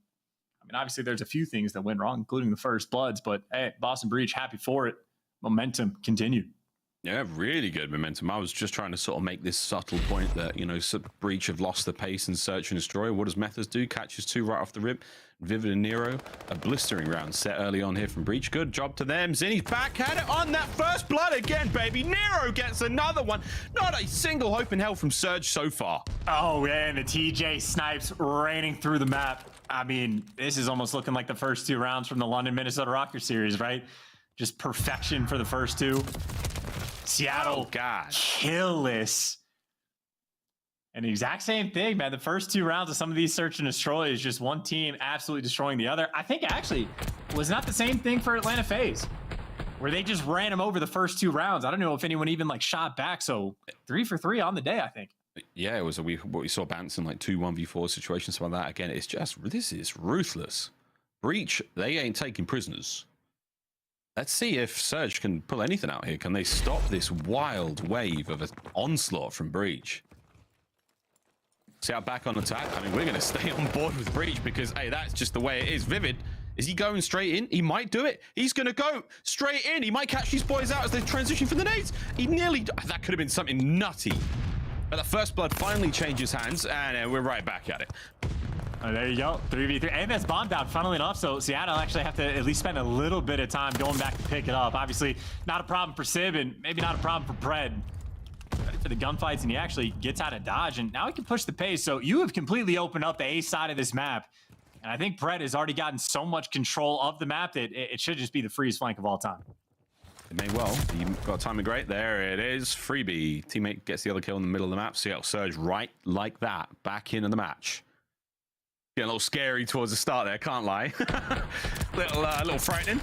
D: I mean, obviously, there's a few things that went wrong, including the first bloods. But hey, Boston Breach, happy for it. Momentum continued.
P: Yeah, really good momentum. I was just trying to sort of make this subtle point that, you know, Breach have lost the pace in Search and Destroy. What does Methodz do? Catches 2 right off the rip. Vivid and Nero, a blistering round set early on here from Breach. Good job to them. Zinni's back at it on that first blood again, baby. Nero gets another one. Not a single hope in hell from Surge so far.
D: Oh, yeah, and the TJ snipes raining through the map. I mean, this is almost looking like the first 2 rounds from the London Minnesota Røkkr series, right? Just perfection for the first 2. Seattle, killless. And the exact same thing, man. The first 2 rounds of some of these search and destroy is just one team absolutely destroying the other. I think actually was not the same thing for Atlanta FaZe, where they just ran them over the first 2 rounds. I don't know if anyone even like shot back. So 3 for 3 on the day, I think.
P: Yeah, it was what we saw bouncing like 2 1v4 situations like that. Again, it's just, this is ruthless. Breach, they ain't taking prisoners. Let's see if Surge can pull anything out here. Can they stop this wild wave of an onslaught from Breach? See how back on attack? I mean, we're going to stay on board with Breach because, hey, that's just the way it is. Vivid, is he going straight in? He might do it. He's going to go straight in. He might catch these boys out as they transition from the nades. He nearly... That could have been something nutty. But the first blood finally changes hands, and we're right back at it.
D: Oh, there you go, 3v3, and that's bombed out, funnily enough, so Seattle actually have to at least spend a little bit of time going back to pick it up. Obviously, not a problem for Sib, and maybe not a problem for Pred. Ready for the gunfights, and he actually gets out of dodge, and now he can push the pace, so you have completely opened up the A side of this map, and I think Pred has already gotten so much control of the map that it should just be the freest flank of all time.
P: It may well. You got timing great. There it is. Freebie. Teammate gets the other kill in the middle of the map. Seattle Surge right like that, back into the match. Getting a little scary towards the start there, can't lie. little frightening.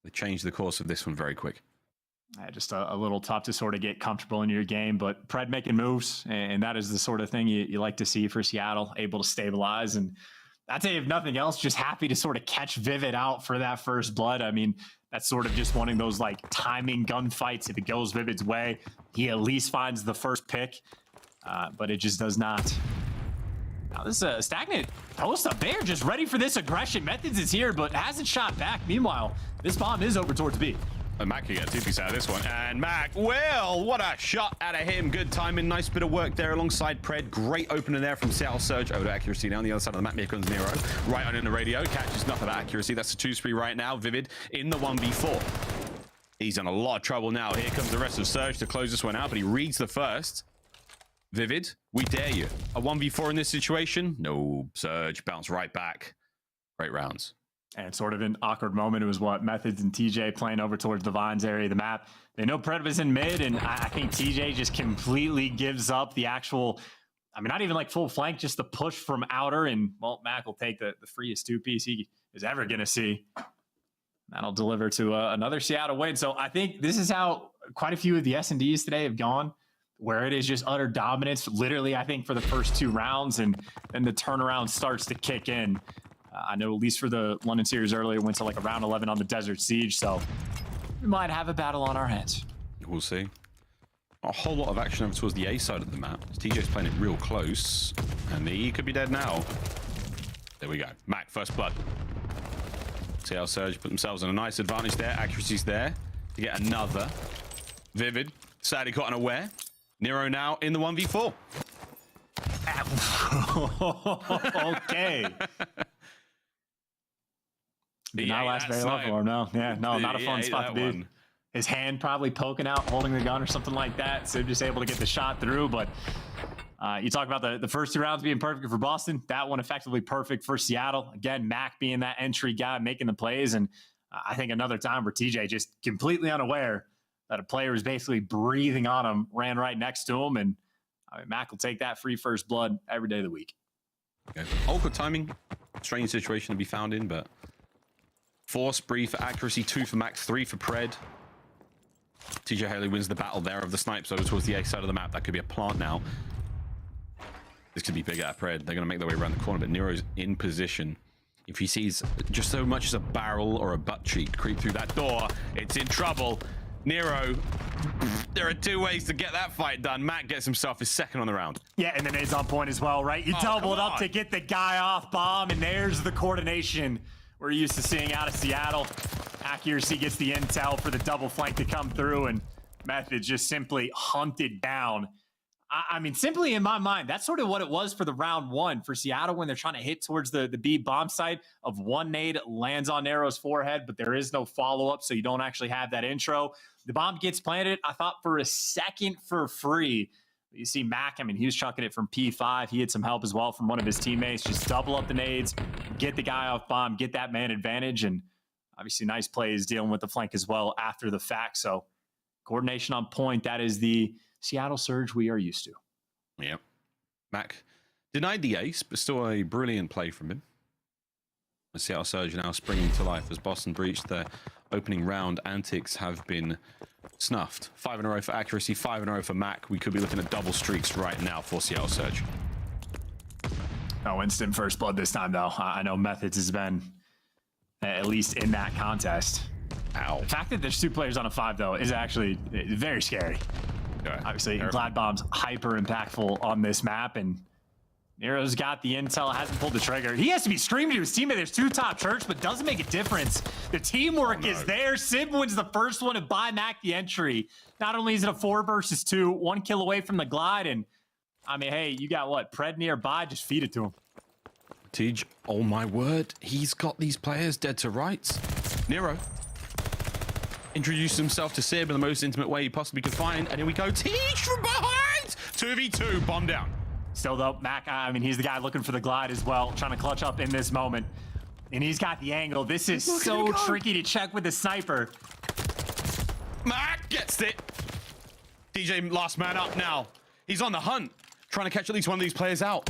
P: They changed the course of this one very quick.
D: Just a little tough to sort of get comfortable in your game, but Pred making moves, and that is the sort of thing you like to see for Seattle, able to stabilize. And I'd say if nothing else, just happy to sort of catch Vivid out for that first blood. I mean, that's sort of just one of those like timing gunfights. If it goes Vivid's way, he at least finds the first pick, but it just does not. Now this is a stagnant post up there, just ready for this aggression. Methodz is here, but hasn't shot back. Meanwhile, this bomb is over towards B.
P: And Mack can get 2-piece out of this one. And Mack, well, what a shot out of him. Good timing, nice bit of work there alongside Pred. Great opener there from CDL Surge. Over to accuracy now on the other side of the map. Here comes Nero. Right on in the radio. Catches nothing but accuracy. That's a 2-spree right now. Vivid in the 1v4. He's in a lot of trouble now. Here comes the rest of Surge to close this one out, but he reads the first. Vivid, we dare you. A 1v4 in this situation? No, Surge, bounce right back. Great rounds.
D: And sort of an awkward moment. It was what Methodz and TJ playing over towards the Vines area of the map. They know Pred was in mid, and I think TJ just completely gives up the actual, I mean, not even like full flank, just the push from outer, and well, Mack will take the freest 2-piece he is ever going to see. That'll deliver to another Seattle win. So I think this is how quite a few of the S&Ds today have gone, where it is just utter dominance, literally, I think, for the first 2 rounds, and then the turnaround starts to kick in. I know at least for the London series earlier, went to like a round 11 on the Desert Siege, so we might have a battle on our hands.
P: We'll see. A whole lot of action over towards the A side of the map. TJ's playing it real close, and he could be dead now. There we go. Mack, first blood. CDL Surge put themselves in a nice advantage there. Accuracy's there to get another. Vivid, sadly caught unaware. Nero now in the 1v4.
D: Okay. Did not last very long for him, no. Yeah, no, not a fun spot to be.
P: One.
D: His hand probably poking out, holding the gun or something like that. So just able to get the shot through. But you talk about the first 2 rounds being perfect for Boston. That one effectively perfect for Seattle. Again, Mack being that entry guy, making the plays. And I think another time where TJ just completely unaware that a player was basically breathing on him, ran right next to him. And I mean, Mack will take that free first blood every day of the week.
P: Okay. Awkward timing. Strange situation to be found in, but 4 spree for accuracy, 2 for Mack, 3 for Pred. TJHaly wins the battle there of the snipes over towards the A side of the map. That could be a plant now. This could be big at Pred. They're going to make their way around the corner, but Nero's in position. If he sees just so much as a barrel or a butt cheek creep through that door, it's in trouble. Nero, there are 2 ways to get that fight done. Mack gets himself his second on the round.
D: Yeah, and then it's on point as well, right? You double it up to get the guy off bomb, and there's the coordination we're used to seeing out of Seattle. Accuracy gets the intel for the double flank to come through, and Methodz just simply hunted down. I mean, simply in my mind, that's sort of what it was for the round 1 for Seattle when they're trying to hit towards the B bomb site of 1 nade lands on Nero's forehead, but there is no follow-up, so you don't actually have that intro. The bomb gets planted, I thought, for a second for free. You see Mack, I mean, he was chucking it from P5. He had some help as well from one of his teammates. Just double up the nades, get the guy off bomb, get that man advantage, and obviously nice plays dealing with the flank as well after the fact. So coordination on point. That is the Seattle Surge we are used to.
P: Yep. Mack denied the ace, but still a brilliant play from him. The Seattle Surge now springing to life as Boston breached their opening round. Antics have been snuffed. 5 in a row for accuracy, 5 in a row for Mack. We could be looking at double streaks right now for Seattle Surge.
D: No instant first blood this time, though. I know Methodz has been at least in that contest.
P: Ow.
D: The fact that there's 2 players on a 5, though, is actually very scary.
P: Okay.
D: Obviously, Glad Bomb's hyper impactful on this map, and Nero's got the intel, hasn't pulled the trigger. He has to be screaming to his teammate. There's 2 top church, but doesn't make a difference. The teamwork is there. Simp wins the first one to buy Mack the entry. Not only is it a 4 versus 2, 1 kill away from the glide, and I mean, hey, you got what? Pred nearby, just feed it to him.
P: Tej, oh my word, he's got these players dead to rights. Nero introduced himself to Sib in the most intimate way he possibly could find, and here we go. Tej from behind! 2v2, bomb down.
D: Still though, Mack, I mean, he's the guy looking for the glide as well, trying to clutch up in this moment. And he's got the angle. This is so tricky to check with the sniper.
P: Mack gets it. DJ last man up now. He's on the hunt, trying to catch at least one of these players out.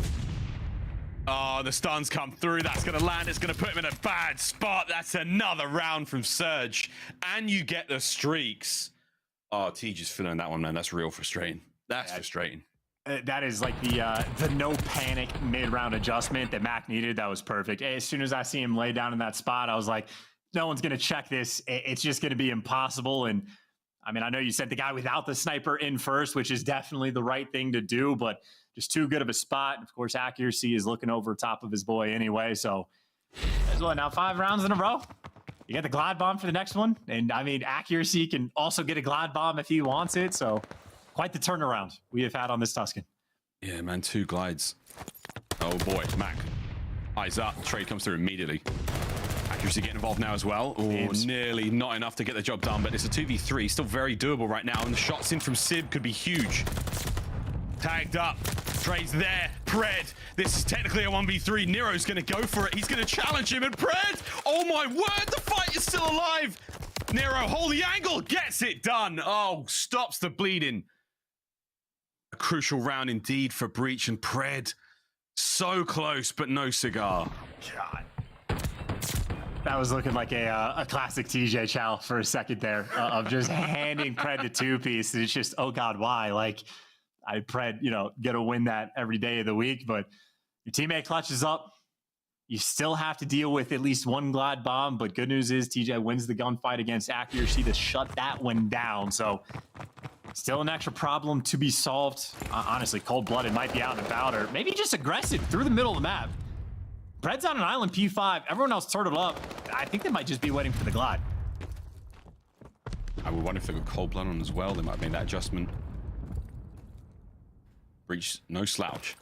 P: Oh, the stuns come through. That's going to land. It's going to put him in a bad spot. That's another round from Surge. And you get the streaks. Oh, Tej is feeling that one, man. That's real frustrating. That's frustrating.
D: That is like the no panic mid-round adjustment that Mack needed. That was perfect. As soon as I see him lay down in that spot, I was like, no one's going to check this. It's just going to be impossible. And I mean, I know you sent the guy without the sniper in first, which is definitely the right thing to do, but just too good of a spot. Of course, accuracy is looking over top of his boy anyway. So as well, now 5 rounds in a row. You get the glide bomb for the next one. And I mean, accuracy can also get a glide bomb if he wants it. So quite the turnaround we have had on this Tuscan.
P: Yeah, man, 2 glides. Oh boy, Mack. Eyes up, trade comes through immediately. Accuracy getting involved now as well. Oh, nearly not enough to get the job done, but it's a 2v3, still very doable right now. And the shots in from Sib could be huge. Tagged up, trade's there. Pred, this is technically a 1v3. Nero's gonna go for it. He's gonna challenge him, and Pred, oh my word, the fight is still alive. Nero, hold the angle, gets it done. Oh, stops the bleeding. A crucial round indeed for Breach and Pred. So close, but no cigar.
D: God. That was looking like a classic TJHaly for a second there, of just handing Pred the 2-piece. It's just, oh God, why? Like, Pred, you know, get to win that every day of the week, but your teammate clutches up. You still have to deal with at least 1 glide bomb, but good news is TJ wins the gunfight against accuracy to shut that one down. So still an extra problem to be solved. Honestly, cold-blooded might be out and about, or maybe just aggressive through the middle of the map. Pred's on an island P5. Everyone else turtled up. I think they might just be waiting for the glide.
P: I would wonder if they got cold blood on as well. They might have made that adjustment. Breach, no slouch.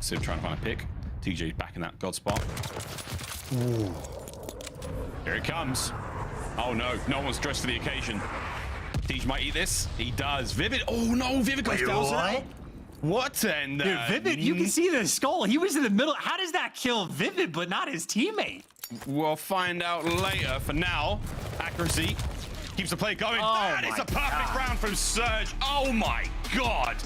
P: Sib trying to find a pick. TJ's back in that god spot. Ooh. Here it comes. Oh no, no one's dressed for the occasion. TJ might eat this. He does. Vivid. Oh no, Vivid goes down.
D: What?
P: What and
D: Dude, Vivid, you can see the skull. He was in the middle. How does that kill Vivid but not his teammate?
P: We'll find out later. For now, accuracy keeps the play going. That is a perfect round from Surge. Oh my God.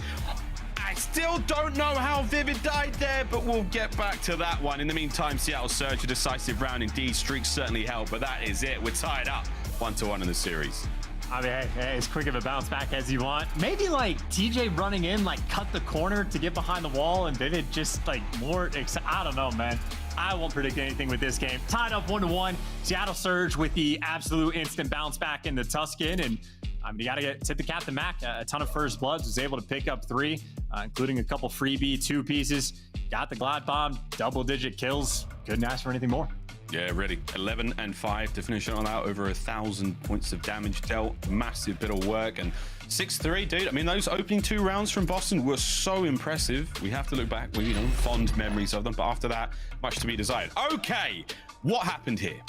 P: I still don't know how Vivid died there, but we'll get back to that one. In the meantime, Seattle Surge, a decisive round indeed. Streaks certainly help, but that is it. We're tied up 1-1 in the series.
D: I mean, hey, as quick of a bounce back as you want. Maybe like TJ running in, like cut the corner to get behind the wall, and Vivid just like more. I don't know, man. I won't predict anything with this game. Tied up 1-1. Seattle Surge with the absolute instant bounce back in the Tuscan, and you got to tip the cap to Mack. A ton of first bloods, was able to pick up 3, including a couple freebie 2-pieces. Got the glide bomb, double-digit kills. Couldn't ask for anything more.
P: Yeah, really. 11 and 5 to finish it on out. Over 1,000 points of damage dealt. Massive bit of work. And 6-3, dude. I mean, those opening 2 rounds from Boston were so impressive. We have to look back with, you know, fond memories of them. But after that, much to be desired. Okay, what happened here?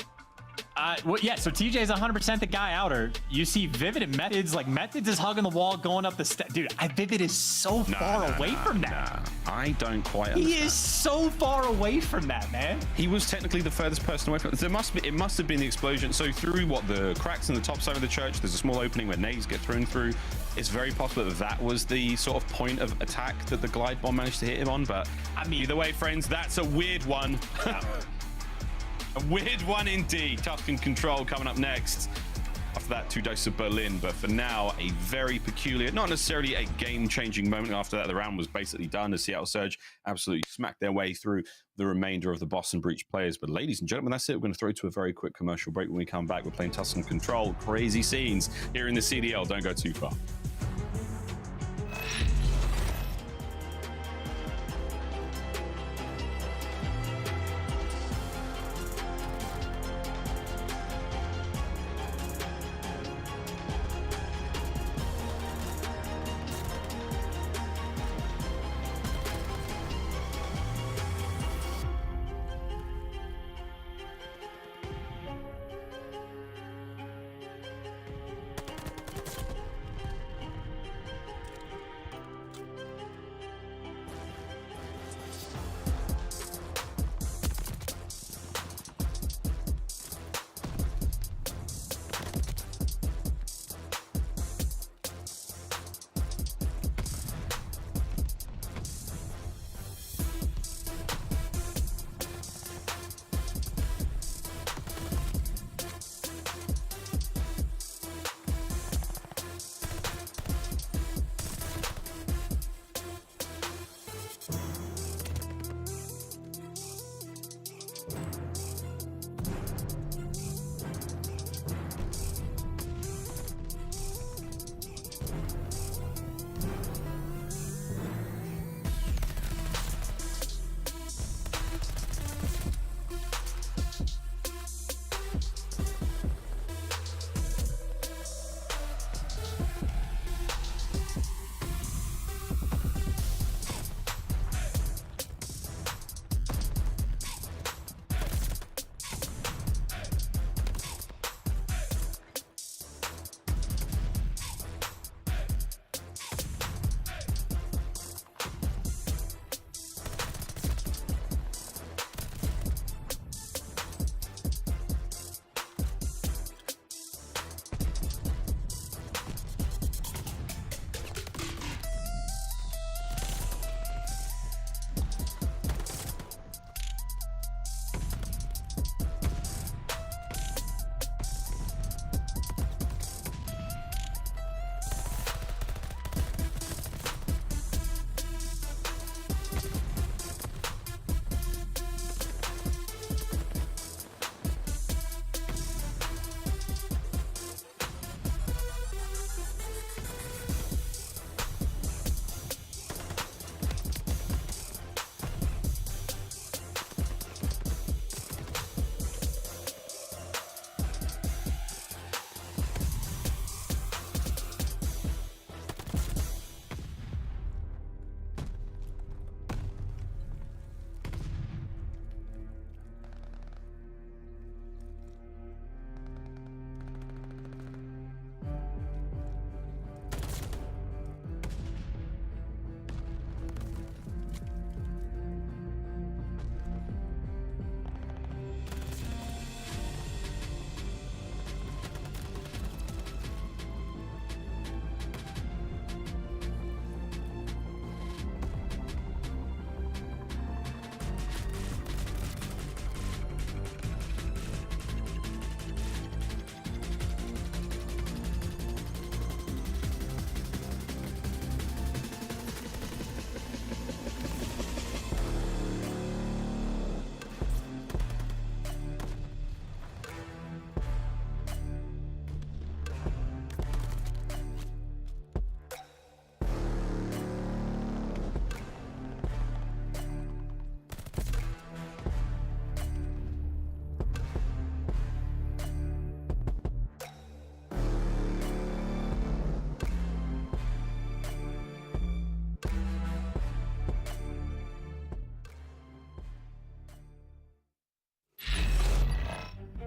D: Well, yeah, so TJ's 100% the guy outer. You see Vivid and Methodz, like Methodz is hugging the wall, going up the step. Dude, Vivid is so far away from that.
P: I don't quite understand.
D: He is so far away from that, man.
P: He was technically the furthest person away from it. It must have been the explosion. So through the cracks in the top side of the church, there's a small opening where nades get thrown through. It's very possible that was the sort of point of attack that the glide bomb managed to hit him on. But I mean, either way, friends, that's a weird one. A weird one indeed. Tuscan Control coming up next. After that, 2 doses of Berlin. But for now, a very peculiar, not necessarily a game-changing moment. After that, the round was basically done as Seattle Surge absolutely smacked their way through the remainder of the Boston Breach players. But ladies and gentlemen, that's it. We're going to throw to a very quick commercial break. When we come back, we're playing Tuscan Control. Crazy scenes here in the CDL. Don't go too far.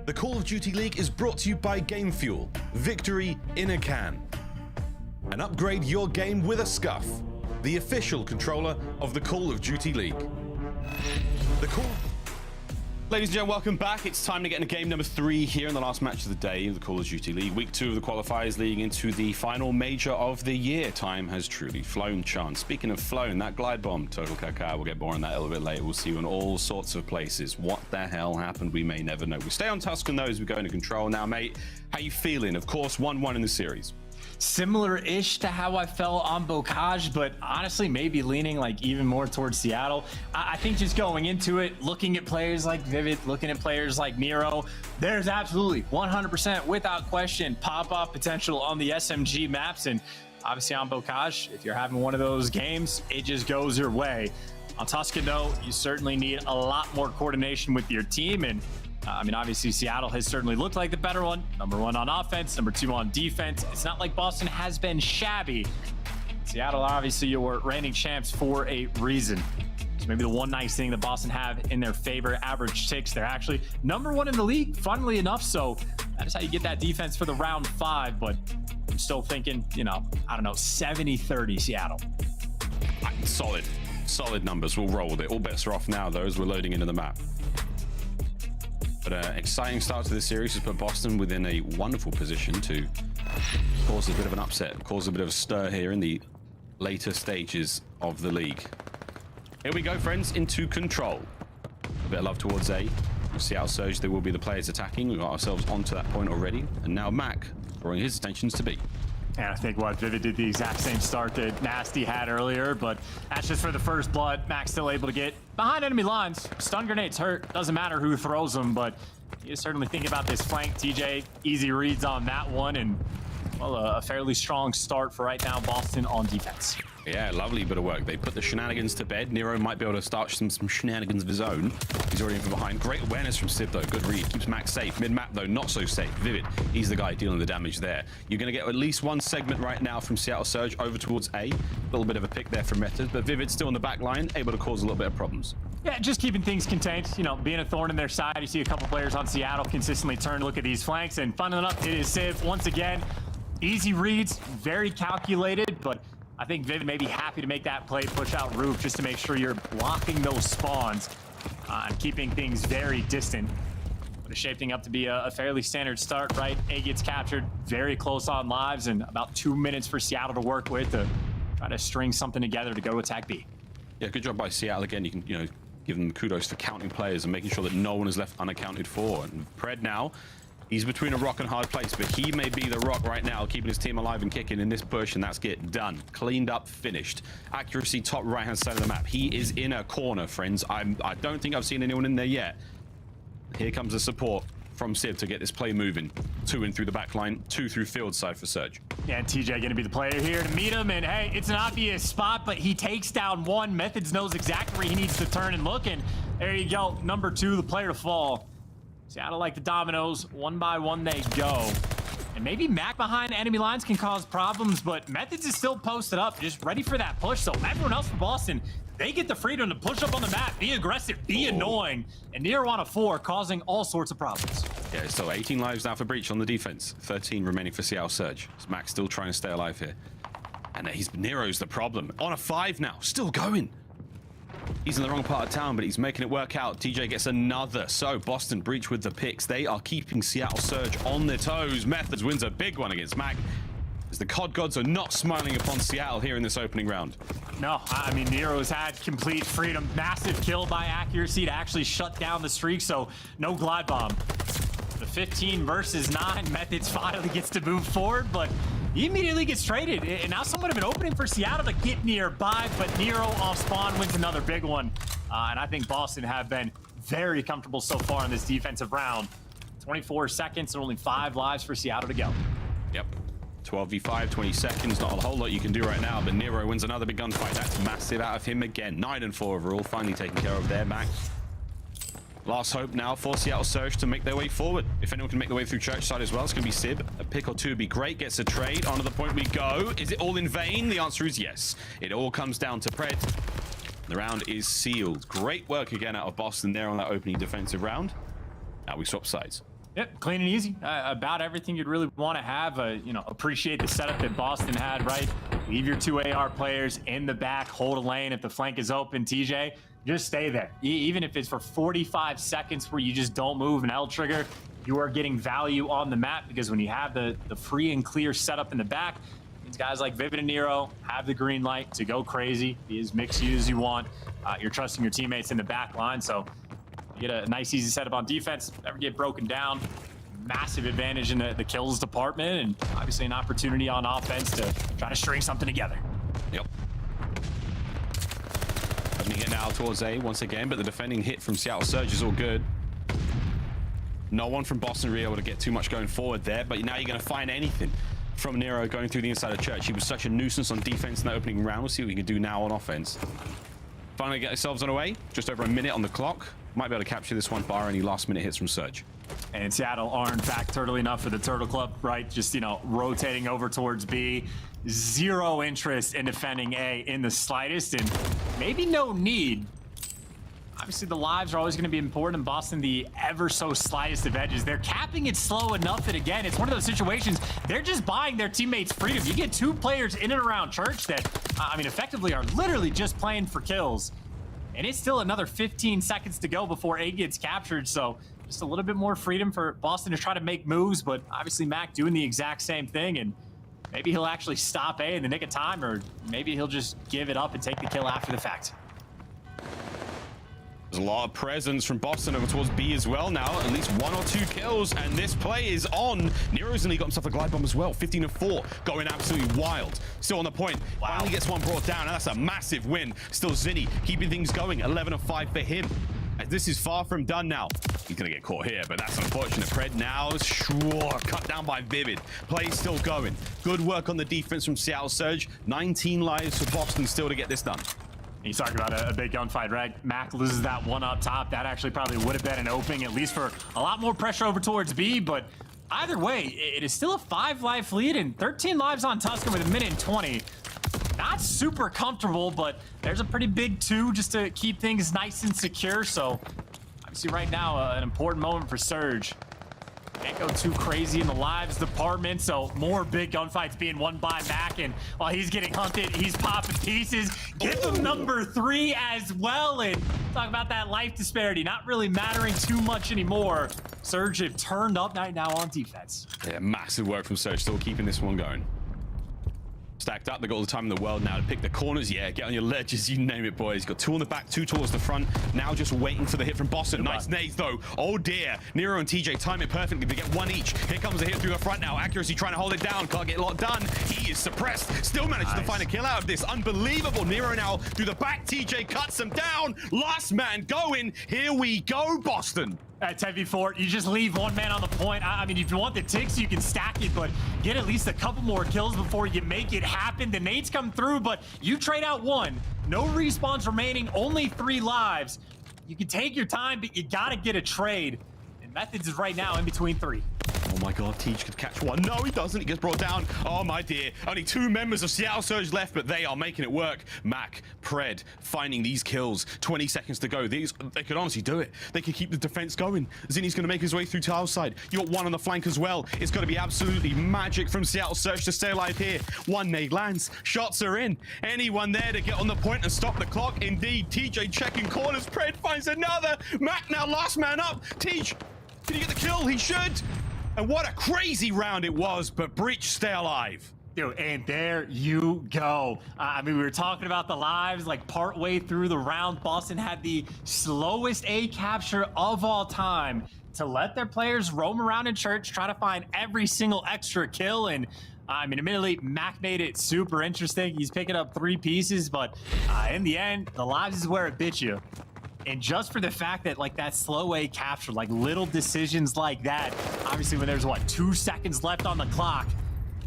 Q: The Call of Duty League is brought to you by Game Fuel. Victory in a can. And upgrade your game with a Scuff, the official controller of the Call of Duty League.
P: Ladies and gentlemen, welcome back. It's time to get into game number 3 here in the last match of the day of the Call of Duty League. Week 2 of the qualifiers leading into the final major of the year. Time has truly flown, Chan. Speaking of flown, that glide bomb, Total Cacao, we'll get more on that a little bit later. We'll see you in all sorts of places. What the hell happened? We may never know. We stay on Tuscan though as we go into control. Now, mate, how you feeling? Of course, 1-1 in the series.
D: Similar-ish to how I felt on Bocage, but honestly, maybe leaning like even more towards Seattle. I think just going into it, looking at players like Vivid, looking at players like Nero, there's absolutely 100% without question pop-off potential on the SMG maps. And obviously on Bocage, if you're having one of those games, it just goes your way. On Tuscan, though, you certainly need a lot more coordination with your team. And I mean, obviously, Seattle has certainly looked like the better one. Number 1 on offense, number 2 on defense. It's not like Boston has been shabby. Seattle, obviously, your reigning champs for a reason. So maybe the one nice thing that Boston have in their favor, average ticks, they're actually number 1 in the league, funnily enough. So that is how you get that defense for the round 5. But I'm still thinking, you know, I don't know, 70-30 Seattle.
P: Solid numbers. We'll roll with it. All bets are off now, though, as we're loading into the map. But an exciting start to this series has put Boston within a wonderful position to cause a bit of an upset, cause a bit of a stir here in the later stages of the league. Here we go, friends, into control. A bit of love towards A. Seattle Surge, they will be the players attacking. We've got ourselves onto that point already. And now Mack drawing his attentions to B.
D: And I think what Vivid did the exact same start that Nasty had earlier, but that's just for the first blood. Mack's still able to get behind enemy lines. Stun grenades hurt. Doesn't matter who throws them, but you certainly think about this flank. TJ, easy reads on that one, and well, a fairly strong start for right now, Boston on defense.
P: Yeah, lovely bit of work. They put the shenanigans to bed. Nero might be able to start some shenanigans of his own. He's already in from behind. Great awareness from Simp, though. Good read. Keeps Mack safe. Mid-map, though, not so safe. Vivid, he's the guy dealing the damage there. You're going to get at least one segment right now from Seattle Surge over towards A. A little bit of a pick there from Methodz, but Vivid still in the back line, able to cause a little bit of problems.
D: Yeah, just keeping things contained. You know, being a thorn in their side. You see a couple players on Seattle consistently turn to look at these flanks, and fun enough, it is Civ once again. Easy reads, very calculated, but I think Vivid may be happy to make that play, push out roof, just to make sure you're blocking those spawns and keeping things very distant. But it's shaping up to be a fairly standard start, right? A gets captured, very close on lives, and about 2 minutes for Seattle to work with to try to string something together to go attack B.
P: Yeah, good job by Seattle again. You can, you know, give them kudos for counting players and making sure that no one is left unaccounted for. And Pred now, he's between a rock and hard place, but he may be the rock right now, keeping his team alive and kicking in this push, and that's it. Done. Cleaned up, finished. Accuracy, top right-hand side of the map. He is in a corner, friends. I don't think I've seen anyone in there yet. Here comes the support from Civ to get this play moving. 2 in through the back line, 2 through field side for Surge.
D: Yeah, and TJ gonna be the player here to meet him, and hey, it's an obvious spot, but he takes down one. Methodz knows exactly where he needs to turn and look, and there you go. Number 2, the player to fall. Seattle like the dominoes, one by one they go. And maybe Mack behind enemy lines can cause problems, but Methodz is still posted up, just ready for that push. So everyone else for Boston, they get the freedom to push up on the map, be aggressive, be annoying. And Nero on a 4, causing all sorts of problems.
P: Yeah, so 18 lives now for Breach on the defense. 13 remaining for Seattle Surge. Mack's still trying to stay alive here. And Nero's the problem. On a 5 now, still going. He's in the wrong part of town, but he's making it work out. TJ gets another. So Boston Breach with the picks. They are keeping Seattle Surge on their toes. Methodz wins a big one against Mack, as the COD gods are not smiling upon Seattle here in this opening round.
D: No, I mean, Nero's had complete freedom. Massive kill by Accuracy to actually shut down the streak, so no glide bomb. The 15 versus 9, Methodz finally gets to move forward, but he immediately gets traded. And now somewhat of an opening for Seattle to get nearby, but Nero off spawn wins another big one. And I think Boston have been very comfortable so far in this defensive round. 24 seconds and only 5 lives for Seattle to go.
P: Yep. 12v5, 20 seconds. Not a whole lot you can do right now, but Nero wins another big gunfight. That's massive out of him again. 9 and 4 overall, finally taken care of there, Mack. Last hope now for Seattle Surge to make their way forward. If anyone can make their way through church side as well, it's going to be Sib. A pick or two would be great. Gets a trade. Onto the point we go. Is it all in vain? The answer is yes. It all comes down to Pred. The round is sealed. Great work again out of Boston there on that opening defensive round. Now we swap sides.
D: Yep, clean and easy. About everything you'd really want to have. You know, appreciate the setup that Boston had, right? Leave your 2 AR players in the back, hold a lane. If the flank is open, TJ, just stay there. Even if it's for 45 seconds where you just don't move an L trigger, you are getting value on the map, because when you have the free and clear setup in the back, these guys like Vivid and Nero have the green light to go crazy, be as mixed as you want. You're trusting your teammates in the back line, so you get a nice, easy setup on defense, never get broken down. Massive advantage in the kills department, and obviously an opportunity on offense to try to string something together.
P: Yep. Opening hit now towards A once again, but the defending hit from Seattle Surge is all good. No one from Boston really able to get too much going forward there, but now you're going to find anything from Nero going through the inside of Church. He was such a nuisance on defense in that opening round. We'll see what we can do now on offense. Finally get ourselves on our way. Just over a minute on the clock. Might be able to capture this one bar any last minute hits from Surge.
D: And Seattle aren't back turtle enough for the Turtle Club, right? Just, you know, rotating over towards B. Zero interest in defending A in the slightest, and maybe no need. Obviously, the lives are always going to be important in Boston, the ever so slightest of edges. They're capping it slow enough that, again, it's one of those situations, they're just buying their teammates freedom. You get 2 players in and around Church that, I mean, effectively are literally just playing for kills. And it's still another 15 seconds to go before A gets captured, so just a little bit more freedom for Boston to try to make moves, but obviously Mack doing the exact same thing, and maybe he'll actually stop A in the nick of time, or maybe he'll just give it up and take the kill after the fact.
P: There's a lot of presence from Boston over towards B as well now. At least 1 or 2 kills, and this play is on. Nero's only got himself a glide bomb as well. 15 of 4, going absolutely wild. Still on the point. Wow. Finally gets one brought down, and that's a massive win. Still Zinni keeping things going. 11 of 5 for him. And this is far from done now. He's going to get caught here, but that's unfortunate. Pred now, sure, cut down by Vivid. Play still going. Good work on the defense from Seattle Surge. 19 lives for Boston still to get this done.
D: He's talking about a big gunfight, right? Mack loses that one up top. That actually probably would have been an opening, at least for a lot more pressure over towards B, but either way, it is still a 5-life lead and 13 lives on Tuscan with 1:20. Not super comfortable, but there's a pretty big 2 just to keep things nice and secure, so obviously right now, an important moment for Surge. Can't go too crazy in the lives department, so more big gunfights being won by Mack, and while he's getting hunted, he's popping pieces. Give him number 3 as well, and talk about that life disparity not really mattering too much anymore. Surge have turned up right now on defense.
P: Yeah, massive work from Surge, still keeping this one going. Stacked up, they got all the time in the world now to pick the corners. Yeah, get on your ledges, you name it, boys. Got 2 on the back, 2 towards the front. Now just waiting for the hit from Boston. Nice nades, though. Oh, dear. Nero and TJ time it perfectly. They get 1 each. Here comes a hit through the front now. Accuracy trying to hold it down. Can't get a lot done. He is suppressed. Still manages to find a kill out of this. Unbelievable. Nero now through the back. TJ cuts him down. Last man going. Here we go, Boston.
D: At 10v4, you just leave 1 man on the point. I mean, if you want the ticks, you can stack it, but get at least a couple more kills before you make it happen. The nades come through, but you trade out 1. No respawns remaining, only 3 lives. You can take your time, but you gotta get a trade. And Methodz is right now in between 3.
P: Oh my god, Teach could catch one. No, he doesn't. He gets brought down. Oh my dear. Only 2 members of Seattle Surge left, but they are making it work. Mack, Pred, finding these kills. 20 seconds to go. They could honestly do it. They could keep the defense going. Zinni's going to make his way through to our side. You got 1 on the flank as well. It's going to be absolutely magic from Seattle Surge to stay alive here. 1 nade lands. Shots are in. Anyone there to get on the point and stop the clock? Indeed. TJ checking corners. Pred finds another. Mack now last man up. Teach, can you get the kill? He should. And what a crazy round it was, but Breach stay alive.
D: Dude, and there you go. I mean, we were talking about the lives, like partway through the round, Boston had the slowest A capture of all time to let their players roam around in Church, try to find every single extra kill. And I mean, admittedly, Mack made it super interesting. He's picking up 3 pieces, but in the end, the lives is where it bit you. And just for the fact that, like, that slow A capture, like little decisions like that, obviously when there's, what, 2 seconds left on the clock,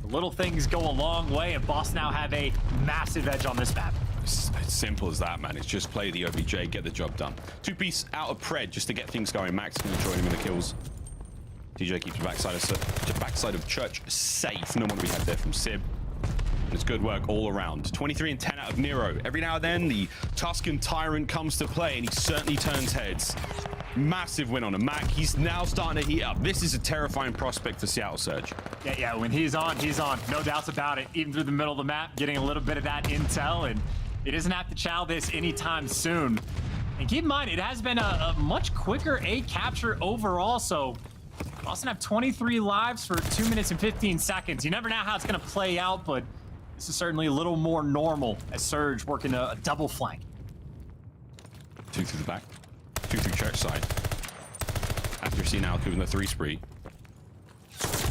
D: the little things go a long way, and Boston now have a massive edge on this map.
P: It's simple as that, man. It's just play the OBJ, get the job done. 2-piece out of Pred just to get things going. Mack's going to join him in the kills. TJ keeps the backside of Church safe. No one we had there from Sib. It's good work all around. 23 and 10 out of Nero. Every now and then, the Tuscan Tyrant comes to play, and he certainly turns heads. Massive win on him. Mack, he's now starting to heat up. This is a terrifying prospect for Seattle Surge.
D: Yeah, when he's on. No doubts about it. Even through the middle of the map, getting a little bit of that intel, and he doesn't have to chow this anytime soon. And keep in mind, it has been a much quicker A capture overall, so Boston have 23 lives for 2 minutes and 15 seconds. You never know how it's going to play out, but this is certainly a little more normal as Surge working a double flank.
P: 2 through the back, 2 through church side. Accuracy now doing the 3 spree.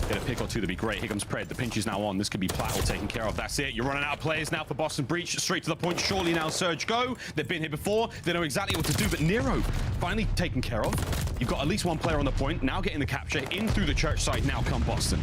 P: Get a pick or two to be great. Here comes Pred. The pinch is now on. This could be Platt all taken care of. That's it. You're running out of players now for Boston Breach. Straight to the point. Surely now Surge go. They've been here before. They know exactly what to do. But Nero finally taken care of. You've got at least one player on the point. Now getting the capture in through the church side. Now come Boston.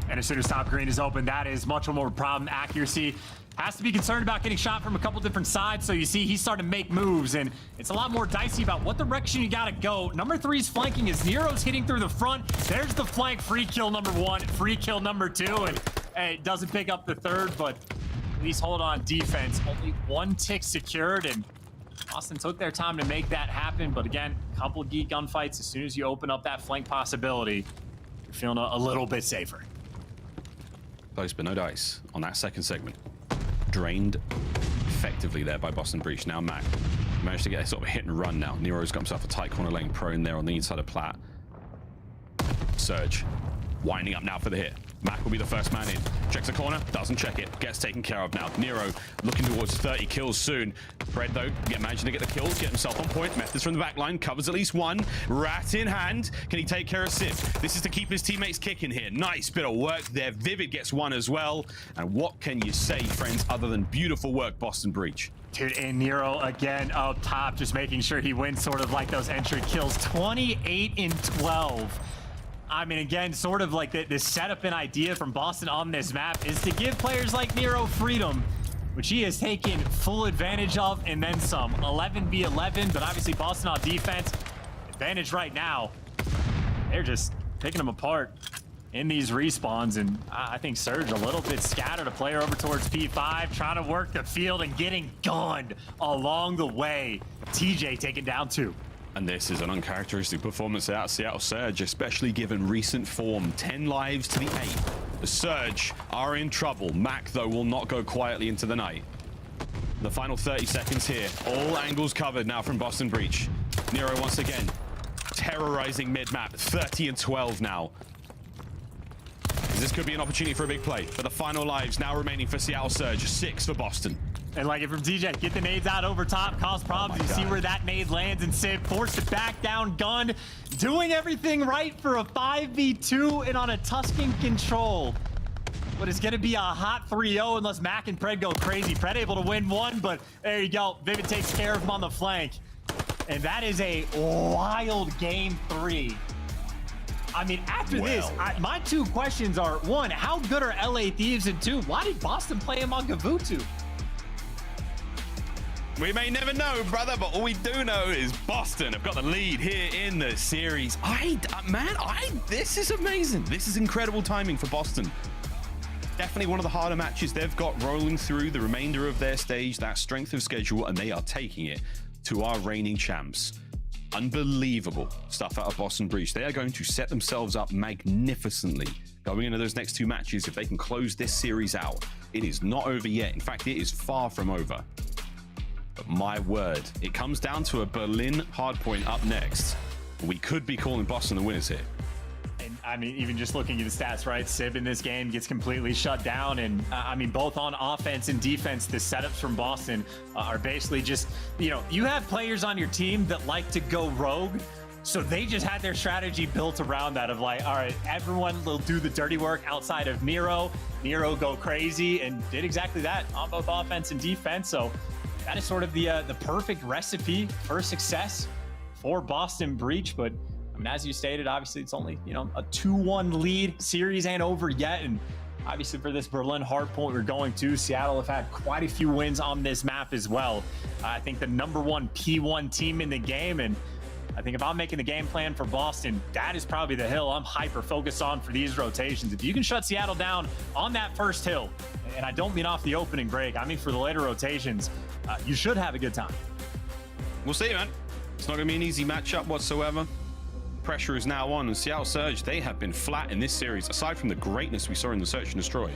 D: And as soon as top green is open, that is much more of a problem. Accuracy has to be concerned about getting shot from a couple different sides. So you see he's starting to make moves, and it's a lot more dicey about what direction you gotta go. Number 3's flanking as Nero's hitting through the front. There's the flank. Free kill number 1, free kill number 2, and hey, doesn't pick up the 3rd, but at least hold on defense. Only 1 tick secured, and Boston took their time to make that happen. But again, a couple of geek gunfights. As soon as you open up that flank possibility, you're feeling a little bit safer.
P: Close, but no dice on that second segment. Drained effectively there by Boston Breach. Now Mack managed to get a sort of hit and run now. Nero's got himself a tight corner lane prone there on the inside of Platt. Surge winding up now for the hit. Mack will be the first man in. Checks the corner, doesn't check it. Gets taken care of now. Nero looking towards 30 kills soon. Pred though, managing to get the kills, get himself on point. Methodz from the back line, covers at least 1. Rat in hand. Can he take care of Simp? This is to keep his teammates kicking here. Nice bit of work there. Vivid gets 1 as well. And what can you say, friends, other than beautiful work, Boston Breach?
D: Dude, and Nero again up top, just making sure he wins sort of like those entry kills. 28 in 12. I mean, again, sort of like the setup and idea from Boston on this map is to give players like Nero freedom, which he has taken full advantage of and then some. 11v11, but obviously Boston on defense. Advantage right now. They're just picking them apart in these respawns, and I think Surge a little bit scattered. A player over towards P5, trying to work the field and getting gunned along the way. TJ taken down 2.
P: And this is an uncharacteristic performance out of Seattle Surge, especially given recent form. 10 lives to the 8. The Surge are in trouble. Mack, though, will not go quietly into the night. The final 30 seconds here. All angles covered now from Boston Breach. Nero once again terrorizing mid-map. 30 and 12 now. This could be an opportunity for a big play. But the final lives now remaining for Seattle Surge. 6 for Boston.
D: And like it from DJ, get the nades out over top, cause problems. You see where that nade lands, and Simp forced to back down, gun, doing everything right for a 5v2 and on a Tuscan control. But it's gonna be a hot 3-0 unless Mack and Pred go crazy. Pred able to win 1, but there you go. Vivid takes care of him on the flank. And that is a wild game 3. I mean, after this, my 2 questions are, 1, how good are LA Thieves? And 2, why did Boston play him on Gavutu?
P: We may never know, brother, but all we do know is Boston have got the lead here in the series. This is amazing. This is incredible timing for Boston. Definitely one of the harder matches they've got rolling through the remainder of their stage, that strength of schedule, and they are taking it to our reigning champs. Unbelievable stuff out of Boston Breach. They are going to set themselves up magnificently going into those next 2 matches if they can close this series out. It is not over yet. In fact, it is far from over. But my word, it comes down to a Berlin hardpoint up next. We could be calling Boston the winners here.
D: And I mean, even just looking at the stats, right? Civ in this game gets completely shut down. And I mean, both on offense and defense, the setups from Boston are basically just, you have players on your team that like to go rogue. So they just had their strategy built around that of like, all right, everyone will do the dirty work outside of Nero. Nero go crazy, and did exactly that on both offense and defense. So that is sort of the perfect recipe for success for Boston Breach. But I mean, as you stated, obviously it's only, a 2-1 lead. Series ain't over yet. And obviously for this Berlin hardpoint we're going to, Seattle have had quite a few wins on this map as well. I think the #1 P1 team in the game. And I think if I'm making the game plan for Boston, that is probably the hill I'm hyper focused on for these rotations. If you can shut Seattle down on that first hill, and I don't mean off the opening break, I mean for the later rotations, you should have a good time.
P: We'll see, man. It's not going to be an easy matchup whatsoever. Pressure is now on, and Seattle Surge, they have been flat in this series. Aside from the greatness we saw in the Search and Destroy,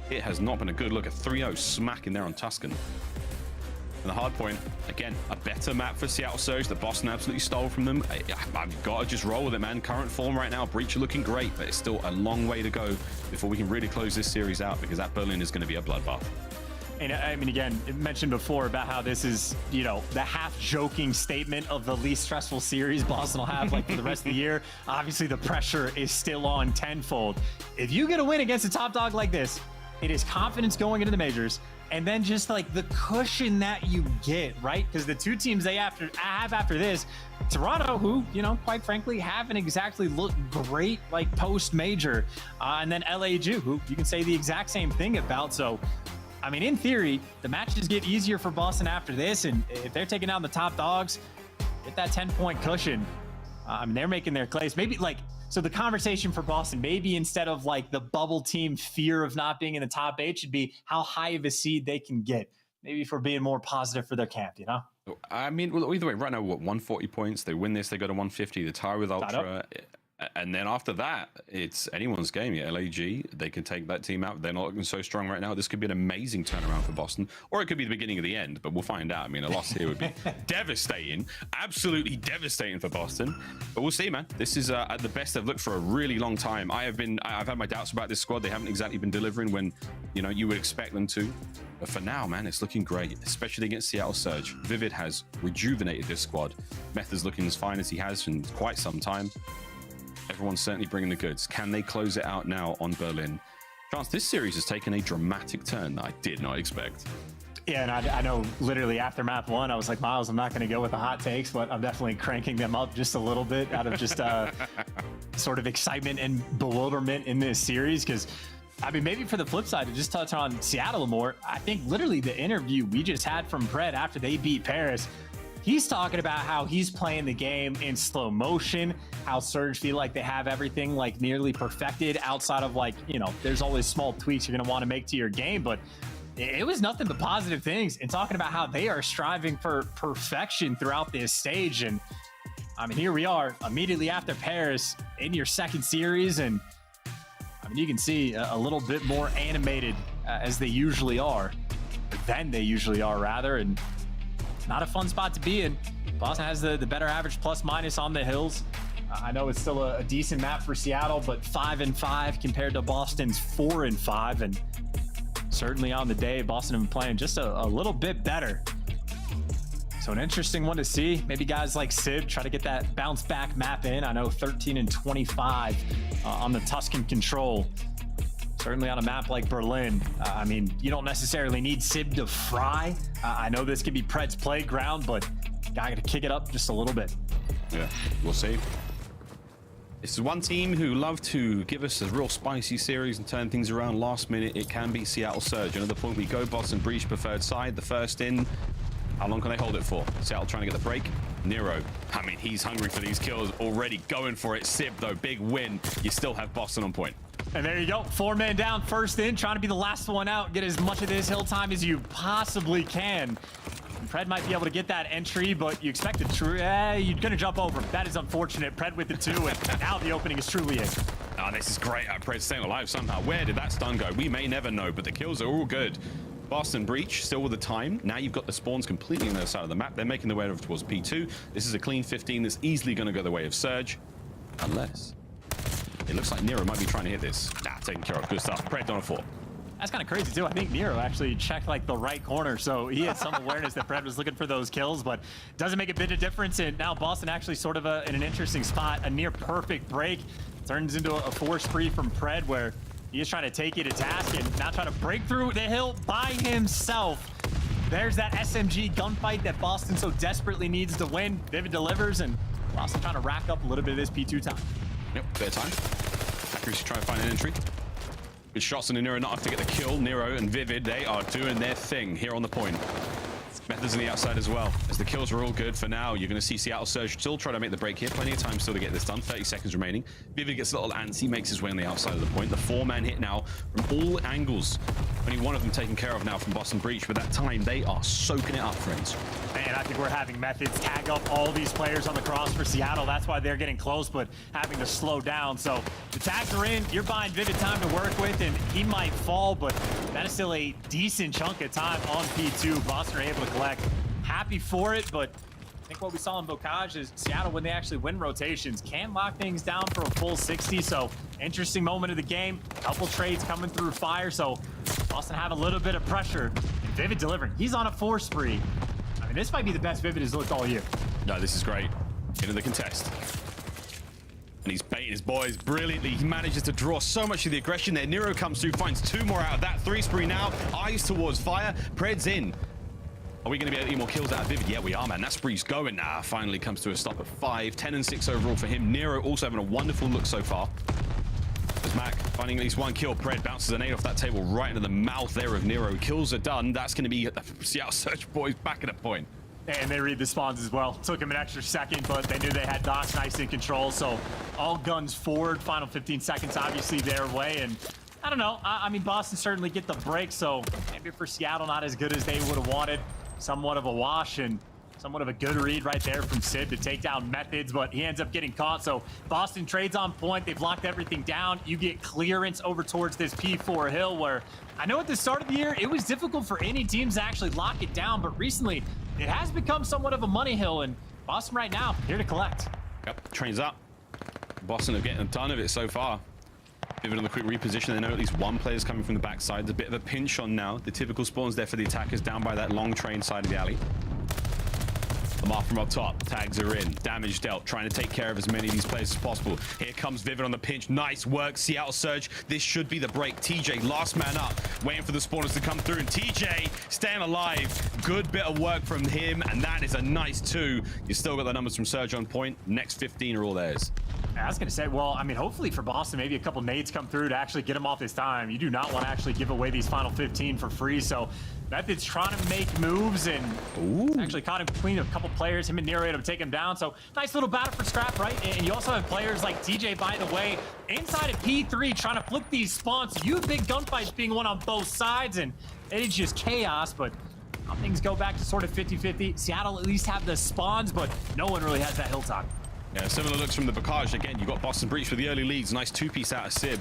P: it has not been a good look. A 3-0 smack in there on Tuscan. And the hard point, again, a better map for Seattle Surge that Boston absolutely stole from them. I've got to just roll with it, man. Current form right now, Breach are looking great, but it's still a long way to go before we can really close this series out, because that Berlin is going to be a bloodbath.
D: And I mean, again, it mentioned before about how this is, you know, the half-joking statement of the least stressful series Boston will have like for the rest of the year. Obviously, the pressure is still on tenfold. If you get a win against a top dog like this, it is confidence going into the majors, and then just like the cushion that you get, right? Because the two teams they have after this, Toronto, who, you know, quite frankly, haven't exactly looked great like post-major, and then LAG, who you can say the exact same thing about. So, I mean, in theory, the matches get easier for Boston after this, and if they're taking down the top dogs, get that 10-point cushion. I mean, they're making their clays. Maybe like, so the conversation for Boston, maybe instead of like the bubble team fear of not being in the top 8, should be how high of a seed they can get. Maybe for being more positive for their camp, you know?
P: I mean, well, either way, right now, what, 140 points? They win this, they go to 150, they tie with Ultra. And then after that, it's anyone's game. Yeah, LAG, they can take that team out. They're not looking so strong right now. This could be an amazing turnaround for Boston, or it could be the beginning of the end, but we'll find out. I mean, a loss here would be devastating, absolutely devastating for Boston. But we'll see, man. This is at the best they've looked for a really long time. I've had my doubts about this squad. They haven't exactly been delivering when, you know, you would expect them to. But for now, man, it's looking great, especially against Seattle Surge. Vivid has rejuvenated this squad. Methodz looking as fine as he has in quite some time. Everyone's certainly bringing the goods. Can they close it out now on Berlin? Chance, this series has taken a dramatic turn that I did not expect.
D: Yeah, and I know literally after map 1, I was like, Miles, I'm not going to go with the hot takes, but I'm definitely cranking them up just a little bit out of just sort of excitement and bewilderment in this series. Because, I mean, maybe for the flip side, to just touch on Seattle more, I think literally the interview we just had from Pred after they beat Paris, he's talking about how he's playing the game in slow motion, how Surge feel like they have everything like nearly perfected outside of like, you know, there's always small tweaks you're going to want to make to your game, but it was nothing but positive things, and talking about how they are striving for perfection throughout this stage. And I mean, here we are immediately after Paris in your second series, and I mean, you can see a little bit more animated as they usually are, than they usually are rather, and not a fun spot to be in. Boston has the better average plus minus on the hills. I know it's still a decent map for Seattle, but 5-5 compared to Boston's 4-5, and certainly on the day, Boston have been playing just a little bit better. So an interesting one to see. Maybe guys like Sib try to get that bounce back map in. I know 13-25 on the Tuscan control. Certainly on a map like Berlin, I mean, you don't necessarily need Sib to fry. I know this could be Pred's playground, but gotta kick it up just a little bit.
P: Yeah, we'll see. This is one team who love to give us a real spicy series and turn things around last minute. It can be Seattle Surge. Another point we go, Boston Breach preferred side. The first in. How long can they hold it for? Seattle trying to get the break. Nero, I mean, he's hungry for these kills, already going for it. Sib, though, big win. You still have Boston on point.
D: And there you go, 4 men down, first in, trying to be the last one out, get as much of this hill time as you possibly can. And Pred might be able to get that entry, but you expect it true. You're gonna jump over. That is unfortunate. Pred with the 2, and now the opening is truly in.
P: Oh, this is great. Pred staying alive somehow. Where did that stun go? We may never know, but the kills are all good. Boston Breach still with the time. Now you've got the spawns completely on the other side of the map. They're making their way over towards P2. This is a clean 15 that's easily going to go the way of Surge. Unless it looks like Nero might be trying to hit this. Taking care of good stuff. Pred on a 4.
D: That's kind of crazy too. I think Nero actually checked like the right corner, so he had some awareness that Pred was looking for those kills, but doesn't make a bit of difference. And now Boston actually sort of in an interesting spot. A near perfect break turns into a 4 spree from Pred, where he is trying to take you to task and now trying to break through the hill by himself. There's that SMG gunfight that Boston so desperately needs to win. Vivid delivers, and Boston trying to rack up a little bit of this P2 time.
P: Yep, fair time. Accuracy trying to find an entry. Good shots on Nero, not enough to get the kill. Nero and Vivid, they are doing their thing here on the point. Methodz on the outside as well. As the kills are all good for now, you're going to see Seattle Surge still try to make the break here. Plenty of time still to get this done. 30 seconds remaining. Vivid gets a little antsy, makes his way on the outside of the point. The 4-man hit now from all angles. Only one of them taken care of now from Boston Breach, but that time they are soaking it up, friends.
D: Man, I think we're having Methodz tag up all these players on the cross for Seattle. That's why they're getting close, but having to slow down. So the tags are in. You're buying Vivid time to work with, and he might fall, but that is still a decent chunk of time on P2. Boston are able to collect. Happy for it, but I think what we saw in Bocage is Seattle, when they actually win rotations, can lock things down for a full 60. So interesting moment of the game. Couple trades coming through fire. So Boston have a little bit of pressure. And Vivid delivering. He's on a 4 spree. I mean, this might be the best Vivid has looked all year.
P: No, this is great. Into the contest. And he's baiting his boys brilliantly. He manages to draw so much of the aggression there. Nero comes through, finds 2 more out of that 3 spree now. Eyes towards fire. Pred's in. Are we going to be able to get more kills out of Vivid? Yeah, we are, man. That spree's going now. Finally comes to a stop at 5. 10 and 6 overall for him. Nero also having a wonderful look so far. As Mack finding at least 1 kill. Pred bounces a nade off that table right into the mouth there of Nero. Kills are done. That's going to be the Seattle Surge boys back at a point.
D: And they read the spawns as well. Took him an extra second, but they knew they had Doc nice in control. So all guns forward. Final 15 seconds, obviously, their way. And I don't know. I mean, Boston certainly get the break. So maybe for Seattle, not as good as they would have wanted. Somewhat of a wash and somewhat of a good read right there from Sid to take down Methodz, but he ends up getting caught. So Boston trades on point. They've locked everything down. You get clearance over towards this P4 hill, where I know at the start of the year, it was difficult for any teams to actually lock it down, but recently it has become somewhat of a money hill, and Boston right now here to collect.
P: Yep, trains up. Boston are getting a ton of it so far. Vivid on the quick reposition. They know at least 1 player's coming from the backside. There's a bit of a pinch on now. The typical spawns there for the attackers down by that long train side of the alley. Lamar from up top. Tags are in. Damage dealt. Trying to take care of as many of these players as possible. Here comes Vivid on the pinch. Nice work. Seattle Surge. This should be the break. TJ, last man up. Waiting for the spawners to come through. And TJ staying alive. Good bit of work from him. And that is a nice 2. You still got the numbers from Surge on point. Next 15 are all theirs.
D: I was going to say, well, I mean, hopefully for Boston, maybe a couple nades come through to actually get him off his time. You do not want to actually give away these final 15 for free. So Methodz trying to make moves and actually caught him between a couple players. Him and Nero able to take him down. So nice little battle for scrap, right? And you also have players like TJ, by the way, inside of P3 trying to flip these spawns. You have big gunfights being won on both sides, and it's just chaos. But things go back to sort of 50-50. Seattle at least have the spawns, but no one really has that hilltop.
P: Yeah, similar looks from the Bocage. Again, you got Boston Breach with the early leads. Nice 2-piece out of Sib.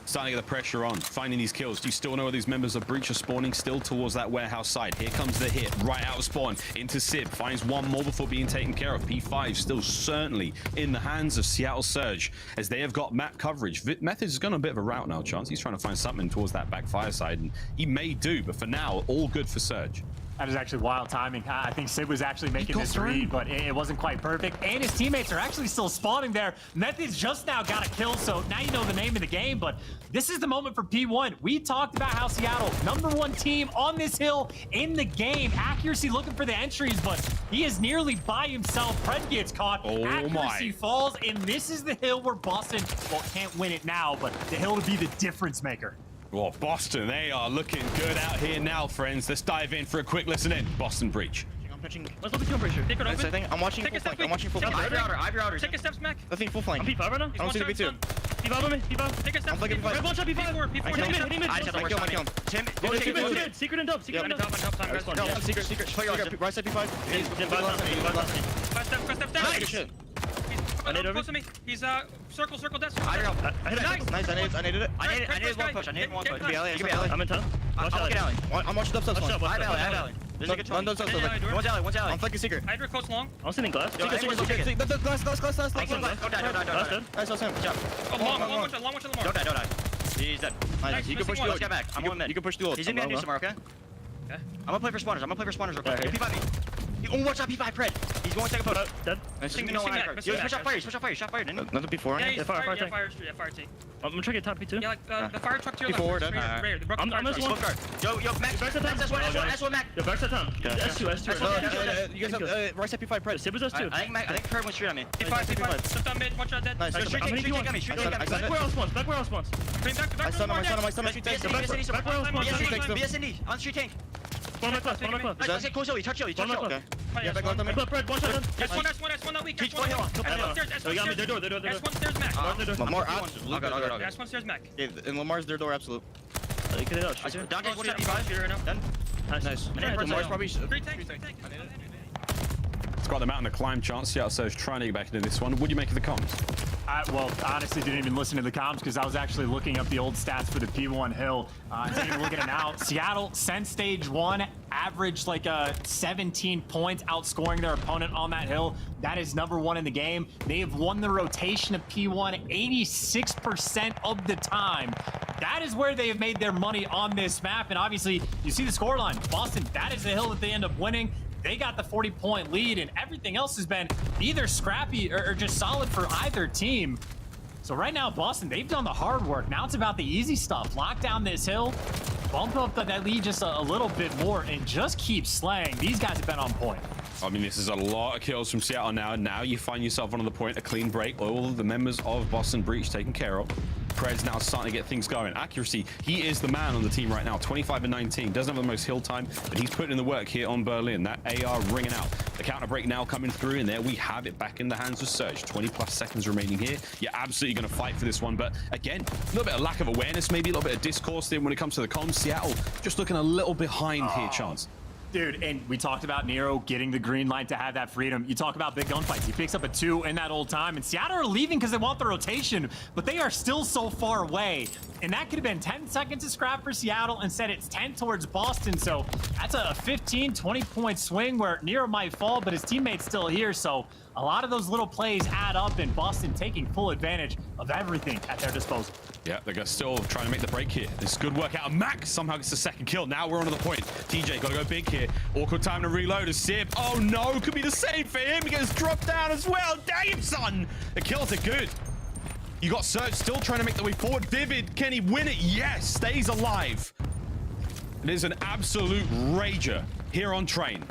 P: Starting to get the pressure on, finding these kills. Do you still know where these members of Breach are spawning? Still towards that warehouse side. Here comes the hit, right out of spawn, into Sib. Finds 1 more before being taken care of. P5 still certainly in the hands of Seattle Surge, as they have got map coverage. Methodz has gone on a bit of a route now, Chance. He's trying to find something towards that back fire side, and he may do, but for now, all good for Surge.
D: That is actually wild timing. I think Sid was actually making this read, but it wasn't quite perfect. And his teammates are actually still spawning there. Methodz just now got a kill, so now you know the name of the game, but this is the moment for P1. We talked about how Seattle, #1 team on this hill in the game. Accuracy looking for the entries, but he is nearly by himself. Pred gets caught. Accuracy falls, and this is the hill where Boston, well, can't win it now, but the hill to be the difference maker.
P: Well, Boston, they are looking good out here now, friends. Let's dive in for a quick listen in. Boston Breach.
K: I'm pitching. Let's look at your pressure. Take it open.
O: I'm watching full flank. I'm watching full flank.
K: I've take a step, Mack.
O: I think full flank.
K: I'm P5 right now.
O: I don't see the B2.
K: P5 on me. P5. Take a step.
O: I'm flanking P5.
K: Red one shot P4. P4. Hit him.
O: I kill him. Tim.
K: Secret and dub. Secret and dub.
O: No, secret. Right side P5.
K: 5 step down.
O: Good shit.
K: Close to me. He's circle death.
O: Nice. I needed it.
K: I needed one push.
O: Give me alley.
K: I'm in tunnel.
O: I'm alley. I'm watching dubs. I have alley. There's a good one. One's alley. I'm flanking secret.
K: Hydra close long. I'm sitting glass.
O: Glass. Nice, Sam. Good job.
K: Long one shot. Lamar.
O: Don't die. He's dead. Nice. You can push dual. I'm on mid. You can push dual.
K: He's in mid somewhere, okay?
O: I'm gonna play for spawners real quick. P5. Watch out, P5 Pred. He's going to take a photo. Dead. Yo, push out fire. Shot fire, didn't he?
K: Nothing before. Yeah, fire T. I'm gonna try to get top P2. Yeah, like the fire truck to your left. I'm this one.
O: Yo, Mack. S1, Mack.
K: Yo, back to town. S2.
O: You guys have right side P5 Pred.
K: Sib was S2.
O: I think Pred went straight on me.
K: P5. Step down mid. Watch out dead.
O: Nice. Street tank on me.
K: Back where else spawns. Back
O: I stun him. Street tank.
K: Back where else spawns.
O: Be sn&d. On street tank.
K: Spawn my class.
O: Nice. Close Zoe. Touch Zoe.
K: Okay.
O: Yeah, back left on me.
K: Fred, one shot. S1 that weak. S1 stairs. Their door. S1 stairs Mack.
O: Lamar out.
K: S1 stairs Mack.
O: Yeah, and Lamar's their door absolute.
K: You can do it. Don't get 175. Done. Nice.
P: It's got them out on the climb chance. Seattle Surge trying to get back into this one. What do you make of the comms?
D: Well, honestly, didn't even listen to the comms because I was actually looking up the old stats for the P1 hill. Taking a look at it now. Seattle, since stage 1, averaged like 17 points, outscoring their opponent on that hill. That is #1 in the game. They have won the rotation of P1 86% of the time. That is where they have made their money on this map. And obviously, you see the scoreline. Boston, that is the hill that they end up winning. They got the 40-point lead, and everything else has been either scrappy or just solid for either team. So right now, Boston, they've done the hard work. Now it's about the easy stuff. Lock down this hill, bump up that lead just a little bit more, and just keep slaying. These guys have been on point.
P: I mean, this is a lot of kills from Seattle now. Now you find yourself on the point, a clean break. All of the members of Boston Breach taken care of. Pred's now starting to get things going. Accuracy, he is the man on the team right now. 25 and 19. Doesn't have the most hill time, but he's putting in the work here on Berlin. That AR ringing out. The counter break now coming through, and there we have it back in the hands of Surge. 20+ seconds remaining here. You're absolutely going to fight for this one, but again, a little bit of lack of awareness, maybe a little bit of discourse there when it comes to the comms. Seattle just looking a little behind here, Chance.
D: Dude, and we talked about Nero getting the green light to have that freedom. You talk about big gunfights. He picks up a 2 in that old time, and Seattle are leaving because they want the rotation, but they are still so far away. And that could have been 10 seconds of scrap for Seattle. Instead, it's 10 towards Boston. So that's a 15, 20-point swing where Nero might fall, but his teammate's still here. So a lot of those little plays add up, and Boston taking full advantage of everything at their disposal.
P: Yeah, they're still trying to make the break here. This good work out of Mack. Somehow gets the second kill. Now we're onto the point. TJ got to go big here. Awkward time to reload as Simp. Oh no, could be the same for him. He gets dropped down as well. Damn, son. The kills are good. You got Surge still trying to make the way forward. Vivid, can he win it? Yes, stays alive. It is an absolute rager here on Train.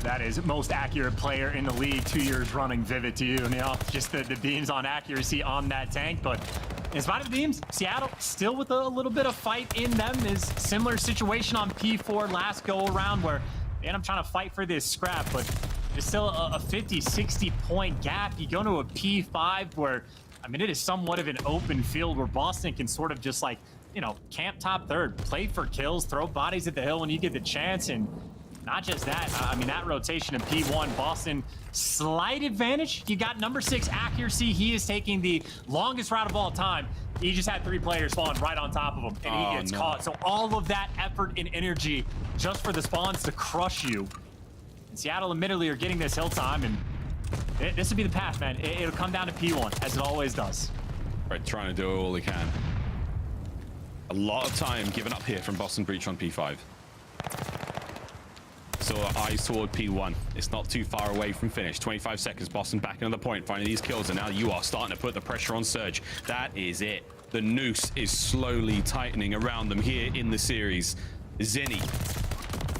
D: That is most accurate player in the league 2 years running. Vivid to you, Neil. Just the beams on accuracy on that tank. But in spite of the beams, Seattle still with a little bit of fight in them. Is similar situation on P4 last go around where, man, I'm trying to fight for this scrap, but there's still a 50, 60 point gap. You go to a P5 where, I mean, it is somewhat of an open field where Boston can sort of just like, you know, camp top third, play for kills, throw bodies at the hill when you get the chance. And not just that, I mean, that rotation in P1, Boston, slight advantage. You got #6 accuracy. He is taking the longest route of all time. He just had 3 players spawn right on top of him, and he gets caught. So all of that effort and energy just for the spawns to crush you. And Seattle admittedly are getting this hill time, and this will be the path, man. It'll come down to P1, as it always does.
P: Right, trying to do all he can. A lot of time given up here from Boston Breach on P5. So eyes toward P1. It's not too far away from finish. 25 seconds. Boston back into the point, finding these kills, and now you are starting to put the pressure on Surge. That is it. The noose is slowly tightening around them here in the series. Zenny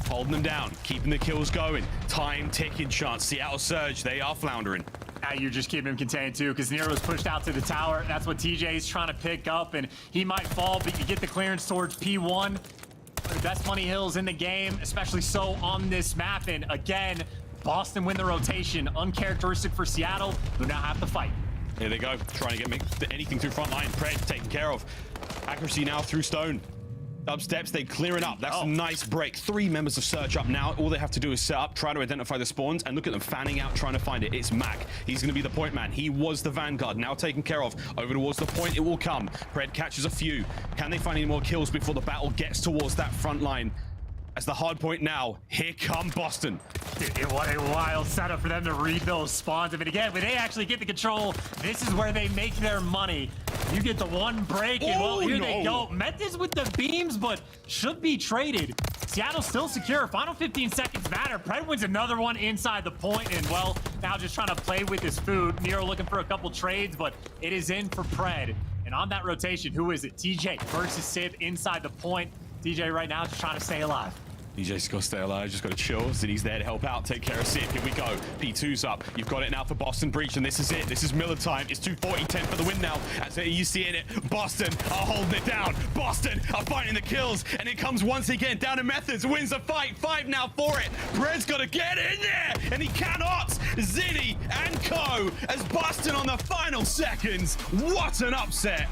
P: holding them down, keeping the kills going. Time ticking, Chance. Seattle Surge, they are floundering.
D: You're just keeping him contained too, because Nero's pushed out to the tower. That's what TJ's trying to pick up, and he might fall, but you get the clearance towards P1. The best money hills in the game, especially so on this map. And again, Boston win the rotation. Uncharacteristic for Seattle, who now have to fight.
P: Here they go, trying to get anything through front line. Pred taken care of. Accuracy now through stone. Up steps, they clear it up. That's a nice break. 3 members of Surge up now. All they have to do is set up, try to identify the spawns, and look at them fanning out, trying to find it. It's Mack. He's going to be the point man. He was the vanguard, now taken care of. Over towards the point, it will come. Pred catches a few. Can they find any more kills before the battle gets towards that front line? As the hard point now, here come Boston.
D: Dude, what a wild setup for them to read those spawns. I mean, again, when they actually get the control, this is where they make their money. You get the one break, and well, here they go. Methodz with the beams, but should be traded. Seattle still secure. Final 15 seconds matter. Pred wins another one inside the point, and well, now just trying to play with his food. Nero looking for a couple trades, but it is in for Pred. And on that rotation, who is it? TJ versus Simp inside the point. TJ right now just trying to stay alive.
P: DJ's got to stay alive, just got to chill. Zinni's there to help out, take care of Simp. Here we go. P2's up. You've got it now for Boston Breach, and this is it. This is Miller time. It's 2:40-10 for the win now. As you see it, Boston are holding it down. Boston are fighting the kills, and it comes once again down to Methodz. Wins the fight. 5 now for it. Pred's got to get in there, and he cannot. Zinni and co. as Boston on the final seconds. What an upset.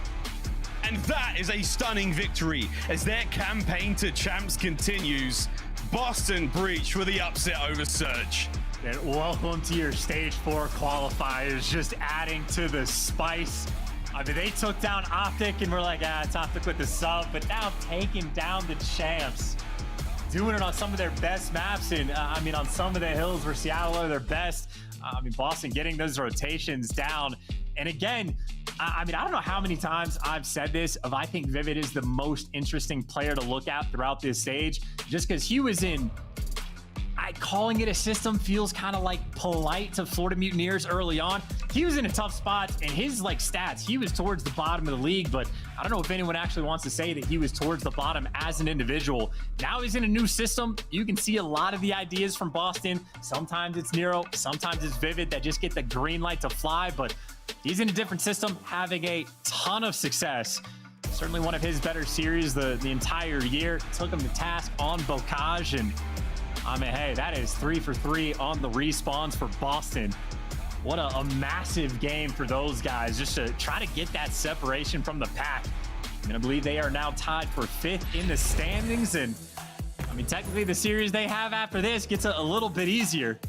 P: And that is a stunning victory as their campaign to champs continues. Boston Breach with the upset over Surge.
F: And welcome to your stage 4 qualifiers, just adding to the spice. I mean, they took down OpTic and we're like, it's OpTic with the sub, but now taking down the champs. Doing it on some of their best maps, and I mean, on some of the hills where Seattle are their best. I mean, Boston getting those rotations down. And again, I mean, I don't know how many times I've said this of I think Vivid is the most interesting player to look at throughout this stage, just because he was in, calling it a system feels kind of like polite to Florida Mutineers early on. He was in a tough spot, and his stats, he was towards the bottom of the league, but I don't know if anyone actually wants to say that he was towards the bottom as an individual. Now he's in a new system. You can see a lot of the ideas from Boston. Sometimes it's Nero, sometimes it's Vivid that just get the green light to fly, but he's in a different system, having a ton of success. Certainly one of his better series the entire year. Took him to task on Bocage, and I mean, hey, that is 3 for 3 on the respawns for Boston. What a massive game for those guys, just to try to get that separation from the pack. I'm gonna believe they are now tied for 5th in the standings, and I mean, technically the series they have after this gets a little bit easier.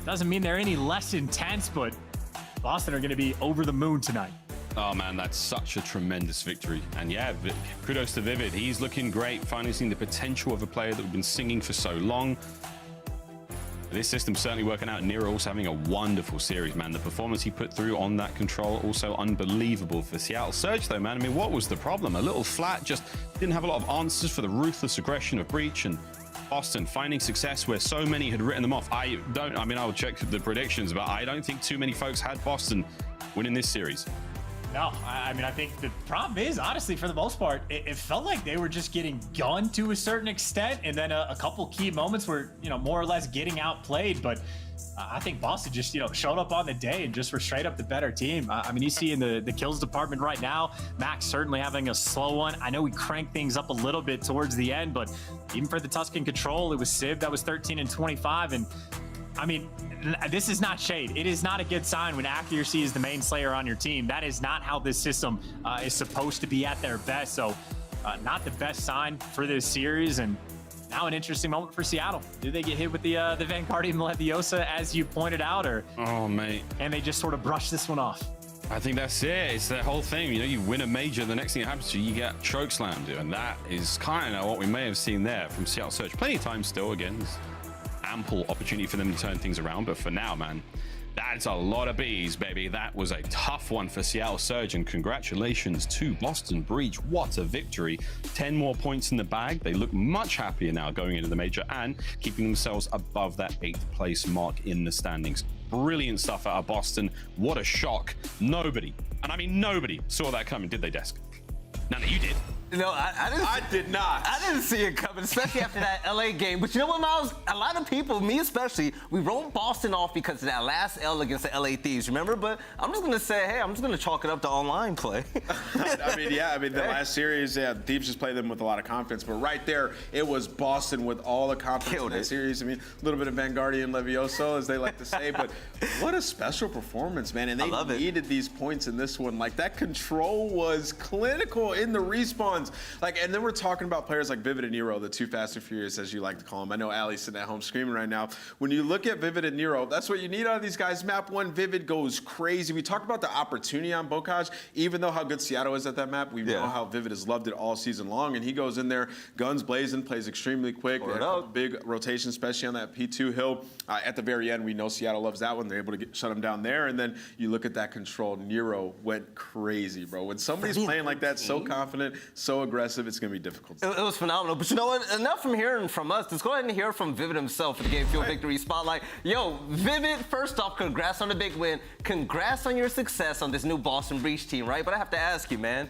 F: Doesn't mean they're any less intense, but Boston are gonna be over the moon tonight.
P: Oh man, that's such a tremendous victory. And yeah, kudos to Vivid. He's looking great, finally seeing the potential of a player that we've been singing for so long. This system's certainly working out. Nero also having a wonderful series, man. The performance he put through on that control, also unbelievable for Seattle Surge, though, man. I mean, what was the problem? A little flat, just didn't have a lot of answers for the ruthless aggression of Breach, and Boston finding success where so many had written them off. I mean, I'll check the predictions, but I don't think too many folks had Boston winning this series.
F: No, I mean, I think the problem is, honestly, for the most part, it felt like they were just getting gunned to a certain extent, and then a couple key moments were, more or less getting outplayed. But I think Boston just, showed up on the day and just were straight up the better team. I mean, you see in the kills department right now, Mack certainly having a slow one. I know we cranked things up a little bit towards the end, but even for the Tuscan control, it was Civ that was 13 and 25, and I mean, this is not shade. It is not a good sign when accuracy is the main slayer on your team. That is not how this system is supposed to be at their best. So not the best sign for this series. And now an interesting moment for Seattle. Do they get hit with the Vanguardian Leviosa, as you pointed out, or
P: oh, mate,
F: and they just sort of brush this one off?
P: I think that's it. It's that whole thing. You win a major, the next thing that happens to you, you get choke slammed. And that is kind of what we may have seen there from Seattle Surge. Plenty of time still, again. Ample opportunity for them to turn things around, but for now, man, that's a lot of bees, baby. That was a tough one for Seattle Surge, and congratulations to Boston Breach. What a victory. 10 more points in the bag. They look much happier now going into the major and keeping themselves above that 8th place mark in the standings. Brilliant stuff out of Boston. What a shock. Nobody, and I mean nobody, saw that coming, did they, Desk? None of you did.
A: No, I
G: did not.
A: I didn't see it coming, especially after that LA game. But you know what, Miles? A lot of people, me especially, we wrote Boston off because of that last L against the LA Thieves, remember? But I'm just going to say, hey, I'm just going to chalk it up to online play.
G: the last series, Thieves just played them with a lot of confidence. But right there, it was Boston with all the confidence in that series. I mean, a little bit of Vanguardian Levioso, as they like to say. But what a special performance, man. And they needed these points in this one. Like, that control was clinical in the respawn. And then we're talking about players like Vivid and Nero, the two Fast and Furious, as you like to call them. I know Ali's sitting at home screaming right now. When you look at Vivid and Nero, that's what you need out of these guys. Map 1, Vivid goes crazy. We talked about the opportunity on Bocage. Even though how good Seattle is at that map, we know how Vivid has loved it all season long. And he goes in there, guns blazing, plays extremely quick. Big rotation, especially on that P2 hill. At the very end, we know Seattle loves that one. They're able to shut him down there. And then you look at that control. Nero went crazy, bro. When somebody's playing like that, so confident, so aggressive, it's going to be difficult.
A: It was phenomenal. But you know what? Enough from hearing from us. Let's go ahead and hear from Vivid himself for the Game Fuel Victory Spotlight. Yo, Vivid, first off, congrats on the big win. Congrats on your success on this new Boston Breach team, right? But I have to ask you, man.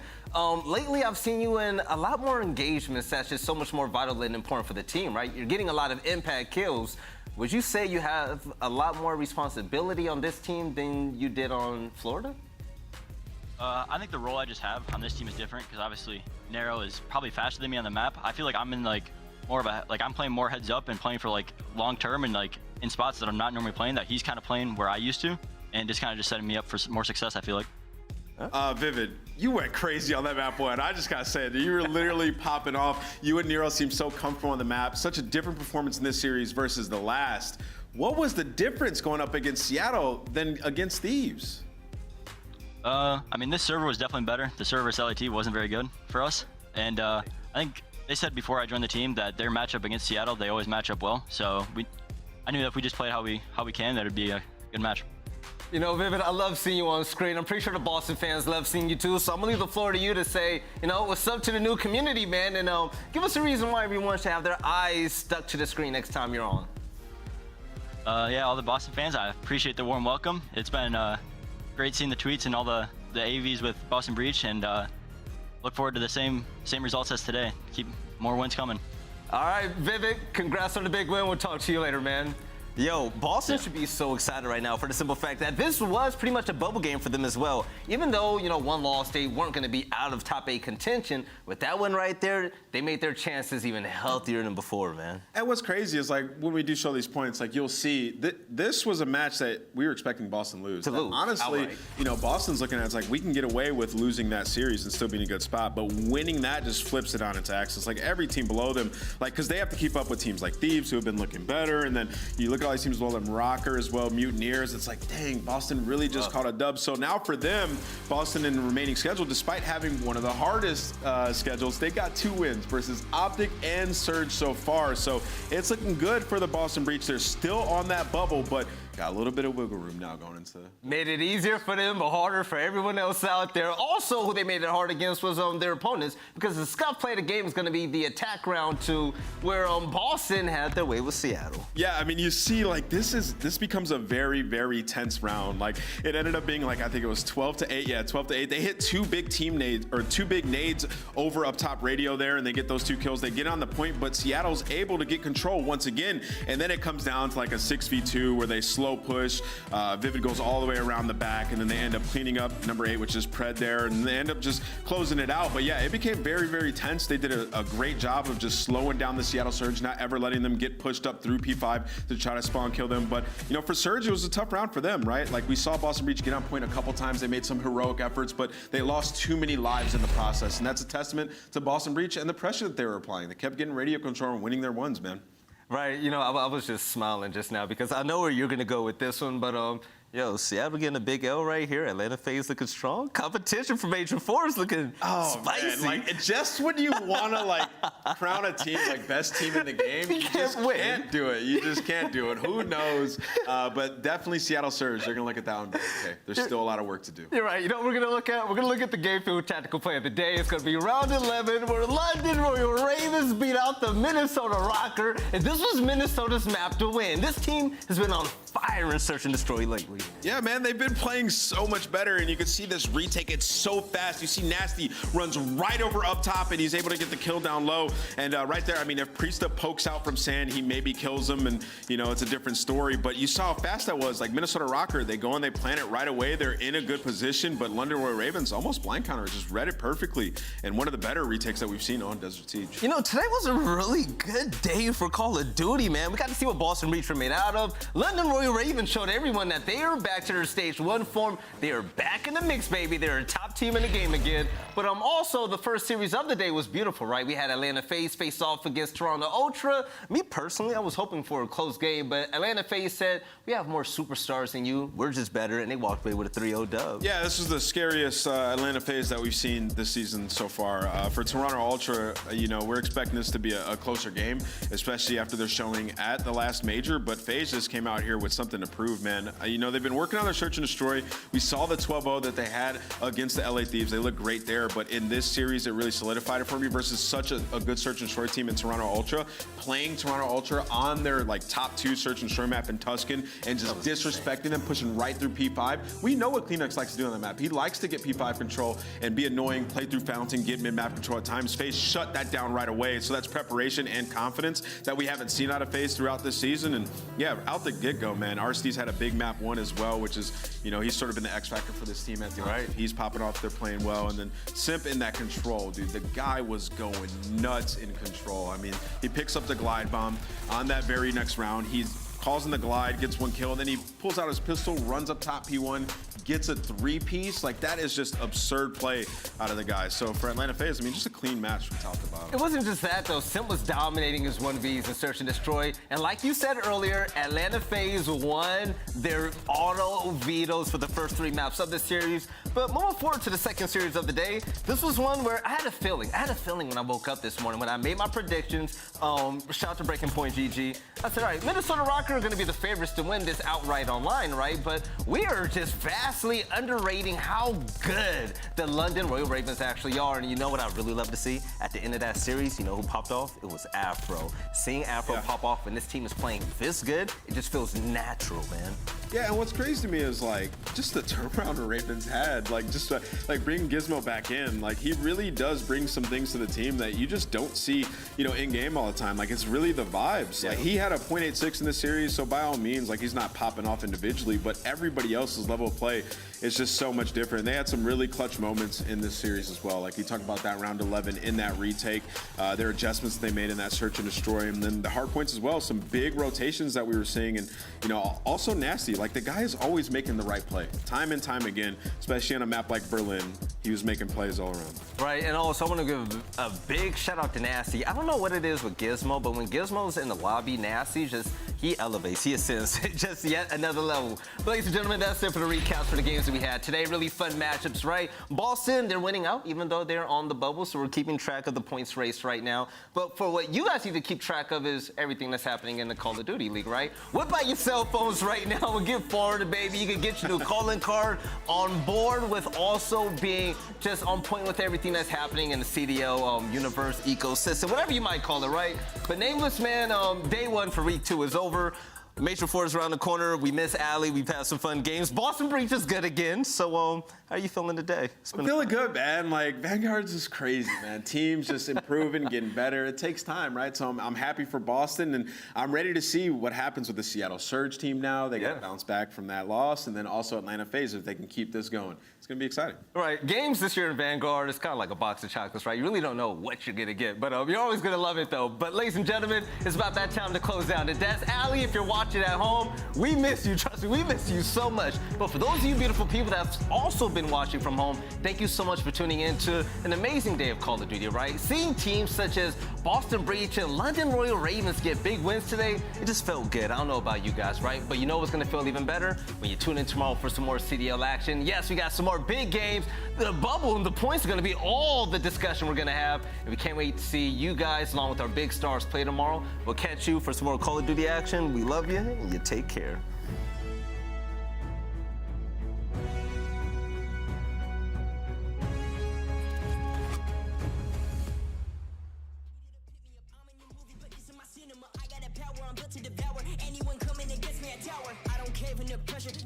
A: Lately, I've seen you in a lot more engagements that's just so much more vital and important for the team, right? You're getting a lot of impact kills. Would you say you have a lot more responsibility on this team than you did on Florida?
H: I think the role I just have on this team is different because obviously Nero is probably faster than me on the map. I feel like I'm in more of a, I'm playing more heads up and playing for long term and in spots that I'm not normally playing, that he's kind of playing where I used to, and just kind of setting me up for more success, I feel like.
G: Vivid, you went crazy on that map one. I just gotta say, you were literally popping off. You and Nero seem so comfortable on the map. Such a different performance in this series versus the last. What was the difference going up against Seattle than against Thieves?
H: I mean, this server was definitely better. The server LAT wasn't very good for us. And I think they said before I joined the team that their matchup against Seattle, they always match up well. So I knew that if we just played how we can, that it'd be a good match.
A: You know, Vivid, I love seeing you on screen. I'm pretty sure the Boston fans love seeing you too. So I'm gonna leave the floor to you to say, you know, what's up to the new community, man, and give us a reason why everyone should have their eyes stuck to the screen next time you're on.
H: Yeah, all the Boston fans, I appreciate the warm welcome. It's been great seeing the tweets and all the AVs with Boston Breach, and look forward to the same results as today. Keep more wins coming.
A: All right, Vivid, congrats on the big win. We'll talk to you later, man. Yo, Boston should be so excited right now for the simple fact that this was pretty much a bubble game for them as well. Even though, you know, one loss, they weren't going to be out of top 8 contention. With that one right there, they made their chances even healthier than before, man.
G: And what's crazy is, like, when we do show these points, like, you'll see this was a match that we were expecting Boston to lose. Honestly, outright. You know, Boston's looking at it, it's like, we can get away with losing that series and still be in a good spot, but winning that just flips it on its axis. Like, every team below them, like, because they have to keep up with teams like Thieves, who have been looking better, and then you look at all these teams below them, Røkkr as well, Mutineers. It's like, dang, Boston really just caught a dub. So now for them, Boston in the remaining schedule, despite having one of the hardest schedules, they got 2 wins versus OpTic and Surge so far. So it's looking good for the Boston Breach. They're still on that bubble, but got a little bit of wiggle room now going into.
A: Made it easier for them, but harder for everyone else out there. Also, who they made it hard against was their opponents, because the Scump play of the game is going to be the attack round 2, where Boston had their way with Seattle.
G: Yeah, I mean, you see, like, this becomes a very, very tense round. Like, it ended up being, like, I think it was 12-8. Yeah, 12-8. They hit 2 big team nades, or 2 big nades over up top radio there, and they get those 2 kills. They get on the point, but Seattle's able to get control once again, and then it comes down to like a 6v2 where they slow push. Vivid goes all the way around the back, and then they end up cleaning up number 8, which is Pred there, and they end up just closing it out. But yeah, it became very, very tense. They did a great job of just slowing down the Seattle Surge, not ever letting them get pushed up through P5 to try to spawn kill them. But, you know, for Surge, it was a tough round for them, right? Like, we saw Boston Breach get on point a couple times. They made some heroic efforts, but they lost too many lives in the process, and that's a testament to Boston Breach and the pressure that they were applying. They kept getting radio control and winning their ones, man.
A: Right, you know, I was just smiling just now because I know where you're going to go with this one, but yo, Seattle getting a big L right here. Atlanta FaZe looking strong. Competition for Major IV is looking spicy.
G: Man, like, just when you want to, like, crown a team like best team in the game, you just can't do it. You just can't do it. Who knows? But definitely Seattle Surge. They're gonna look at that one. Okay, there's still a lot of work to do.
A: You're right. You know what we're gonna look at? We're gonna look at the game field tactical play of the day. It's gonna be round 11, where London Royal Ravens beat out the Minnesota Røkkr, and this was Minnesota's map to win. This team has been on fire in Search and Destroy lately.
G: Yeah, man, they've been playing so much better, and you can see this retake. It's so fast. You see Nasty runs right over up top, and he's able to get the kill down low. And right there, I mean, if Priestahh pokes out from sand, he maybe kills him, and, you know, it's a different story. But you saw how fast that was. Like, Minnesota Røkkr, they go and they plant it right away. They're in a good position, but London Royal Ravens almost blind counter, just read it perfectly. And one of the better retakes that we've seen on Desert Siege.
A: You know, today was a really good day for Call of Duty, man. We got to see what Boston Breach were made out of. London Royal Ravens showed everyone that they are back to their stage 1 form. They are back in the mix, baby. They're a top team in the game again. But also the first series of the day was beautiful, right? We had Atlanta FaZe face off against Toronto Ultra. Me personally, I was hoping for a close game, but Atlanta FaZe said, we have more superstars than you. We're just better, and they walked away with a 3-0 dub.
G: Yeah, this is the scariest Atlanta FaZe that we've seen this season so far. For Toronto Ultra, you know, we're expecting this to be a closer game, especially after their showing at the last major, but FaZe just came out here with something to prove, man. You know, they've been working on their Search and Destroy. We saw the 12-0 that they had against the LA Thieves. They look great there, but in this series, it really solidified it for me versus such a good Search and Destroy team in Toronto Ultra. Playing Toronto Ultra on their, like, top 2 Search and Destroy map in Tuscan and just disrespecting them, pushing right through P5. We know what Cleanox likes to do on that map. He likes to get P5 control and be annoying, play through Fountain, get mid-map control at times. FaZe shut that down right away, so that's preparation and confidence that we haven't seen out of FaZe throughout this season. And yeah, out the get-go, man, Arcitys had a big map 1 as well, which is, you know, he's sort of been the X factor for this team at the end. He's popping off, they're playing well. And then Simp in that control, dude, the guy was going nuts in control. I mean, he picks up the glide bomb on that very next round. He's calls in the glide, gets 1 kill, and then he pulls out his pistol, runs up top P1, gets a 3-piece. Like, that is just absurd play out of the guys. So for Atlanta FaZe, I mean, just a clean match from top to bottom.
A: It wasn't just that, though. Simp was dominating his 1Vs in Search and Destroy. And like you said earlier, Atlanta FaZe won their auto vetoes for the first 3 maps of the series. But moving forward to the second series of the day, this was one where I had a feeling. I had a feeling when I woke up this morning, when I made my predictions. Shout out to Breaking Point GG. I said, all right, Minnesota Røkkr are going to be the favorites to win this outright online, right? But we are just vastly underrating how good the London Royal Ravens actually are. And you know what I really love to see? At the end of that series, you know who popped off? It was Afro. Seeing Afro pop off when this team is playing this good, it just feels natural, man.
G: Yeah, and what's crazy to me is, like, just the turnaround the Ravens had. Like, just like bringing Gizmo back in. Like, he really does bring some things to the team that you just don't see, you know, in game all the time. Like, it's really the vibes. Yeah. Like, he had a .86 in this series, so by all means, like, he's not popping off individually, but everybody else's level of play is just so much different. They had some really clutch moments in this series as well. Like, you talk about that round 11 in that retake, their adjustments that they made in that Search and Destroy, and then the hard points as well. Some big rotations that we were seeing, and, you know, also Nasty. Like, the guy is always making the right play, time and time again, especially on a map like Berlin. He was making plays all around.
A: Right, and also I want to give a big shout out to Nasty. I don't know what it is with Gizmo, but when Gizmo's in the lobby, Nasty he elevates, he ascends just yet another level. But ladies and gentlemen, that's it for the recaps for the games that we had today. Really fun matchups, right? Boston, they're winning out, even though they're on the bubble, so we're keeping track of the points race right now. But for what you guys need to keep track of is everything that's happening in the Call of Duty League, right? Whip out your cell phones right now and get forward, baby. You can get your new calling card on board with also being just on point with everything that's happening in the CDL universe ecosystem, whatever you might call it, right? But Nameless, man, day 1 for week 2 is over. Major IV is around the corner. We miss Alley. We've had some fun games. Boston Breach is good again. So, how are you feeling today?
G: I'm feeling good, man. Like, Vanguard's just crazy, man. Teams just improving, getting better. It takes time, right? So I'm happy for Boston, and I'm ready to see what happens with the Seattle Surge team now. They got to bounce back from that loss, and then also Atlanta FaZe if they can keep this going. It's going to be exciting.
A: All right, games this year in Vanguard is kind of like a box of chocolates, right? You really don't know what you're going to get, but you're always going to love it, though. But ladies and gentlemen, it's about that time to close down. And that's Alley, if you're watching at home, we miss you. Trust me, we miss you so much. But for those of you beautiful people that have also been watching from home, thank you so much for tuning in to an amazing day of Call of Duty, right? Seeing teams such as Boston Breach and London Royal Ravens get big wins today, it just felt good. I don't know about you guys, right? But you know what's going to feel even better? When you tune in tomorrow for some more CDL action. Yes, we got some more big games. The bubble and the points are going to be all the discussion we're going to have. And we can't wait to see you guys along with our big stars play tomorrow. We'll catch you for some more Call of Duty action. We love you, and you take care.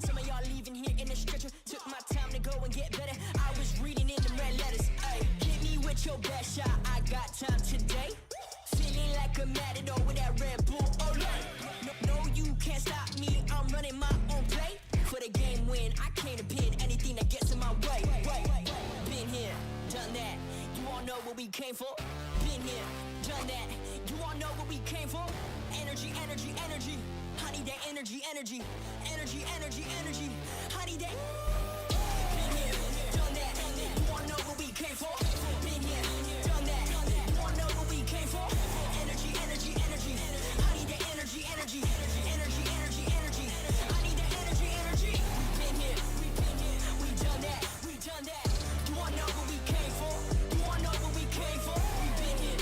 E: Some of y'all leaving here in a stretcher. Took my time to go and get better. I was reading in the red letters. Ay, hit me with your best shot. I got time today. Feeling like a matador with that Red Bull. Oh yeah. No, you can't stop me. I'm running my own play. For the game win, I can't pin anything that gets in my way. Been here, done that. You all know what we came for. Been here, done that. You all know what we came for. Energy, energy, energy. I need that energy, energy, energy, energy, energy. I need that. Been here, done that. You wanna know what we came for? Been here, done that. You wanna know what we came for? Energy, energy, energy. I need that energy, energy, energy, energy, energy. I need that energy, energy. Been here, we done that, we done that. You wanna know what we came for? You wanna know what we came for? We been here,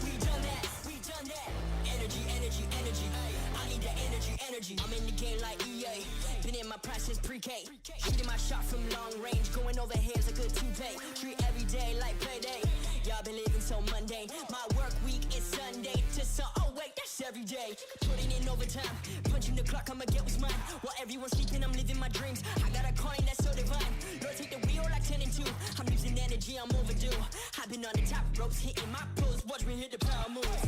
E: we done that, we done that. Energy, energy, energy. I need that energy, energy. I'm in the game like EA. Been in my prime since pre-K. Shooting my shot from long range. Going over heads a good toupee. Treat every day like payday. Y'all been living so mundane. My work week is Sunday to oh wait, that's every day. Putting in overtime. Punching the clock, I'ma get what's mine. While everyone's sleeping, I'm living my dreams. I got a coin that's so divine. Lord, take the wheel like 10 and 2. I'm losing energy, I'm overdue. I've been on the top ropes, hitting my pros. Watch me hit the power moves.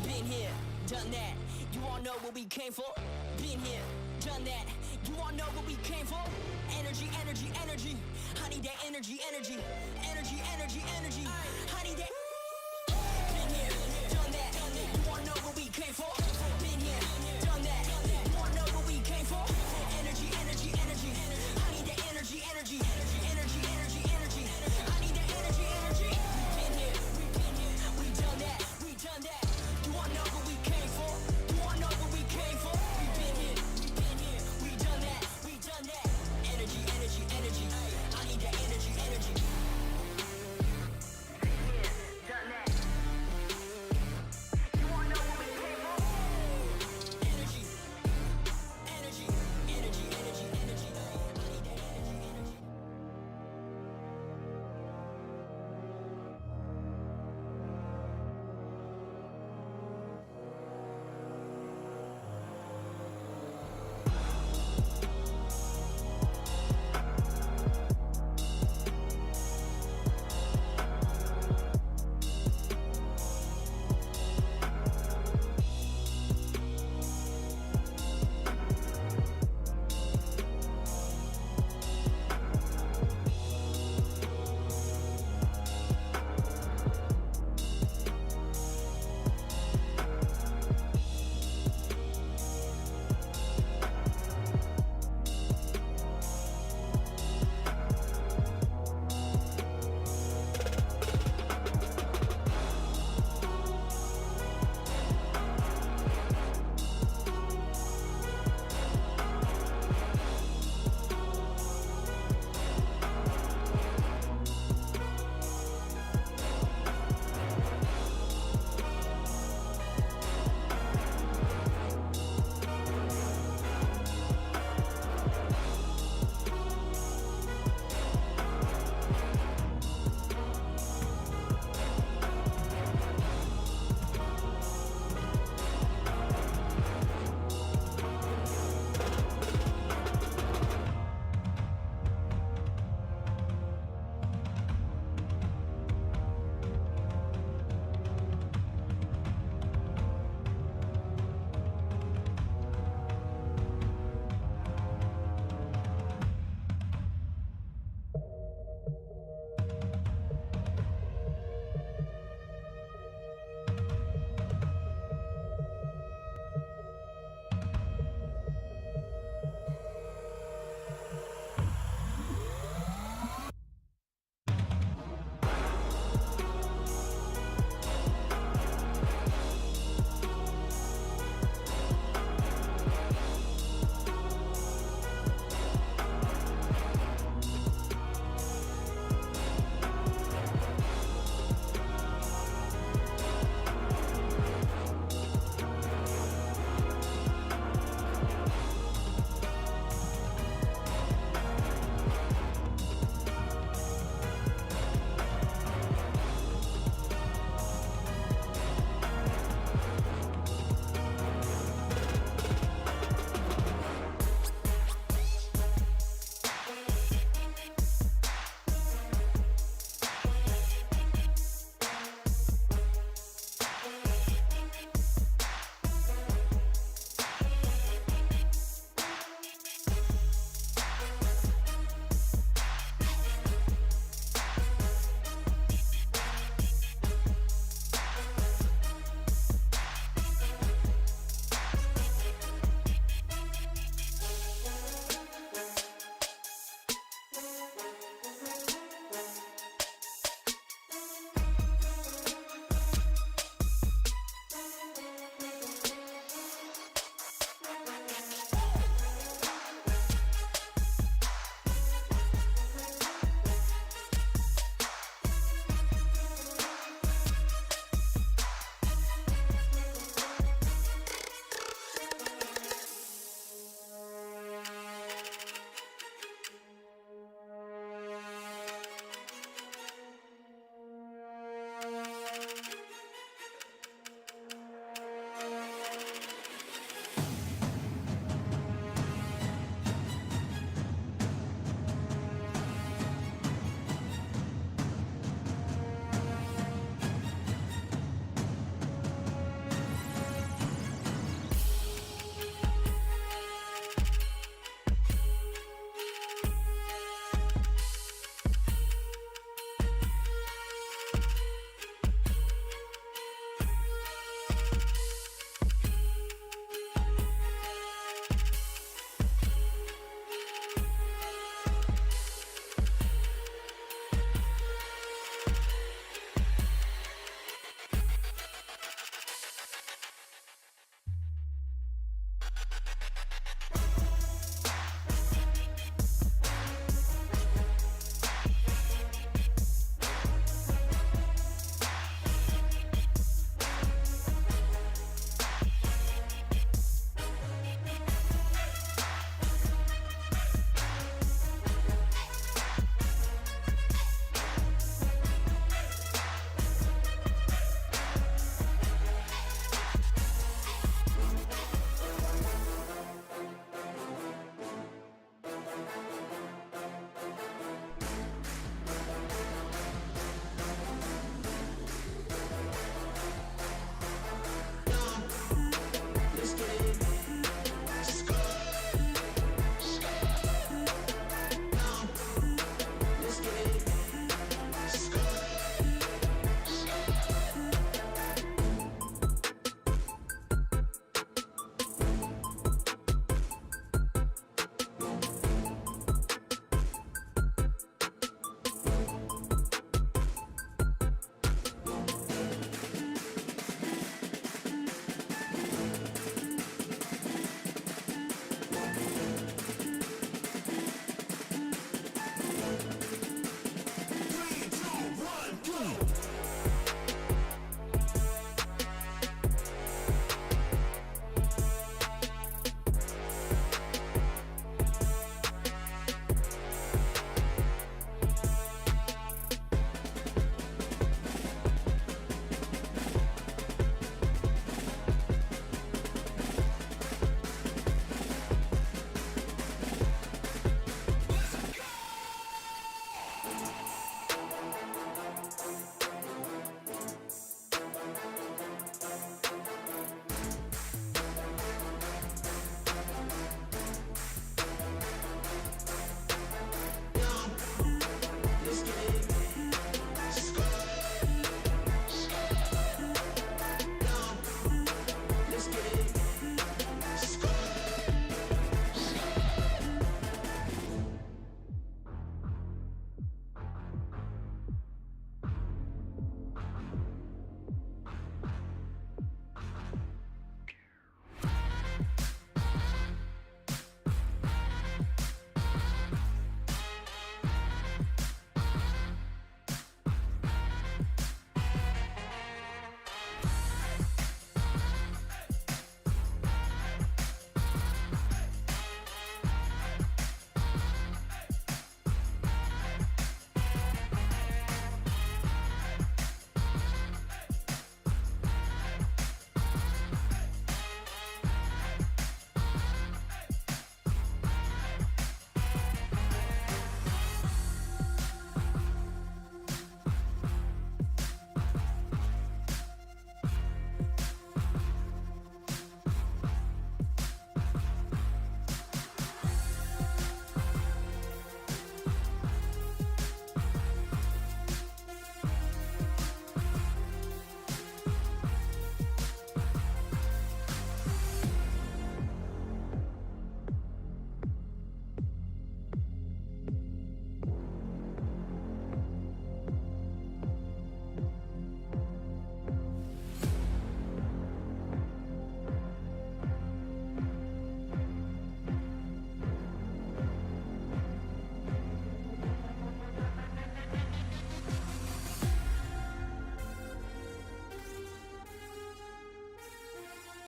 E: Been here, done that. You all know what we came for. Been here, done that. You all know what we came for. Energy, energy, energy. I need that energy, energy, energy,